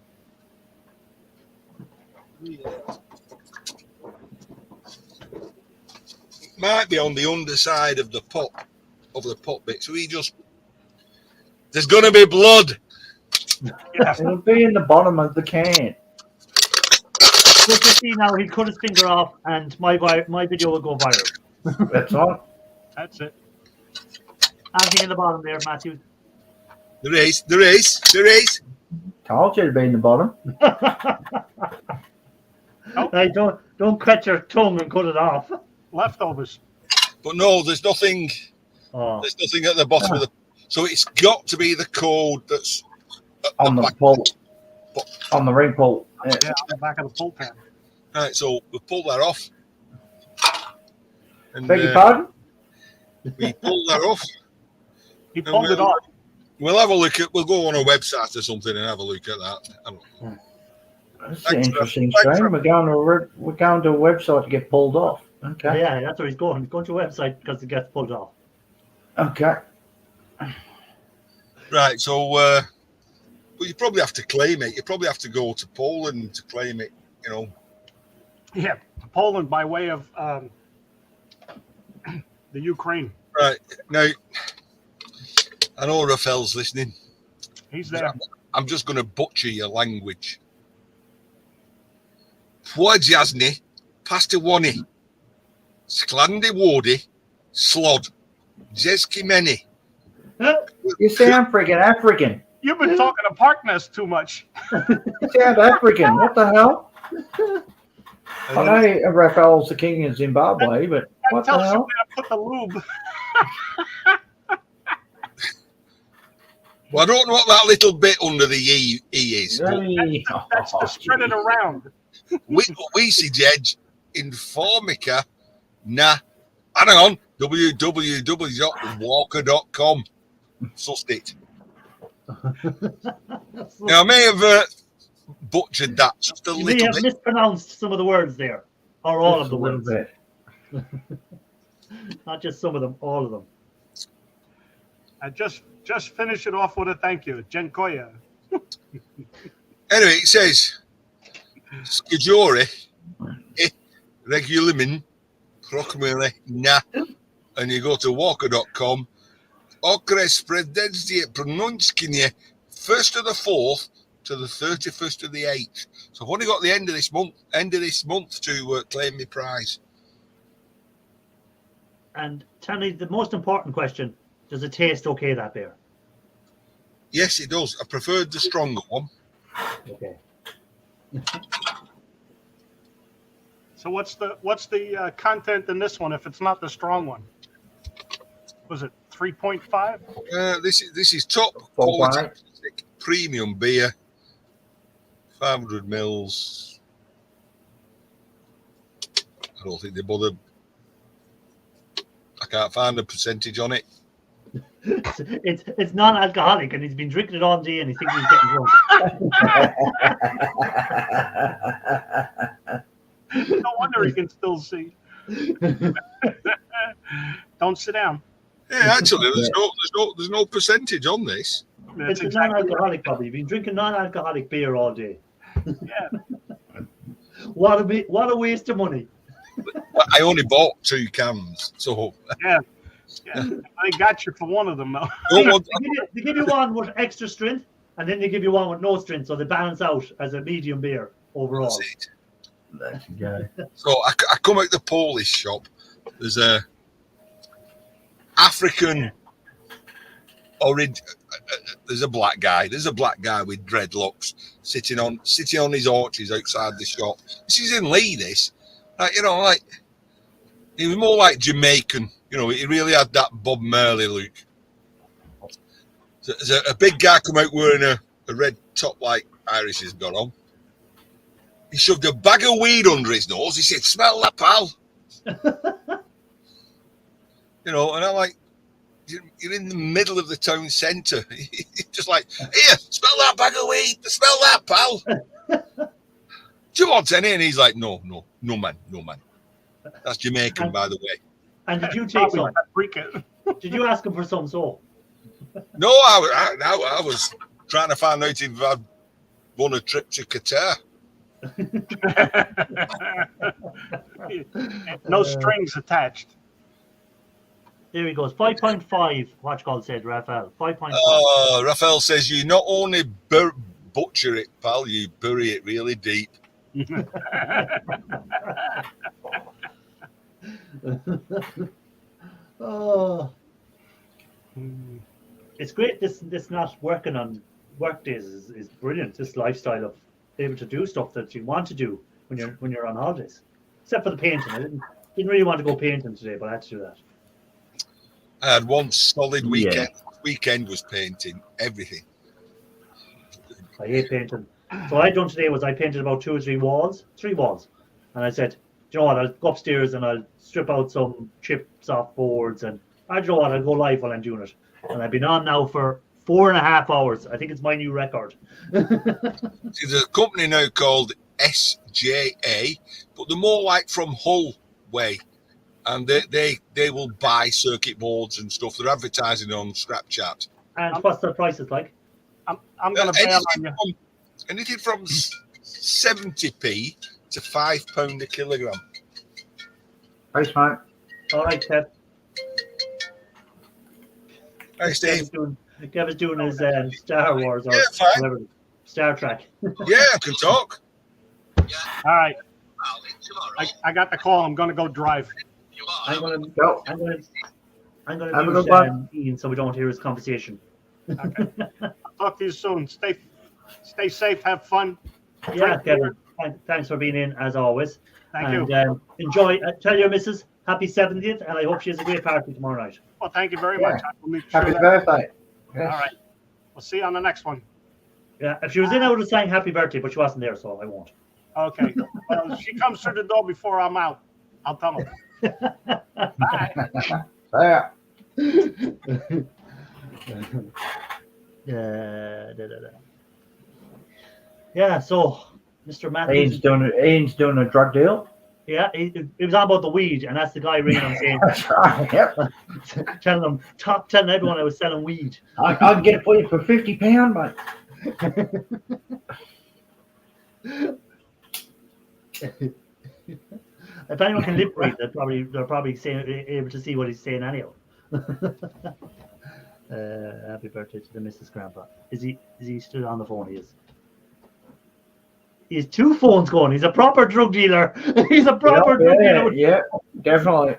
Might be on the underside of the pot bit. So there's going to be blood. Yeah. It'll be in the bottom of the can. Just to see now, he'd cut his finger off, and my video will go viral. That's all. That's it. Anything in the bottom there, Matthew? There is. Told you it'd be in the bottom. Hey, don't cut your tongue and cut it off. Leftovers. But no, there's nothing. Oh, There's nothing at the bottom of the. So it's got to be the code that's at On the back. pult. On the ring pult. Yeah. Yeah, on the back of the pull tab. Right, so we pull that off. And Beg your pardon? we pull that off. He pulled it off. We'll have a look at. We'll go on a website or something and have a look at that. That's Thanks an for- interesting thanks strain. for- We're going to a website to get pulled off. Okay. yeah, that's where he's going. He's going to a website because it gets pulled off. Okay. Right, so well, you probably have to claim it. You probably have to go to Poland to claim it. You know. Yeah, Poland by way of the Ukraine. Right now, I know Raphael's listening. He's there. I'm just going to butcher your language. Płodjazny, Pastawani, Sklandy Wody, Slod, Jeski Meni. You sound freaking African. You've been talking to Parkness too much. You sound African. What the hell? I know Raphael's the king in Zimbabwe, but what the Tell hell? somebody to put the lube. Well, I don't know what that little bit under the E is. But That's to spread it around. we suggest Informica na, hang on, www.walker.com. Sussed it. Now, I may have butchered that just a You may little have bit. mispronounced some of the words there, or all of Just the a little words, bit. not just some of them, all of them. I just finish it off with a thank you. Dziękuję. Anyway, it says, Skijori, Regulamin, Proclamele, na, and you go to walker.com. Okres Predenzie Pronunskinie, 1st of the 4th to the 31st of the 8th. So I've only got the end of this month to claim my prize. And tell me the most important question: does it taste okay, that beer? Yes, it does. I preferred the stronger one. Okay. So what's the content in this one if it's not the strong one? Was it 3.5? This is top quality premium beer, 500 mils. I don't think they bothered. I can't find a percentage on it. It's non-alcoholic, and he's been drinking it all day, and he thinks he's getting drunk. No wonder he can still see. Don't sit down. Yeah, actually, there's no percentage on this. That's It's exactly non-alcoholic, probably. You've been drinking non-alcoholic beer all day. yeah. What a waste of money. I only bought 2 cans, so Yeah. They got you for one of them though. don't want, They give you one with extra strength, and then they give you one with no strength, so they balance out as a medium beer overall. that's it. Okay. So I come out the Polish shop. There's a African orange. There's a black guy. There's a black guy with dreadlocks sitting on his arches outside the shop. This is in Lee. This, like he was more like Jamaican. He really had that Bob Marley look. So there's a big guy come out wearing a red top like Irish has got on. He shoved a bag of weed under his nose. He said, "Smell that, pal." And I'm like, you're in the middle of the town centre. Just like, here, smell that bag of weed. Smell that, pal. Do you want any? And he's like, no, man. That's Jamaican, by the way. And did you take some? Paprika. Did you ask him for some? So No, I was trying to find out if I'd won a trip to Qatar. No strings attached. there he goes. 5.5. Watchcall said Raphael. 5.5. Raphael says you not only butcher it, pal, you bury it really deep. Oh, it's great. This not working on work days is brilliant. This lifestyle of able to do stuff that you want to do when you're on holidays. Except for the painting. I didn't really want to go painting today, but I had to do that. I had one solid Yeah. weekend. Weekend was painting everything. I hate painting. So what I done today was I painted about 2 or 3 walls, and I said, "Do you know what? I'll go upstairs and I'll strip out some chips off boards, and I do you know what? I'll go live while I'm doing it." And I've been on now for 4.5 hours. I think it's my new record. There's a company now called SJA, but they're more like from Hull way, and they will buy circuit boards and stuff. They're advertising on Scrapchat. And what's their prices like? I'm going to bail on you. Anything from 70p to £5 a kilogram. Thanks, mate. All right, Kev. Hey, Steve. Kev is doing his Star Wars or Yeah, fine. whatever, Star Trek. Yeah, I can talk. All right. I got the call. I'm going to go drive. I'm gonna Go. I'm gonna Have a mute good one. Ian so we don't hear his conversation. Okay. I'll talk to you soon. Stay safe. Have fun. Yeah, Kevin. Thanks for being in as always. Thank and, you. Enjoy. Tell your missus happy 70th, and I hope she has a great party tomorrow night. Well, thank you very Yeah. much. I will make sure Happy that- birthday. All right. We'll see you on the next one. Yeah, if she was in, I would have sang happy birthday, but she wasn't there, so I won't. Okay. Well, if she comes through the door before I'm out, I'll tell her. Bye. Yeah. Yeah, so Mr. Matthews. Ian's doing a drug deal. Yeah, it was all about the weed, and that's the guy ringing on saying, That's right. Yep. telling everyone I was selling weed. I can get it for you for £50, mate. If anyone can lip read, they're probably able to see what he's saying anyhow. Happy birthday to the Mrs. Grandpa. Is he still on the phone? He is. He has 2 phones going. He's a proper drug dealer. He's a proper drug dealer. Yeah, definitely.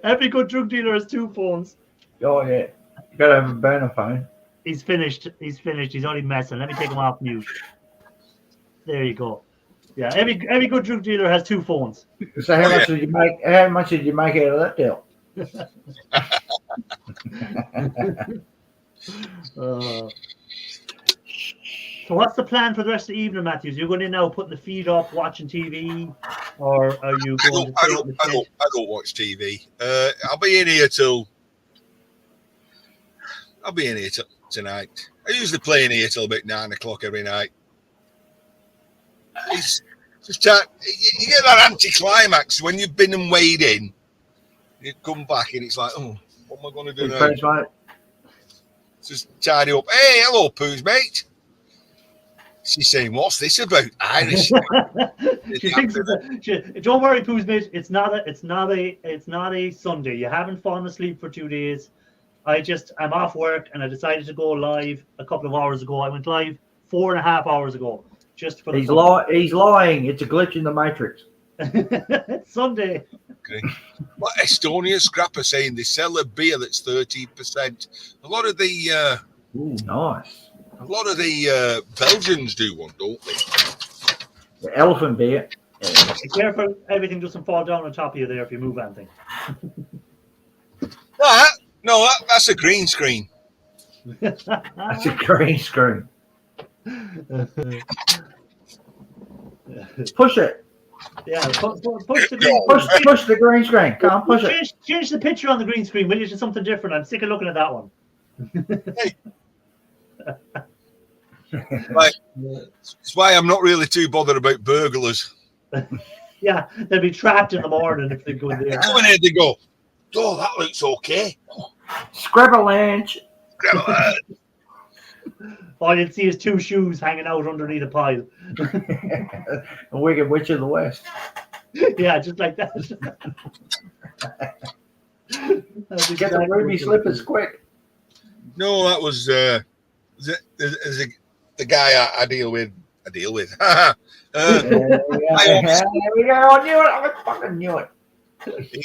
Every good drug dealer has 2 phones. Oh, yeah. You got to have a burner phone. He's finished. He's only messing. Let me take him off mute. There you go. Yeah, every good drug dealer has 2 phones. So how much did you make? How much did you make out of that deal? So what's the plan for the rest of the evening, Matthews? You're going in now, putting the feed up, watching TV, or are you going to I stay up in the tent? don't watch TV. I'll be in here tonight. I usually play in here till about 9 o'clock every night. It's just you get that anticlimax when you've been and weighed in. You come back and it's like, oh, what am I going to do now? Thanks, mate. Just tidy up. Hey, hello, Poos, mate. She's saying, "What's this about Irish?" She thinks don't worry, Poos, mate. It's not a Sunday. You haven't fallen asleep for 2 days. I'm off work and I decided to go live a couple of hours ago. I went live 4.5 hours ago. Just for the He's lying. It's a glitch in the matrix. It's Sunday. Okay. Well, Estonia Scrapper saying they sell a beer that's 13%. A lot of the Ooh, nice. Belgians do one, don't they? The elephant beer. Yeah. Be careful, everything doesn't fall down on top of you there if you move anything. That's a green screen. That's a green screen. Push it. Yeah, push the green. Push the green screen. Come on, push it. Change the picture on the green screen, will you, to something different? I'm sick of looking at that one. That's why I'm not really too bothered about burglars. Yeah, they'll be trapped in the morning if they go in They there. come in here, they go, "Oh, that looks okay." Scrabble-lanch. All you'd see is 2 shoes hanging out underneath a pile. A Wicked Witch of the West. Yeah, just like that. Get the ruby slippers quick. No, that was the guy I deal with. There we go. I knew it. I fucking knew it. He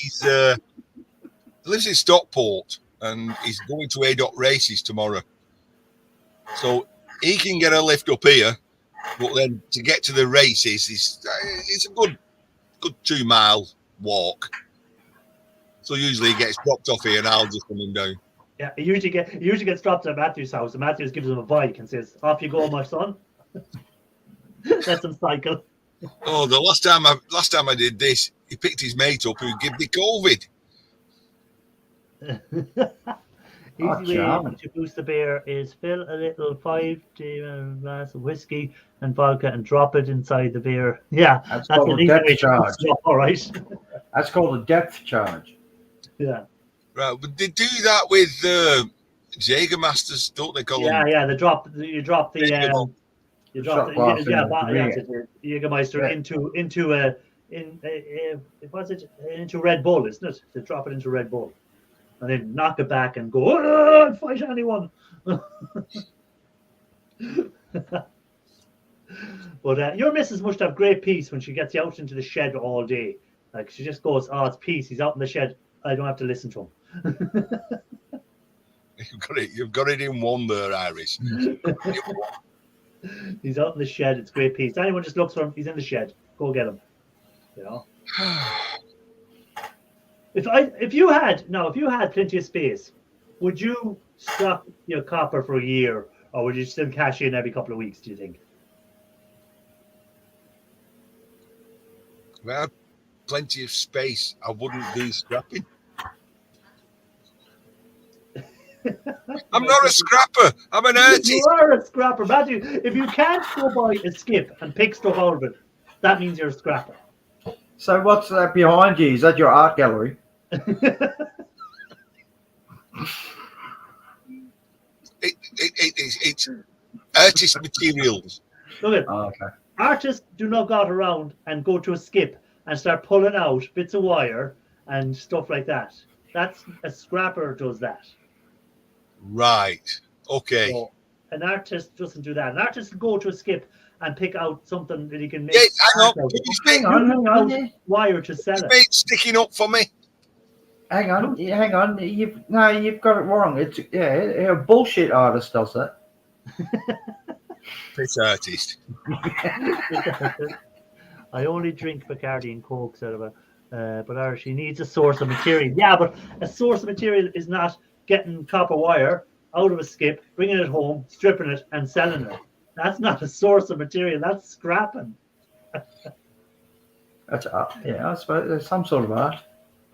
lives in Stockport and he's going to A. Races tomorrow. So he can get a lift up here But then to get to the races, it's a good 2 mile walk. So usually he gets dropped off here and I'll just come him down. Yeah, he usually gets dropped at Matthew's house, and Matthews gives him a bike and says, "Off you go, my son." Let him cycle. Oh, the last time I did this, he picked his mate up who gave me COVID. Easy way to boost the beer is fill a little 5 glass of whiskey and vodka and drop it inside the beer. Yeah, That's an called a easy way depth to charge. boost it up, all right. That's called a depth charge. Yeah. Right, but they do that with Jägermeisters, don't they call them? Yeah. You drop the Shot glass in the Jägermeister into Red Bull, isn't it? They drop it into Red Bull, and then knock it back and go, "Oh, I'd fight anyone." But your missus must have great peace when she gets you out into the shed all day. Like she just goes, "Oh, it's peace. He's out in the shed. I don't have to listen to him." You've got it in one there, Iris. He's out in the shed. It's great peace. Anyone just looks for him, he's in the shed. Go get him. You know. If you had plenty of space, would you stock your copper for a year, or would you still cash in every couple of weeks? Do you think? If I had plenty of space, I wouldn't do scrapping. I'm not a scrapper. I'm an artist. You are a scrapper, Matthew. If you can't go buy a skip and pick stuff out of it, that means you're a scrapper. So what's that behind you? Is that your art gallery? It's artist materials. Look at okay. Artists do not go around and go to a skip and start pulling out bits of wire and stuff like that. That's a scrapper does that. Right. Okay. So an artist doesn't do that. An artist will go to a skip and pick out something that he can make. Yeah, hang on. Yeah. Wire to sell it. It's sticking up for me. Hang on. You've got it wrong. It's a bullshit artist does that. Piss artist. I only drink Bacardi and Coke, sort of but Irish, he needs a source of material. Yeah, but a source of material is not getting copper wire out of a skip, bringing it home, stripping it, and selling it. That's not a source of material. That's scrapping. That's art. Yeah, I suppose there's some sort of art.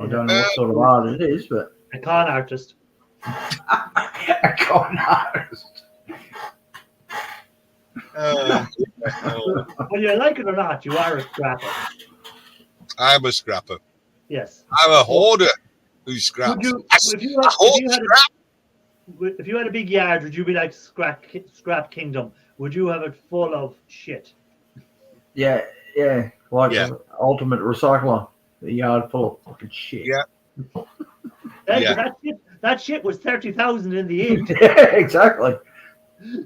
I don't know what sort of art it is, but A con artist. a con artist. Whether you like it or not, you are a scrapper. I'm a scrapper. Yes. I'm a hoarder who scraps. If you had a big yard, would you be like Scrap Kingdom? Would you have it full of shit? Yeah. Like the ultimate recycler. The yard full of fucking shit. Yeah. That shit was 30,000 in the end. Yeah, exactly.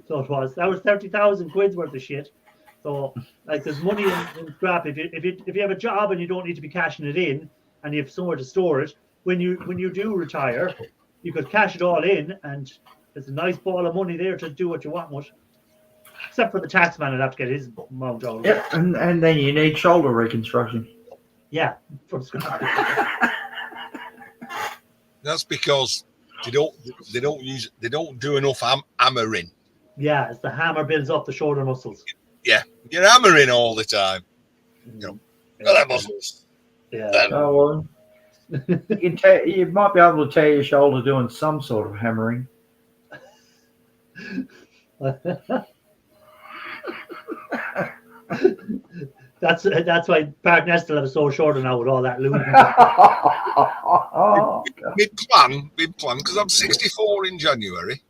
So it was. That was 30,000 quid's worth of shit. So like there's money in scrap. If you have a job and you don't need to be cashing it in, and you have somewhere to store it, when you do retire, you could cash it all in, and there's a nice ball of money there to do what you want with. Except for the tax man would have to get his amount out. Yep, and then you need shoulder reconstruction. Yeah, from scrap. That's because they don't do enough hammering. Yeah, as the hammer builds up the shoulder muscles. Yeah, you're hammering all the time. You know, muscles. Yeah. So you might be able to tear your shoulder doing some sort of hammering. That's why Park Nest will have a sore shoulder now with all that looting. Big plan, because I'm 64 in January,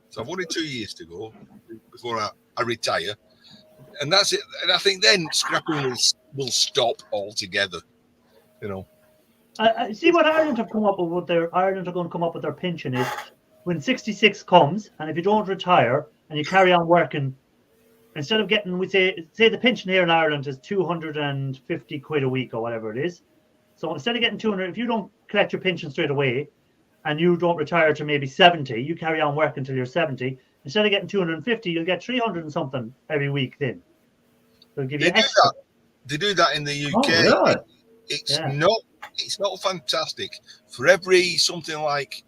so I've only 2 years to go before I retire, and that's it. And I think then scrapping will stop altogether. You know. I see what Ireland have come up with. Ireland are going to come up with their pension is when 66 comes, and if you don't retire and you carry on working. Instead of getting, we say the pension here in Ireland is 250 quid a week or whatever it is. So instead of getting 200, if you don't collect your pension straight away and you don't retire to maybe 70, you carry on working until you're 70. Instead of getting 250, you'll get 300 and something every week then. They'll give They you do extra. that. They do that in the UK. Oh, really? It's Yeah. not. It's not fantastic. For every something like,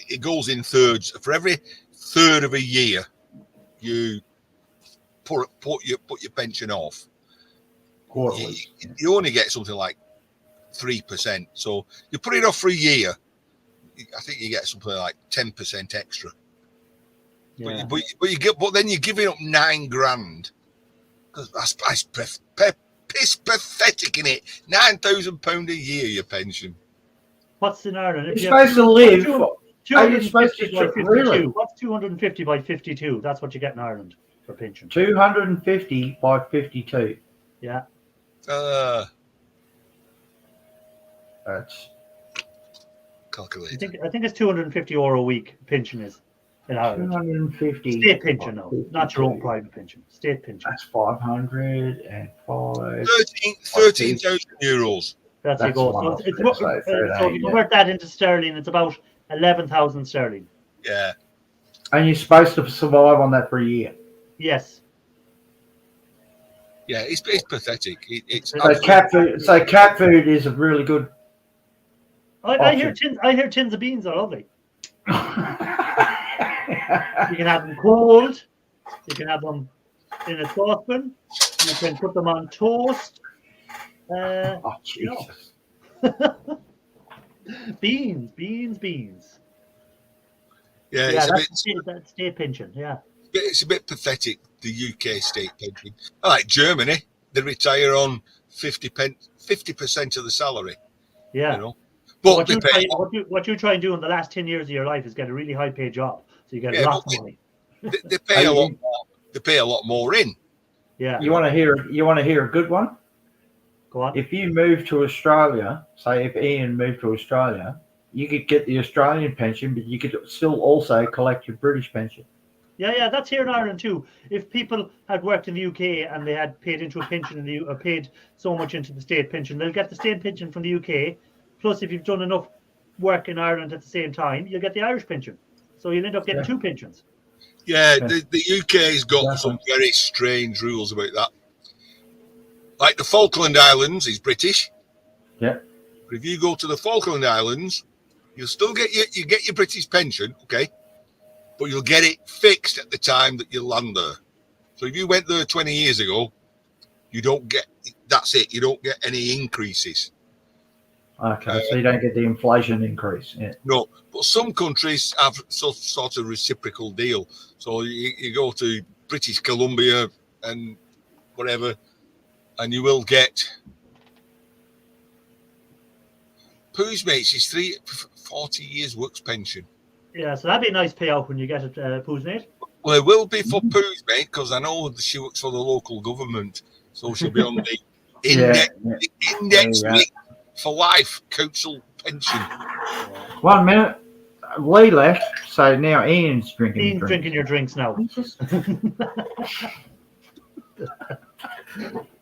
it goes in thirds. For every third of a year, you put your pension off. Quarterly. You only get something like 3%. So you put it off for a year. I think you get something like 10% extra. Yeah. But then you're giving up $9,000. Because that's piss pathetic, in it. £9,000 a year your pension. What's in Ireland? You're supposed to live. Are you 250 supposed to by 52. really? What's 250 by 52? That's what you get in Ireland for pension. 250 by 52. Yeah. That's Calculated. I think it's €250 a week pension is in Ireland. 250. State pension, no, not your own private pension. State pension. That's 505. 13,000 euros. That's you That's go. one So, off. it's It's so like if you 13, convert that into sterling, it's about 11,000 sterling. Yeah. And you're supposed to survive on that for a year. Yes. Yeah, it's pathetic. It's So cat food is a really good. I hear tins of beans are lovely. You can have them cold. You can have them in a saucepan. You can put them on toast. Oh, Jesus. Beans. Yeah, Yeah, it's that's state pension. Yeah. it's a bit pathetic, the UK state pension. I like Germany. They retire on 50% of the salary. Yeah. You know, but What they pay. you try and do in the last 10 years of your life is get a really high paid job, so you get Yeah, lots of money. They pay a lot more. They pay a lot more in. Yeah. You want to hear a good one? Go on. If you move to Australia, say if Ian moved to Australia, you could get the Australian pension, but you could still also collect your British pension. Yeah, that's here in Ireland too. If people had worked in the UK and they had paid into a pension or paid so much into the state pension, they'll get the state pension from the UK. Plus, if you've done enough work in Ireland at the same time, you'll get the Irish pension. So you'll end up getting two pensions. Yeah, the UK's got some very strange rules about that. Like the Falkland Islands is British. Yeah. But if you go to the Falkland Islands, you'll still get your British pension, okay? But you'll get it fixed at the time that you land there. So if you went there 20 years ago, you don't get, that's it. You don't get any increases. Okay, so you don't get the inflation increase. Yeah. No, but some countries have sort of reciprocal deal. So you go to British Columbia and whatever, and you will get Pooh's mates is 40 years works pension. Yeah, so that'd be a nice payout when you get it, Pooh's mate. Well, it will be for Pooh's mate because I know that she works for the local government, so she'll be on the index for life council pension. 1 minute. Lee left, so now Ian's drinking. Ian's drinking your drinks now.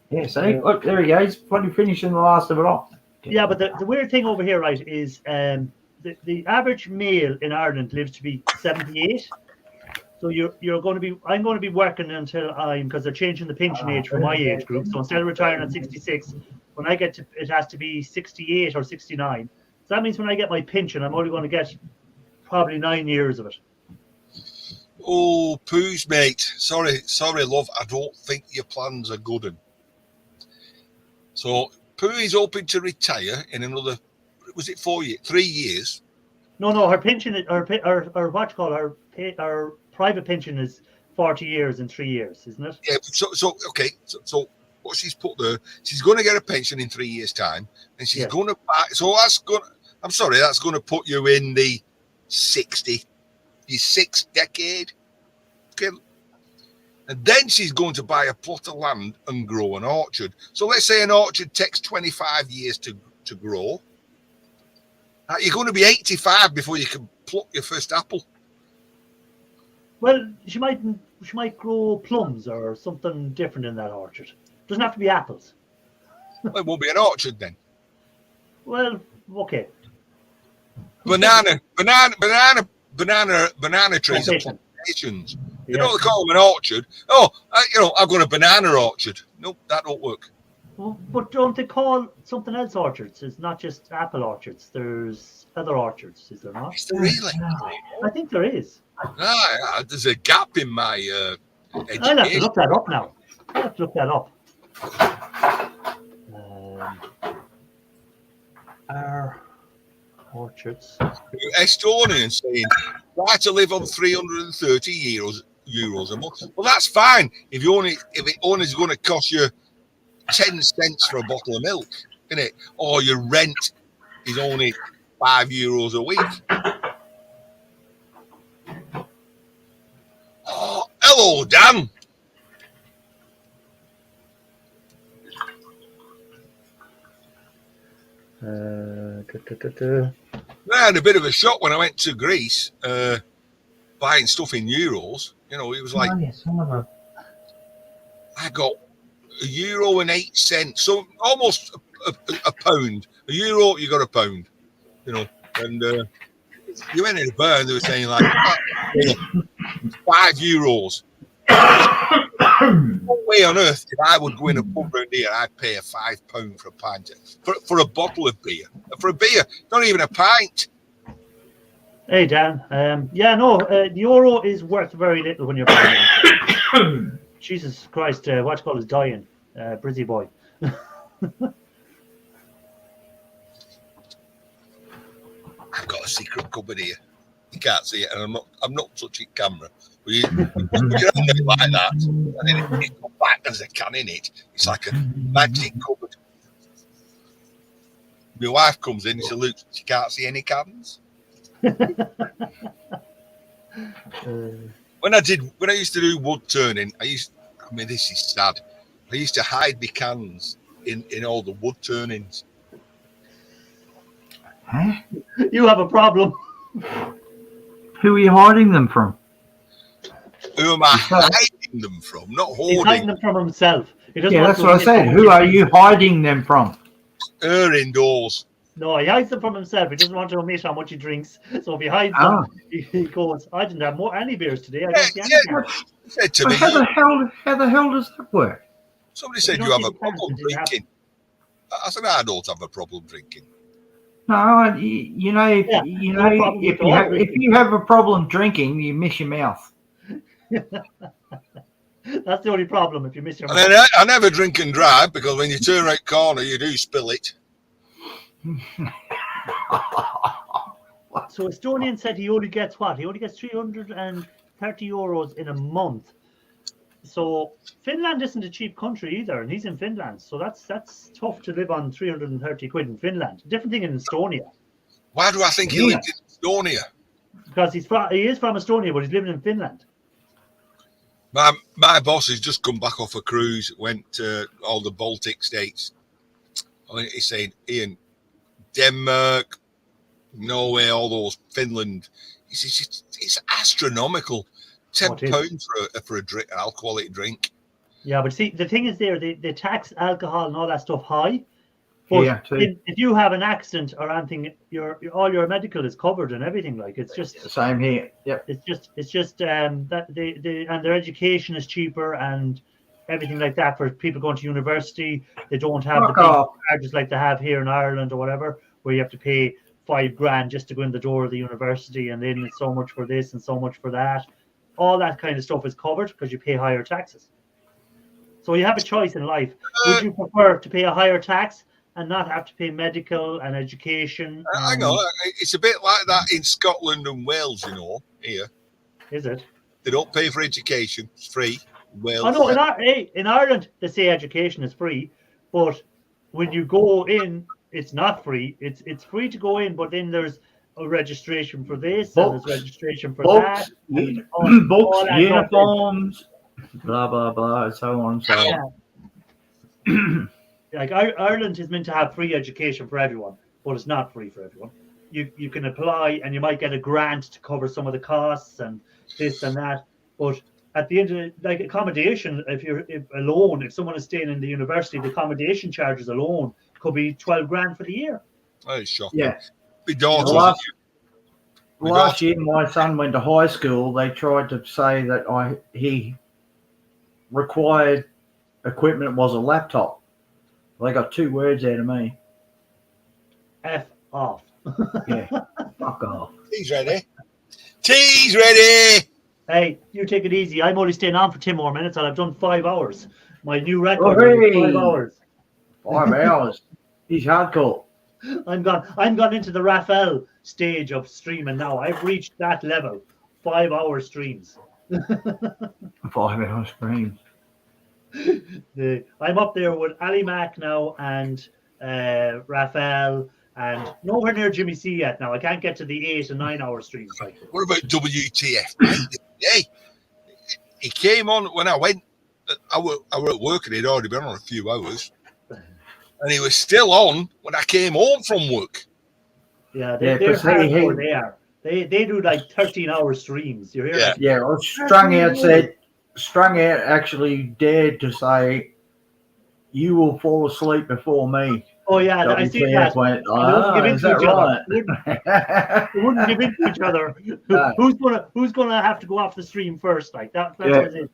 Yeah, see, look, there he goes. Bloody finishing the last of it off. Yeah, but the weird thing over here, right, is the average male in Ireland lives to be 78. So I'm going to be working until because they're changing the pension age for my age group. So instead of retiring at 66, when I get to, it has to be 68 or 69. So that means when I get my pension, I'm only going to get probably 9 years of it. Oh, Pooh's mate. Sorry, love. I don't think your plans are good. So Pooh is hoping to retire in another, was it 4 years? 3 years? No, her pension, her what you call her private pension is 40 years in 3 years, isn't it? Yeah. So okay. So what she's put there, she's going to get a pension in 3 years' time, and she's going to buy. So that's going. I'm sorry, that's going to put you in the your sixth decade. Okay. And then she's going to buy a plot of land and grow an orchard. So let's say an orchard takes 25 years to grow. You're going to be 85 before you can pluck your first apple. Well, she might grow plums or something different in that orchard. Doesn't have to be apples. Well, it won't be an orchard then. Well, okay. Banana trees are plantations. You know, they call them an orchard. Oh, I've got a banana orchard. Nope, that don't work. Well, but don't they call something else orchards? It's not just apple orchards. There's other orchards, is there not? Is there really? I think there is. There's a gap in my I'll have to education. look that up now. I'll have to look that up. Our orchards. Estonians saying, try to live on 330 euros a month. Well, that's fine if it only is going to cost you 10 cents for a bottle of milk, isn't it? Or your rent is only €5 a week. Oh, hello, Dan. I had a bit of a shock when I went to Greece, buying stuff in euros. You know, it was like I got €1.08, so almost a pound. A euro, you got a pound. You know, and you went in a bar and they were saying like €5. No way on earth if I would go in a pub round here, I'd pay a £5 for a pint for a bottle of beer. For a beer, not even a pint. Hey Dan, the euro is worth very little when you're buying it. Jesus Christ, what you call is dying, Brizzy boy. I've got a secret cupboard here. You can't see it, and I'm not touching camera. But you don't do it like that, and then it comes back. There's a can in it. It's like a magic cupboard. My wife comes in and she looks. She can't see any cans. When I used to do wood turning, this is sad. I used to hide my cans in all the wood turnings. Huh? You have a problem. Who are you hiding them from? Who am I hiding them from? Not He's hoarding. hiding them from himself. He doesn't Yeah, want that's to what I admit said. that. Who are you hiding them from? Her indoors. No, he hides them from himself. He doesn't want to admit how much he drinks. So if he hides them, he goes, I didn't have any beers today. I don't see any cans." Said to But me, how the hell does that work? somebody said You you don't have see a the cans, problem do you have- drinking. I said I don't have a problem drinking. No, you know, if Yeah, you no know, problem if at all if you have a problem drinking, you miss your mouth. That's the only problem if you miss your And then I never drink and drive because when you turn right corner, you do spill it. So Estonian said he only gets what? He only gets 330 euros in a month. So Finland isn't a cheap country either, and he's in Finland. So that's tough to live on 330 quid in Finland. Different thing in Estonia. Why do I think he lived in Estonia? Because he is from Estonia, but he's living in Finland. My boss has just come back off a cruise, went to all the Baltic states. He's saying, Ian, Denmark, Norway, all those, Finland. He says it's astronomical. £10 for a drink, alcoholic drink. Yeah, but see, the thing is they tax alcohol and all that stuff high. But Yeah, too. if you have an accident or anything, all your medical is covered and everything. Like it's just Same here. Yep. it's just that and their education is cheaper and everything like that for people going to university. They don't have the Fuck big off. charges like they have here in Ireland or whatever, where you have to pay $5,000 just to go in the door of the university, and then it's so much for this and so much for that. All that kind of stuff is covered because you pay higher taxes. So you have a choice in life. Would you prefer to pay a higher tax and not have to pay medical and education? I know. It's a bit like that in Scotland and Wales, you know, here. Is it? They don't pay for education. It's free. Wales. I know in Ireland they say education is free, but when you go in, it's not free. It's free to go in, but then there's a registration for this and there's registration for that. Books, that uniforms, blah blah blah, so on and so on. Yeah. Like Ireland is meant to have free education for everyone, but it's not free for everyone. You can apply and you might get a grant to cover some of the costs and this and that, but at the end of it, like accommodation, if someone is staying in the university, the accommodation charges alone could be $12,000 for the year. That is shocking. Yeah. My daughter, last year my son went to high school. They tried to say that he required equipment was a laptop. They got 2 words out of me. F off. Yeah, fuck off. Tea's ready. Tea's ready. Hey, you take it easy. I'm only staying on for 10 more minutes and I've done 5 hours. My new record is 5 hours. 5 hours. He's hardcore. I'm gone into the Raphael stage of streaming now. I've reached that level. 5 hour streams. 5 hour streams. I'm up there with Ali Mac now and Raphael, and nowhere near Jimmy C yet now. I can't get to the 8 and 9 hour streams. Like. What about WTF? Hey, he came on when I went. I were at work and he'd already been on a few hours. And he was still on when I came home from work. Yeah, they're hardcore, they are. They do like 13-hour streams. You hear that? Yeah, well, Strung Out actually dared to say, "You will fall asleep before me." Oh yeah, I see that. Went, is that right? They wouldn't give in to each other. No. Who's gonna have to go off the stream first? Like that's what it is.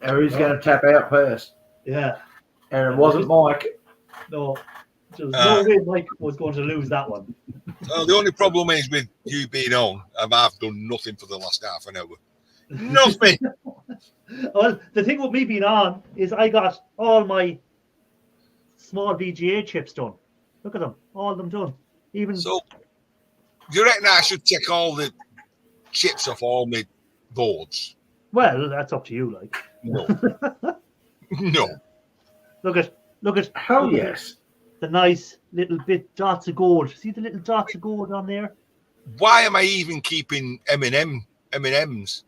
Who's going to tap out first? Yeah. And it wasn't Mike. No. There's no way Mike was going to lose that one. Well, the only problem is with you being on, I've done nothing for the last half an hour. Nothing. Well, the thing with me being on is I got all my small VGA chips done. Look at them. All of them done. Even so, do you reckon I should take all the chips off all my boards? Well, that's up to you, like. No. No. Look at hell yes. The nice little bit dots of gold. See the little dots of gold on there? Why am I even keeping M&Ms?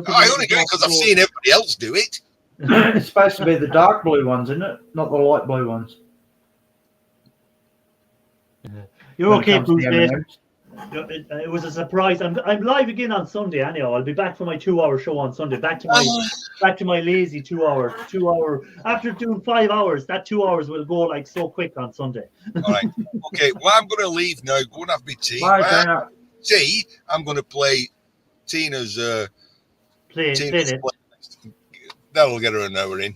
I only do it because I've seen everybody else do it. It's supposed to be the dark blue ones, isn't it? Not the light blue ones. You're okay, Bruce. It was a surprise. I'm live again on Sunday. Anyhow, I'll be back for my 2-hour show on Sunday. Back to my lazy 2 hour. After doing 5 hours, that 2 hours will go like so quick on Sunday. All right. Okay. Well, I'm going to leave now. Go and have my tea. Tea. I'm going to play Tina's. Tina's playlist. That'll get her an hour in.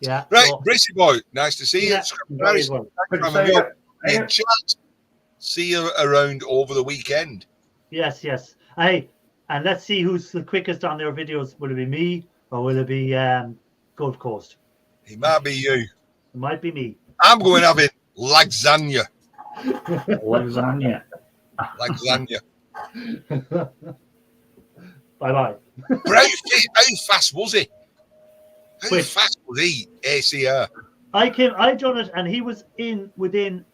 Yeah. Right, so, Brissy boy. Nice to see you. Very well. Chat. See you around over the weekend. Yes. Hey, and let's see who's the quickest on their videos. Will it be me or will it be Gold Coast? It might be you. It might be me. I'm going to have it lasagna. Lasagna. Bye. How fast was he? How fast was he? ACR. I done it, and he was in within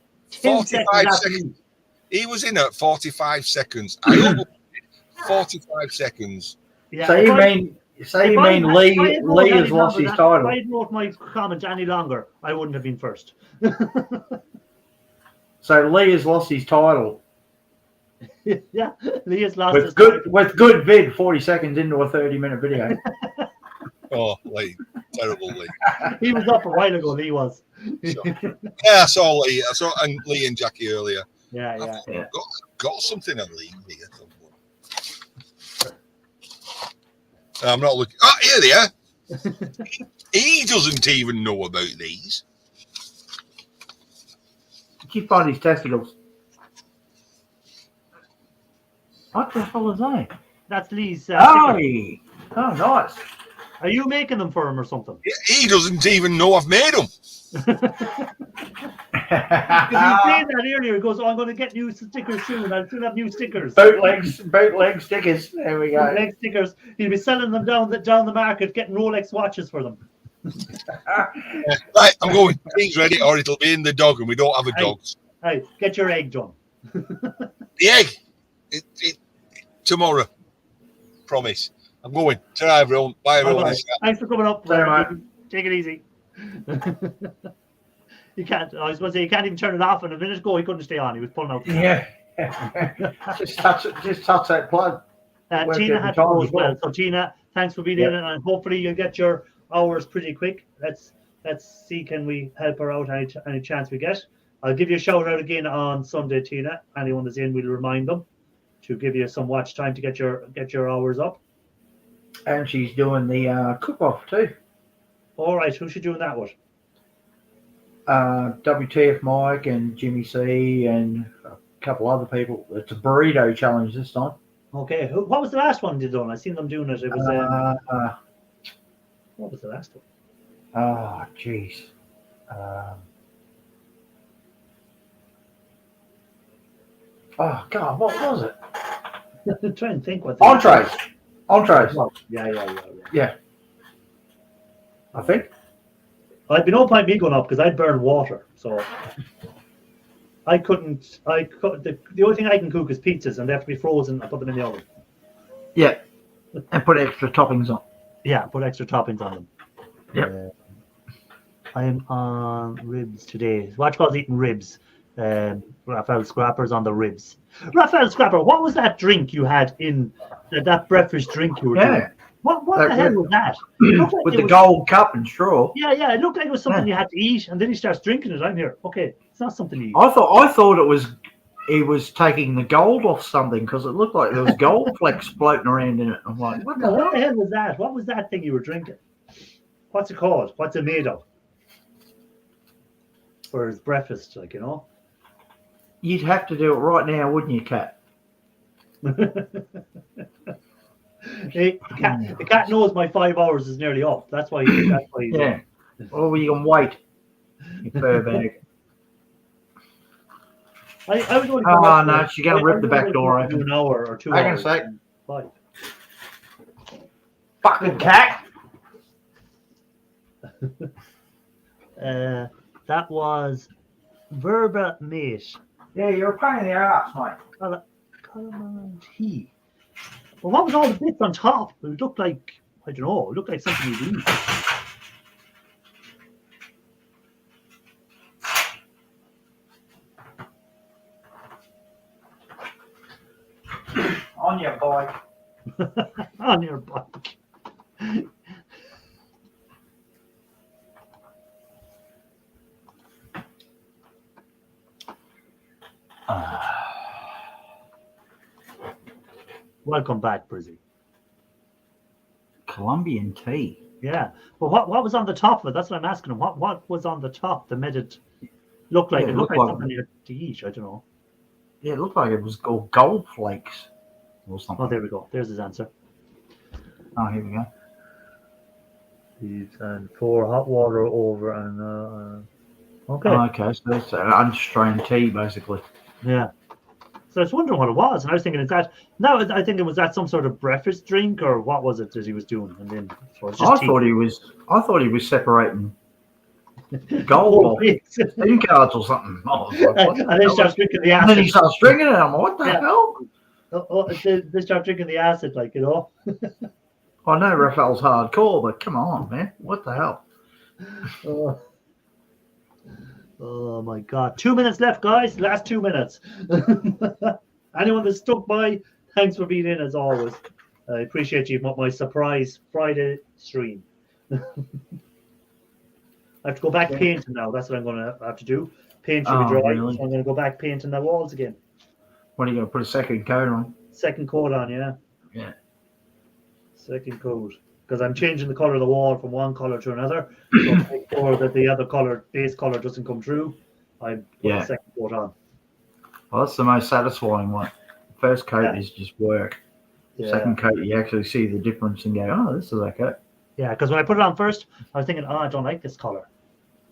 45 seconds. He was in at 45 seconds. I almost did 45 seconds. Yeah. So you mean Lee has lost his title? If I wrote my comment any longer, I wouldn't have been first. So Lee has lost his title. Yeah, Lee has lost his title. With good vid, 40 seconds into a 30-minute video. Oh, Lee. Terrible Lee. He was up a while ago, Lee was. So, yeah, I saw Lee. I saw Lee and Jackie earlier. Yeah. Got something on Lee here. I'm not looking. Oh, here they are. He doesn't even know about these. Keep on his testicles. What the hell is that? That's Lee's. Oh, nice. Are you making them for him or something? He doesn't even know I've made them. Because he said that earlier. He goes, I'm going to get new stickers soon. I'll soon have new stickers. Bootleg stickers. There we go. Bootleg stickers. He'll be selling them down the market, getting Rolex watches for them. Right, I'm going. Things ready, or it'll be in the dog, and we don't have a dog. Hey, get your egg done. The egg. Tomorrow. Promise. I'm going. Ta-ra, everyone. Bye, everyone. Thanks for coming up. Take it easy. You can't. I was going to say you can't even turn it off. And a minute ago, he couldn't stay on. He was pulling out. Yeah. just touch that plug. Tina had to go as well. So Tina, thanks for being in, and hopefully you'll get your hours pretty quick. Let's see, can we help her out any chance we get? I'll give you a shout out again on Sunday, Tina. Anyone that's in, we'll remind them. to give you some watch time to get your hours up. And she's doing the cook-off too. All right, who's she doing that with? WTF Mike and Jimmy C and a couple other people. It's a burrito challenge this time. Okay, what was the last one you done? I seen them doing it. It was what was the last one? Oh, jeez. Oh God, what was it? I'm trying to think what. Entrees. Yeah. I think. I'd be no point me going up because I'd burn water, so I couldn't. The only thing I can cook is pizzas, and they have to be frozen. I put them in the oven. Yeah, and put extra toppings on. Yeah, put extra toppings on them. Yeah. I'm on ribs today. Watchball's eating ribs. Raphael Scrapper's on the ribs. Raphael Scrapper, what was that drink you had in that breakfast drink you were doing? What the hell was that? Like with the gold cup and straw. Yeah, it looked like it was something you had to eat, and then he starts drinking it. I'm here. Okay, it's not something you eat. I thought it was he was taking the gold off something because it looked like there was gold flecks floating around in it. I'm like, what the hell was that? What was that thing you were drinking? What's it called? What's it made of? For his breakfast, like, you know? You'd have to do it right now, wouldn't you, Cat? The cat knows my 5 hours is nearly up. That's why he's yeah. Or you can wait. You fur bag. I was going to oh no, she's gonna rip the back door open. An hour or 2 Hang hours. on a sec. 5. Fucking cat. That was Verba Mate. Yeah, you're a pain in the ass, mate. Calamanti. Well, what was all the bits on top? It looked like, I don't know, it looked like something you'd eat. On your bike. On your bike. Welcome back, Brizzy. Colombian tea. Yeah. Well, what was on the top of it? That's what I'm asking him. What was on the top that made it look like it looked like something you had to eat? I don't know. Yeah, it looked like it was gold flakes or something. Oh, there we go. There's his answer. Oh, here we go. And pour hot water over and okay. Oh, okay, so that's an unstrained tea, basically. Yeah. So I was wondering what it was, and I was thinking, is that now? I think it was that some sort of breakfast drink, or what was it that he was doing? And then so it's just I thought he was separating gold off SIM cards or something. Oh, like, and then he starts drinking the acid. And then he starts drinking it. I'm like, what the hell? They start drinking the acid, like, you know. I know Raphael's hardcore, but come on, man, what the hell? Oh my God. 2 minutes left, guys. Last 2 minutes. Anyone that's stuck by, thanks for being in as always. I appreciate you. My surprise Friday stream. I have to go back painting now. That's what I'm going to have to do. Paint should be dry. Really? So I'm going to go back painting the walls again. What are you going to put a second coat on? Second coat on, yeah. Yeah. Second coat. Because I'm changing the color of the wall from one color to another, so make sure that the other color, base color, doesn't come through. I put the second coat on. Well, that's the most satisfying one. First coat is just work. Yeah. Second coat, you actually see the difference and go, "Oh, this is okay." Yeah, because when I put it on first, I was thinking, "Oh, I don't like this color,"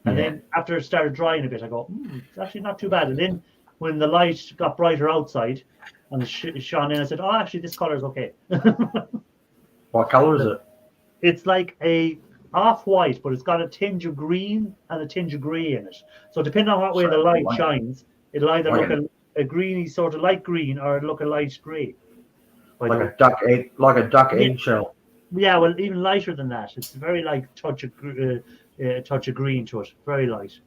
and then after it started drying a bit, I go, "It's actually not too bad." And then when the light got brighter outside and it shone in, I said, "Oh, actually, this color is okay." What color is it? It's like a off-white, but it's got a tinge of green and a tinge of grey in it. So depending on what way the light shines, it'll either look a greeny sort of light green or it'll look a light grey. Like a duck eggshell. Yeah, well, even lighter than that. It's very light touch of green to it. Very light.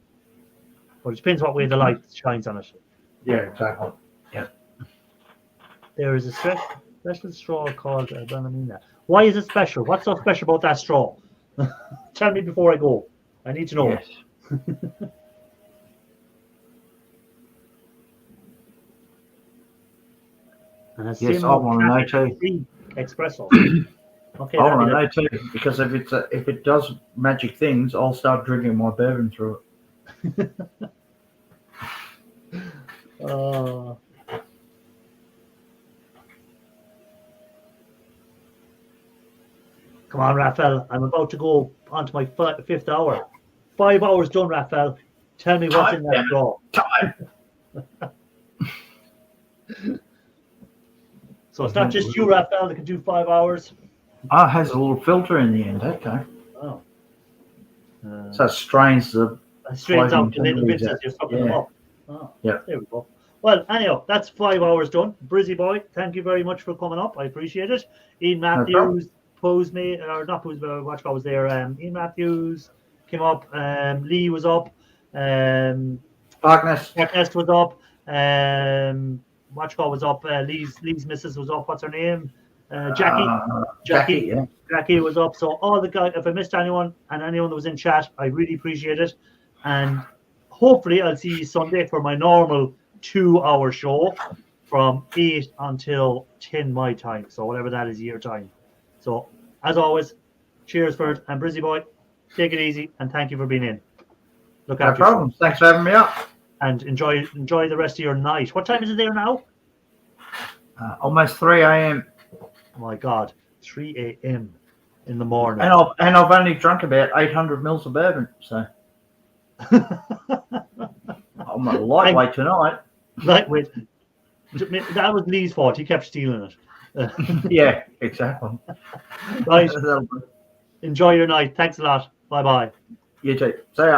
But it depends what way the light shines on it. Yeah, exactly. Yeah. There is a special straw called Banamina. Why is it special? What's so special about that straw? Tell me before I go. I need to know. Yes. And a Yes, I Sim want to know too. Cafe Espresso. Okay, I that'd want be to know too, because if it does magic things, I'll start drinking my bourbon through it. Come on, Raphael. I'm about to go on to my fifth hour. 5 hours done, Raphael. Tell me what's in that draw. Time. So it's not just you, Raphael, that can do 5 hours. Oh, it has a little filter in the end. Okay. Oh. So it strains the. It straightens out the floating little bits teas as you're sucking them yeah. up. Oh, Yeah. there we go. Well, anyhow, that's 5 hours done. Brizzy boy, thank you very much for coming up. I appreciate it. Ian Matthews, Watchcall was there. Ian Matthews came up. Lee was up. Darkness. Darkness was up. Watchcall was up. Lee's missus was up. What's her name? Jackie. Yeah. Jackie was up. So all the guys, if I missed anyone and anyone that was in chat, I really appreciate it. And hopefully I'll see you Sunday for my normal 2-hour show from 8 until 10 my time. So whatever that is your time. So as always, cheers for it. And Brizzy boy, take it easy and thank you for being in. Look No after problem. yourself. Thanks for having me up. And enjoy the rest of your night. What time is it there now? Almost 3 a.m. Oh my God, 3 a.m. in the morning. And I've only drunk about 800 mils of bourbon, so I'm a lightweight tonight. Lightweight. That was Lee's fault. He kept stealing it. Yeah, exactly. Right. Enjoy your night. Thanks a lot. Bye bye. You too. See ya.